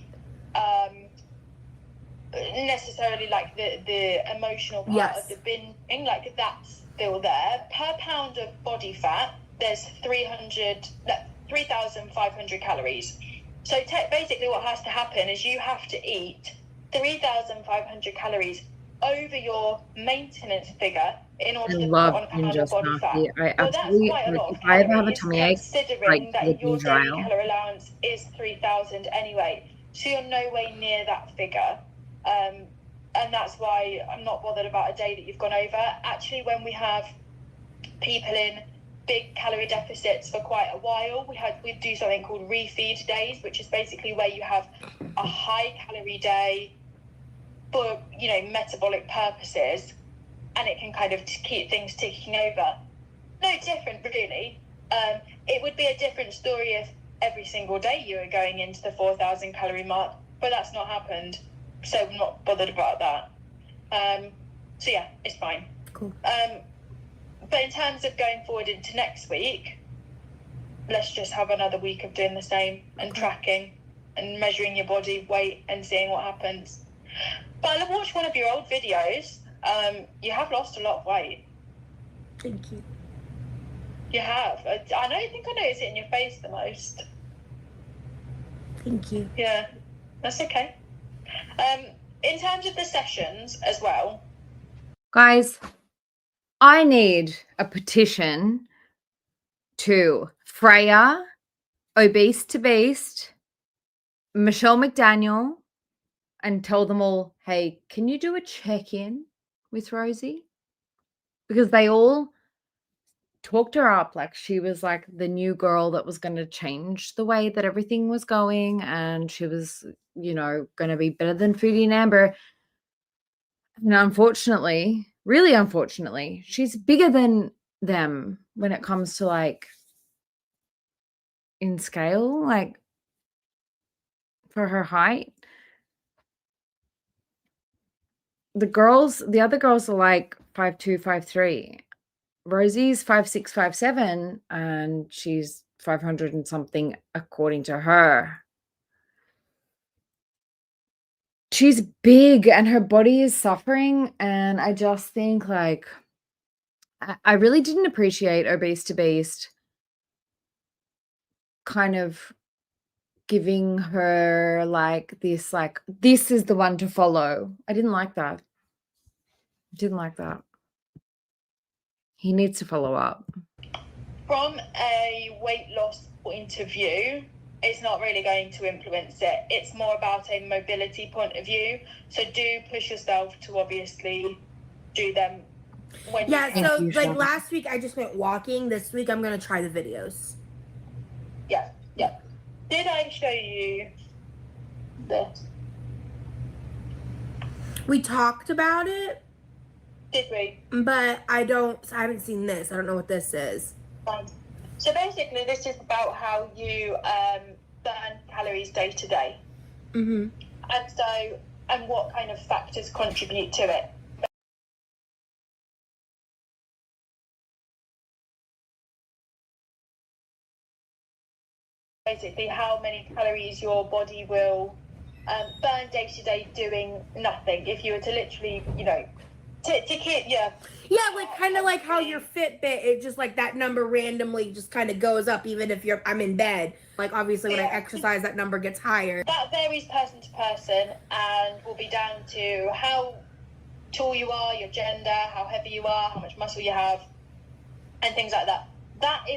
necessarily like the emotional part of the binging, like that's still there. Per pound of body fat, there's 3,500 calories. So basically what has to happen is you have to eat 3,500 calories over your maintenance figure in order to put on a pound of body fat. Well, that's quite a lot of calories, if I ever have a tummy ache, considering that your daily calorie allowance is 3,000 anyway. So you're no way near that figure. And that's why I'm not bothered about a day that you've gone over. Actually, when we have people in big calorie deficits for quite a while, we do something called refeed days, which is basically where you have a high calorie day for metabolic purposes, and it can kind of keep things ticking over. No different really. It would be a different story if every single day you were going into the 4,000 calorie mark, but that's not happened, so I'm not bothered about that. So yeah, it's fine.
Cool.
But in terms of going forward into next week, let's just have another week of doing the same and tracking and measuring your body weight and seeing what happens. But I watched one of your old videos. You have lost a lot of weight.
Thank you.
You have. I think I notice it in your face the most.
Thank you.
Yeah, that's okay. In terms of the sessions as well.
Guys, I need a petition to Freya, Obese to Beast, Michelle McDaniel, and tell them all, hey, can you do a check-in with Rosie? Because they all talked her up like she was like the new girl that was going to change the way that everything was going, and she was, going to be better than Foodie and Amber. And unfortunately, really unfortunately, she's bigger than them when it comes to like in scale, like for her height. The other girls are like 5'2", 5'3". Rosie's 5'6", 5'7", and she's 500 and something according to her. She's big and her body is suffering, and I just think like I really didn't appreciate Obese to Beast kind of giving her like this is the one to follow. I didn't like that. Didn't like that. He needs to follow up.
From a weight loss point of view, it's not really going to influence it. It's more about a mobility point of view. So do push yourself to obviously do them when you can.
So
you,
like
Charlotte.
last week I just went walking. This week I'm gonna try the videos.
Yeah. Did I show you this?
We talked about it,
Did we?
but I haven't seen this. I don't know what this is.
Fine. So basically, this is about how you burn calories day to day,
Mm-hmm.
and what kind of factors contribute to it. Basically, how many calories your body will burn day to day doing nothing. If you were to literally, to keep
Yeah, like kind of like how your Fitbit, it just like that number randomly just kind of goes up even if I'm in bed. Like obviously when I exercise, that number gets higher.
That varies person to person and will be down to how tall you are, your gender, how heavy you are, how much muscle you have, and things like that. That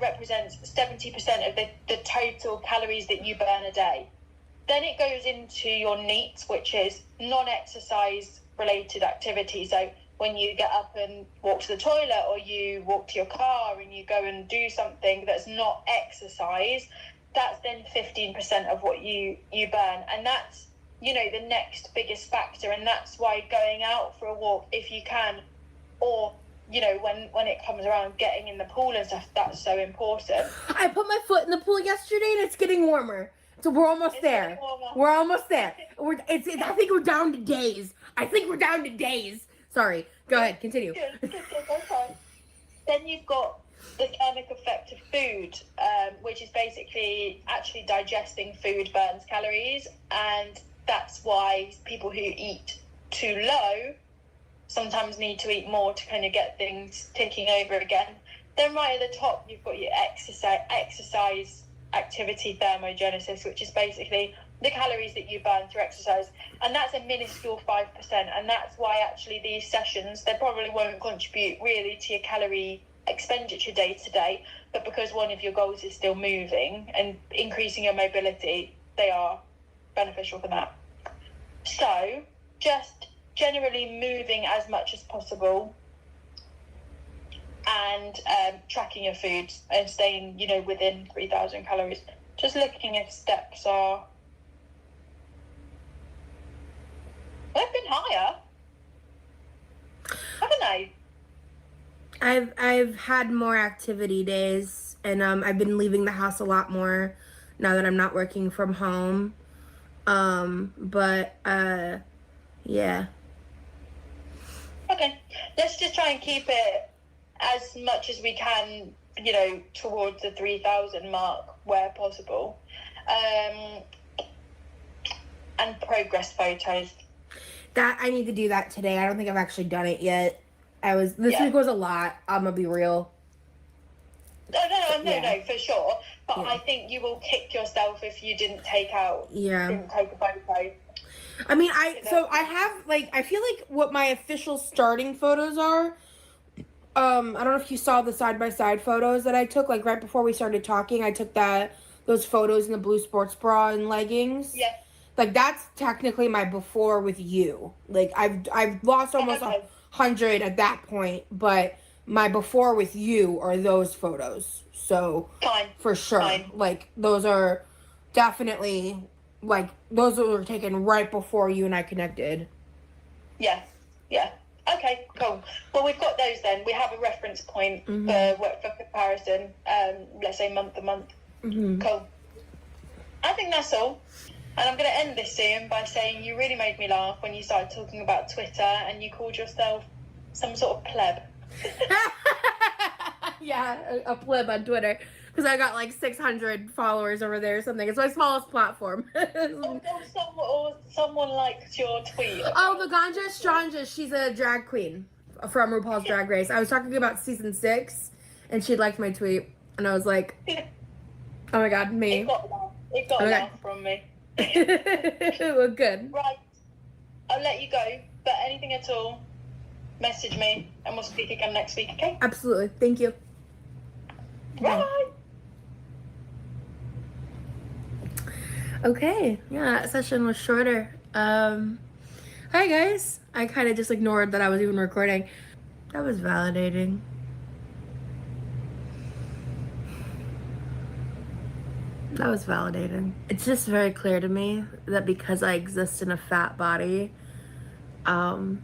represents 70% of the total calories that you burn a day. Then it goes into your NEAT, which is non-exercise related activity. So when you get up and walk to the toilet, or you walk to your car and you go and do something that's not exercise, that's then 15% of what you burn. And that's, the next biggest factor. And that's why going out for a walk, if you can, or when it comes around getting in the pool and stuff, that's so important.
I put my foot in the pool yesterday and it's getting warmer. So we're almost there. We're almost there. I think we're down to days. Sorry. Go ahead. Continue.
Good, okay. Then you've got the thermic effect of food, which is basically actually digesting food burns calories. And that's why people who eat too low sometimes need to eat more to kind of get things ticking over again. Then right at the top, you've got your exercise activity thermogenesis, which is basically the calories that you burn through exercise. And that's a minuscule 5%. And that's why actually these sessions, they probably won't contribute really to your calorie expenditure day to day. But because one of your goals is still moving and increasing your mobility, they are beneficial for that. So just generally moving as much as possible and tracking your foods and staying, within 3,000 calories. Just looking if steps are... They've been higher, haven't they?
I've had more activity days, and I've been leaving the house a lot more now that I'm not working from home. Yeah.
Okay, let's just try and keep it as much as we can, towards the 3,000 mark where possible. And progress photos.
That I need to do that today. I don't think I've actually done it yet. This week was a lot. I'm gonna be real.
No, for sure. But I think you will kick yourself if you didn't take a photo.
I mean, I feel like what my official starting photos are. I don't know if you saw the side-by-side photos that I took, like right before we started talking. I took those photos in the blue sports bra and leggings.
Yeah.
Like that's technically my before with you. Like I've lost almost 100 at that point, but my before with you are those photos. So
Fine.
For sure.
Fine.
Like those are definitely those were taken right before you and I connected.
Yeah. Okay, cool. Well, we've got those then. We have a reference point for comparison. Let's say month to month.
Mm-hmm.
Cool. I think that's all. And I'm going to end this soon by saying you really made me laugh when you started talking about Twitter and you called yourself some sort of pleb.
Yeah, a pleb on Twitter. Because I got like 600 followers over there or something. It's my smallest platform.
Someone liked your tweet.
Oh, the Ganja Stranja. She's a drag queen from RuPaul's Drag Race. I was talking about season 6, and she liked my tweet. And I was like, Oh my god,
It
me.
got a laugh. It got a
Okay.
laugh from me.
Look good.
Right. I'll let you go. But anything at all, message me and we'll speak again next week, okay?
Absolutely. Thank you.
Bye.
Okay. Yeah, that session was shorter. Hi guys. I kind of just ignored that I was even recording. That was validating. That was validating. It's just very clear to me that because I exist in a fat body, I'm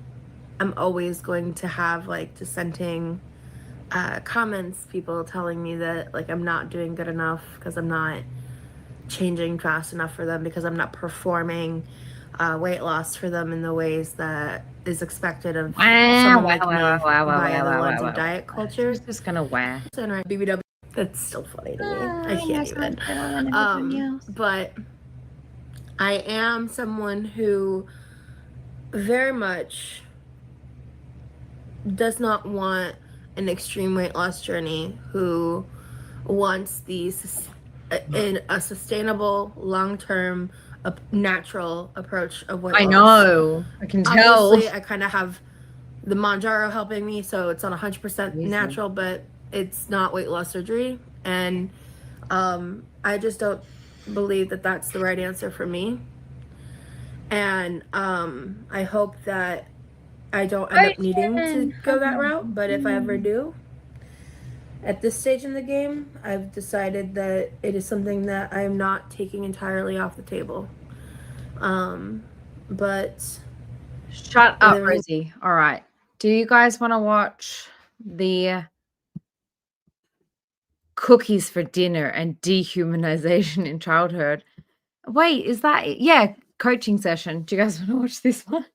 always going to have like dissenting comments, people telling me that like I'm not doing good enough because I'm not changing fast enough for them, because I'm not performing weight loss for them in the ways that is expected of someone like me via the lens of diet culture.
She's just gonna wear.
BBW. That's still funny to me. I can't even. But I am someone who very much does not want an extreme weight loss journey, who wants in a sustainable, long-term, natural approach of weight loss.
I know. I can tell.
Obviously, I kind of have the Manjaro helping me, so it's not 100% natural, but it's not weight loss surgery. And I just don't believe that that's the right answer for me. And I hope that I don't end up needing to go that route, but if I ever do, at this stage in the game, I've decided that it is something that I am not taking entirely off the table. But
shut up, Rosie. All right. Do you guys want to watch the cookies for dinner and dehumanization in childhood? Wait, is that it? Yeah, coaching session. Do you guys want to watch this one?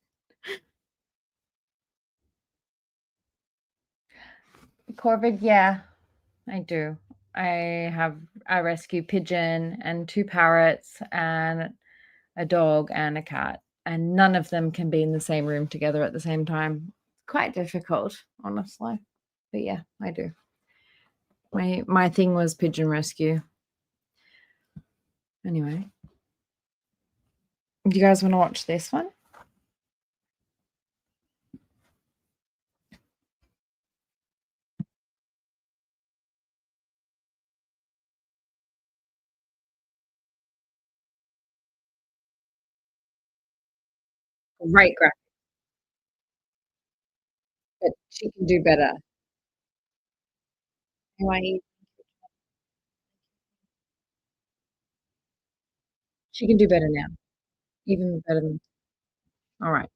Corvid, yeah, I do. I rescue pigeon and 2 parrots and a dog and a cat, and none of them can be in the same room together at the same time. Quite difficult, honestly. But yeah, I do. My thing was pigeon rescue. Anyway, do you guys want to watch this one? Great graphic, but she can do better. She can do better now, even better than. All right.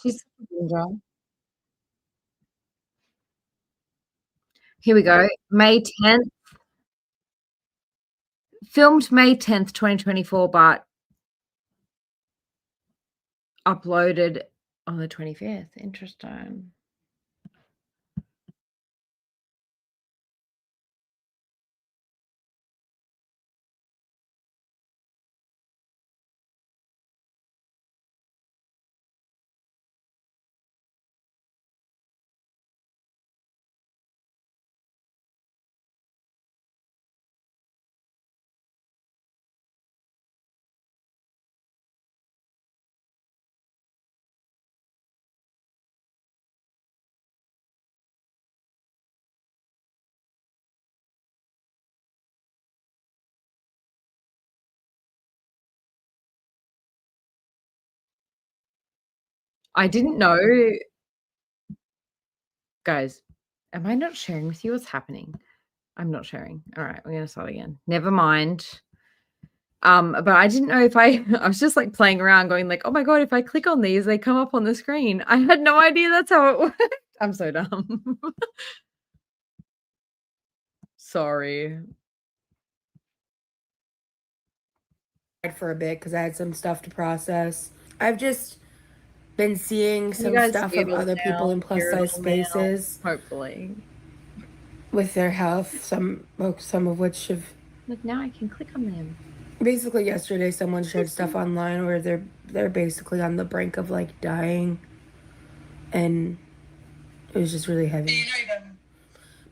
She's Here we go. May 10th. Filmed May 10th, 2024, but uploaded on the 25th. Interesting. I didn't know. Guys, am I not sharing with you what's happening? I'm not sharing. All right, we're gonna start again. Never mind. But I didn't know if I was just like playing around going like, oh my god, if I click on these, they come up on the screen. I had no idea that's how it worked. I'm so dumb. Sorry.
For a bit because I had some stuff to process. I've just been seeing some stuff of other people in plus size spaces,
hopefully,
with their health. Some of which have.
Look, now I can click on them.
Basically, yesterday someone shared stuff online where they're basically on the brink of like dying, and It was just really
Do
heavy.
you know them?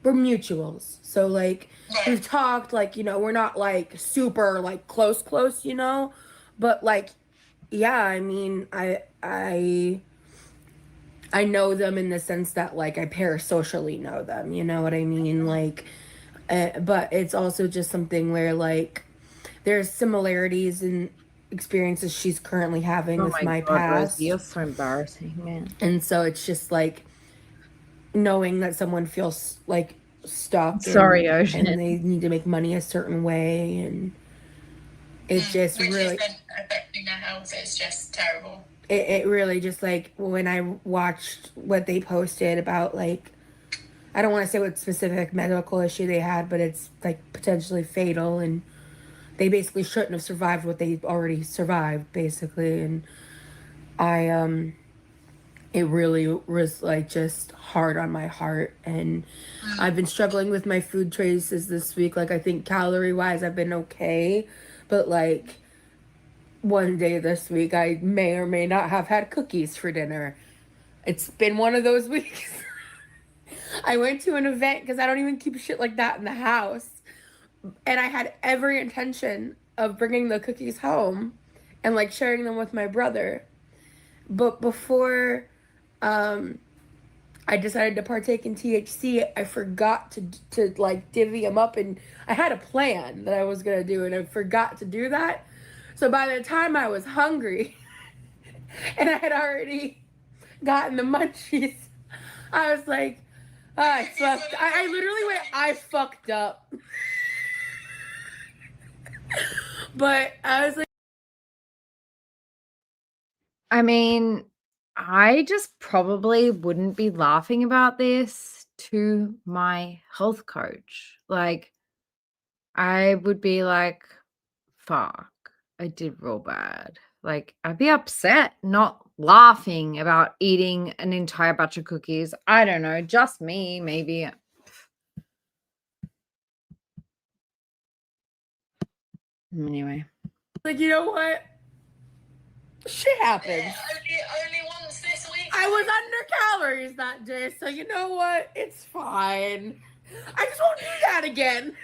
We're mutuals. So like
Right.
we've talked, like, you know, we're not like super like close, you know? But like, yeah, I mean, I know them in the sense that like I parasocially know them, you know what I mean? Like but it's also just something where like there's similarities in experiences she's currently having
Oh
with
my
my
God, Rosie,
past.
you're so embarrassing, man.
And so it's just like knowing that someone feels like stuck
Sorry, Ocean.
and they need to make money a certain way, and it just
Which
really
is then affecting their health. It's just terrible.
it really just like when I watched what they posted about like I don't want to say what specific medical issue they had, but it's like potentially fatal, and they basically shouldn't have survived what they already survived, basically. And it really was like just hard on my heart. And I've been struggling with my food choices this week. Like, I think calorie wise, I've been okay, but like one day this week, I may or may not have had cookies for dinner. It's been one of those weeks. I went to an event because I don't even keep shit like that in the house. And I had every intention of bringing the cookies home and like sharing them with my brother. But before I decided to partake in THC, I forgot to like divvy them up, and I had a plan that I was gonna do, and I forgot to do that. So by the time I was hungry, and I had already gotten the munchies, I was like, oh, I literally went, I fucked up. But I was like,
I mean, I just probably wouldn't be laughing about this to my health coach. Like, I would be like, fuck, I did real bad. Like, I'd be upset, not laughing about eating an entire batch of cookies. I don't know, just me, maybe. Anyway.
like, you know what? Shit happens.
Only once this week.
I was under calories that day, so you know what? It's fine. I just won't do that again.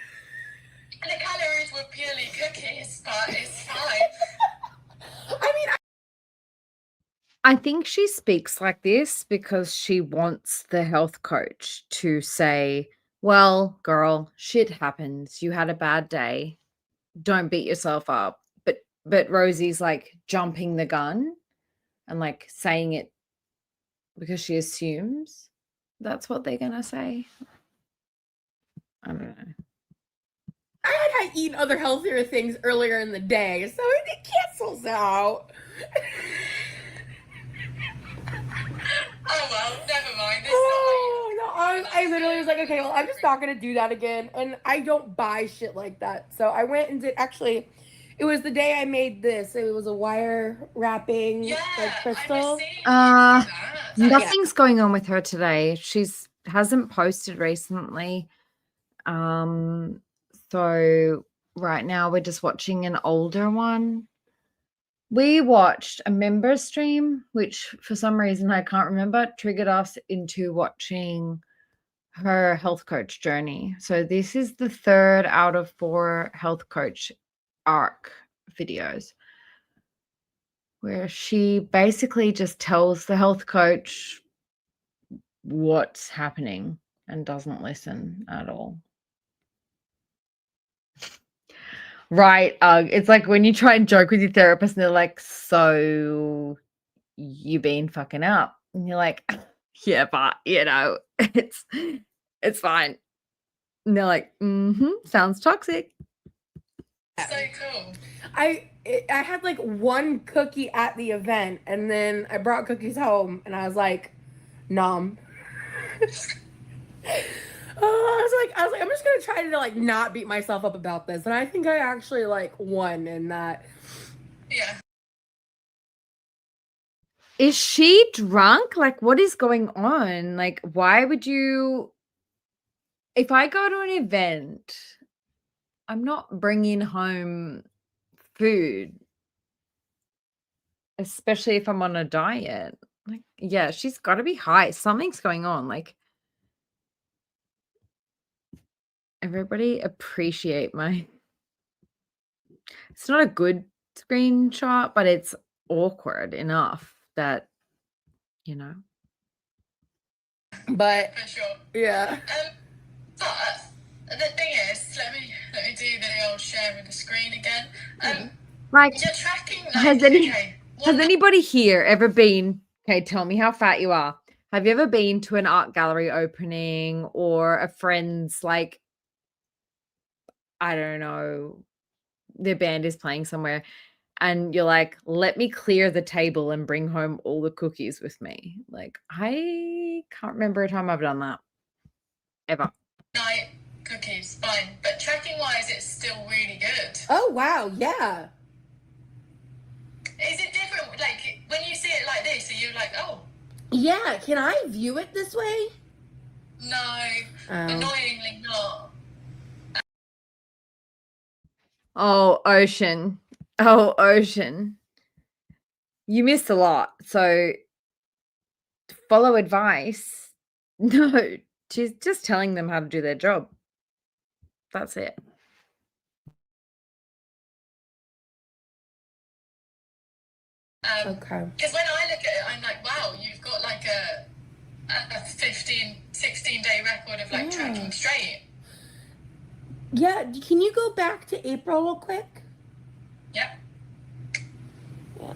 The calories were purely cookies, but it's fine.
I mean,
I think she speaks like this because she wants the health coach to say, well, girl, shit happens. You had a bad day. Don't beat yourself up. But Rosie's like jumping the gun and like saying it because she assumes that's what they're gonna say. I don't know.
I had eaten other healthier things earlier in the day, so it cancels out.
Oh well, never mind.
Oh, no, I literally was like, okay, well, I'm just not gonna do that again, and I don't buy shit like that. So I went and did. Actually, it was the day I made this. It was a wire wrapping like crystal.
Nothing's going on with her today. She's hasn't posted recently. So right now we're just watching an older one. We watched a member stream, which for some reason I can't remember, triggered us into watching her health coach journey. So this is the 3rd out of 4 health coach arc videos where she basically just tells the health coach what's happening and doesn't listen at all. Right. It's like when you try and joke with your therapist and they're like, so you been fucking up. And you're like, yeah, but you know, it's fine. And they're like, sounds toxic.
So cool.
I had like one cookie at the event, and then I brought cookies home, and I was like, numb. I was like, I'm just gonna try to like not beat myself up about this, and I think I actually like won in that.
Yeah.
Is she drunk? Like, what is going on? Like, why would you? If I go to an event, I'm not bringing home food, especially if I'm on a diet. Like, yeah, she's got to be high. Something's going on. Like, everybody appreciate my. It's not a good screenshot, but it's awkward enough that, you know.
But
For sure.
yeah.
But the thing is, let me do the old sharing the screen again.
Like,
You're tracking like
has
one
anybody here ever been? Okay, tell me how fat you are. Have you ever been to an art gallery opening or a friend's, like, I don't know, their band is playing somewhere, and you're like, let me clear the table and bring home all the cookies with me? Like, I can't remember a time I've done that ever.
night cookies, fine. But tracking wise, it's still really good.
Oh wow, yeah.
Is it different? Like when you see it like this, are you like, oh
Yeah, can I view it this way?
no, annoyingly not.
Oh, Ocean. Oh, Ocean. You missed a lot. So follow advice. No, she's just telling them how to do their job. That's it.
Okay.
Because when I look at it, I'm like, wow, you've got like a 15, 16-day record of like tracking straight.
Yeah, can you go back to April real quick?
Yep.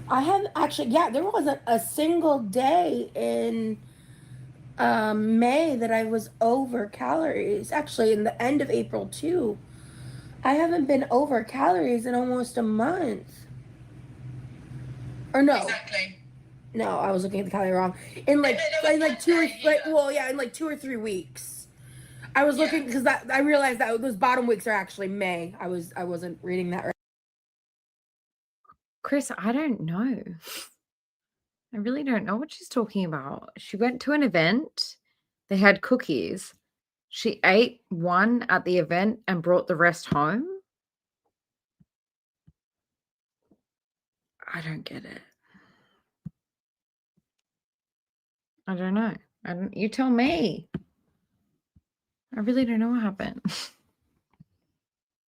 I have actually, yeah, there wasn't a single day in May that I was over calories. Actually, in the end of April too. I haven't been over calories in almost a month. Or no,
Exactly.
no, I was looking at the calorie wrong. In like,
No,
in like 2 or
yeah.
like, well, yeah, in like 2 or 3 weeks. I was looking because that I realized that those bottom weeks are actually May. I wasn't reading that right.
Chris, I don't know. I really don't know what she's talking about. She went to an event. They had cookies. She ate one at the event and brought the rest home. I don't get it. I don't know. You tell me. I really don't know what happened.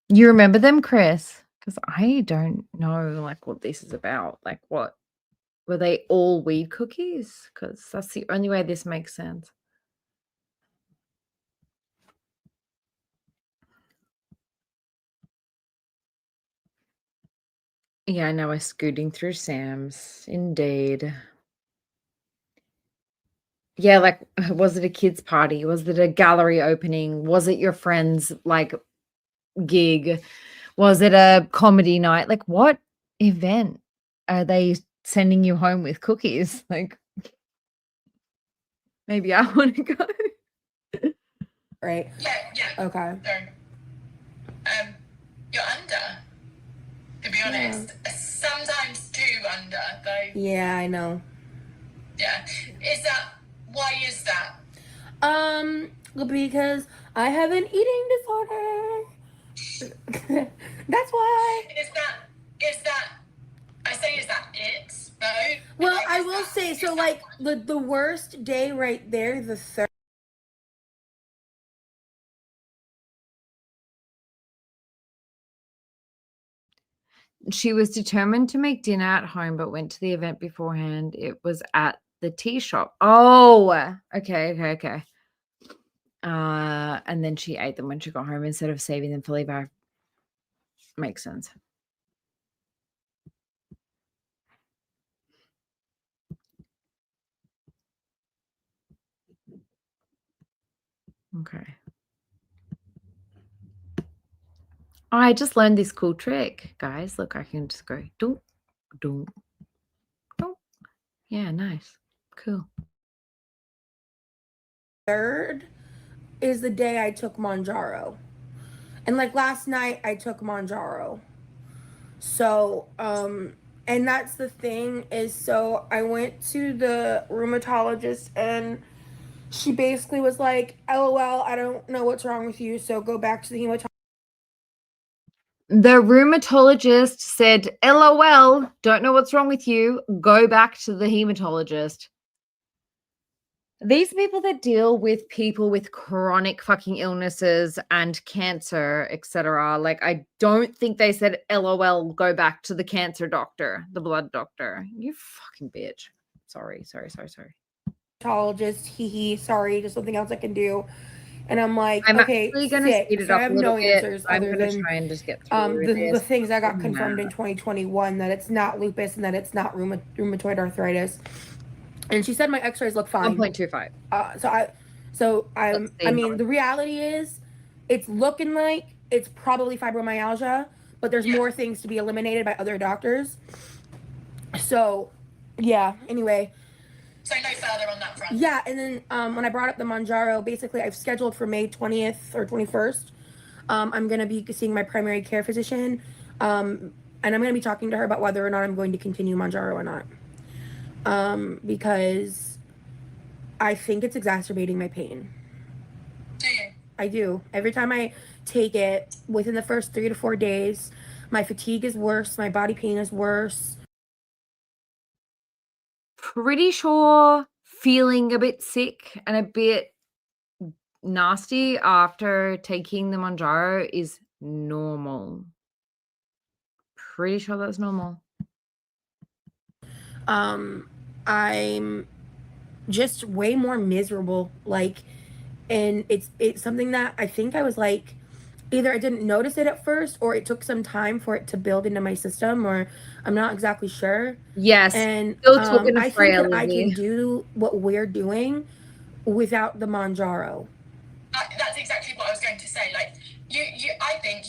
You remember them, Chris? Because I don't know, like, what this is about. Like, what? Were they all weed cookies? Because that's the only way this makes sense. Yeah, I know. We're scooting through Sam's. Indeed. Yeah, like, was it a kids' party? Was it a gallery opening? Was it your friend's, like, gig? Was it a comedy night? Like, what event are they sending you home with cookies? Like, maybe I want to go.
Right.
Yeah.
Okay.
So, you're under. To be honest, sometimes too under. Though.
Yeah, I know.
Yeah. Why is that?
Because I have an eating disorder. That's why.
Is that it though?
Well,
Like,
I will say, so like the worst day right there, the third.
She was determined to make dinner at home, but went to the event beforehand. It was at the tea shop. Oh, okay. And then she ate them when she got home instead of saving them for Levi. Makes sense. Okay. I just learned this cool trick, guys. Look, I can just go doom, doom, doom. Yeah, nice. Cool.
Third is the day I took Monjaro. And like last night I took Monjaro. So, and that's the thing is, so I went to the rheumatologist and she basically was like, LOL, I don't know what's wrong with you, so go back to the hematologist.
The rheumatologist said, LOL, don't know what's wrong with you. Go back to the hematologist. These people that deal with people with chronic fucking illnesses and cancer, etc. Like, I don't think they said, LOL, go back to the cancer doctor, the blood doctor. You fucking bitch. Sorry.
Dermatologist, sorry, there's something else I can do. And I'm like,
I'm
okay,
actually going to
sick.
speed it
So I
up a
have
little
no
bit.
answers
I'm
other
going to
than
try and just get through
the
this.
things that got
I'm
confirmed
mad.
in 2021, that it's not lupus and that it's not rheumatoid arthritis. And she said my x-rays look fine.
1.25.
I mean, the reality is it's looking like it's probably fibromyalgia, but there's more things to be eliminated by other doctors. So, yeah, anyway.
So no further on that front.
Yeah, and then when I brought up the Mounjaro, basically I've scheduled for May 20th or 21st. I'm going to be seeing my primary care physician, and I'm going to be talking to her about whether or not I'm going to continue Mounjaro or not. Because I think it's exacerbating my pain.
Do you?
I do. Every time I take it, within the first 3 to 4 days, my fatigue is worse, my body pain is worse.
Pretty sure feeling a bit sick and a bit nasty after taking the Mounjaro is normal. Pretty sure that's normal.
I'm just way more miserable, like, and it's something that I think I was like, either I didn't notice it at first or it took some time for it to build into my system, or I'm not exactly sure.
Yes.
And
I
think that I can do what we're doing without the Mounjaro.
That's exactly what I was going to say. Like, I think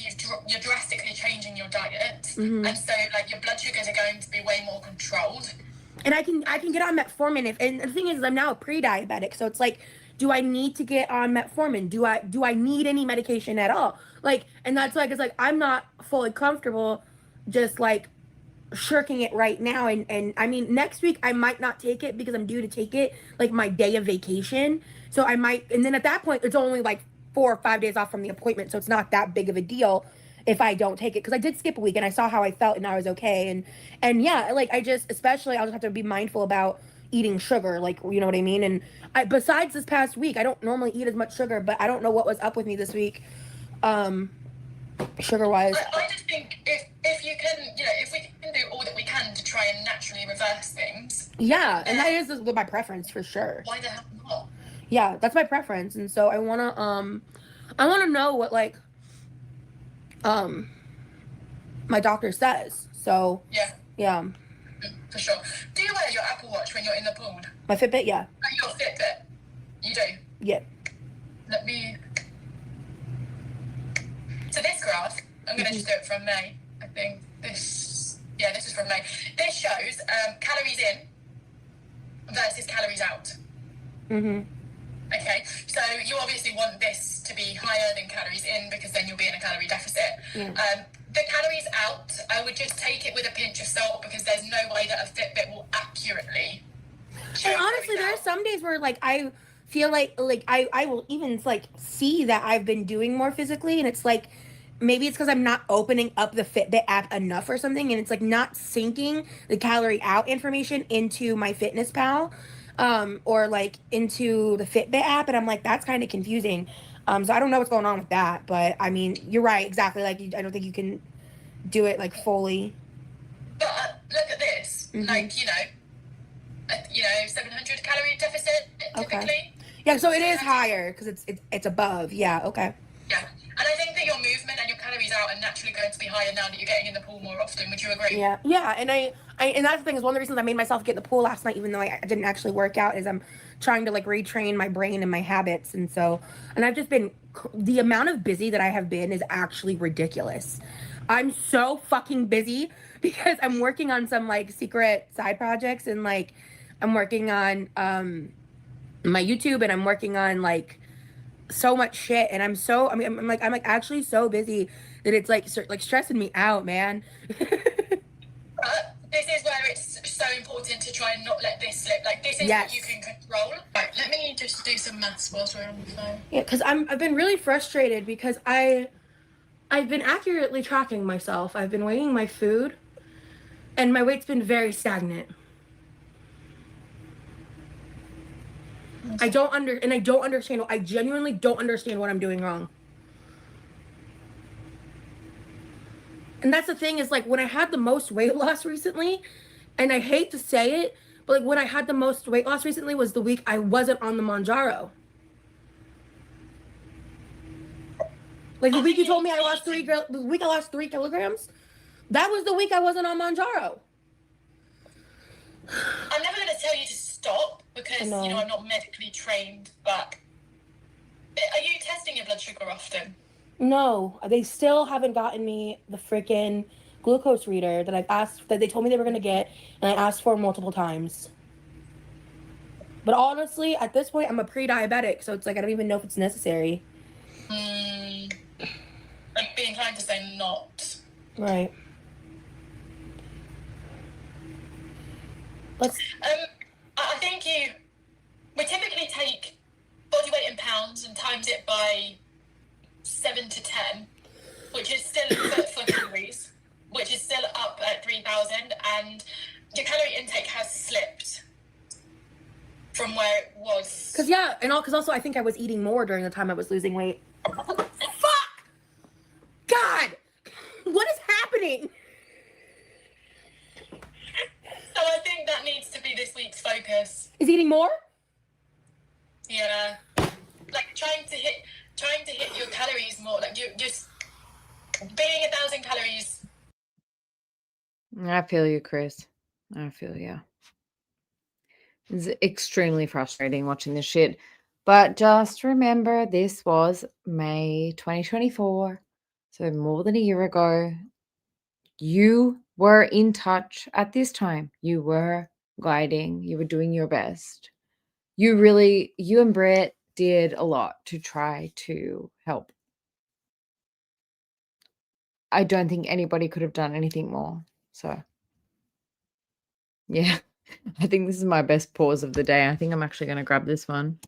you're drastically changing your diet, and so like your blood sugars are going to be way more controlled.
And I can get on metformin and the thing is I'm now a pre-diabetic, so it's like, do I need to get on metformin? Do I need any medication at all? Like, and that's like, it's like I'm not fully comfortable just like shirking it right now, and I mean next week I might not take it because I'm due to take it like my day of vacation. So I might, and then at that point it's only like 4 or 5 days off from the appointment, so it's not that big of a deal if I don't take it, because I did skip a week and I saw how I felt and I was okay, and yeah, like I just, especially I'll just have to be mindful about eating sugar, like, you know what I mean. And besides this past week, I don't normally eat as much sugar, but I don't know what was up with me this week, sugar wise.
I just think if you can, if we can do all that we can to try and naturally reverse things.
Yeah, and that is my preference for sure.
Why the hell not?
Yeah, that's my preference, and so I wanna know what like my doctor says. So yeah.
For sure. Do you wear your Apple Watch when you're in the pool?
My Fitbit, yeah.
Your Fitbit? You do?
Yeah.
Let me... So this graph, I'm going to just do it from May, I think. This is from May. This shows calories in versus calories out. Okay, so you obviously want this to be higher than calories in, because then you'll be in a calorie deficit. The calories out, I would just take it with a pinch of salt, because there's no way that a Fitbit will accurately show.
And honestly, there are some days where like I feel like I will even like see that I've been doing more physically, and it's like maybe it's because I'm not opening up the Fitbit app enough or something, and it's like not syncing the calorie out information into my Fitness Pal, or like into the Fitbit app, and I'm like, that's kind of confusing. So I don't know what's going on with that, but I mean, you're right, exactly. Like, I don't think you can do it like fully.
But look at this, like 700 calorie deficit typically.
Okay. Yeah, so it is higher because it's above. Yeah. Okay.
Yeah, and I think that your movement and your calories out are naturally going to be higher now that you're getting in the pool more often. Would you agree?
Yeah, yeah, and I and that's the thing, is one of the reasons I made myself get in the pool last night, even though I didn't actually work out, is I'm trying to like retrain my brain and my habits, and I've just been, the amount of busy that I have been is actually ridiculous. I'm so fucking busy because I'm working on some like secret side projects, and like I'm working on my YouTube, and I'm working on like so much shit, and I'm actually so busy that it's like stressing me out, man.
But this is where it's so important to try and not let this slip. Like, this is what you can control. Right, let me just do some maths whilst we're on the phone.
Yeah, because I've been really frustrated because I've been accurately tracking myself. I've been weighing my food, and my weight's been very stagnant. I don't understand. I genuinely don't understand what I'm doing wrong. And that's the thing is, like, when I had the most weight loss recently, and I hate to say it, but like when I had the most weight loss recently was the week I wasn't on the Manjaro. Like the week you told me I lost the week I lost 3 kilograms, that was the week I wasn't on Manjaro.
I'm never going to tell you to stop because, you know, I'm not medically trained, but are you testing your blood sugar often?
No, they still haven't gotten me the freaking glucose reader that I've asked, that they told me they were going to get, and I asked for multiple times. But honestly, at this point, I'm a pre-diabetic, so it's like I don't even know if it's necessary.
I'd be inclined to say not.
Right.
I think we typically take body weight in pounds and times it by 7 to 10, which is still for calories, which is still up at 3,000, and your calorie intake has slipped from where it was.
Because also I think I was eating more during the time I was losing weight. Fuck! God! What is happening?
So I think that needs to be this week's focus.
Is eating more?
Yeah. Like trying to hit your calories more. Like you're just being 1,000 calories.
I feel you, Chris. I feel you. It's extremely frustrating watching this shit. But just remember, this was May 2024. So more than a year ago. You were in touch at this time. You were guiding. You were doing your best. You and Brett did a lot to try to help. I don't think anybody could have done anything more. So, yeah, I think this is my best pause of the day. I think I'm actually going to grab this one.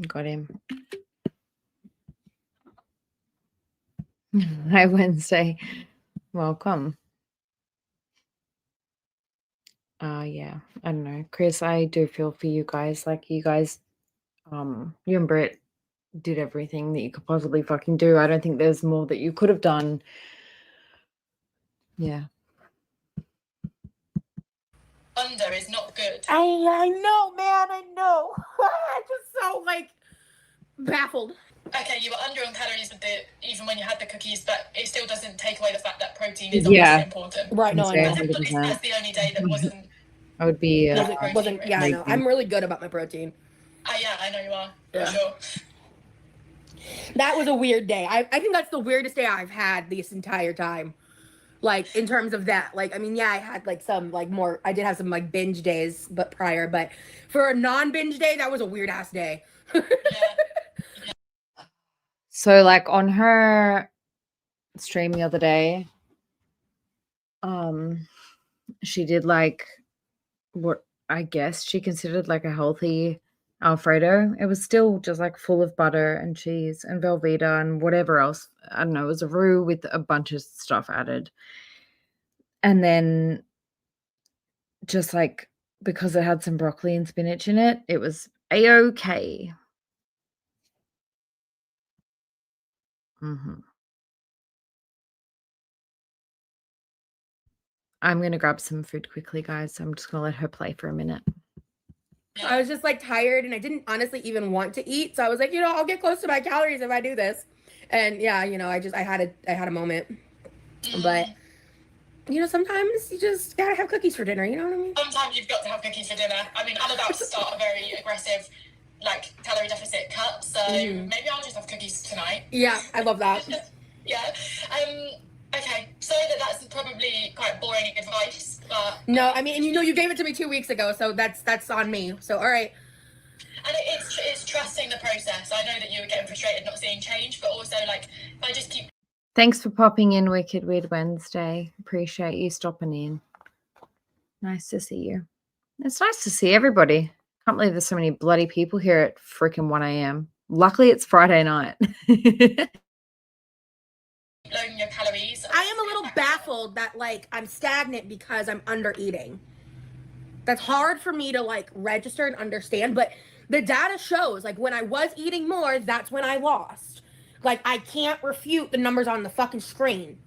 Got him. Hi, Wednesday. Welcome. Yeah, I don't know. Chris, I do feel for you guys. Like, you guys, you and Brett did everything that you could possibly fucking do. I don't think there's more that you could have done. Yeah.
Under is not good.
I know, man. I know. I'm just so, like, baffled.
Okay, you were under on calories even when you had the cookies, but it still doesn't take away the fact that protein is obviously important.
Right, no, I know.
That's the only day that wasn't.
I would be.
Wasn't yeah, I know. I'm really good about my protein.
Yeah, I know you are.
Yeah.
For sure.
That was a weird day. I think that's the weirdest day I've had this entire time. Like, in terms of that. Like, I mean, yeah, I had, like, some, like, more... I did have some, like, binge days prior, but for a non-binge day, that was a weird-ass day.
Yeah.
So, like, on her stream the other day, she did, like, what I guess she considered, like, a healthy Alfredo. It was still just, like, full of butter and cheese and Velveeta and whatever else. I don't know. It was a roux with a bunch of stuff added. And then just, like, because it had some broccoli and spinach in it, it was A-okay. I'm going to grab some food quickly, guys. So I'm just going to let her play for a minute.
I was just, like, tired, and I didn't honestly even want to eat. So I was like, you know, I'll get close to my calories if I do this. And, yeah, you know, I had a moment. But, you know, sometimes you just gotta have cookies for dinner. You know what I mean?
Sometimes you've got to have cookies for dinner. I mean, I'm about to start a very aggressive, like, calorie deficit cut. So maybe I'll just have cookies tonight.
Yeah, I love that.
Yeah. Okay, so that's probably quite boring advice, but...
No, I mean, and you know, you gave it to me 2 weeks ago, so that's on me. So, all right.
And it's trusting the process. I know that you were getting frustrated not seeing change, but also, like, if I just keep...
Thanks for popping in, Wicked Weird Wednesday. Appreciate you stopping in. Nice to see you. It's nice to see everybody. Can't believe there's so many bloody people here at freaking 1 a.m. Luckily, it's Friday night.
lowering your calories.
I am a little baffled that like I'm stagnant because I'm under eating. That's hard for me to like register and understand, but the data shows like when I was eating more, that's when I lost. Like I can't refute the numbers on the fucking screen.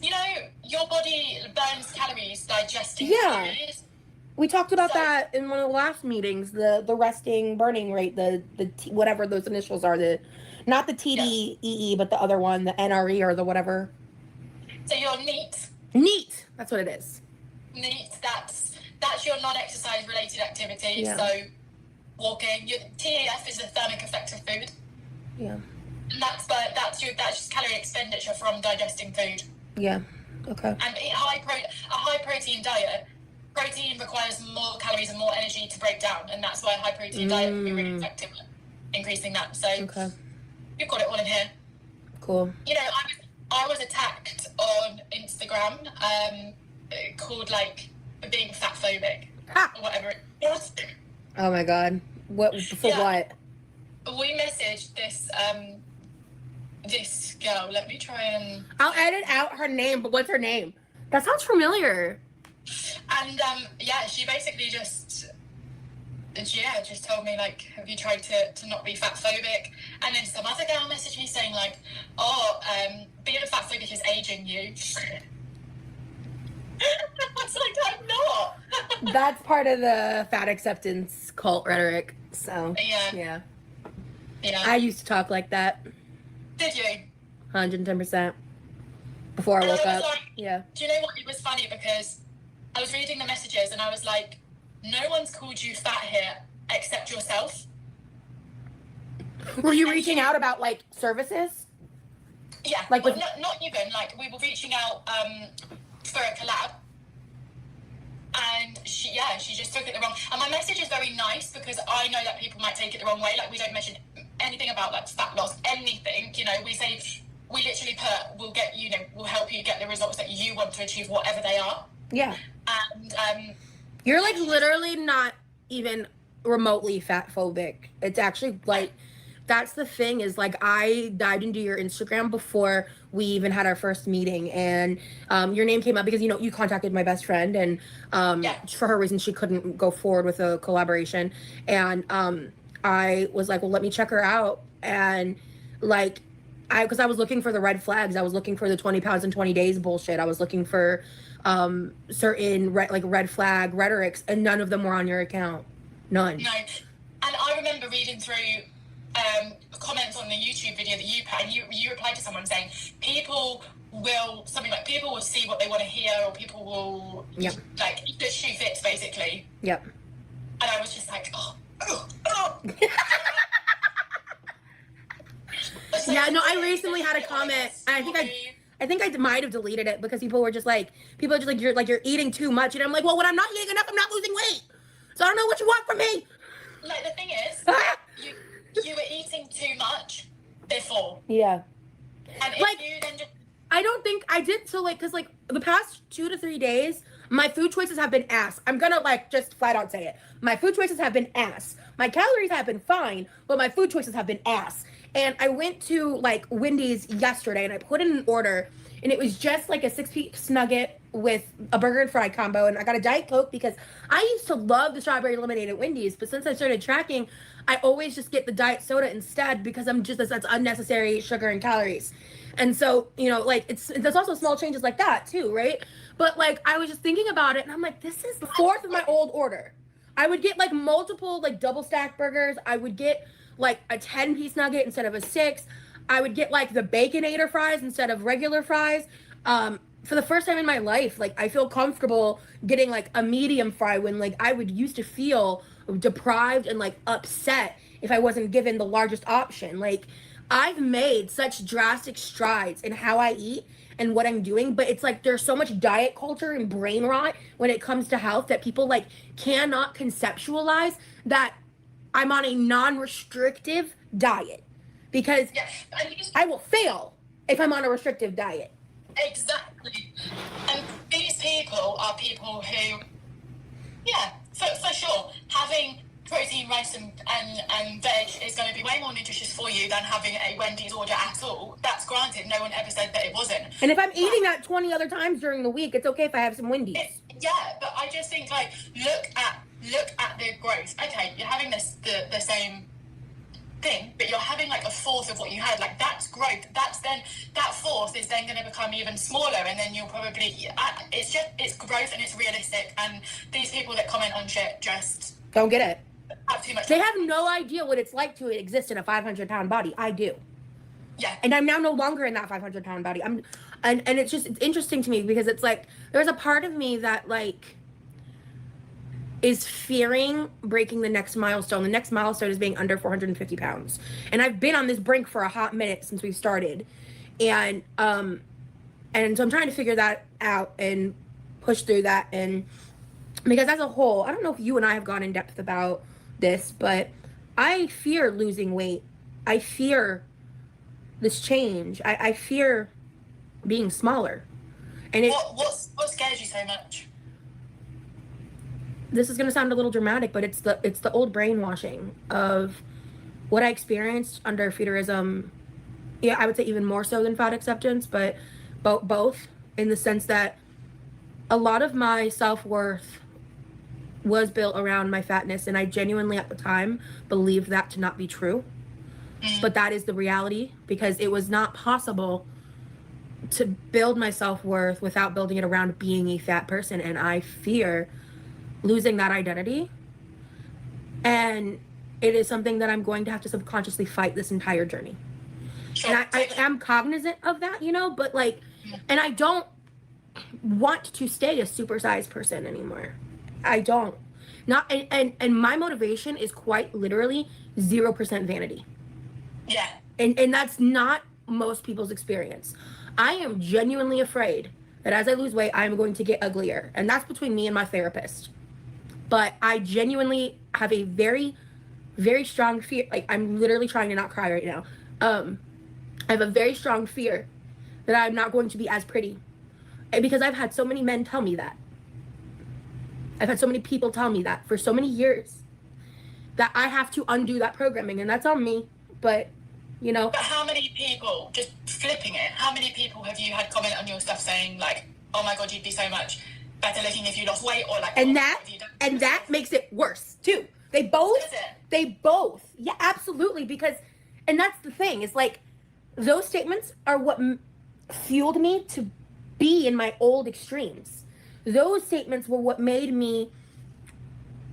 You know, your body burns calories digesting
Yeah.
food.
We talked about
So-
that in one of the last meetings, the resting burning rate, whatever those initials are, not the TDEE, but the other one, the NRE or the whatever.
So your NEAT.
Neat. That's what it is.
NEAT, that's your non-exercise related activity.
Yeah.
So walking. Your TAF is a thermic effect of food.
Yeah.
And that's just calorie expenditure from digesting food.
Yeah. Okay.
And eat a high protein diet. Protein requires more calories and more energy to break down, and that's why a high protein diet can be really effective at increasing that. So
Okay.
you've got it all in here.
Cool.
You know, I was attacked on Instagram, called like being fat phobic
Ha!
or whatever it was.
Oh my god. What for
Yeah.
what?
We messaged this girl. Let me try and.
I'll edit out her name, but what's her name? That sounds familiar.
And she basically just told me like, have you tried to not be fat phobic? And then some other girl messaged me saying like, being a fat phobic is aging you. I was like, I'm not.
That's part of the fat acceptance cult rhetoric. So
Yeah.
I used to talk like that.
Did you?
110%. Before I
And
woke
I was
up.
like,
Yeah.
do you know what? It was funny because I was reading the messages and I was like, no one's called you fat here except yourself.
Were you reaching out about like services?
Yeah,
Like
well,
with-
not even. Like, we were reaching out for a collab. And she just took it the wrong. And my message is very nice because I know that people might take it the wrong way. Like, we don't mention anything about like fat loss, anything. You know, we say, we literally put, we'll help you get the results that you want to achieve, whatever they are.
Yeah.
And
You're like literally not even remotely fat phobic. It's actually like, that's the thing is like I dived into your Instagram before we even had our first meeting, and your name came up because you contacted my best friend, and for her reason she couldn't go forward with a collaboration, and I was like, well, let me check her out, and like because I was looking for the red flags, I was looking for the 20 pounds in 20 days bullshit, I was looking for certain red flag rhetorics, and none of them were on your account. None.
no. And I remember reading through comments on the YouTube video that you put, and you replied to someone saying people will see what they want to hear, or people will like the shoe fits basically.
Yep.
And I was just like, oh.
Yeah, no, I recently had a comment, and I think I might have deleted it because people are just like you're eating too much, and I'm like, well, when I'm not eating enough, I'm not losing weight, so I don't know what you want from me.
Like, the thing is, you were eating too much before,
Yeah.
and if
Like-
you then just
I don't think I did. So like, cause like the past 2 to 3 days, my food choices have been ass. I'm gonna like just flat out say it. My food choices have been ass. My calories have been fine, but my food choices have been ass. And I went to like Wendy's yesterday and I put in an order, and it was just like a 6-piece nugget with a burger and fry combo. And I got a Diet Coke because I used to love the strawberry lemonade at Wendy's, but since I started tracking, I always just get the diet soda instead because that's unnecessary sugar and calories. And so, like there's also small changes like that too, right? But like I was just thinking about it and I'm like, this is the fourth of my old order. I would get like multiple like double stack burgers. I would get like a 10-piece nugget instead of a 6. I would get like the Baconator fries instead of regular fries. For the first time in my life, like I feel comfortable getting like a medium fry when like I would used to feel deprived and like upset if I wasn't given the largest option. Like I've made such drastic strides in how I eat and what I'm doing, but it's like there's so much diet culture and brain rot when it comes to health that people like cannot conceptualize that I'm on a non-restrictive diet, because I will fail if I'm on a restrictive diet.
Exactly. And these people are people who, for sure, having protein, rice and veg is going to be way more nutritious for you than having a Wendy's order at all. That's granted, no one ever said that it wasn't.
And if I'm eating that 20 other times during the week, it's okay if I have some Wendy's.
Yeah, but I just think, like, look at the growth. Okay, you're having the same thing, but you're having like a fourth of what you had. Like, that's growth. That fourth is then going to become even smaller, and then you'll probably it's growth, and it's realistic. And these people that comment on shit just
don't get it.
Have too much.
They have no idea what it's like to exist in a 500-pound body. I do.
Yeah.
And I'm now no longer in that 500-pound body. And it's interesting to me because it's like there's a part of me that like is fearing breaking the next milestone. The next milestone is being under 450 pounds. And I've been on this brink for a hot minute since we've started. And so I'm trying to figure that out and push through that. And because as a whole, I don't know if you and I have gone in depth about this, but I fear losing weight. I fear this change. I fear being smaller. And
what scares you so much?
This is going to sound a little dramatic, but it's the old brainwashing of what I experienced under feederism. Yeah, I would say even more so than fat acceptance, but both in the sense that a lot of my self-worth was built around my fatness, and I genuinely at the time believed that to not be true. But that is the reality, because it was not possible to build my self-worth without building it around being a fat person, and I fear losing that identity. And it is something that I'm going to have to subconsciously fight this entire journey. Sure. And I am cognizant of that, but like, and I don't want to stay a supersized person anymore. I don't. And my motivation is quite literally 0% vanity.
Yeah.
And that's not most people's experience. I am genuinely afraid that as I lose weight, I'm going to get uglier. And that's between me and my therapist. But I genuinely have a very, very strong fear. Like, I'm literally trying to not cry right now. I have a very strong fear that I'm not going to be as pretty. And because I've had so many men tell me that. I've had so many people tell me that for so many years that I have to undo that programming. And that's on me. But,
But how many people, just flipping it, how many people have you had comment on your stuff saying, like, oh my God, you'd be so much better looking if you lost weight, or like,
and that makes it worse too. They both, yeah, absolutely. Because, and that's the thing, is like, those statements are what fueled me to be in my old extremes. Those statements were what made me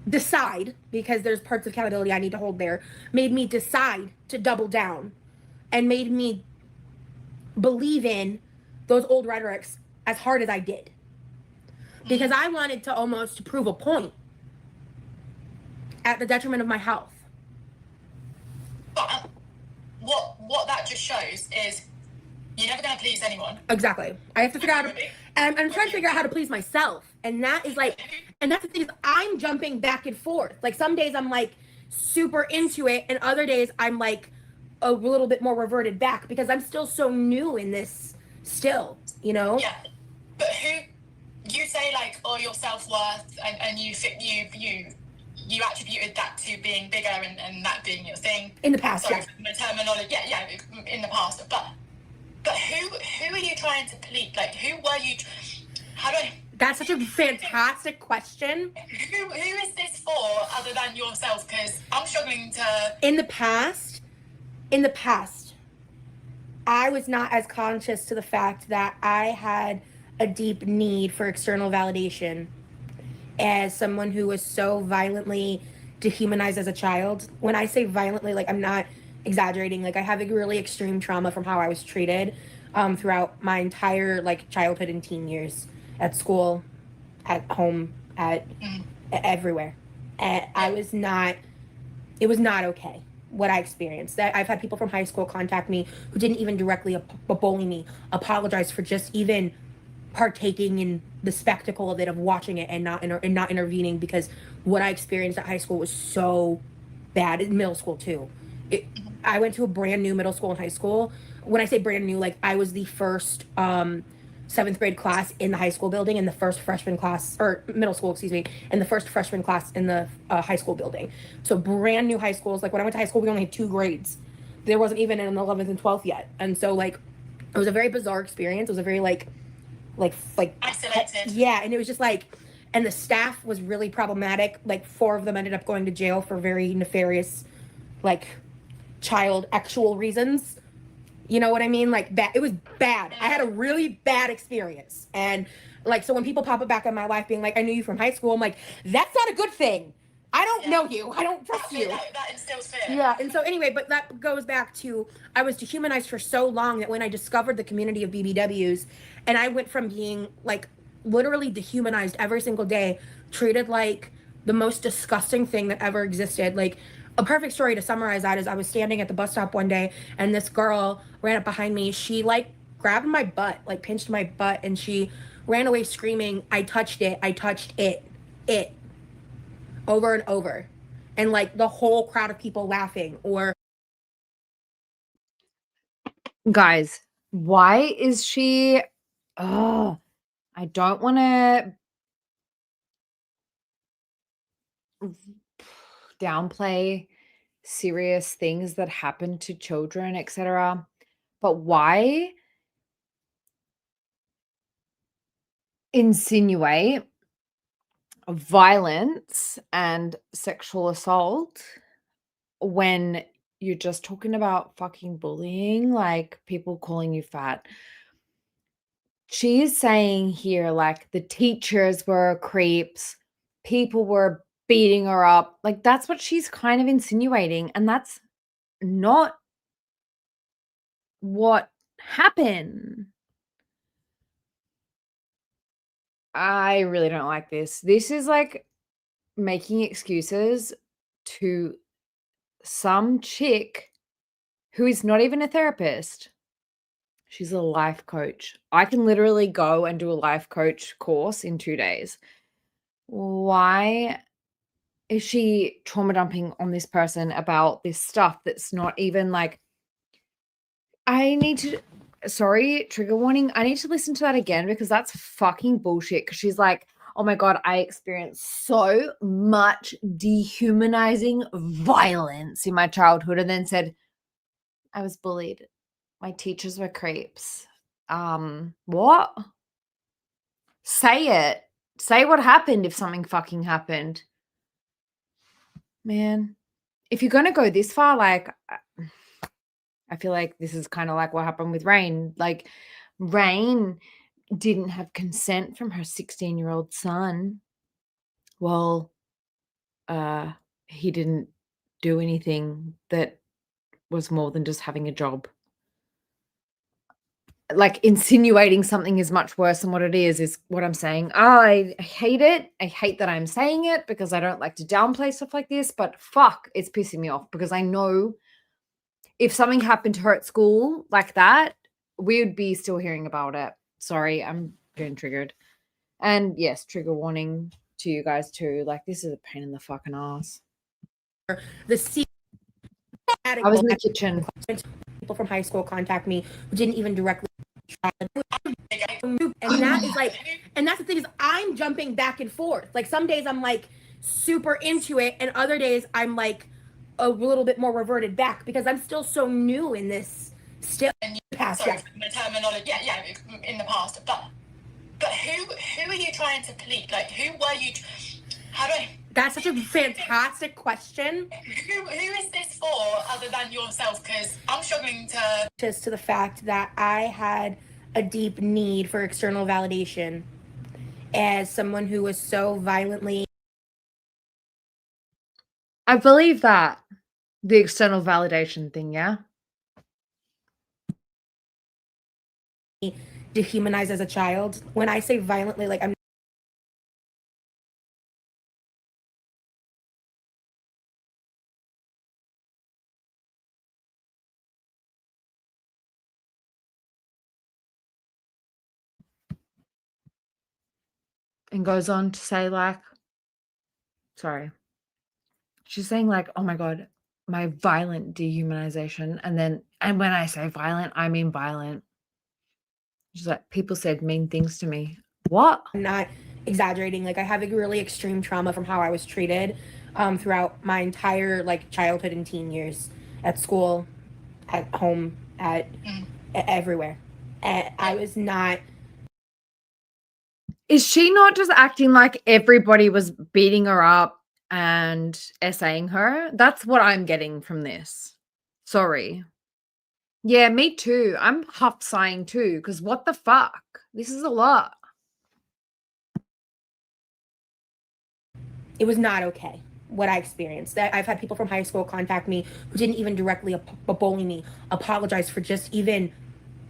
decide, because there's parts of accountability I need to hold there, made me decide to double down, and made me believe in those old rhetorics as hard as I did. Because I wanted to almost prove a point at the detriment of my health.
But what that just shows is you're never going to please anyone.
Exactly. I have to figure out, and I'm trying to figure out how to please myself. And that is like, and that's the thing, is I'm jumping back and forth. Like, some days I'm like super into it, and other days I'm like a little bit more reverted back, because I'm still so new in this still,
Yeah. But you say, like, oh, your self-worth, and you attributed that to being bigger and that being your thing.
In the past,
Sorry for the terminology. Yeah, in the past. But who are you trying to please? Like, who were you? How do I?
That's such a fantastic question.
Who is this for other than yourself? Because I'm struggling to.
In the past, I was not as conscious to the fact that I had a deep need for external validation as someone who was so violently dehumanized as a child. When I say violently, like, I'm not exaggerating. Like, I have a really extreme trauma from how I was treated throughout my entire, like, childhood and teen years, at school, at home, everywhere. And it was not okay what I experienced. That I've had people from high school contact me who didn't even directly bully me, apologize for just even partaking in the spectacle of it, of watching it and not intervening, because what I experienced at high school was so bad. In middle school too. I went to a brand new middle school and high school. When I say brand new, like, I was the first 7th grade class in the high school building, and the first freshman class, or middle school, excuse me, and the first freshman class in the high school building. So brand new high schools. Like, when I went to high school, we only had 2 grades. There wasn't even an 11th and 12th yet. And so, like, It was a very bizarre experience. It was a very like
isolated.
Yeah, and it was just like, and the staff was really problematic. Like 4 of them ended up going to jail for very nefarious, like, child actual reasons. You know what I mean? Like, bad. It was bad. I had a really bad experience. And like, so when people pop it back in my life being like, I knew you from high school, I'm like, that's not a good thing. I don't know you. I don't trust you.
That instills fear.
Yeah. And so anyway, but that goes back to, I was dehumanized for so long that when I discovered the community of BBWs, and I went from being like literally dehumanized every single day, treated like the most disgusting thing that ever existed. Like, a perfect story to summarize that is I was standing at the bus stop one day and this girl ran up behind me. She like grabbed my butt, like pinched my butt, and she ran away screaming, I touched it, it, over and over. And like the whole crowd of people laughing. Or
Guys, why is she I don't want to downplay serious things that happen to children, etc. But why insinuate violence and sexual assault when you're just talking about fucking bullying, like people calling you fat? She is saying here, like, the teachers were creeps, people were beating her up. Like, that's what she's kind of insinuating, and that's not what happened. I really don't like this. This is like making excuses to some chick who is not even a therapist. She's a life coach. I can literally go and do a life coach course in 2 days. Why is she trauma dumping on this person about this stuff that's not even like, sorry, trigger warning. I need to listen to that again because that's fucking bullshit. Because she's like, oh my God, I experienced so much dehumanizing violence in my childhood, and then said, I was bullied. My teachers were creeps. What? Say it. Say what happened if something fucking happened. Man, if you're going to go this far, like, I feel like this is kind of like what happened with Rain. Like, Rain didn't have consent from her 16-year-old son. Well, he didn't do anything that was more than just having a job. Like, insinuating something is much worse than what it is what I'm saying. I hate it. I hate that I'm saying it because I don't like to downplay stuff like this, but fuck, it's pissing me off because I know if something happened to her at school like that, we would be still hearing about it. Sorry, I'm getting triggered. And yes, trigger warning to you guys too. Like, this is a pain in the fucking ass.
the
I was in the kitchen.
people from high school contact me who didn't even directly, and that is like, and that's the thing is I'm jumping back and forth. Like, some days I'm like super into it, and other days I'm like a little bit more reverted back because I'm still so new in this past.
Sorry, the terminology. Yeah, in the past. But who are you trying to please? Like, who were you? How do I?
That's such a fantastic question.
Who is this for other than yourself? Because I'm struggling to.
Just to the fact that I had a deep need for external validation as someone who was so violently.
I believe that. The external validation thing, yeah?
Dehumanized as a child. When I say violently, like, I'm
And goes on to say, like, sorry. She's saying, like, oh my God, my violent dehumanization. And when I say violent, I mean violent. She's like, people said mean things to me. What?
not exaggerating. Like, I have a really extreme trauma from how I was treated throughout my entire like childhood and teen years, at school, at home, at everywhere. And I was not.
Is she not just acting like everybody was beating her up and essaying her? That's what I'm getting from this. Sorry. Yeah, me too. I'm huff sighing too, because what the fuck? This is a lot.
It was not okay what I experienced. I've had people from high school contact me who didn't even directly bully me, apologize for just even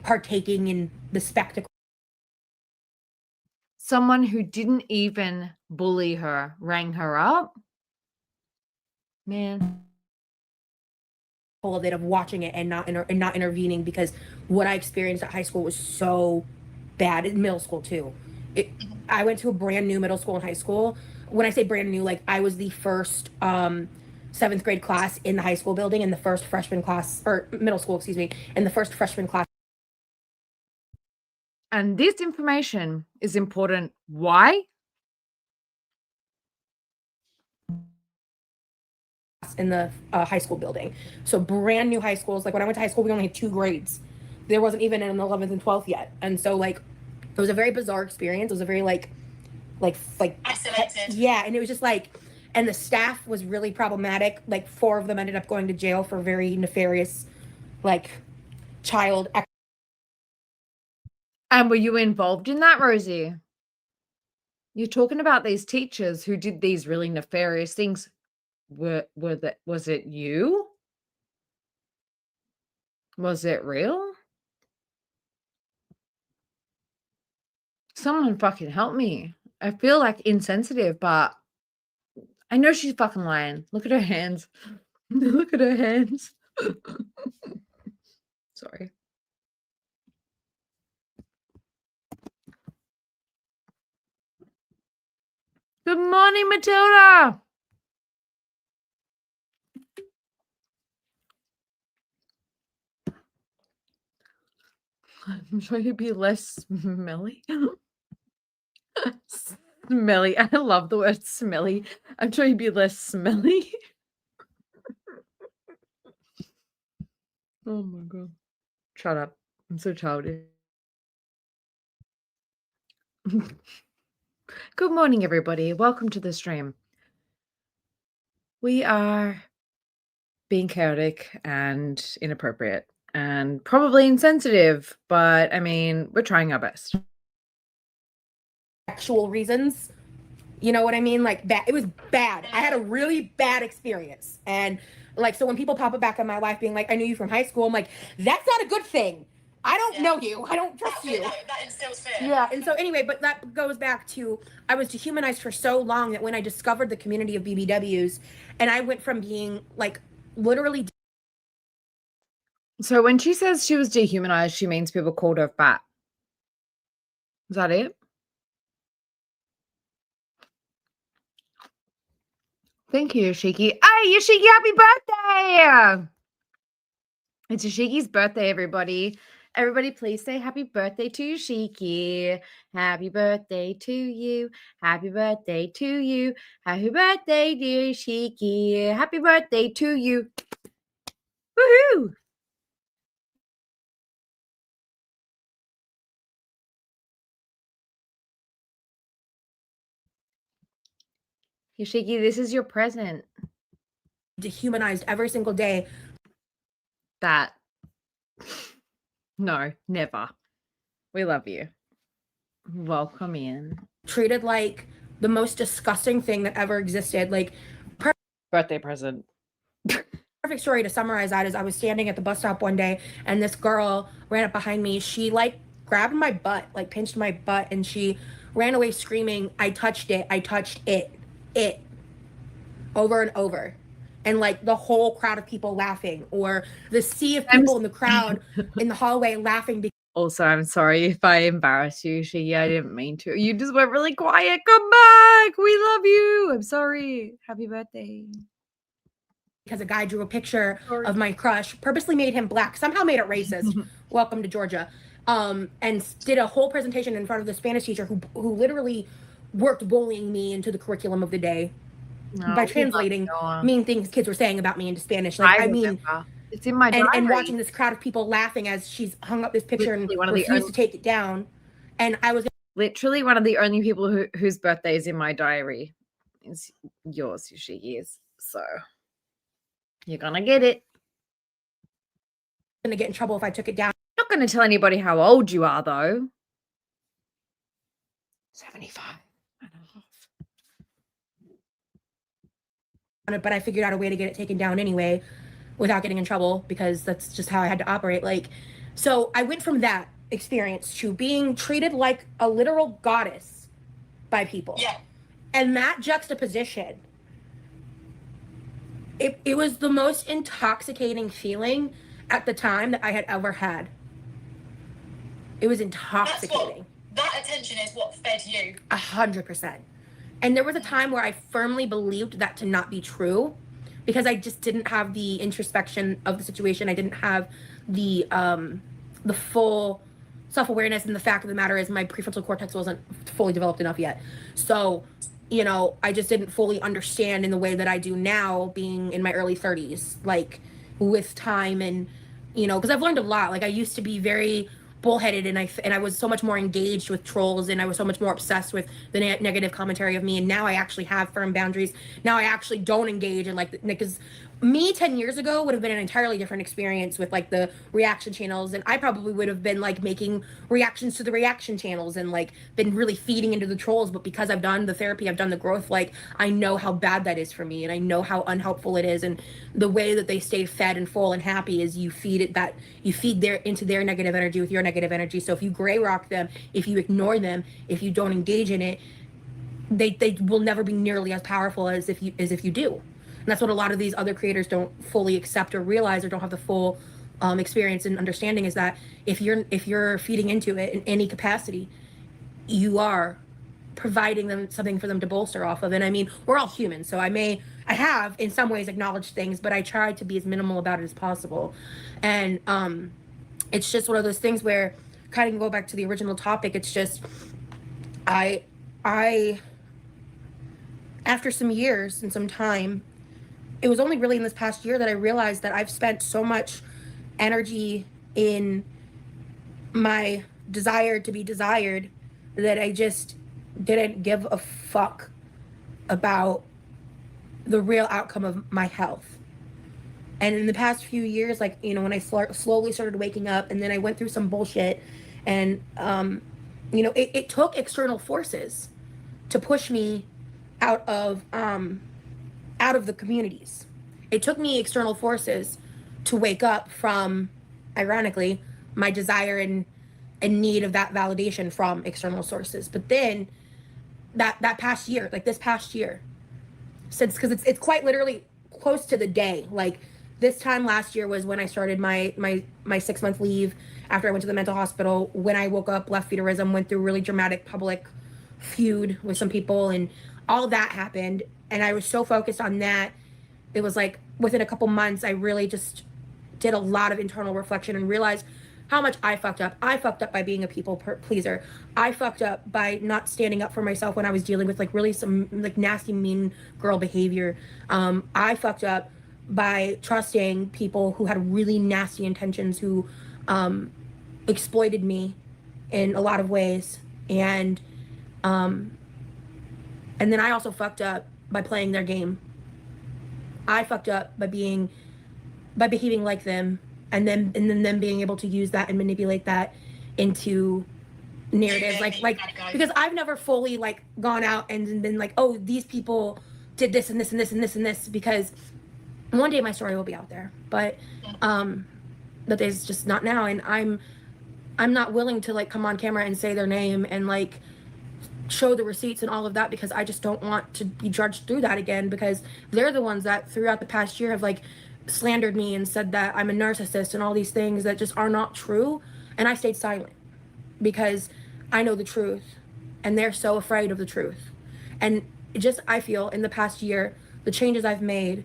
partaking in the spectacle
Someone who didn't even bully her rang her up. Man.
of it, of watching it and not intervening, because what I experienced at high school was so bad. In middle school too. I went to a brand new middle school and high school. When I say brand new, like I was the first 7th grade class in the high school building, and the first freshman class, or middle school, excuse me, and the first freshman class.
And this information is important. Why?
In the high school building. So brand new high schools. Like when I went to high school, we only had 2 grades. There wasn't even an 11th and 12th yet. And so like it was a very bizarre experience. It was a very like
isolated.
Yeah, and it was just like, and the staff was really problematic. Like 4 of them ended up going to jail for very nefarious, like child.
And were you involved in that, Rosie? You're talking about these teachers who did these really nefarious things. Was it you? Was it real? Someone fucking help me. I feel like insensitive, but I know she's fucking lying. Look at her hands. Look at her hands. Sorry. Good morning, Matilda. I'm trying to be less smelly. Smelly. I love the word smelly. I'm trying to be less smelly. Oh my god. Shut up. I'm so childish. Good morning, everybody. Welcome to the stream. We are being chaotic and inappropriate and probably insensitive, but I mean, we're trying our best.
Actual reasons. You know what I mean? Like bad. It was bad. I had a really bad experience. And like, so when people pop it back in my life being like, I knew you from high school, I'm like, that's not a good thing. I don't know you. I don't trust you.
That instills fear.
Yeah. And so anyway, but that goes back to, I was dehumanized for so long that when I discovered the community of BBWs, and I went from being like literally.
So when she says she was dehumanized, she means people called her fat. Is that it? Thank you, Yoshiki. Hey, Yoshiki, happy birthday! It's Yoshiki's birthday, everybody. Everybody, please say happy birthday to Yoshiki. Happy birthday to you. Happy birthday to you. Happy birthday, dear Yoshiki. Happy birthday to you. Woohoo! Yoshiki, this is your present.
Dehumanized every single day.
That. No, never. We love you. Welcome in.
Treated like the most disgusting thing that ever existed. Like,
Birthday present.
perfect story to summarize that is I was standing at the bus stop one day, and this girl ran up behind me. She like grabbed my butt, like pinched my butt, and she ran away screaming, I touched it, over and over. And like the whole crowd of people laughing, or the sea of people in the crowd in the hallway laughing.
Also, I'm sorry if I embarrassed you, Shiggy. I didn't mean to. You just went really quiet. Come back. We love you. I'm sorry. Happy birthday.
Because a guy drew a picture of my crush, purposely made him black, somehow made it racist. Welcome to Georgia. And did a whole presentation in front of the Spanish teacher who literally worked bullying me into the curriculum of the day by translating mean things kids were saying about me into Spanish. Like, I mean,
It's in my
and
diary.
watching this crowd of people laughing as she's hung up this picture
Literally
and
one of the
refused to take it down. And I was
Literally one of the only people whose birthday is in my diary is yours, she is. So you're gonna get it.
going to get in trouble if I took it down.
I'm not going to tell anybody how old you are, though.
75 and a half. But I figured out a way to get it taken down anyway without getting in trouble, because that's just how I had to operate. Like, so I went from that experience to being treated like a literal goddess by people.
Yeah.
And that juxtaposition, it was the most intoxicating feeling at the time that I had ever had. It was intoxicating.
That attention is what fed you.
100%. And there was a time where I firmly believed that to not be true, because I just didn't have the introspection of the situation. I didn't have the full self-awareness, and the fact of the matter is my prefrontal cortex wasn't fully developed enough yet. So, you know, I just didn't fully understand in the way that I do now, being in my early 30s, like with time. And, you know, because I've learned a lot. Like, I used to be very bullheaded, and I was so much more engaged with trolls, and I was so much more obsessed with the negative commentary of me. And now I actually have firm boundaries. Now I actually don't engage in, like, because me 10 years ago would have been an entirely different experience with, like, the reaction channels, and I probably would have been, like, making reactions to the reaction channels and, like, been really feeding into the trolls. But because I've done the therapy, I've done the growth, like, I know how bad that is for me, and I know how unhelpful it is. And the way that they stay fed and full and happy is you feed into their negative energy with your negative energy. So if you gray rock them, if you ignore them, if you don't engage in it, they will never be nearly as powerful as if you do. And that's what a lot of these other creators don't fully accept or realize, or don't have the full experience and understanding, is that if you're feeding into it in any capacity, you are providing them something for them to bolster off of. And I mean, we're all human, so I have in some ways acknowledged things, but I try to be as minimal about it as possible. And it's just one of those things where, kind of go back to the original topic, it's just I after some years and some time, it was only really in this past year that I realized that I've spent so much energy in my desire to be desired that I just didn't give a fuck about the real outcome of my health. And in the past few years, like, you know, when I slowly started waking up, and then I went through some bullshit, and you know, it took external forces to push me out of the communities. It took me external forces to wake up from, ironically, my desire and need of that validation from external sources. But then that past year, like this past year, since, because it's quite literally close to the day, like this time last year was when I started my 6-month leave after I went to the mental hospital. When I woke up, left fetusism, went through really dramatic public feud with some people, and all of that happened. And I was so focused on that. It was like within a couple months, I really just did a lot of internal reflection and realized how much I fucked up. I fucked up by being a people pleaser. I fucked up by not standing up for myself when I was dealing with, like, really some, like, nasty, mean girl behavior. I fucked up by trusting people who had really nasty intentions, who exploited me in a lot of ways. And then I also fucked up by playing their game. I fucked up by behaving like them, and then them being able to use that and manipulate that into narratives, like because I've never fully, like, gone out and been like, oh, these people did this and this and this and this and this, because one day my story will be out there, but it's just not now. And I'm not willing to, like, come on camera and say their name and, like, show the receipts and all of that, because I just don't want to be judged through that again, because they're the ones that throughout the past year have, like, slandered me and said that I'm a narcissist and all these things that just are not true. And I stayed silent because I know the truth, and they're so afraid of the truth. And just, I feel in the past year, the changes I've made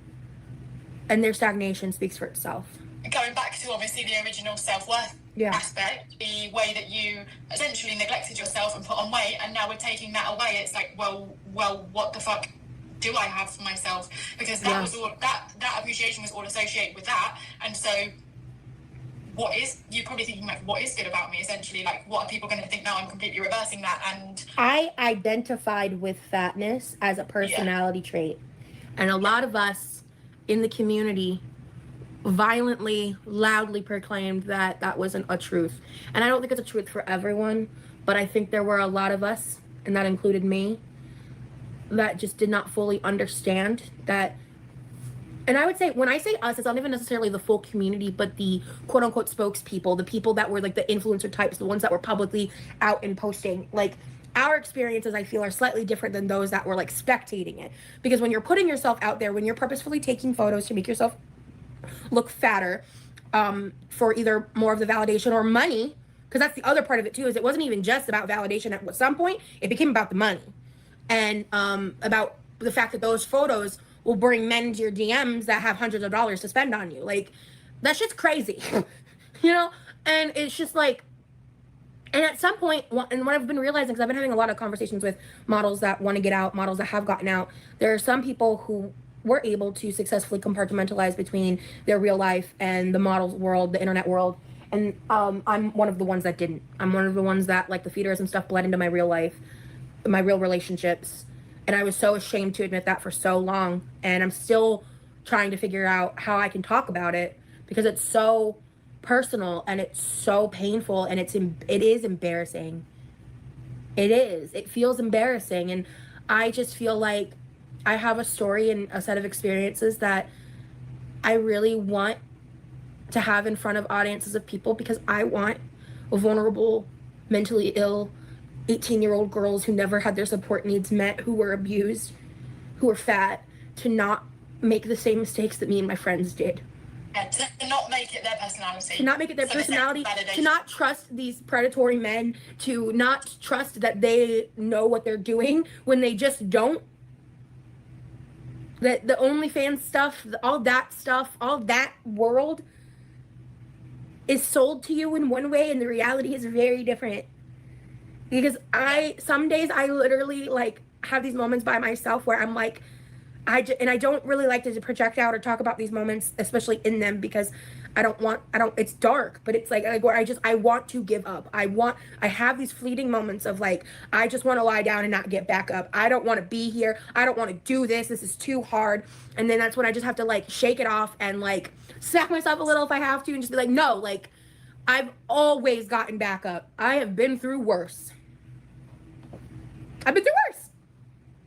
and their stagnation speaks for itself.
Going back to obviously the original self-worth aspect, the way that you essentially neglected yourself and put on weight, and now we're taking that away. It's like, well, what the fuck do I have for myself? Because that was all, that appreciation was all associated with that. And so you're probably thinking, like, what is good about me, essentially? Like, what are people going to think now? I'm completely reversing that. And
I identified with fatness as a personality trait. And a lot of us in the community violently, loudly proclaimed that that wasn't a truth. And I don't think it's a truth for everyone, but I think there were a lot of us, and that included me, that just did not fully understand that. And I would say, when I say us, it's not even necessarily the full community, but the quote-unquote spokespeople, the people that were like the influencer types, the ones that were publicly out and posting. Like, our experiences, I feel, are slightly different than those that were like spectating it. Because when you're putting yourself out there, when you're purposefully taking photos to make yourself look fatter, for either more of the validation or money, because that's the other part of it too, is it wasn't even just about validation. At some point, it became about the money. And about the fact that those photos will bring men to your DMs that have hundreds of dollars to spend on you. Like, that shit's crazy. You know? And it's just like, and at some point, and what I've been realizing, because I've been having a lot of conversations with models that want to get out, models that have gotten out, there are some people who were able to successfully compartmentalize between their real life and the models world, the internet world. And I'm one of the ones that didn't. I'm one of the ones that, like, the feeders and stuff bled into my real life, my real relationships. And I was so ashamed to admit that for so long. And I'm still trying to figure out how I can talk about it, because it's so personal and it's so painful, and it is embarrassing. It is. It feels embarrassing. And I just feel like I have a story and a set of experiences that I really want to have in front of audiences of people, because I want vulnerable, mentally ill 18-year-old girls who never had their support needs met, who were abused, who were fat, to not make the same mistakes that me and my friends did.
Yeah, to not make it their personality.
To not make it their personality, to not trust these predatory men, to not trust that they know what they're doing when they just don't. That the OnlyFans stuff, all that world is sold to you in one way, and the reality is very different. Because some days I literally, like, have these moments by myself where I'm like, and I don't really like to project out or talk about these moments, especially in them, because it's dark, but it's like where I want to give up. I have these fleeting moments of, like, I just want to lie down and not get back up. I don't want to be here. I don't want to do this. This is too hard. And then that's when I just have to, like, shake it off and, like, smack myself a little if I have to, and just be like, no, like, I've always gotten back up. I have been through worse. I've been through worse.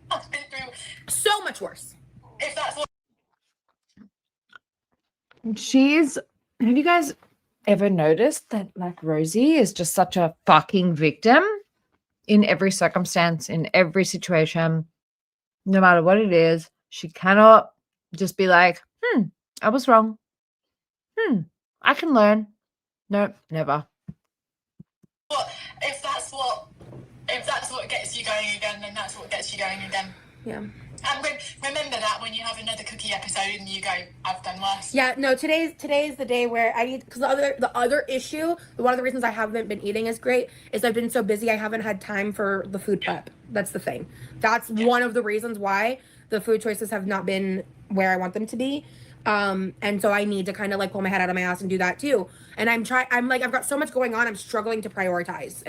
I've been through
so much worse.
If that's what.
Have you guys ever noticed that, like, Rosie is just such a fucking victim in every circumstance, in every situation, no matter what it is? She cannot just be like, I was wrong. I can learn. No, never.
But if that's what gets you going again, then that's what gets you going again.
Yeah.
And remember that when you have another cookie episode and you go, I've done worse.
Yeah, no, today's the day where I need, because the other issue, one of the reasons I haven't been eating as great is I've been so busy, I haven't had time for the food prep. That's the thing. That's one of the reasons why the food choices have not been where I want them to be. And so I need to kind of, like, pull my head out of my ass and do that too. And I've got so much going on, I'm struggling to prioritize.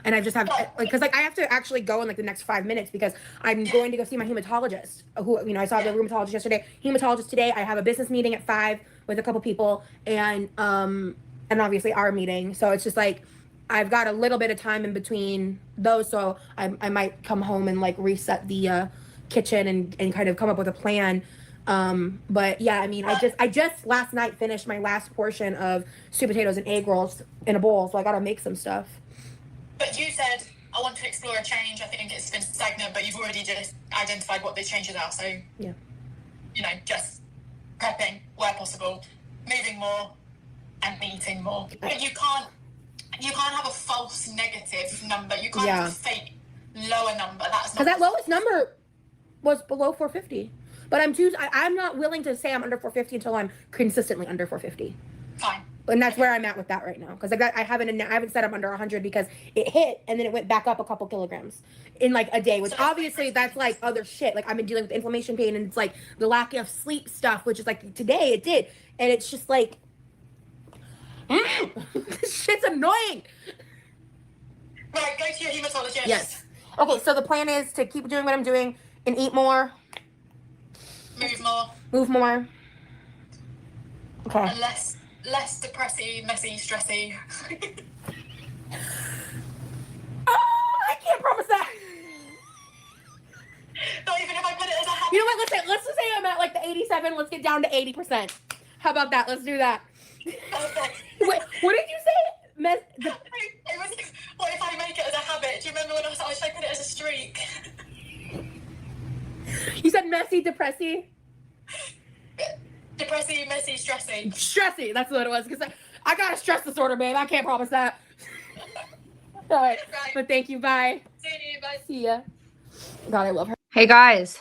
And I just have, like, because, like, I have to actually go in, like, the next 5 minutes, because I'm going to go see my hematologist, who, you know, I saw the rheumatologist yesterday, hematologist today. I have a business meeting at 5 with a couple people, and obviously our meeting. So it's just, like, I've got a little bit of time in between those, so I might come home and, like, reset the kitchen and kind of come up with a plan. But yeah, I mean, I just last night finished my last portion of sweet potatoes and egg rolls in a bowl, so I gotta make some stuff.
But you said, I want to explore a change. I think it's been stagnant, but you've already just identified what the changes are. So,
yeah,
you know, just prepping where possible, moving more, and eating more. But you can't have a false negative number. You can't have a fake lower number. That's not,
because that lowest number was below 450. But I'm not willing to say I'm under 450 until I'm consistently under 450.
Fine.
And that's where I'm at with that right now. Because I haven't set up under 100 because it hit and then it went back up a couple kilograms in like a day, which obviously that's like other shit. Like I've been dealing with inflammation pain and it's like the lack of sleep stuff, which is like today it did. And it's just like, this shit's annoying.
Right, go to your hematologist.
Yes. Okay, so the plan is to keep doing what I'm doing and eat more. Move more. Okay.
And less depressy, messy, stressy.
I can't promise that.
Not even if I put it as a habit.
You know what? Let's just say I'm at like the 87. Let's get down to 80%. How about that? Let's do that.
Perfect.
Wait, what did you say?
It was like, what if I make it as a habit? Do you remember when I was like, should I put it as a streak?
You said messy, depressy?
Depressy, messy, stressy.
Stressy, that's what it was. Because I got a stress disorder, babe. I can't promise that. All right. But thank you. Bye.
See you. Bye.
See ya. God, I love her.
Hey guys.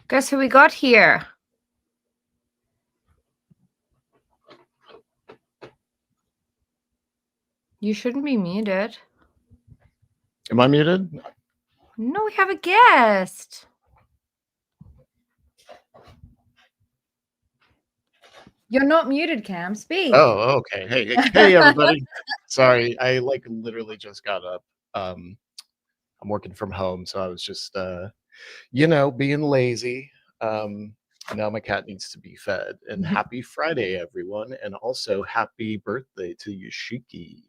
Guess who we got here? You shouldn't be muted.
Am I muted?
No, we have a guest. You're not muted, Cam. Speak.
Oh, okay. Hey, everybody. Sorry, I like literally just got up. I'm working from home, so I was just, being lazy. Now my cat needs to be fed. And happy Friday, everyone, and also happy birthday to Yoshiki.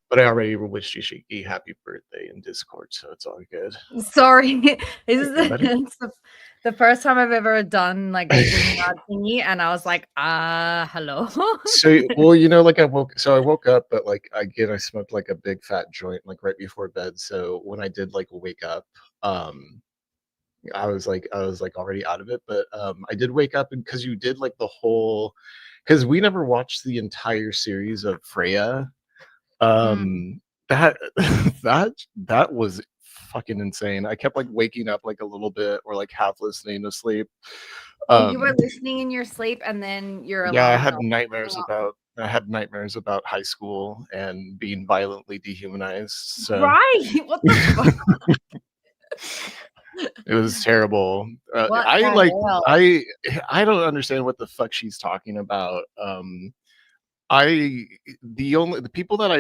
But I already wished Yoshiki happy birthday in Discord, so it's all good.
Sorry, this is the first time I've ever done like a thingy, and I was like, hello.
So, well, like I woke up, but like again, I smoked like a big fat joint like right before bed. So when I did like wake up, I was like already out of it. But I did wake up, and because you did like the whole, because we never watched the entire series of Freya. That that was fucking insane. I kept like waking up like a little bit or like half listening to sleep.
You were listening in your sleep, and then you're
I had nightmares about high school and being violently dehumanized. So
right, what the fuck?
It was terrible. I don't understand what the fuck she's talking about. The people that I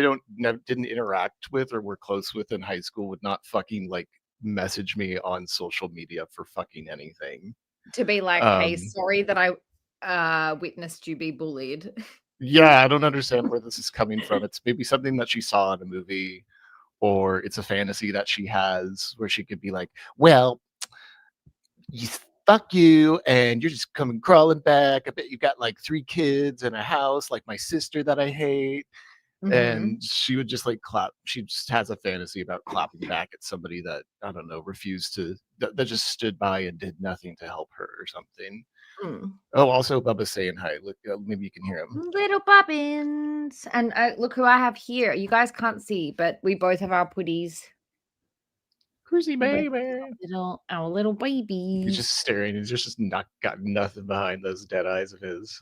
didn't interact with or were close with in high school would not fucking like message me on social media for fucking anything.
To be like, hey, sorry that I witnessed you be bullied.
Yeah, I don't understand where this is coming from. It's maybe something that she saw in a movie, or it's a fantasy that she has where she could be like, well, fuck you, and you're just coming crawling back. I bet you got like 3 kids and a house like my sister that I hate. And she would just like clap. She just has a fantasy about clapping back at somebody that, I don't know, refused to, that just stood by and did nothing to help her or something. Oh, also Bubba's saying hi. Look, maybe you can hear him.
Little Bobbins. And look who I have here. You guys can't see, but we both have our putties.
Cruisy baby.
Our little babies.
He's just staring. He's just not got nothing behind those dead eyes of his.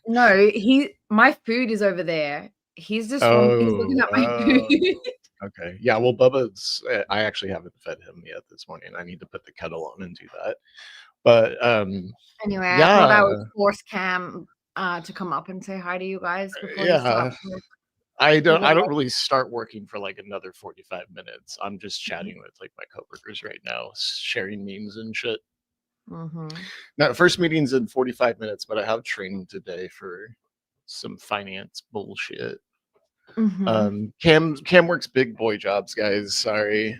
No, my food is over there. He's just he's looking at my food.
Okay. Yeah, well, Bubba's, I actually haven't fed him yet this morning. I need to put the kettle on and do that. But
anyway, I thought I would force Cam to come up and say hi to you guys before you start.
I don't really start working for like another 45 minutes. I'm just chatting with like my coworkers right now, sharing memes and shit. Now, first meeting's in 45 minutes, but I have training today for some finance bullshit. Cam works big boy jobs, guys. Sorry.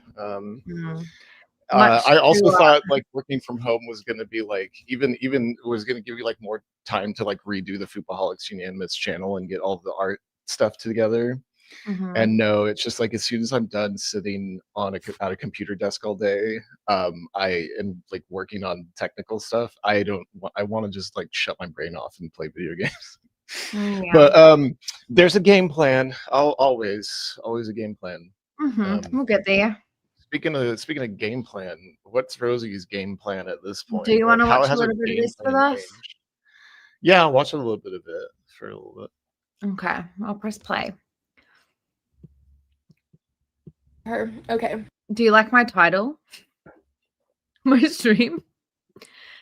I also thought like working from home was going to be like even was going to give you like more time to like redo the Foopaholics Unanimous channel and get all the art stuff together. And no, it's just like as soon as I'm done sitting on at a computer desk all day, I am like working on technical stuff. I want to just like shut my brain off and play video games. But there's a game plan. Always a game plan.
We'll get there.
speaking of game plan, what's Rosie's game plan at this point?
Do you want to
How
watch a
has her
little bit of
game
this with
plan
us?
changed? Yeah, I'll watch a little bit of it for a little bit.
Okay, I'll press play.
Her. Okay.
Do you like my title? My stream?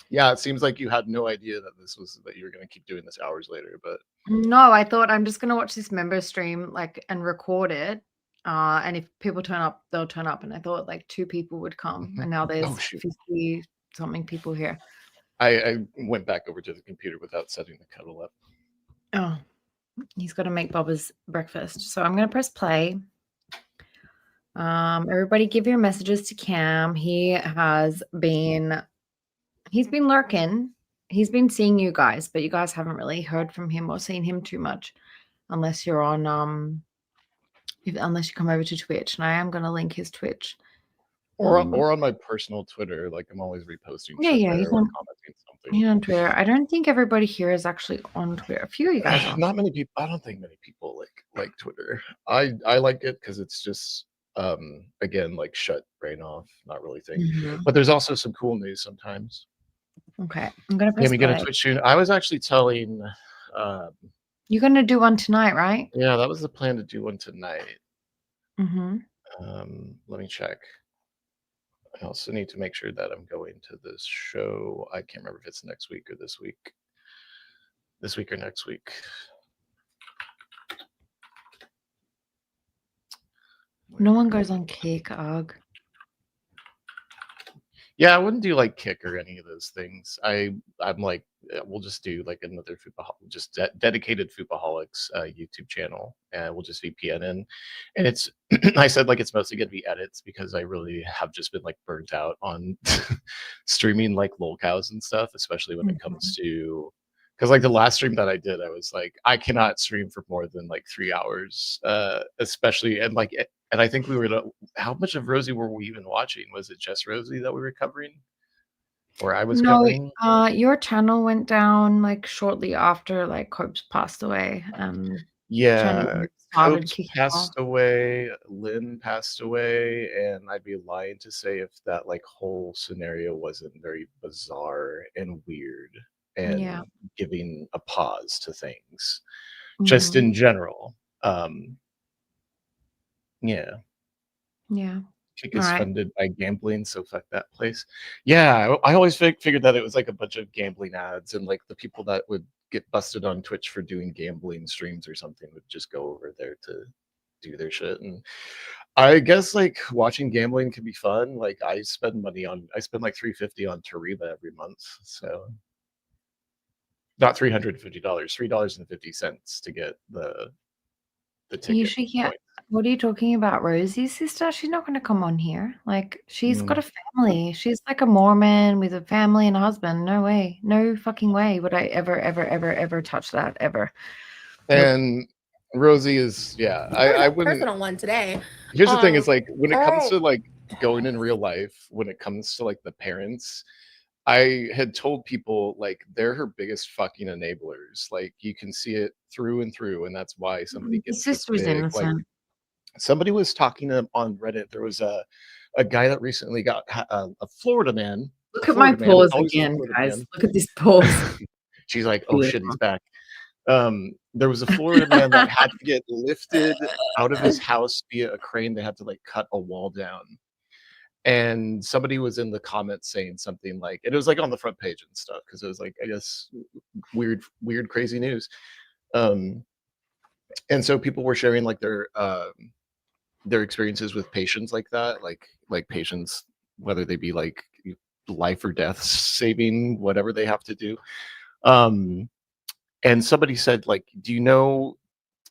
Yeah, it seems like you had no idea that you were gonna keep doing this hours later, but
No, I thought I'm just gonna watch this member stream and record it. And if people turn up, they'll turn up. And I thought like 2 people would come, and now there's
oh shoot.
50 something people here.
I went back over to the computer without setting the kettle up.
Oh, he's got to make Bubba's breakfast. So I'm gonna press play. Everybody give your messages to Cam. He's been lurking. He's been seeing you guys, but you guys haven't really heard from him or seen him too much, unless you're on unless you come over to Twitch. And I am gonna link his Twitch.
Or on my personal Twitter, like I'm always reposting.
Yeah,
shit
yeah,
there
he's
or
on-
commenting something.
He's on Twitter. I don't think everybody here is actually on Twitter. A few of you guys are.
Not many people. I don't think many people like Twitter. I like it because it's just again like shut brain off, not really think.
Mhm.
But there's also some cool news sometimes.
Okay, I'm gonna
Yeah,
press
we get a
play.
Twitch soon. I was actually telling.
You're gonna do one tonight, right?
Yeah, that was the plan to do one tonight.
Mm-hmm.
Let me check. I also need to make sure that I'm going to this show. I can't remember if it's next week or this week. This week or next week.
No one goes on Kick, ugh.
Yeah, I wouldn't do like Kick or any of those things. I'm like, we'll just do like another dedicated Foopaholics YouTube channel, and we'll just VPN in. And it's, I said like it's mostly gonna be edits because I really have just been like burnt out on streaming like lolcows and stuff, especially when it comes to, because like the last stream that I did, I was like, I cannot stream for more than like 3 hours, especially and like. And I think we were, how much of Rosie were we even watching? Was it just Rosie that we were covering? Or I was covering?
Your channel went down like shortly after like Copes passed away.
Yeah, Copes passed away, Lynn passed away, and I'd be lying to say if that like whole scenario wasn't very bizarre and weird and giving a pause to things, just in general. Yeah. Kick is funded by gambling, so fuck that place. Yeah, I always figured that it was like a bunch of gambling ads, and like the people that would get busted on Twitch for doing gambling streams or something would just go over there to do their shit. And I guess like watching gambling can be fun. Like I spend like $350 on Tariba every month, so not $350, $3.50 to get the ticket.
You should get. What are you talking about? Rosie's sister? She's not going to come on here. Like, she's got a family. She's like a Mormon with a family and a husband. No way. No fucking way would I ever touch that, ever.
And Rosie is, I wouldn't.
Personal one today.
Here's the thing is like, when it comes to like going in real life, when it comes to like the parents, I had told people like they're her biggest fucking enablers. Like you can see it through and through, and that's why somebody gets this big. Like, somebody was talking on Reddit. There was a guy that recently got a Florida man.
Look at my pause again, guys. Look at this pause.
She's like, oh shit, he's back. There was a Florida man that had to get lifted out of his house via a crane. They had to like cut a wall down. And somebody was in the comments saying something like, it was like on the front page and stuff, because it was like, I guess, weird, crazy news. And so people were sharing like their experiences with patients like that, like patients, whether they be like life or death saving, whatever they have to do. And somebody said, like, do you know,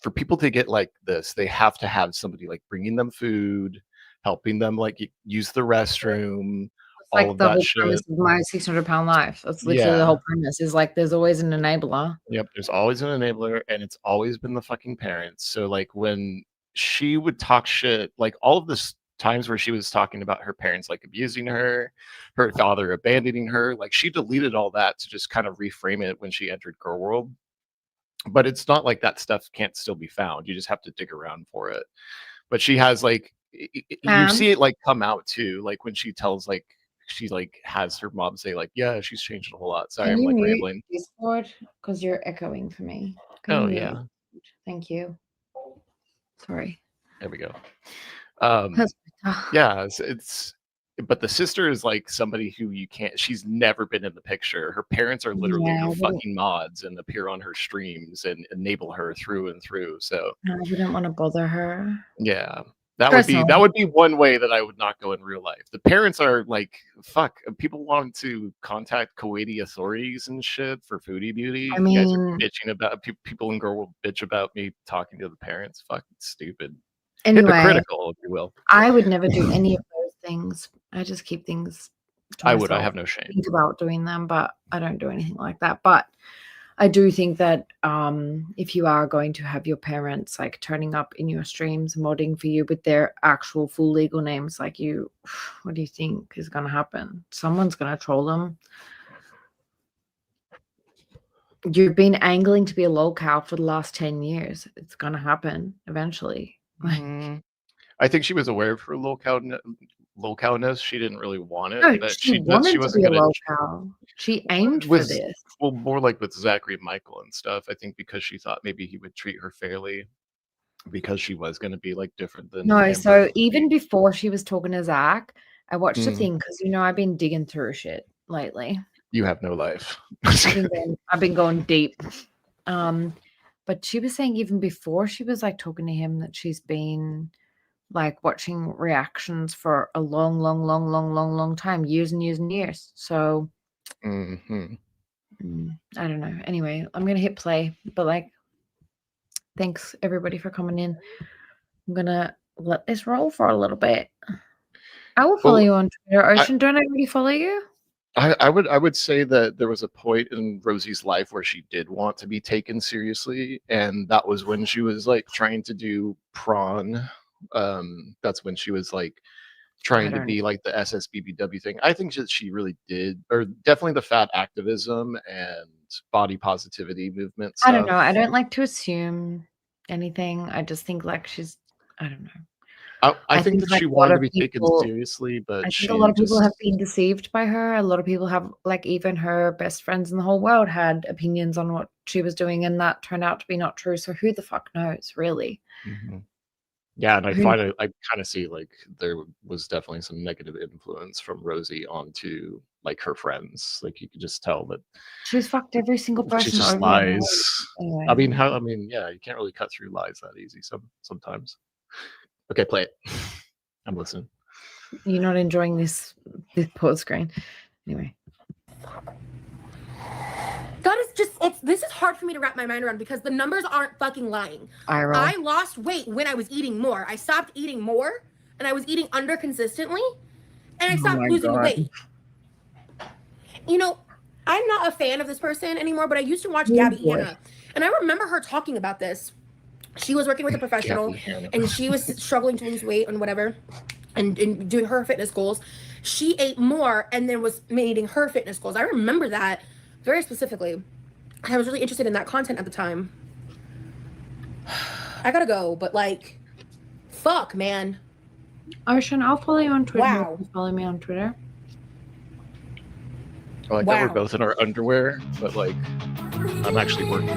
for people to get like this, they have to have somebody like bringing them food, helping them like use the restroom,
all
like
of the whole premise of my 600-pound life. That's literally the whole premise. Is like there's always an enabler.
Yep, there's always an enabler, and it's always been the fucking parents. So like when she would talk shit, like all of this times where she was talking about her parents like abusing her, her father abandoning her, like she deleted all that to just kind of reframe it when she entered Girl World. But it's not like that stuff can't still be found. You just have to dig around for it. But she has like you see it like come out too, like when she tells like she like has her mom say like, yeah, she's changed a whole lot. Sorry,
Can
I'm
you
like
mute
rambling.
Discord? Because you're echoing for me. Can
Oh
you mute?
yeah,
Thank you. Sorry.
there we go.
That's
Yeah, it's but the sister is like somebody who you can't. She's never been in the picture. Her parents are literally
Yeah,
her
I wouldn't,
fucking mods and appear on her streams and enable her through and through. So
I wouldn't want to bother her.
yeah, that
Personally.
would be one way that I would not go in real life. The parents are like, fuck. People want to contact Kuwaiti authorities and shit for foodie beauty.
I
You guys are
mean,
bitching about people and girl will bitch about me talking to the parents. Fucking stupid.
anyway,
Hypocritical, if you will.
I would never do any of those things. I just keep things to
I
myself.
would. I have no shame.
Think about doing them, but I don't do anything like that. But I do think that if you are going to have your parents like turning up in your streams, modding for you with their actual full legal names, like you, what do you think is going to happen? Someone's going to troll them. You've been angling to be a lolcow for the last 10 years. It's going to happen eventually.
I think she was aware of her lolcowness. She didn't really want it,
No,
but
she
she
wanted to
wasn't
be a
gonna
lolcow. She aimed for
with
this.
well, more like with Zachary Michael and stuff. I think because she thought maybe he would treat her fairly because she was gonna be like different than
No,
Amber.
so even before she was talking to Zach, I watched a
Mm.
thing because I've been digging through shit lately.
You have no life.
I've been going deep. But she was saying even before she was like talking to him that she's been like watching reactions for a long time, years and years and years. So
Mhm.
I don't know. Anyway, I'm gonna hit play, but like, thanks everybody for coming in. I'm gonna let this roll for a little bit. I will follow
Well,
you on Twitter, Ocean. Don't I already follow you?
I would say that there was a point in Rosie's life where she did want to be taken seriously, and that was when she was like trying to do prawn. That's when she was like trying to
don't-
be like the SSBBW thing. I think that she really did, or definitely the fat activism and body positivity movement
I don't
stuff.
know. I don't like to assume anything. I just think like she's, I don't know.
I think that
like
she
a lot
wanted to
of
be taken
people-
seriously, but
I
she
think a lot of people
just
have been deceived by her. A lot of people have, like, even her best friends in the whole world had opinions on what she was doing, and that turned out to be not true. So who the fuck knows, really?
Mhm. Yeah, and I
Who-
kind of see like there was definitely some negative influence from Rosie onto like her friends. Like you could just tell that
She's fucked every single person.
she's just
over and over.
lies.
Anyway.
I mean, yeah, you can't really cut through lies that easy sometimes. Okay, play it. I'm listening.
You're not enjoying this pause screen. Anyway.
That is just, this is hard for me to wrap my mind around because the numbers aren't fucking lying. I lost weight when I was eating more. I stopped eating more and I was eating under consistently and I stopped losing the weight. You know, I'm not a fan of this person anymore, but I used to watch Gabby Hanna. And I remember her talking about this. She was working with a professional and she was struggling to lose weight and whatever and doing her fitness goals. She ate more and then was meeting her fitness goals. I remember that very specifically. I was really interested in that content at the time. I gotta go, but like, fuck, man.
Ocean, I'll follow you on Twitter.
Wow.
You follow me on Twitter.
I like that we're both in our underwear, but like I'm actually working.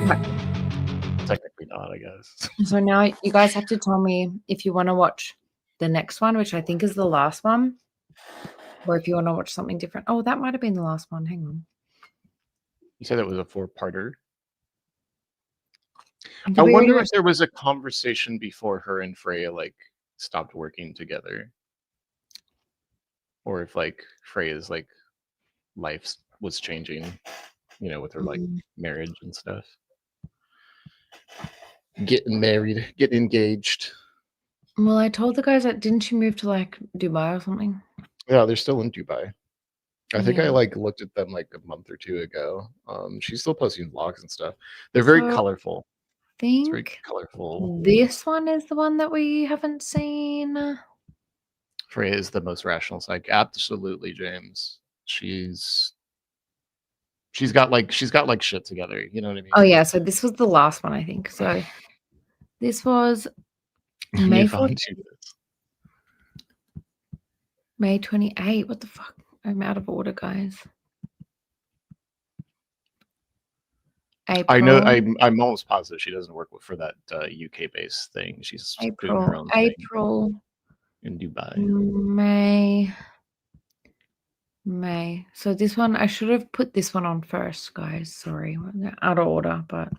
Technically not, I guess.
So now you guys have to tell me if you want to watch the next one, which I think is the last one, or if you want to watch something different. Oh, that might have been the last one. Hang on.
You said it was a 4-parter. I wonder if there was a conversation before her and Freya like stopped working together, or if like Freya's like life was changing, with her like marriage and stuff. Getting married, getting engaged.
Well, I told the guys that didn't she move to like Dubai or something?
Yeah, they're still in Dubai. I think I like looked at them like a month or two ago. She's still posting vlogs and stuff. They're very colorful. It's very colorful.
This one is the one that we haven't seen.
Freya is the most rational side. Absolutely, James. She's got like shit together. You know what I mean?
Oh yeah, so this was the last one, I think. So this was May 14th. May 28. What the fuck? I'm out of order, guys. April.
I know. I'm almost positive she doesn't work for that UK based thing. She's doing her own thing
April.
in Dubai.
May. So this one, I should have put this one on first, guys. Sorry, out of order, but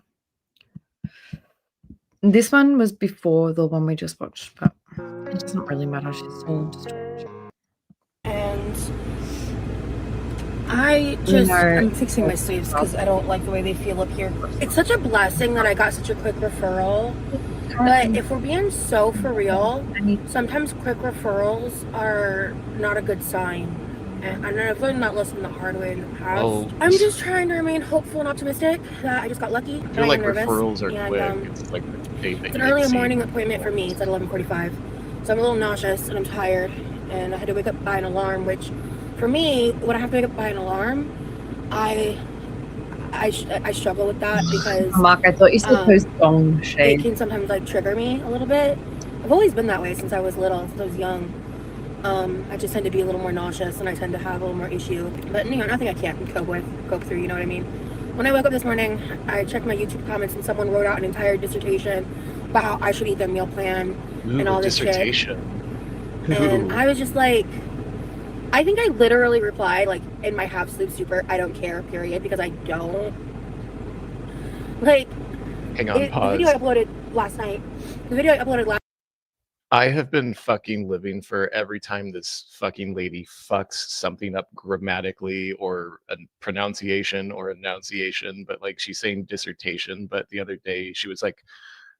this one was before the one we just watched, but it doesn't really matter. She's still just.
And I'm fixing my sleeves because I don't like the way they feel up here. It's such a blessing that I got such a quick referral. But if we're being so for real, sometimes quick referrals are not a good sign. And I've learned that lesson the hard way in the past.
Oh.
I'm just trying to remain hopeful and optimistic that I just got lucky.
I feel like referrals are quick. It's like the date that
it's an early morning appointment for me. It's at 11:45. So I'm a little nauseous and I'm tired. And I had to wake up by an alarm, which for me, when I have to wake up by an alarm, I struggle with that because
Mark, I thought you said post song shade.
It can sometimes like trigger me a little bit. I've always been that way since I was little, since I was young. I just tend to be a little more nauseous and I tend to have a little more issue. But you know, nothing I can't cope through, you know what I mean? When I woke up this morning, I checked my YouTube comments and someone wrote out an entire dissertation about how I should eat their meal plan and all this shit. And I was just like, I think I literally replied like in my half sleep stupor, I don't care, period, because I don't. Like,
hang on, pause.
The video I uploaded last night.
I have been fucking living for every time this fucking lady fucks something up grammatically or a pronunciation or enunciation, but like she's saying dissertation. But the other day she was like,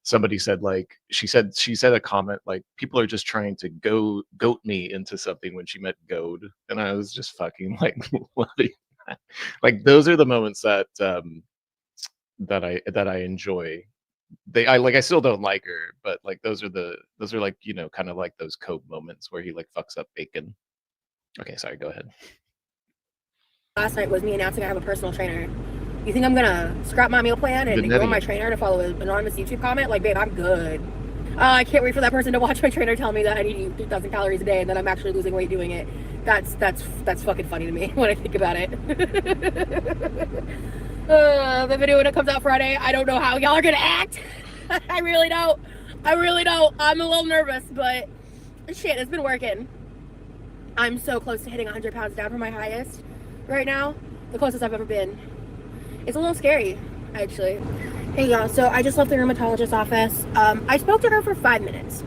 somebody said like, she said a comment like, people are just trying to goat me into something when she meant goad. And I was just fucking like, loving that. Like those are the moments that that I enjoy. I still don't like her, but like those are like, you know, kind of like those Cope moments where he like fucks up bacon. Okay, sorry, go ahead.
Last night was me announcing I have a personal trainer. You think I'm gonna scrap my meal plan and ignore my trainer to follow an anonymous YouTube comment? Like, babe, I'm good. I can't wait for that person to watch my trainer tell me that I need to eat 3,000 calories a day and that I'm actually losing weight doing it. That's fucking funny to me when I think about it. The video when it comes out Friday, I don't know how y'all are gonna act. I really don't. I'm a little nervous, but shit, it's been working. I'm so close to hitting 100 pounds down from my highest right now, the closest I've ever been. It's a little scary, actually. Hey y'all, so I just left the rheumatologist's office. I spoke to her for 5 minutes.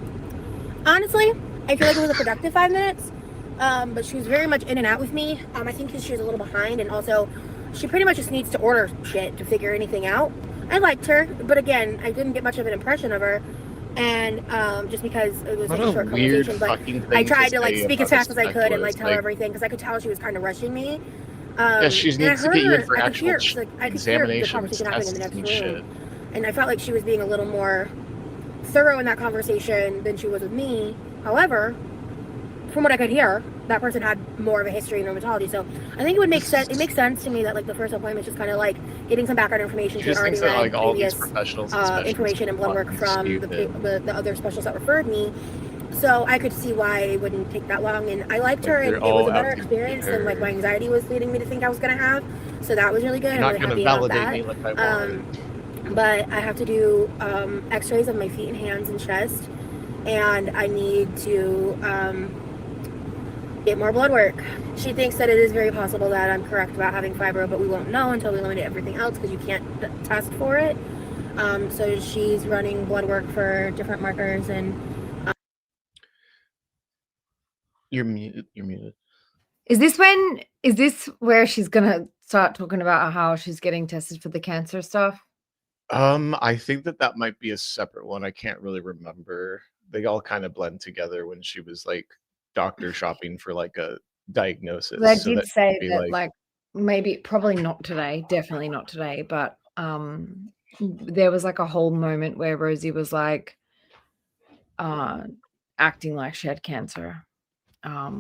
Honestly, I feel like it was a productive 5 minutes, but she was very much in and out with me. I think because she was a little behind, and also she pretty much just needs to order shit to figure anything out. I liked her, but again, I didn't get much of an impression of her, and just because it was like a short conversation, but I tried to like speak as fast as I could and like tell her everything because I could tell she was kind of rushing me.
Yeah, she needs to get you in for actual
examinations, tests, in the next room, and I felt like she was being a little more thorough in that conversation than she was with me. However, from what I could hear, that person had more of a history in rheumatology, so I think it would make sense. It makes sense to me that like the first appointment is just kind of like getting some background information. She already read like all these professionals information and blood work from the other specialists that referred me, so I could see why it wouldn't take that long. And I liked her, and it was a better experience than like my anxiety was leading me to think I was gonna have. So that was really good. I'm really happy about that. But I have to do X-rays of my feet and hands and chest, and I need to get more blood work. She thinks that it is very possible that I'm correct about having fibro, but we won't know until we eliminate everything else because you can't test for it. So she's running blood work for different markers and.
You're muted.
Is this where she's gonna start talking about how she's getting tested for the cancer stuff?
I think that might be a separate one. I can't really remember. They all kind of blend together when she was like doctor shopping for like a diagnosis.
They did say that like maybe probably not today, definitely not today, but there was like a whole moment where Rosie was like acting like she had cancer,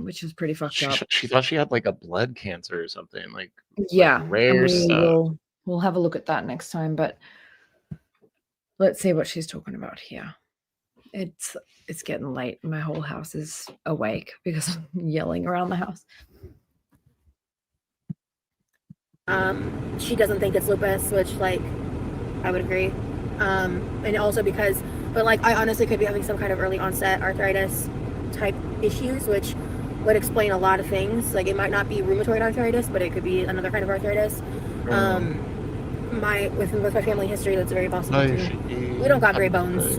which was pretty fucked up.
She thought she had like a blood cancer or something, like
yeah,
like rare stuff.
We'll have a look at that next time, but let's see what she's talking about here. It's getting late. My whole house is awake because I'm yelling around the house.
She doesn't think it's lupus, which like I would agree. And also because, but like I honestly could be having some kind of early onset arthritis type issues, which would explain a lot of things. Like it might not be rheumatoid arthritis, but it could be another kind of arthritis. With my family history, that's very possible too. We don't got gray bones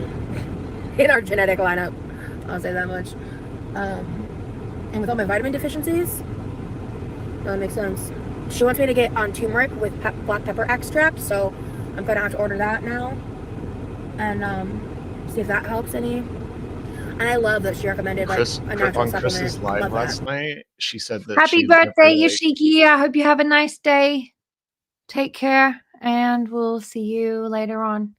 in our genetic lineup. I'll say that much. And with all my vitamin deficiencies, that makes sense. She wants me to get on turmeric with black pepper extract, so I'm gonna have to order that now and see if that helps any. And I love that she recommended like a natural
on
supplement.
Chris's live
Love
last
that.
night, she said that
Happy
she's never,
birthday,
like,
Yoshiki. I hope you have a nice day. Take care, and we'll see you later on.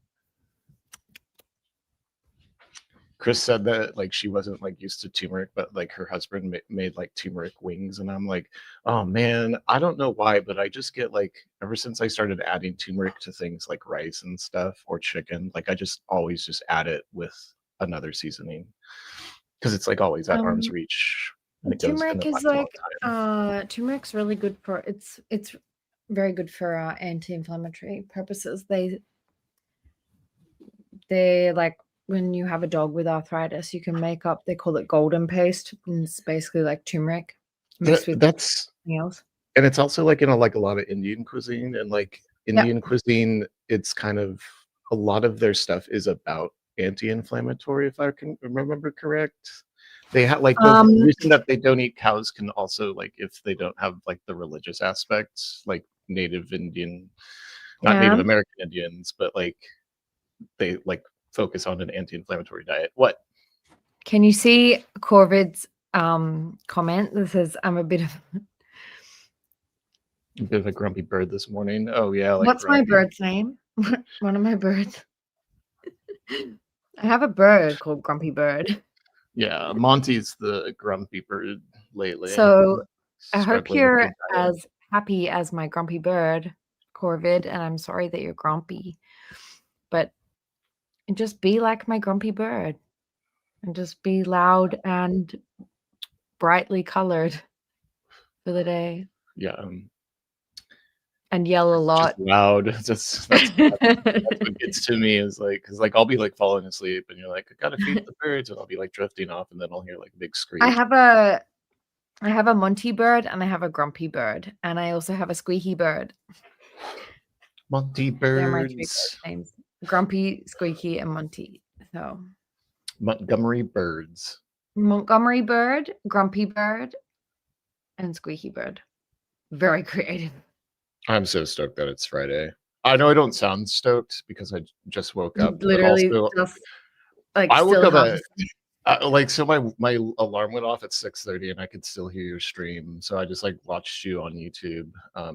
Chris said that like she wasn't like used to turmeric, but like her husband made like turmeric wings, and I'm like, oh man, I don't know why, but I just get like ever since I started adding turmeric to things like rice and stuff or chicken, like I just always just add it with another seasoning because it's like always at arm's reach. And it goes in
Turmeric
the
is
lasts a long
like
time.
turmeric's really good for it's very good for anti-inflammatory purposes. They like when you have a dog with arthritis, you can make up, they call it golden paste, and it's basically like turmeric mixed with
That's
something else.
and it's also like in a lot of Indian cuisine, and like Indian cuisine, it's kind of a lot of their stuff is about anti-inflammatory, if I can remember correct. They have like the reason that they don't eat cows can also like if they don't have like the religious aspects, like Native Indian, not Native American Indians, but like they like focus on an anti-inflammatory diet. What?
Can you see Corvid's comment that says I'm a bit of
a grumpy bird this morning. Oh yeah, like
what's
grumpy.
my bird's name? One of my birds. I have a bird called Grumpy Bird.
Yeah, Monty's the grumpy bird lately.
So I hope
Struggling with
you're
his diet.
as happy as my grumpy bird, Corvid, and I'm sorry that you're grumpy. But just be like my grumpy bird and just be loud and brightly colored for the day.
Yeah.
And yell a lot.
Just loud. That's what gets to me is like, because like I'll be like falling asleep and you're like, I gotta feed the birds, and I'll be like drifting off, and then I'll hear like a big screech.
I have a Monty bird and I have a grumpy bird, and I also have a squeaky bird.
Monty
They're my 3 bird
birds.
names: Grumpy, Squeaky, and Monty. So
Montgomery birds.
Montgomery bird, Grumpy bird, and Squeaky bird. Very creative.
I'm so stoked that it's Friday. I know I don't sound stoked because I just woke up.
Literally,
but also,
just like
I woke
still
up
have
like so my alarm went off at 6:30 and I could still hear your stream. So I just like watched you on YouTube.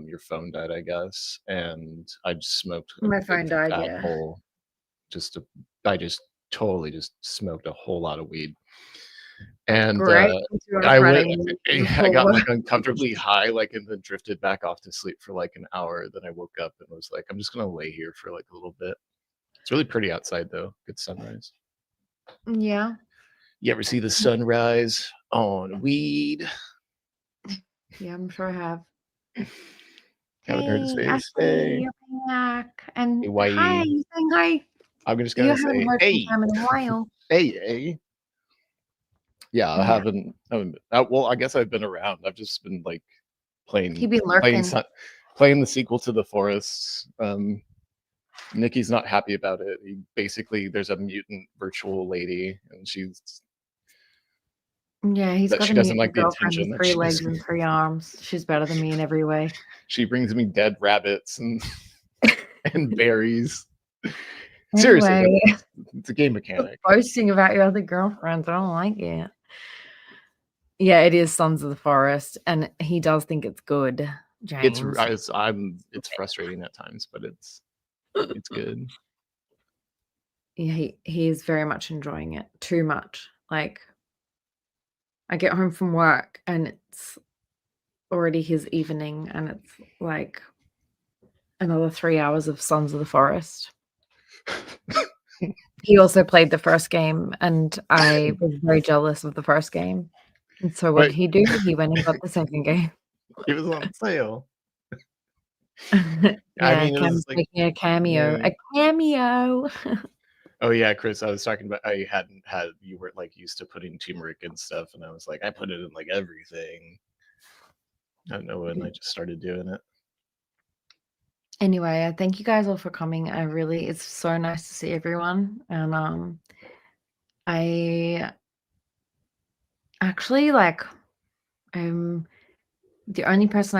Your phone died, I guess, and I just smoked.
My phone died, yeah.
Hole. I just totally just smoked a whole lot of weed. And I got like uncomfortably high, like, and then drifted back off to sleep for like an hour. Then I woke up and was like, I'm just gonna lay here for like a little bit. It's really pretty outside though. Good sunrise.
Yeah.
You ever see the sunrise on weed?
Yeah, I'm sure I have.
Haven't heard his face.
Ashley, you're back. And
Hey,
hi, you saying hi?
I'm just gonna say,
heard
hey,
from him in a while.
hey. Yeah, I haven't. Well, I guess I've been around. I've just been like playing.
He'd be lurking.
Playing the sequel to The Forest. Nikki's not happy about it. There's a mutant virtual lady, and she's.
Yeah, he's got
she
a
doesn't
mutant
like the
girlfriend
attention.
with 3 legs and 3 arms. She's better than me in every way.
She brings me dead rabbits and and berries.
Anyway,
Seriously, it's a game mechanic.
Boasting about your other girlfriends, I don't like it. Yeah, it is Sons of the Forest, and he does think it's good. James.
It's frustrating at times, but it's good.
Yeah, he is very much enjoying it. Too much. Like, I get home from work and it's already his evening, and it's like another 3 hours of Sons of the Forest. he also played the first game, and I was very jealous of the first game. And so what
But-
did he do? He went and got the second game.
It was on sale.
Yeah,
I mean, it
Cam's
was like,
making a cameo.
yeah.
A cameo.
Oh yeah, Chris, I was talking about I hadn't had you were like used to putting turmeric and stuff, and I was like, I put it in like everything. I don't know when I just started doing it.
Anyway, thank you guys all for coming. It's so nice to see everyone. And I actually I'm the only person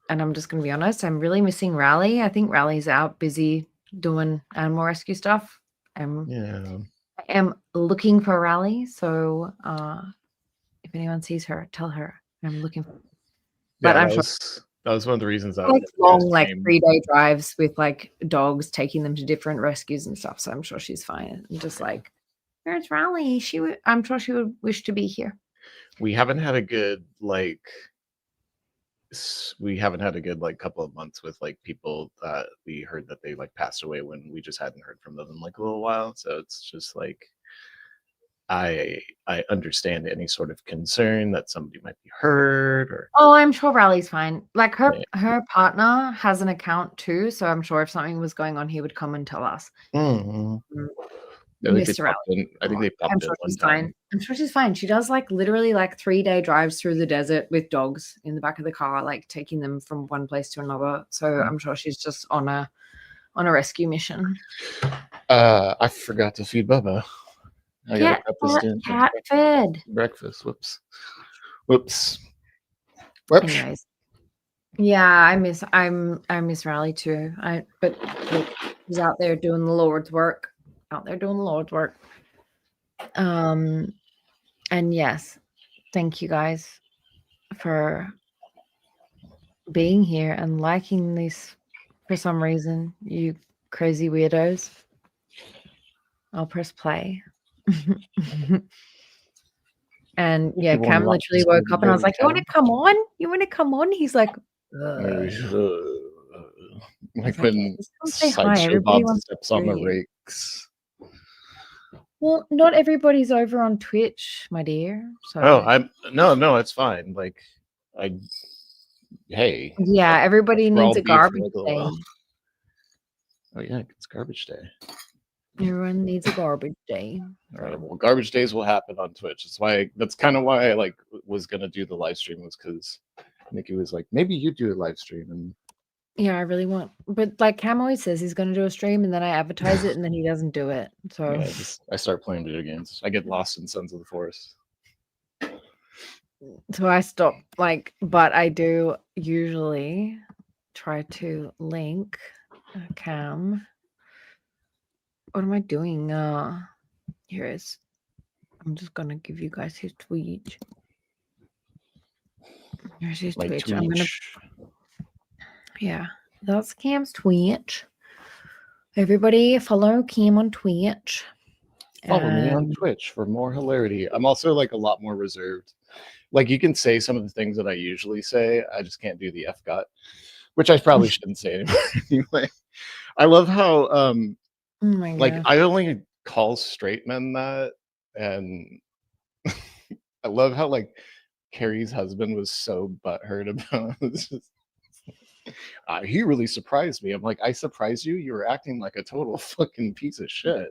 and I'm just gonna be honest, I'm really missing Rally. I think Rally's out busy doing animal rescue stuff.
Yeah.
I am looking for Rally, so if anyone sees her, tell her I'm looking for. But
Yeah,
I'm sure
that was one of the reasons I
like
was
long 3-day drives with like dogs, taking them to different rescues and stuff. So I'm sure she's fine. And just like, where's Rally? I'm sure she would wish to be here.
We haven't had a good couple of months with like people that we heard that they like passed away when we just hadn't heard from them in like a little while. So it's just like I understand any sort of concern that somebody might be hurt or
Oh, I'm sure Rally's fine. Like
Yeah.
her partner has an account too, so I'm sure if something was going on, he would come and tell us.
Mhm.
Mm.
I think they
Mr. Rally.
popped in. I think they
I'm
popped in
sure
one
she's
time.
fine. I'm sure she's fine. She does like literally like 3-day drives through the desert with dogs in the back of the car, like taking them from one place to another. So I'm sure she's just on a rescue mission.
I forgot to feed Bubba. I gotta
Get
prep this
that
dinner.
cat fed.
Breakfast. Whoops.
Anyways, yeah, I miss Rally too. But look, he's out there doing the Lord's work. And yes, thank you guys for being here and liking this for some reason, you crazy weirdos. I'll press play. And yeah,
People
Cam
watch
literally
this
woke
movie
up and I was
every
like, you want to
time.
come on? You want to come on? He's like,
like when
"Just come say hi.
Sideshow
Everybody
Bob
wants
steps
to
on the
hear you."
rakes.
Well, not everybody's over on Twitch, my dear. So
Oh, no, it's fine. Like, hey.
yeah, everybody
we'll
needs
all
a
be for,
garbage
like, a
day.
while. Oh yeah, it's garbage day.
Everyone needs a garbage day.
All right, well, garbage days will happen on Twitch. That's kind of why I like was gonna do the live stream, was because Nikki was like, maybe you do a live stream, and
Yeah, I really want, but like Cam always says, he's going to do a stream and then I advertise it and then he doesn't do it. So
yeah, I start playing video games. I get lost in Sons of the Forest.
so I stop but I do usually try to link Cam. What am I doing? Here is. I'm just gonna give you guys his tweet. Here's his
My
Twitch.
Twitch.
Yeah, that's Cam's Twitch. Everybody follow Cam on Twitch.
Follow me on Twitch for more hilarity. I'm also like a lot more reserved. Like you can say some of the things that I usually say. I just can't do the FGOT, which I probably shouldn't say anymore. Anyway, I love how
Oh my
like
gosh.
I only call straight men that, and I love how like Carrie's husband was so butthurt about it. He really surprised me. I'm like, I surprised you? You were acting like a total fucking piece of shit.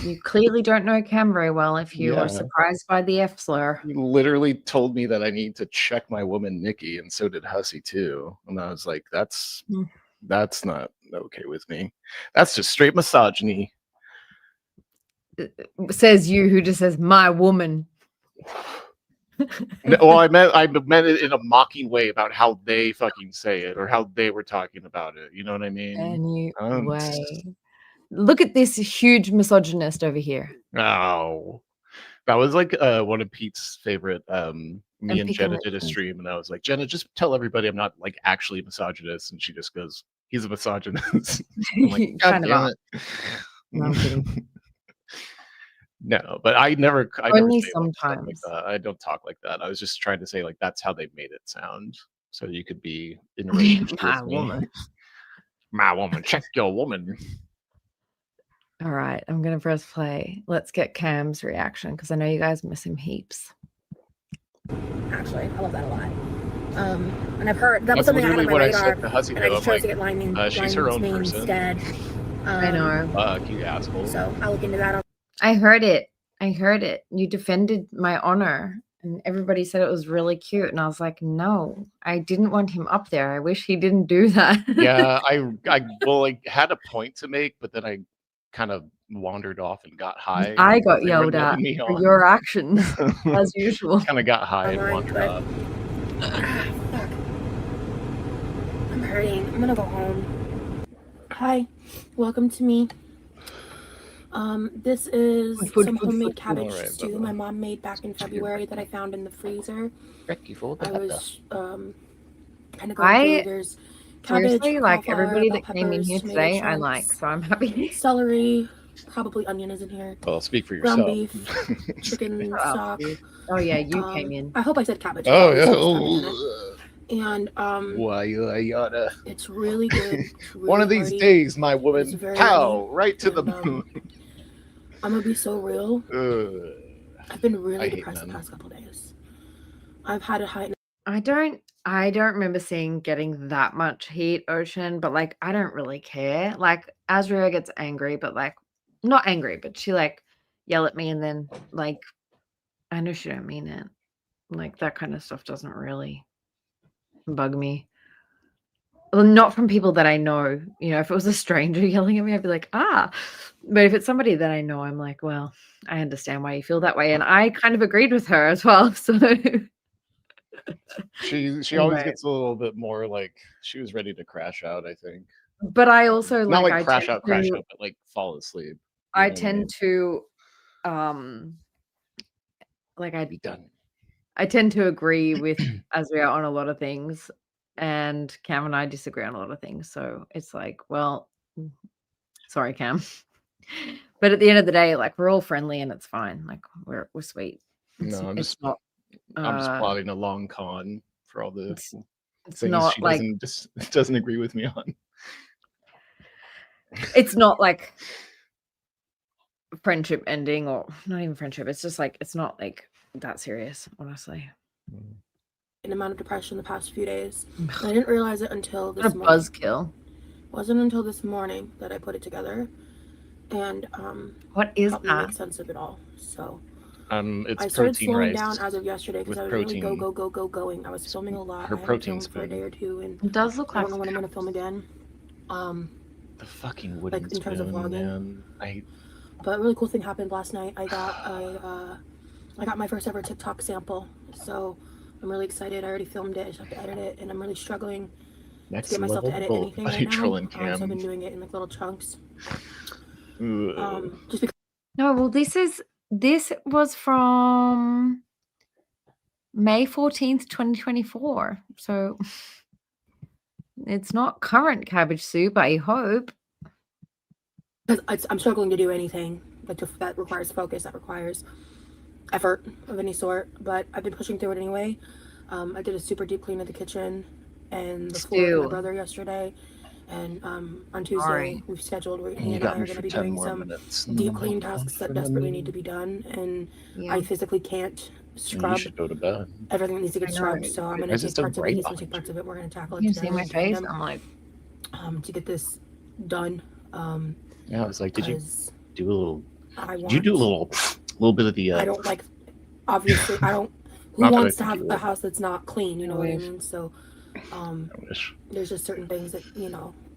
You clearly don't know Cam very well if you
Yeah.
are surprised by the F slur.
He literally told me that I need to check my woman Nikki, and so did Hussy too. And I was like, that's not okay with me. That's just straight misogyny.
Says you who just says my woman.
No, well, I meant it in a mocking way about how they fucking say it or how they were talking about it. You know what I mean?
Anyway. Look at this huge misogynist over here.
Oh, that was like one of Pete's favorite. Me and Jenna did a stream, and I was like, Jenna, just tell everybody I'm not like actually misogynist, and she just goes, "He's a misogynist." I'm like, God damn it.
No, I'm kidding.
No, but I never
Only
say, like, stuff like
sometimes.
that. I don't talk like that. I was just trying to say like that's how they made it sound, so you could be enraged.
My
with me.
woman.
My woman, check your woman.
All right, I'm gonna press play. Let's get Cam's reaction because I know you guys miss him heaps.
Actually, I love that a lot. And I've heard that was
That's
something I had on
literally
my
what I
radar,
said to Hussy,
and I
though.
just
I'm
chose to
like,
get Lion
she's her own
Mane
person.
instead.
I know.
Fuck you, asshole.
So I'll look into that.
I heard it. I heard it. You defended my honor, and everybody said it was really cute. And I was like, no, I didn't want him up there. I wish he didn't do that.
Yeah, I well, like had a point to make, but then I kind of wandered off and got high.
I got
because they were
yelled at
letting me
for
on.
your actions, as usual.
Kind of got high and
Online,
wandered
but-
off.
Fuck. I'm hurting. I'm gonna go home. Hi, welcome to me. This is some homemade cabbage
Alright,
stew
Bubba.
my mom made back in February that I found in the freezer.
Ricky, for
I
the
was kind of
I-
going through. There's cabbage,
Seriously, like
cauliflower,
everybody
bell
that came in
peppers,
here
tomato
today, I
chunks,
like, so I'm happy.
celery, probably onion is in here.
Well, speak for
Ground
yourself.
beef, chicken
Shut up,
stock.
dude. Oh yeah, you came in.
I hope I said cabbage.
Oh
Obviously
yeah.
there's cabbage in it. And
Why yada?
it's really good. It's really
One of these
hearty.
days, my
It's
woman,
very
pow,
yummy,
right to the
and,
moon.
I'm gonna be so real. I've been really
I hate
depressed the
them.
past couple days. I've had a high.
I don't remember seeing getting that much heat, Ocean, but like I don't really care. Like Azria gets angry, but like not angry, but she like yell at me and then like I know she don't mean it. Like that kind of stuff doesn't really bug me. Well, not from people that I know. You know, if it was a stranger yelling at me, I'd be like, ah. But if it's somebody that I know, I'm like, well, I understand why you feel that way. And I kind of agreed with her as well. So
She always
Right.
gets a little bit more like she was ready to crash out, I think.
but I also
Not like
I
crash
tend
out, crash
to-
out, but like fall asleep.
I
know what I
tend
mean?
to like
Be done.
I tend to agree with Azria on a lot of things, and Cam and I disagree on a lot of things. So it's like, well, sorry, Cam. But at the end of the day, like we're all friendly and it's fine. Like we're sweet.
No, I'm
It's
just
not
I'm just plotting a long con for all the
it's
things
not
she
like
doesn't agree with me on.
it's not like friendship ending or not even friendship. It's just like it's not like that serious, honestly.
An amount of depression the past few days. And I didn't realize it until
What a
this morning.
buzzkill.
Wasn't until this morning that I put it together, and
What is
helped me
that?
make sense of it all. So
It's
I started
protein
slowing
rice.
down as of yesterday because
with
I was really
protein.
going. I was filming a lot.
Her
I haven't
protein
filmed for a
spoon.
day or two, and
It does look
I
like
don't know when I'm gonna film again.
The fucking wooden
in terms of
spoon,
vlogging.
man.
But a really cool thing happened last night. I got my first ever TikTok sample, so I'm really excited. I already filmed it. I just have to edit it, and I'm really struggling
Next
to get myself to edit
level
anything right now.
trolling
So I've
cam.
been doing it in like little chunks.
Ugh.
Just because
No, well, this was from May 14th, 2024. So it's not current cabbage soup, I hope.
I'm struggling to do anything that requires focus, that requires effort of any sort. But I've been pushing through it anyway. I did a super deep clean of the kitchen and the floor with my
Stew.
brother yesterday. And on Tuesday,
Sorry.
we've scheduled where
And
he
you
and I
got
are
me
going to
for
be
10
doing
more
some
minutes.
deep clean tasks that desperately need to be done. And
Yeah.
I physically can't
You
scrub
should go to bed.
everything that needs to get
I know.
scrubbed. So I'm going
Why
to
is it
take
so
parts of it.
bright
He's going to take
behind
parts of it. We're going to tackle it
You can see
together
my
in
face.
tandem,
I'm like,
to get this done.
Yeah, I was like, did you
'cause
do a little?
I
Did you do a little bit of the?
I don't like. Obviously, I don't. Who
Not that I
wants to
think
have
you
a
would.
house that's not clean? You know what I
wish.
mean? So,
I wish.
there's just certain things that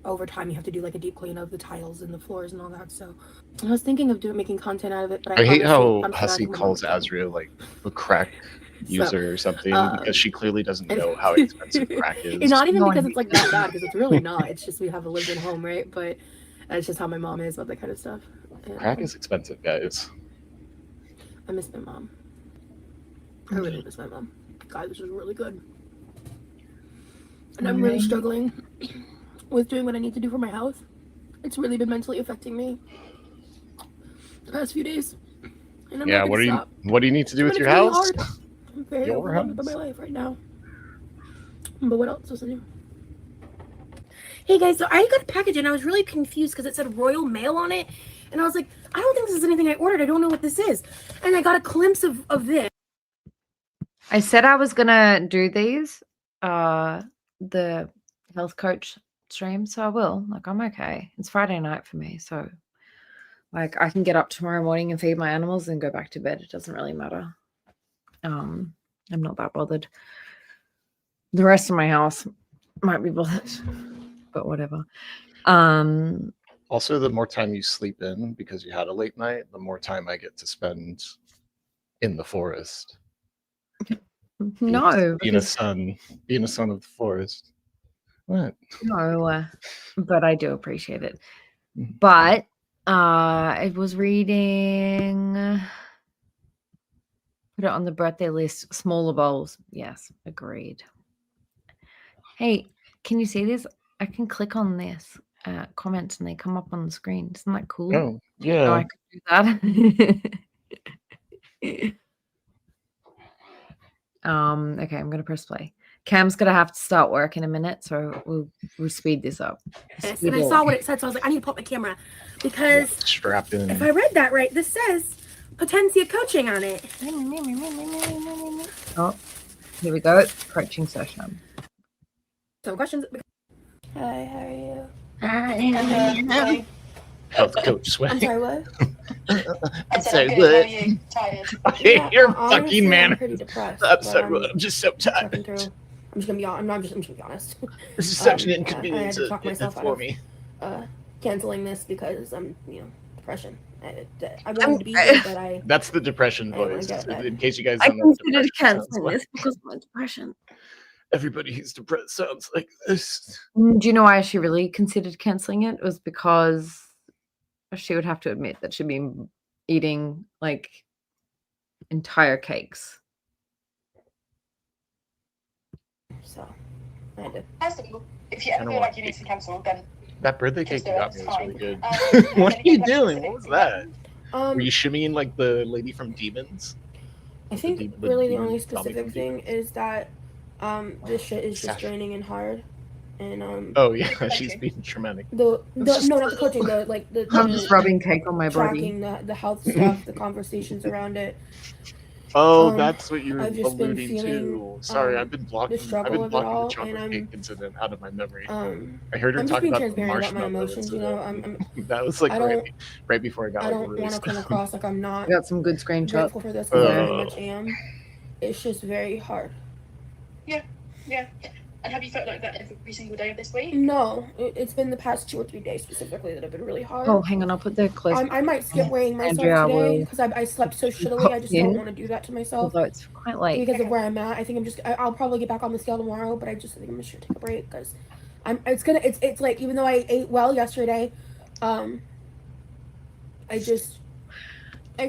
over time you have to do like a deep clean of the tiles and the floors and all that. So, I was thinking of making content out of it, but
I hate how
I'm
Hussy
forgetting the
calls
one thing.
Azria like a crack user or something because she clearly doesn't
and-
know how expensive crack is.
It's not even
No,
because
I-
it's like that bad, because it's really not. It's just we have a lived-in home, right? But it's just how my mom is about that kind of stuff. And
Crack is expensive, guys.
I miss my mom. I really miss my mom. God, this was really good. And I'm really struggling with doing what I need to do for my health. It's really been mentally affecting me the past few days. And I'm
Yeah,
not
what do
gonna
you
stop.
what do you need to do with
But
your
it's really
house?
hard. I'm very
Your
overwhelmed by
house?
my life right now. But what else was new? hey guys, so I got a package and I was really confused because it said Royal Mail on it. And I was like, I don't think this is anything I ordered. I don't know what this is. And I got a glimpse of this.
I said I was gonna do these, the health coach stream, so I will. Like, I'm okay. It's Friday night for me, so like I can get up tomorrow morning and feed my animals and go back to bed. It doesn't really matter. I'm not that bothered. The rest of my house might be bothered, but whatever.
Also, the more time you sleep in because you had a late night, the more time I get to spend in the forest.
No,
being a son of the forest. What?
No, but I do appreciate it.
Mhm.
But I was reading. Put it on the birthday list. Smaller bowls. Yes, agreed. Hey, can you see this? I can click on this comments and they come up on the screen. Isn't that cool?
Oh, yeah.
I could do that. Okay, I'm gonna press play. Cam's gonna have to start work in a minute, so we'll speed this up.
Yes, and I saw what it said, so I was like, I need to put my camera because
Strapped in.
if I read that right, this says Potencia coaching on it.
Oh, here we go. Coaching session.
So questions. Hi, how are you?
Hi.
Health coach swag.
I'm sorry, what?
I said,
Sorry,
I'm good. How are
what?
you? Tired.
I hate your
honestly,
fucking
I'm
manners.
pretty depressed.
I'm
but
sorry, what? I'm just so tired.
trucking through. I'm just gonna be honest. I'm just gonna be honest.
This is such an
I had
inconvenience
to talk myself out
for
of
me.
canceling this because I'm, depression. I wanted to be here, but I.
That's the depression
I don't wanna
voice.
get that.
In case you guys
I
don't know what
considered
depression sounds
canceling
like.
this because of my depression.
Everybody who's depressed sounds like this.
Do you know why she really considered canceling it? It was because she would have to admit that she'd been eating like entire cakes.
So, I had to.
If you ever feel like you need to cancel, then
That birthday
just
cake
do
you
it.
got
It's
me was really
fine.
good. What are you
Anything
doing?
specific
What was
to
that?
Um,
Were you shimmying like the lady from Demons?
I think
the
really the
demon
only
zombie
specific
from
thing
Demons?
is that this shit is just
Sash.
draining and hard, and
Oh yeah, she's being traumatic.
no, not the coaching, the
I'm just rubbing cake on my body.
tracking the health stuff, the conversations around it.
Oh, that's what you're
I've just been
alluding
feeling,
to. Sorry, I've been blocking.
the struggle
I've been
of it
blocking
all,
the chocolate
and
cake incident out of my memory.
I'm
I heard her
just
talk
being
about the
transparent about my
marshmallow
emotions.
incident. That was like
I
right before I got
I
like
don't
really
want to come
stoned.
across like I'm not
I got some good screenshots.
grateful for this because I very
Oh.
much am. It's just very hard.
Yeah. And have you felt like that every single day of this week?
No, it's been the past 2 or 3 days specifically that have been really hard.
Oh, hang on, I'll put the close.
I might skip weighing myself
Andrea
today
will
because I slept so shittily. I just don't want to do that to myself
Although it's quite late.
because of where I'm at. I think I'll probably get back on the scale tomorrow, but I just think I'm just gonna take a break because it's like even though I ate well yesterday, I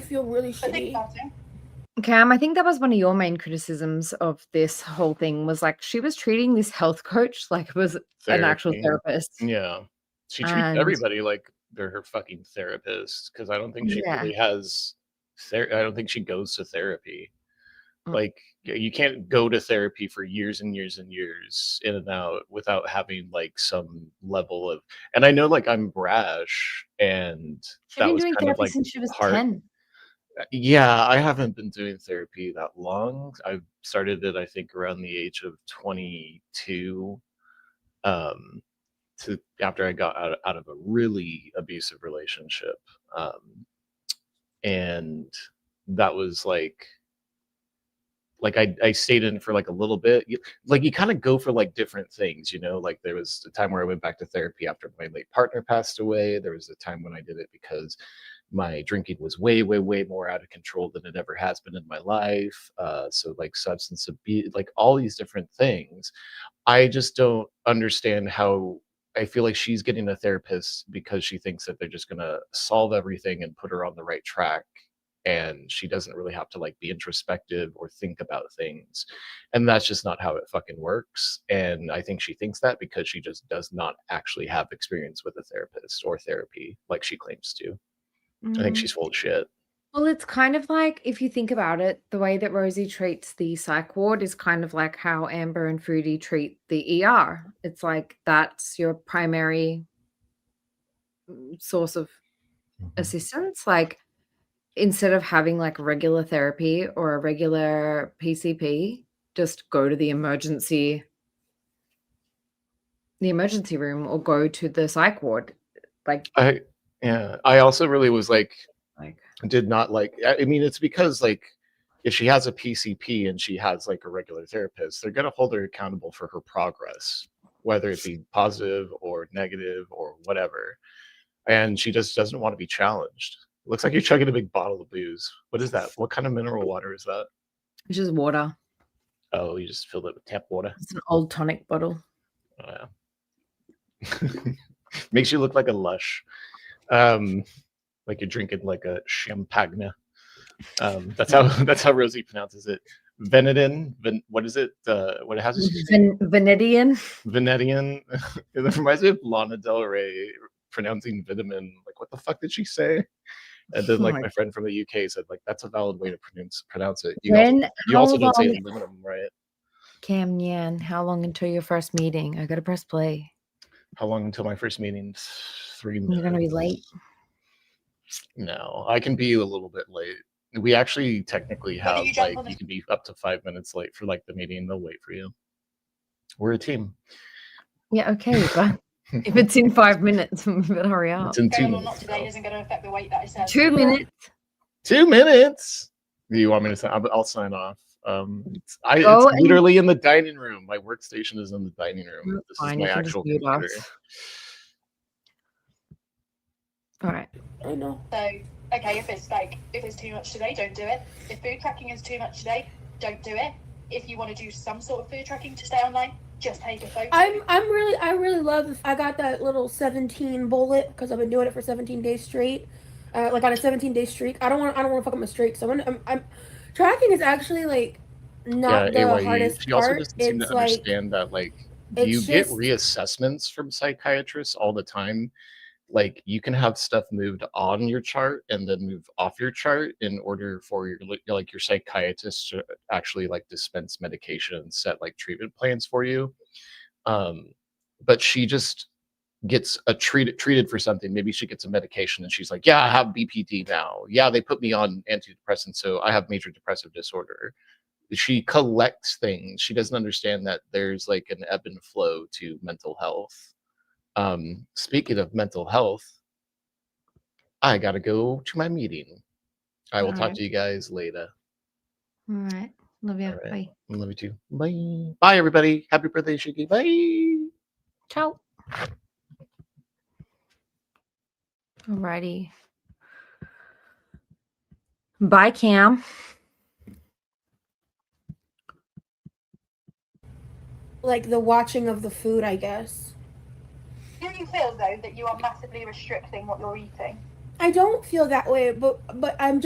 feel really
I think
shitty.
about it.
Cam, I think that was one of your main criticisms of this whole thing was like she was treating this health coach like it was an actual
Therapy.
therapist.
Yeah, she treats
And-
everybody like they're her fucking therapist because I don't think she
Yeah.
really has. I don't think she goes to therapy.
Mm.
Like you can't go to therapy for years and years and years in and out without having like some level of. And I know like I'm brash, and
She's
that
been
was
doing
kind of
therapy
like
since she was
hard.
10.
Yeah, I haven't been doing therapy that long. I started it, I think, around the age of 22. To after I got out of a really abusive relationship, and that was like I stayed in for like a little bit. Like you kind of go for like different things, you know. Like there was a time where I went back to therapy after my late partner passed away. There was a time when I did it because my drinking was way, way, way more out of control than it ever has been in my life. So like substance abuse, like all these different things. I just don't understand how I feel like she's getting a therapist because she thinks that they're just gonna solve everything and put her on the right track. And she doesn't really have to like be introspective or think about things. And that's just not how it fucking works. And I think she thinks that because she just does not actually have experience with a therapist or therapy like she claims to. I think she's full of shit.
Well, it's kind of like, if you think about it, the way that Rosie treats the psych ward is kind of like how Amber and Fruity treat the ER. It's like that's your primary source of assistance. Like, instead of having like regular therapy or a regular PCP, just go to the emergency room or go to the psych ward. Like,
I also really was like
like
did not like. I mean, it's because like if she has a PCP and she has like a regular therapist, they're gonna hold her accountable for her progress, whether it be positive or negative or whatever. And she just doesn't want to be challenged. Looks like you're chugging a big bottle of booze. What is that? What kind of mineral water is that?
it's just water.
Oh, you just filled it with tap water.
It's an old tonic bottle.
Oh, yeah. Makes you look like a lush. Like you're drinking like a champagne. That's how Rosie pronounces it. Venetian. What is it? What has it?
Venetian.
Venetian. It reminds me of Lana Del Rey pronouncing vitamin. Like, what the fuck did she say? And then, like, my friend from the UK said, like, that's a valid way to pronounce it. You also don't say aluminum, right?
Cam Nyan, how long until your first meeting? I gotta press play.
How long until my first meeting? 3 minutes.
You're gonna be late.
No, I can be a little bit late. We actually technically have like you can be up to 5 minutes late for like the meeting. They'll wait for you. We're a team.
Yeah, okay, but if it's in 5 minutes, we better hurry up.
It's in 2 minutes.
Not today isn't going to affect the wait that I said.
2 minutes.
2 minutes. Do you want me to sign? I'll sign off. It's literally in the dining room. My workstation is in the dining room. This is my actual computer.
All right.
I know.
So, okay, if it's too much today, don't do it. If food tracking is too much today, don't do it. If you want to do some sort of food tracking to stay online, just take a photo.
I really love. I got that little 17 bullet because I've been doing it for 17 days straight. Like on a 17-day streak. I don't want to fuck up my streak. So I'm tracking is actually like not the hardest
she also
part.
doesn't seem to understand that like you get reassessments from psychiatrists all the time. Like you can have stuff moved on your chart and then move off your chart in order for your psychiatrist to actually like dispense medication and set like treatment plans for you. But she just gets treated for something. Maybe she gets a medication and she's like, yeah, I have BPD now. Yeah, they put me on antidepressants, so I have major depressive disorder. She collects things. She doesn't understand that there's like an ebb and flow to mental health. Speaking of mental health, I gotta go to my meeting. I will talk to you guys later.
All right. Love you.
Right.
Bye.
Love you too. Bye. Bye, everybody. Happy birthday, Shiki. Bye.
Ciao. Alrighty. Bye, Cam.
Like the watching of the food, I guess.
Do you feel though that you are massively restricting what you're eating?
I don't feel that way, but I'm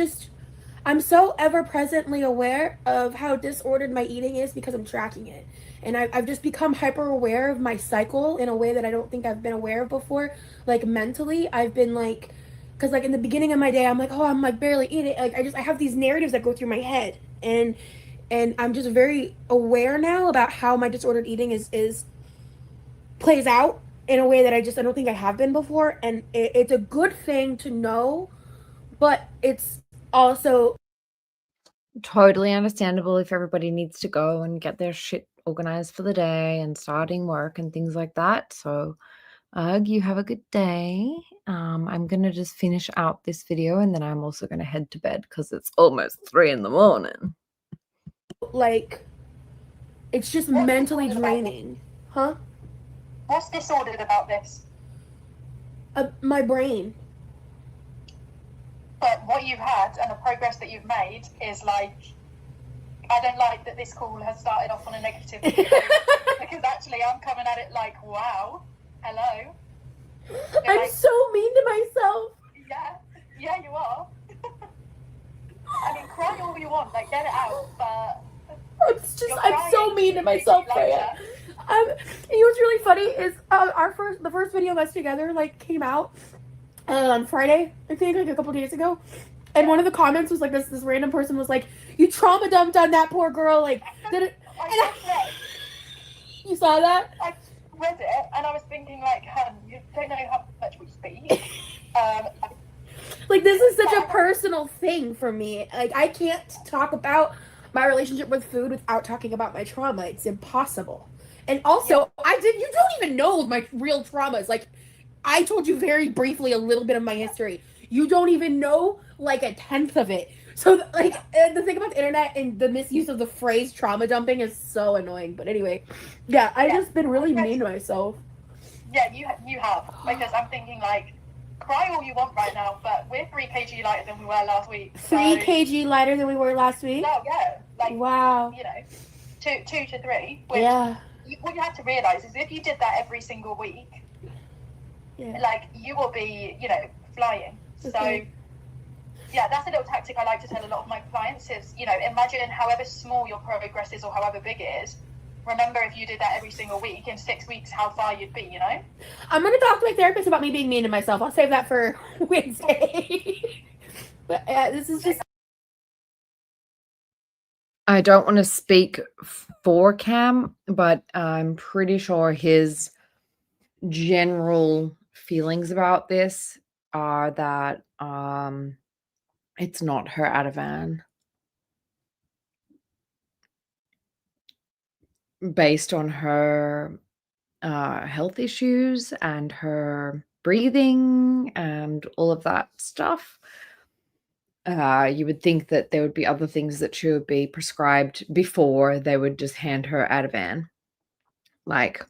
so ever presently aware of how disordered my eating is because I'm tracking it. And I've just become hyper aware of my cycle in a way that I don't think I've been aware of before. Like mentally, I've been like, because like in the beginning of my day, I'm like, oh, I'm like barely eating. Like I have these narratives that go through my head, and I'm just very aware now about how my disordered eating is plays out in a way that I don't think I have been before. And it's a good thing to know, but it's also
totally understandable if everybody needs to go and get their shit organized for the day and starting work and things like that. So you have a good day. I'm gonna just finish out this video and then I'm also gonna head to bed because it's almost 3 a.m.
like it's just mentally draining. Huh?
What's disordered about this?
My brain.
But what you've had and the progress that you've made is like, I don't like that this call has started off on a negative because actually I'm coming at it like, wow, hello.
I'm like, so mean to myself.
Yeah, you are. I mean, cry all you want, like get it out, but
I'm so mean to myself, Freya. You know what's really funny is the first video of us together like came out on Friday, I think, like a couple days ago, And one of the comments was like, this random person was like, you trauma dumped on that poor girl. Like, did it? You saw that?
I read it and I was thinking, like, you don't know how much we speak.
Like, this is such a personal thing for me. Like, I can't talk about my relationship with food without talking about my trauma. It's impossible. And also, you don't even know my real traumas. Like, I told you very briefly a little bit of my history. You don't even know, like, a tenth of it. So, like, the thing about the internet and the misuse of the phrase trauma dumping is so annoying. But anyway, yeah, I've just been really mean to myself.
Yeah, you have. Because I'm thinking, like, cry all you want right now, but we're 3 kg lighter than we were last week.
3 kg lighter than we were last week?
No, yeah. Like,
wow.
You know, 2 to 3. Which what you have to realise is if you did that every single week, like, you will be, you know, flying. So, yeah, that's a little tactic I like to tell a lot of my clients is, you know, imagine however small your progress is or however big it is. Remember, if you did that every single week, in 6 weeks, how far you'd be, you know?
I'm going to talk to my therapist about me being mean to myself. I'll save that for Wednesday. But this is just...
I don't want to speak for Cam, but I'm pretty sure his general feelings about this are that it's not her Ativan. Based on her health issues and her breathing and all of that stuff, you would think that there would be other things that she would be prescribed before they would just hand her Ativan. Like,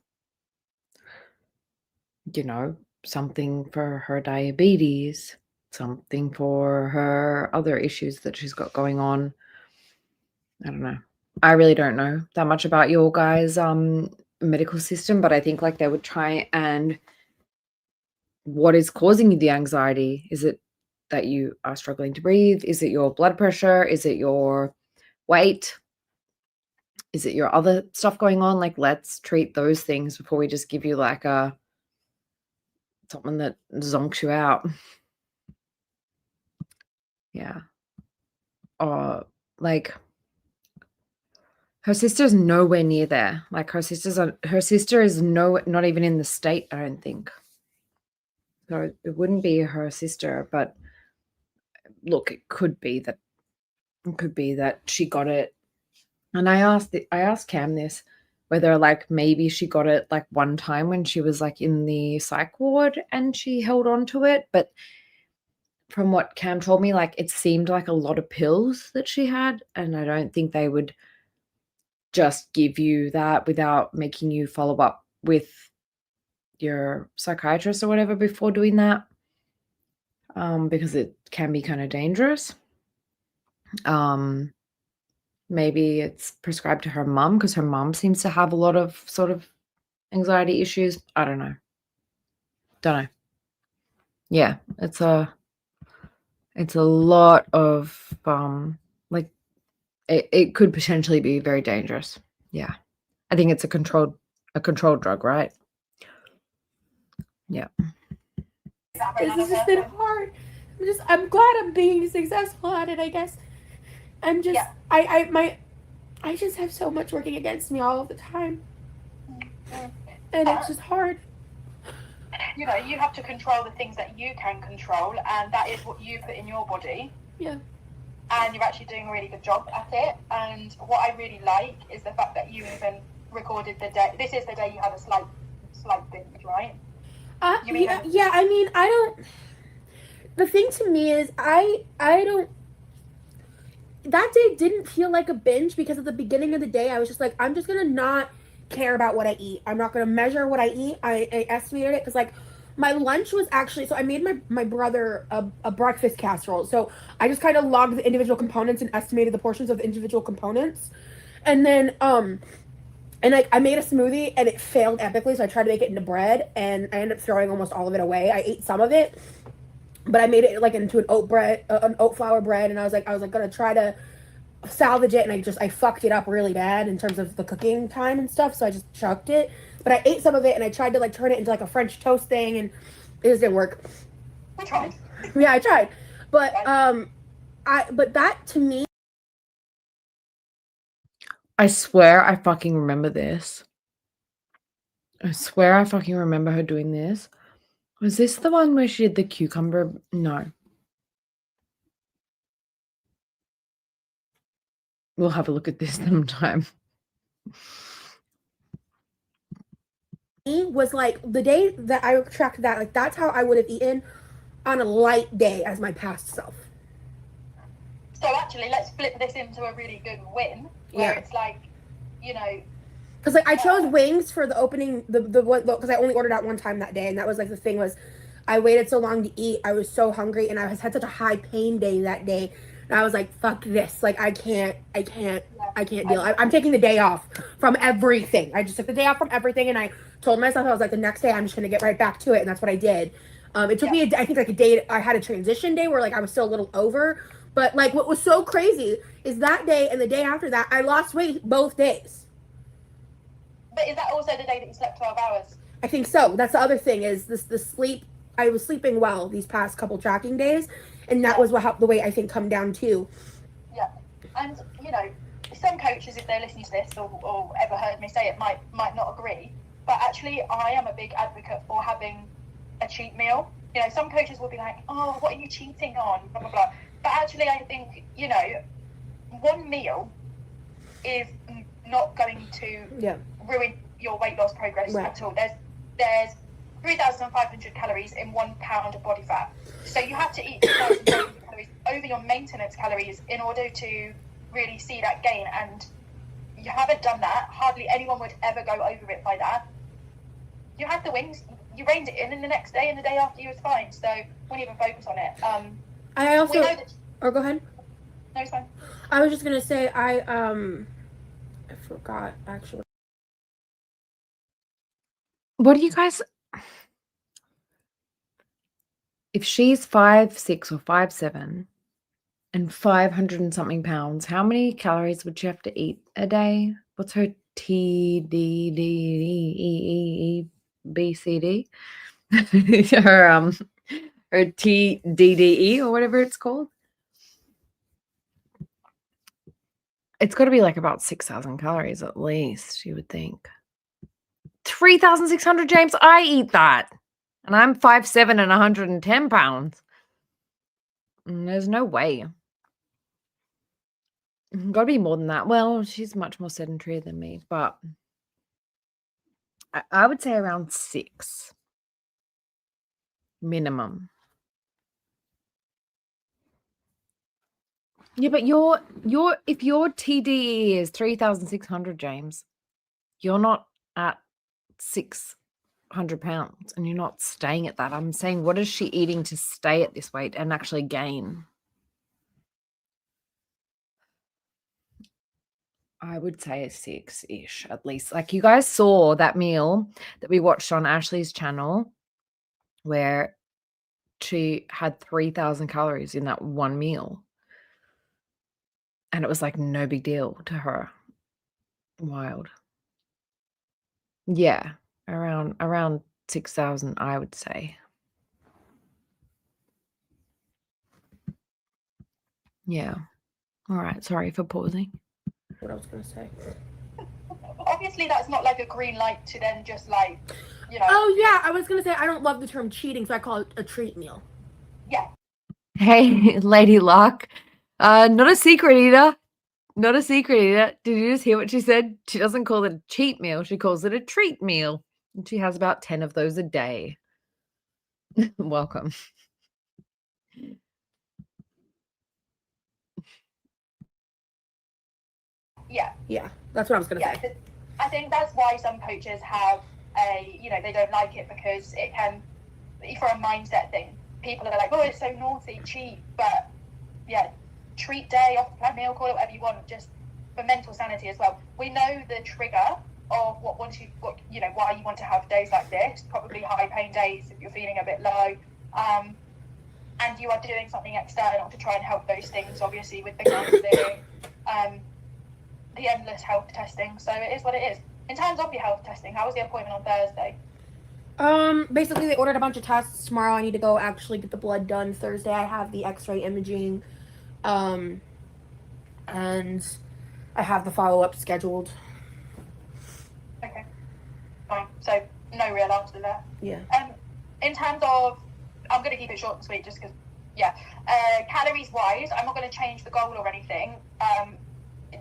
you know, something for her diabetes, something for her other issues that she's got going on. I don't know. I really don't know that much about your guys' medical system, but I think like they would try and what is causing you the anxiety? Is it that you are struggling to breathe? Is it your blood pressure? Is it your weight? Is it your other stuff going on? Like, let's treat those things before we just give you like something that zonks you out. Yeah. Like her sister's nowhere near there. Like her sister is not even in the state, I don't think. So it wouldn't be her sister, but look, it could be that she got it. And I asked Cam this, whether like maybe she got it like one time when she was like in the psych ward and she held on to it, but from what Cam told me, like it seemed like a lot of pills that she had, and I don't think they would just give you that without making you follow up with your psychiatrist or whatever before doing that, because it can be kind of dangerous. Maybe it's prescribed to her mum because her mum seems to have a lot of sort of anxiety issues. I don't know. Yeah, it's a lot of like it could potentially be very dangerous. Yeah. I think it's a controlled drug, right? Yeah.
This has just been hard. I'm glad I'm being successful at it, I guess. I'm just I just have so much working against me all of the time. And it's just hard.
You know, you have to control the things that you can control, and that is what you put in your body.
Yeah.
And you're actually doing a really good job at it. And what I really like is the fact that you even recorded the day. This is the day you had a slight binge, right?
I mean, I don't. The thing to me is, I don't. That day didn't feel like a binge because at the beginning of the day, I was just like, I'm just gonna not care about what I eat. I'm not gonna measure what I eat. I estimated it because like my lunch was actually, so I made my brother a breakfast casserole. So I just kind of logged the individual components and estimated the portions of the individual components, and then and like I made a smoothie and it failed epically. So I tried to make it into bread and I ended up throwing almost all of it away. I ate some of it, but I made it like into an oat flour bread, and I was like gonna try to salvage it, and I fucked it up really bad in terms of the cooking time and stuff, so I just chucked it. But I ate some of it and I tried to like turn it into like a French toast thing, and it just didn't work.
I tried.
Yeah, I tried. But but that to me,
I swear I fucking remember this. I swear I fucking remember her doing this. Was this the one where she did the cucumber? No. We'll have a look at this sometime.
was like the day that I tracked that, like that's how I would have eaten on a light day as my past self.
So actually, let's flip this into a really good win, where
Yeah.
it's like, you know,
Because like I chose wings for the opening, the one, because I only ordered out one time that day, and that was like the thing was, I waited so long to eat. I was so hungry, and I had such a high pain day that day. And I was like, fuck this. Like I can't deal. I'm taking the day off from everything. I just took the day off from everything, and I told myself, I was like, the next day I'm just gonna get right back to it, and that's what I did. It took me, I think, like a day. I had a transition day where like I was still a little over, but like what was so crazy is that day and the day after that, I lost weight both days.
but is that also the day that you slept 12 hours?
I think so. That's the other thing is the sleep. I was sleeping well these past couple tracking days, and that was what the weight I think come down too.
Yeah, and you know, some coaches, if they're listening to this or ever heard me say it, might not agree. But actually, I am a big advocate for having a cheat meal. You know, some coaches will be like, "Oh, what are you cheating on?" Blah blah blah. But actually, I think, you know, one meal is not going to ruin your weight loss progress at all. There's 3,500 calories in 1 pound of body fat. So you have to eat 3,500 calories over your maintenance calories in order to really see that gain. And you haven't done that. Hardly anyone would ever go over it by that. You had the wings, you reined it in, and the next day and the day after you was fine. So wouldn't even focus on it.
I also.
We know that,
Or go ahead.
no, it's fine.
I was just gonna say I forgot actually.
What do you guys? If she's 5'6" or 5'7" and 500 and something pounds, how many calories would she have to eat a day? What's her TDDEEBCD? Her TDDE or whatever it's called. It's got to be like about 6,000 calories at least, you would think. 3,600, James. I eat that. And I'm 5'7" and 110 pounds. There's no way. Got to be more than that. Well, she's much more sedentary than me, but I would say around 6 minimum. Yeah, but if your TDE is 3,600, James, you're not at 600 pounds and you're not staying at that. I'm saying, what is she eating to stay at this weight and actually gain? I would say a 6-ish at least. Like you guys saw that meal that we watched on Ashley's channel where she had 3,000 calories in that one meal. And it was like no big deal to her. Wild. Yeah, around 6,000, I would say. Yeah. All right. Sorry for pausing.
What I was gonna say.
Obviously, that's not like a green light to then just like, you know.
Oh yeah, I was gonna say I don't love the term cheating, so I call it a treat meal.
Yeah.
Hey, Lady Luck. Not a secret eater. Not a secret eater. Did you just hear what she said? She doesn't call it a cheat meal. She calls it a treat meal. And she has about 10 of those a day. Welcome.
Yeah.
Yeah, that's what I was gonna say.
I think that's why some coaches have they don't like it, because it can, for a mindset thing, people are like, oh, it's so naughty, cheat. But yeah, treat day, off the plan meal, call it whatever you want, just for mental sanity as well. We know the trigger of why you want to have days like this, probably high pain days if you're feeling a bit low, and you are doing something external to try and help those things, obviously with the counselling, the endless health testing. So it is what it is. In terms of your health testing, how was the appointment on Thursday?
Basically they ordered a bunch of tests. Tomorrow I need to go actually get the blood done. Thursday I have the x-ray imaging. And I have the follow-up scheduled.
Okay, fine. So no real answer there.
Yeah.
In terms of, I'm going to keep it short and sweet just because, yeah. Calories wise, I'm not going to change the goal or anything.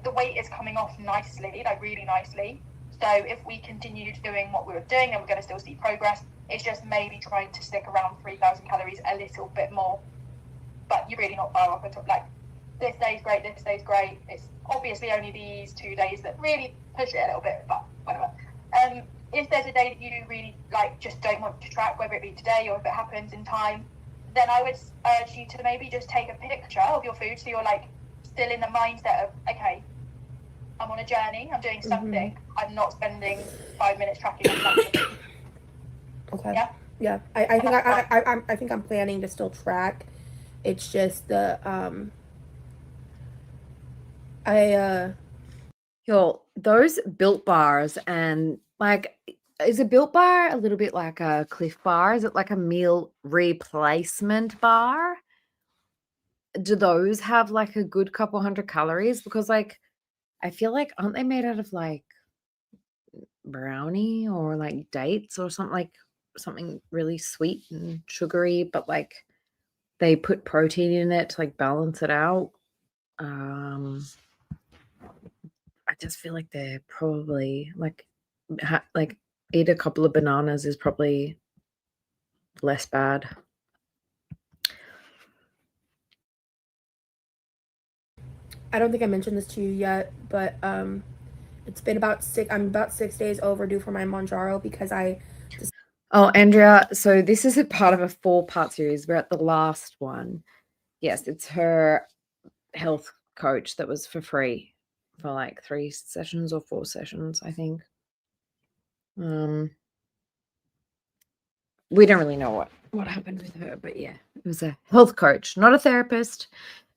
The weight is coming off nicely, like really nicely. So if we continue doing what we were doing, then we're going to still see progress. It's just maybe trying to stick around 3,000 calories a little bit more. But you're really not far off at all. Like, this day's great, this day's great. It's obviously only these 2 days that really push it a little bit, but whatever. If there's a day that you really like just don't want to track, whether it be today or if it happens in time, then I would urge you to maybe just take a picture of your food so you're like still in the mindset of, okay, I'm on a journey, I'm doing something, I'm not spending 5 minutes tracking on something.
Okay. Yeah. I think I'm planning to still track. It's just the
Yo, those Built bars, and like, is a Built bar a little bit like a Cliff bar? Is it like a meal replacement bar? Do those have like a good couple hundred calories? Because like, I feel like, aren't they made out of like brownie or like dates or something really sweet and sugary, but like they put protein in it to like balance it out? I just feel like they're probably like eat a couple of bananas is probably less bad.
I don't think I mentioned this to you yet, but it's been I'm about 6 days overdue for my Monjaro because
Oh, Andrea, so this is a part of a 4-part series. We're at the last one. Yes, it's her health coach that was for free for like 3 sessions or 4 sessions, I think. We don't really know what happened with her, but yeah, it was a health coach, not a therapist,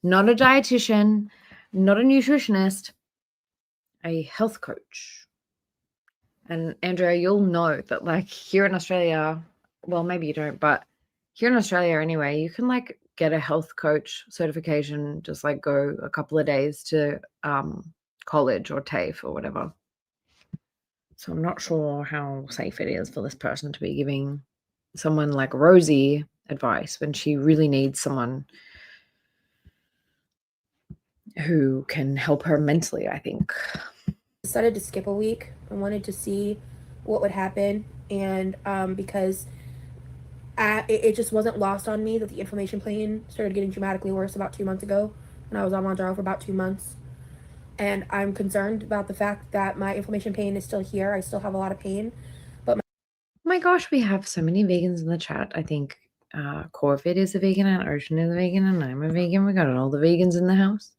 not a dietitian, not a nutritionist, a health coach. And Andrea, you'll know that like here in Australia, well, maybe you don't, but here in Australia anyway, you can like get a health coach certification, just like go a couple of days to college or TAFE or whatever. So I'm not sure how safe it is for this person to be giving someone like Rosie advice when she really needs someone who can help her mentally, I think.
decided to skip a week. I wanted to see what would happen, and because it just wasn't lost on me that the inflammation pain started getting dramatically worse about 2 months ago when I was on Mounjaro for about 2 months. And I'm concerned about the fact that my inflammation pain is still here. I still have a lot of pain.
Oh my gosh, we have so many vegans in the chat. I think Corvid is a vegan and Ocean is a vegan and I'm a vegan. We got all the vegans in the house.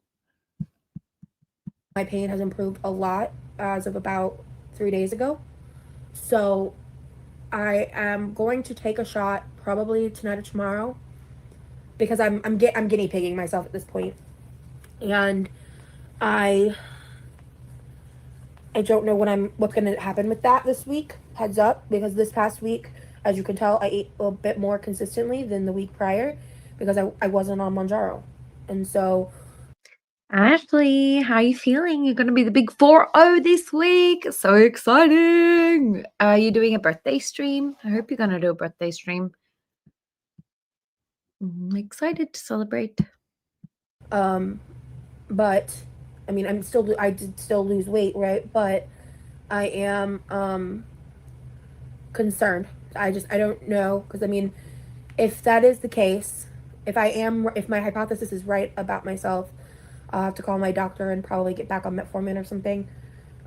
My pain has improved a lot as of about 3 days ago. So I am going to take a shot probably tonight or tomorrow because I'm guinea pigging myself at this point. And I don't know what's going to happen with that this week. Heads up, because this past week, as you can tell, I ate a bit more consistently than the week prior because I wasn't on Mounjaro. And so
Ashley, how are you feeling? You're going to be the big 4-0 this week. So exciting. Are you doing a birthday stream? I hope you're going to do a birthday stream. I'm excited to celebrate.
But I mean, I did still lose weight, right? But I am concerned. I don't know, because I mean, if that is the case, if my hypothesis is right about myself, I'll have to call my doctor and probably get back on metformin or something.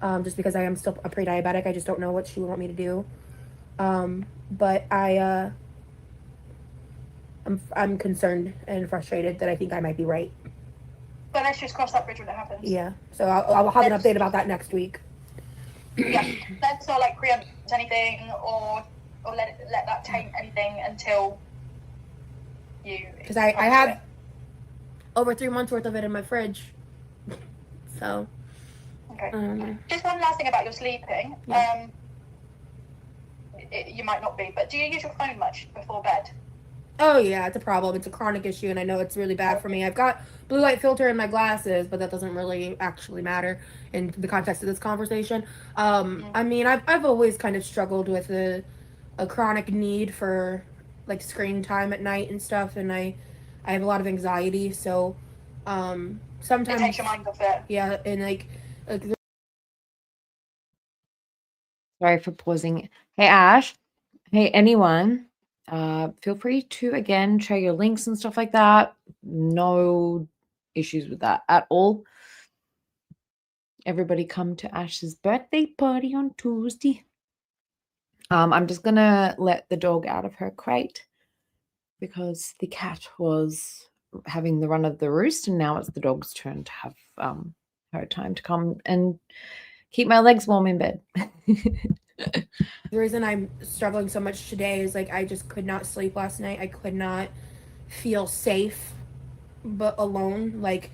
Just because I am still a pre-diabetic, I just don't know what she would want me to do. But I'm concerned and frustrated that I think I might be right.
But let's just cross that bridge when it happens.
Yeah. So I'll have an update about that next week.
Yeah. Let's not like preempt anything or let that taint anything until you.
Because I have over 3 months worth of it in my fridge. So.
Okay. Just one last thing about your sleeping.
Yeah.
You might not be, but do you use your phone much before bed?
Oh yeah, it's a problem. It's a chronic issue, and I know it's really bad for me. I've got blue light filter in my glasses, but that doesn't really actually matter in the context of this conversation. I mean, I've always kind of struggled with a chronic need for like screen time at night and stuff, and I have a lot of anxiety, so
It
sometimes
takes your mind off it.
yeah, and like
Sorry for pausing. Hey, Ash. Hey, anyone. Feel free to again share your links and stuff like that. No issues with that at all. Everybody come to Ash's birthday party on Tuesday. I'm just gonna let the dog out of her crate because the cat was having the run of the roost, and now it's the dog's turn to have her time to come and keep my legs warm in bed.
the reason I'm struggling so much today is like I just could not sleep last night. I could not feel safe but alone, like,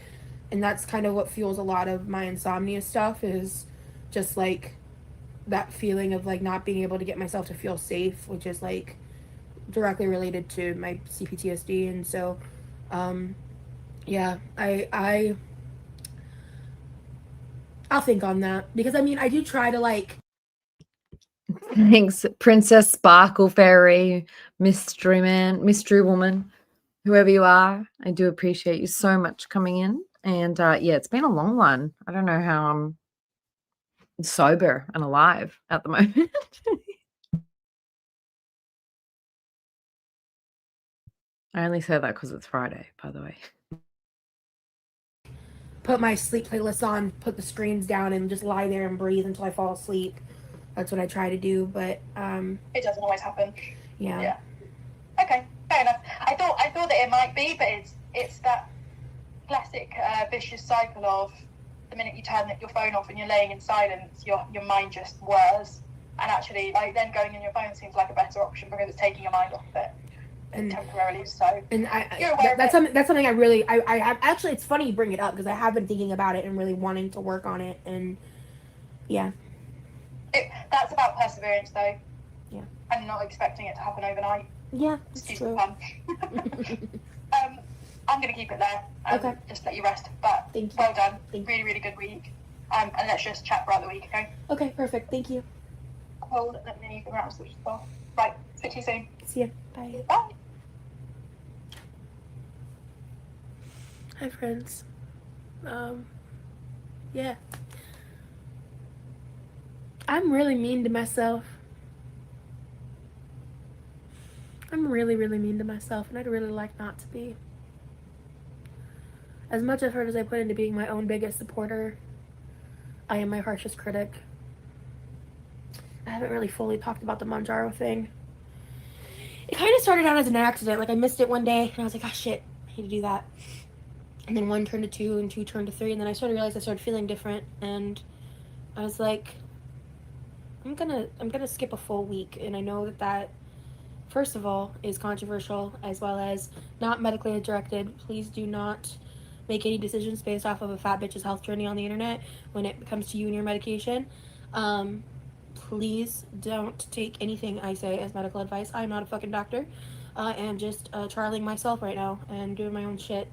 and that's kind of what fuels a lot of my insomnia stuff, is just like that feeling of like not being able to get myself to feel safe, which is like directly related to my CPTSD. And so yeah, I'll think on that, because I mean I do try to like
Thanks, Princess Sparkle Fairy, mystery woman, whoever you are. I do appreciate you so much coming in. And yeah, it's been a long one. I don't know how I'm sober and alive at the moment. I only say that because it's Friday, by the way.
put my sleep playlist on, put the screens down, and just lie there and breathe until I fall asleep. That's what I try to do, but
It doesn't always happen.
yeah.
Yeah. Okay, fair enough. I thought that it might be, but it's that classic vicious cycle of the minute you turn your phone off and you're laying in silence, your mind just whirs. And actually, like, then going in your phone seems like a better option because it's taking your mind off of it
And
temporarily. So
and
you're aware of
that's
it.
something I really I have, actually it's funny you bring it up because I have been thinking about it and really wanting to work on it. And yeah,
That's about perseverance, though.
Yeah.
And not expecting it to happen overnight.
yeah,
It's
it's
too
true.
fun. I'm going to keep it there and
Okay.
just let you rest. But
Thank you.
well done.
Thank you.
Really, really good week. And let's just chat throughout the week, okay?
Okay, perfect. Thank you.
Cool. Let me figure out switch off. Right. Speak to you soon.
See ya. Bye.
Bye.
Hi, friends. Yeah. I'm really mean to myself. I'm really, really mean to myself, and I'd really like not to be. As much effort as I put into being my own biggest supporter, I am my harshest critic. I haven't really fully talked about the Manjaro thing. It kind of started out as an accident. Like, I missed it one day, and I was like, ah, shit, I need to do that. And then 1 turned to 2, and 2 turned to 3, and then I started to realize I started feeling different, and I was like, I'm gonna skip a full week. And I know that first of all is controversial, as well as not medically directed. Please do not make any decisions based off of a fat bitch's health journey on the internet when it comes to you and your medication. Please don't take anything I say as medical advice. I'm not a fucking doctor. I am just trialing myself right now and doing my own shit.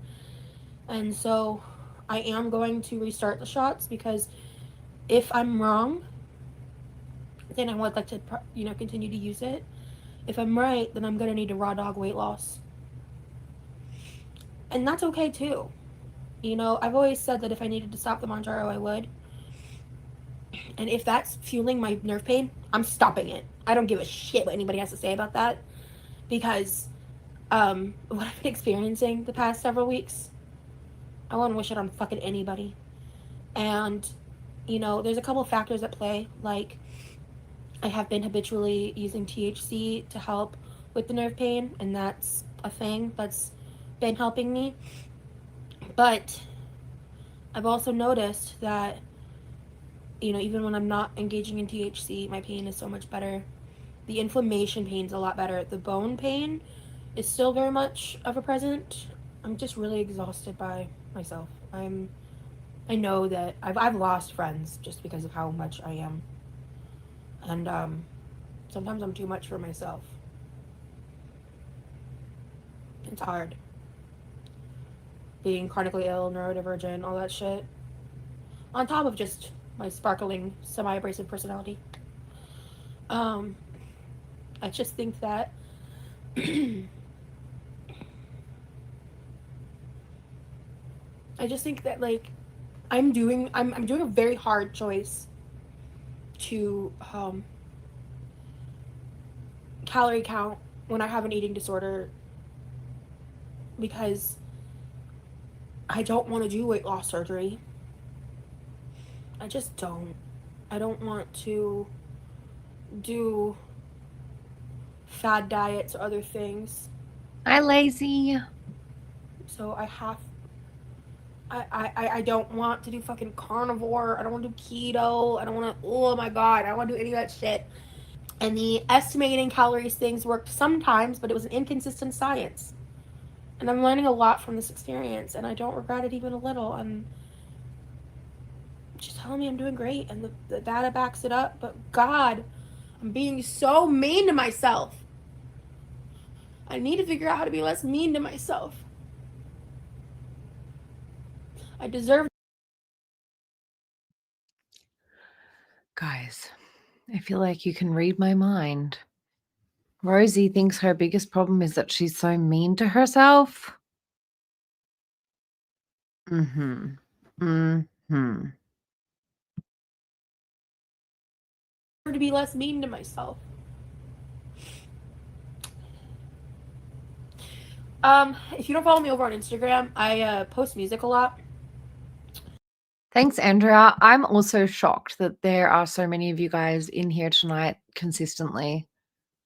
And so I am going to restart the shots, because if I'm wrong, then I would like to, continue to use it. If I'm right, then I'm going to need a raw dog weight loss. And that's okay too. I've always said that if I needed to stop the Manjaro, I would. And if that's fueling my nerve pain, I'm stopping it. I don't give a shit what anybody has to say about that. Because what I've been experiencing the past several weeks, I wouldn't wish it on fucking anybody. And, there's a couple of factors at play. Like, I have been habitually using THC to help with the nerve pain, and that's a thing that's been helping me. But I've also noticed that, even when I'm not engaging in THC, my pain is so much better. The inflammation pain's a lot better. The bone pain is still very much of a present. I'm just really exhausted by myself. I know that I've lost friends just because of how much I am. And sometimes I'm too much for myself. It's hard. Being chronically ill, neurodivergent, all that shit. On top of just my sparkling, semi-abrasive personality. I just think that like I'm doing a very hard choice to calorie count when I have an eating disorder, because I don't want to do weight loss surgery. I just don't. I don't want to do fad diets or other things.
Hi, lazy.
So I don't want to do fucking carnivore. I don't want to do keto. I don't want to, oh my God, I don't want to do any of that shit. And the estimating calories things worked sometimes, but it was an inconsistent science. And I'm learning a lot from this experience, and I don't regret it even a little. And she's telling me I'm doing great, and the data backs it up. But God, I'm being so mean to myself. I need to figure out how to be less mean to myself. I deserve.
Guys, I feel like you can read my mind. Rosie thinks her biggest problem is that she's so mean to herself. Mm-hmm. Mm-hmm.
To be less mean to myself. If you don't follow me over on Instagram, I post music a lot.
Thanks, Andrea. I'm also shocked that there are so many of you guys in here tonight consistently.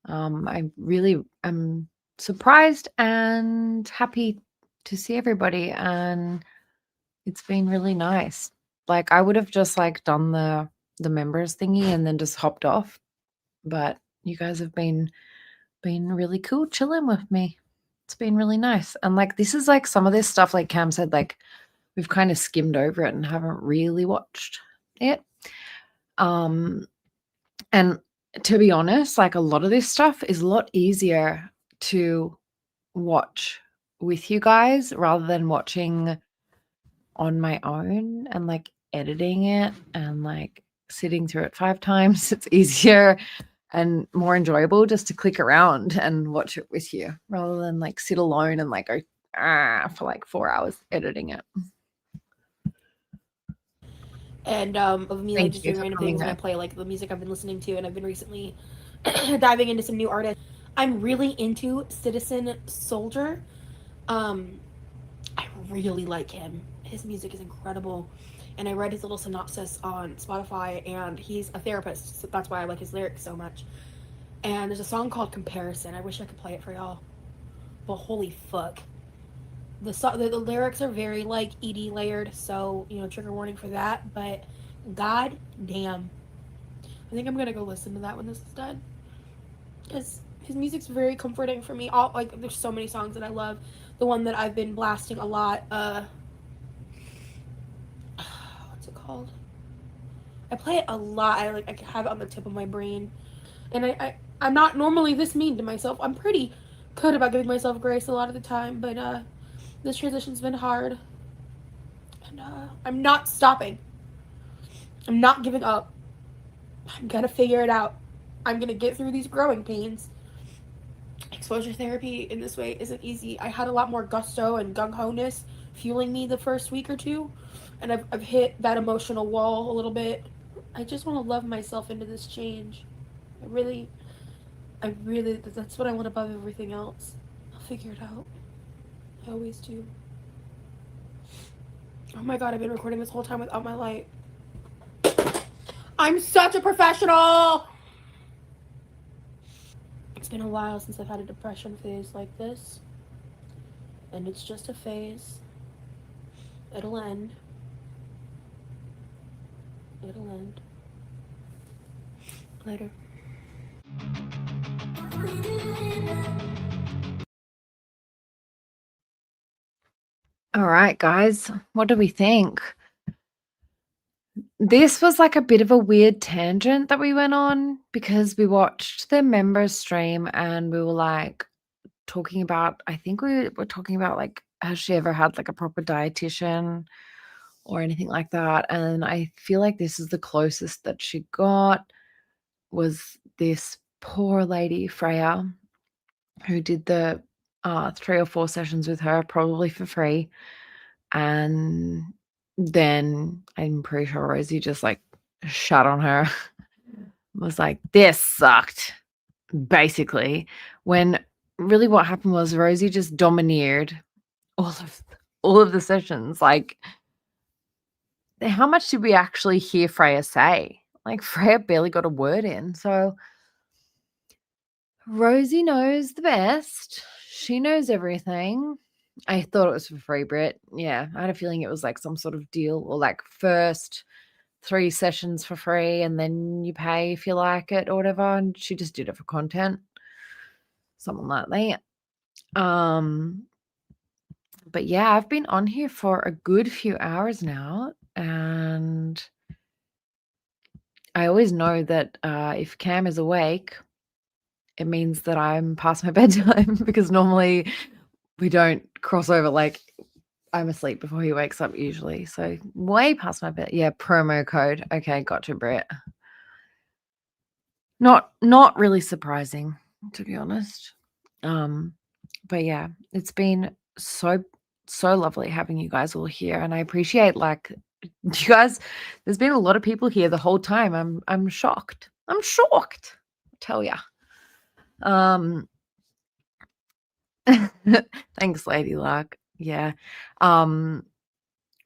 I really am surprised and happy to see everybody, and it's been really nice. Like, I would have just like done the members thingy and then just hopped off, but you guys have been really cool chilling with me. It's been really nice. And like, this is like some of this stuff, like Cam said, like we've kind of skimmed over it and haven't really watched it. And to be honest, like a lot of this stuff is a lot easier to watch with you guys rather than watching on my own and like editing it and like sitting through it 5 times. It's easier and more enjoyable just to click around and watch it with you rather than like sit alone and like go for like 4 hours editing it.
And of me like just doing random things when I play like the music I've been listening to, and I've been recently diving into some new artists. I'm really into Citizen Soldier. I really like him. His music is incredible. And I read his little synopsis on Spotify, and he's a therapist, so that's why I like his lyrics so much. And there's a song called Comparison. I wish I could play it for y'all. But holy fuck. The lyrics are very like ED layered, so trigger warning for that. But god damn, I think I'm gonna go listen to that when this is done, because his music's very comforting for me. All like there's so many songs that I love. The one that I've been blasting a lot, what's it called? I play it a lot. I have it on the tip of my brain, and I'm not normally this mean to myself. I'm pretty good about giving myself grace a lot of the time, but this transition's been hard, and I'm not stopping. I'm not giving up. I'm gonna figure it out. I'm gonna get through these growing pains. Exposure therapy in this way isn't easy. I had a lot more gusto and gung-ho-ness fueling me the first week or two, and I've hit that emotional wall a little bit. I just want to love myself into this change. I really, that's what I want above everything else. I'll figure it out. I always do. Oh my god, I've been recording this whole time without my light. I'm such a professional! It's been a while since I've had a depression phase like this. And it's just a phase. It'll end. It'll end. Later.
All right, guys, what do we think? This was like a bit of a weird tangent that we went on because we watched the members stream and we were like talking about, I think we were talking about like, has she ever had like a proper dietitian or anything like that? And I feel like this is the closest that she got, was this poor lady, Freya, who did the 3 or 4 sessions with her, probably for free. And then I'm pretty sure Rosie just like shut on her, was like, this sucked, basically. When really what happened was Rosie just domineered all of the sessions. Like, how much did we actually hear Freya say? Like, Freya barely got a word in. So Rosie knows the best. She knows everything. I thought it was for free, Brit. Yeah, I had a feeling it was like some sort of deal, or like first 3 sessions for free and then you pay if you like it or whatever. And she just did it for content. Something like that. But yeah, I've been on here for a good few hours now, and I always know that if Cam is awake, it means that I'm past my bedtime, because normally we don't cross over. Like, I'm asleep before he wakes up usually. So way past my bed. Yeah, promo code. Okay, gotcha, Brett. Not really surprising, to be honest. But yeah, it's been so lovely having you guys all here, and I appreciate, like, you guys, there's been a lot of people here the whole time. I'm shocked. I'm shocked. I tell ya. Thanks, Lady Luck. Yeah.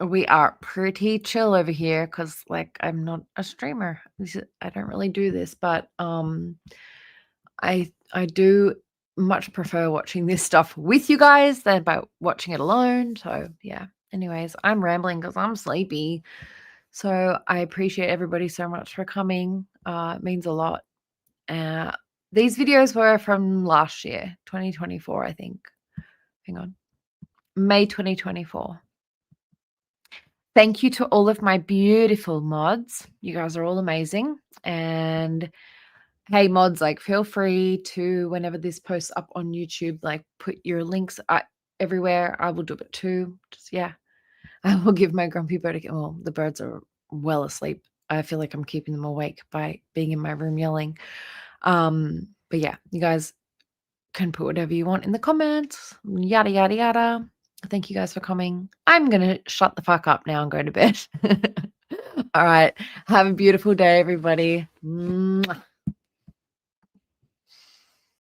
We are pretty chill over here because, like, I'm not a streamer. I don't really do this, but I do much prefer watching this stuff with you guys than by watching it alone. So yeah. Anyways, I'm rambling because I'm sleepy. So I appreciate everybody so much for coming. It means a lot. These videos were from last year, 2024, I think. Hang on. May 2024. Thank you to all of my beautiful mods. You guys are all amazing. And hey, mods, like, feel free to, whenever this posts up on YouTube, like, put your links everywhere. I will do it too. Just, yeah. I will give my grumpy bird well, the birds are well asleep. I feel like I'm keeping them awake by being in my room yelling. But yeah, you guys can put whatever you want in the comments. Yada, yada, yada. Thank you guys for coming. I'm going to shut the fuck up now and go to bed. All right. Have a beautiful day, everybody. Mwah.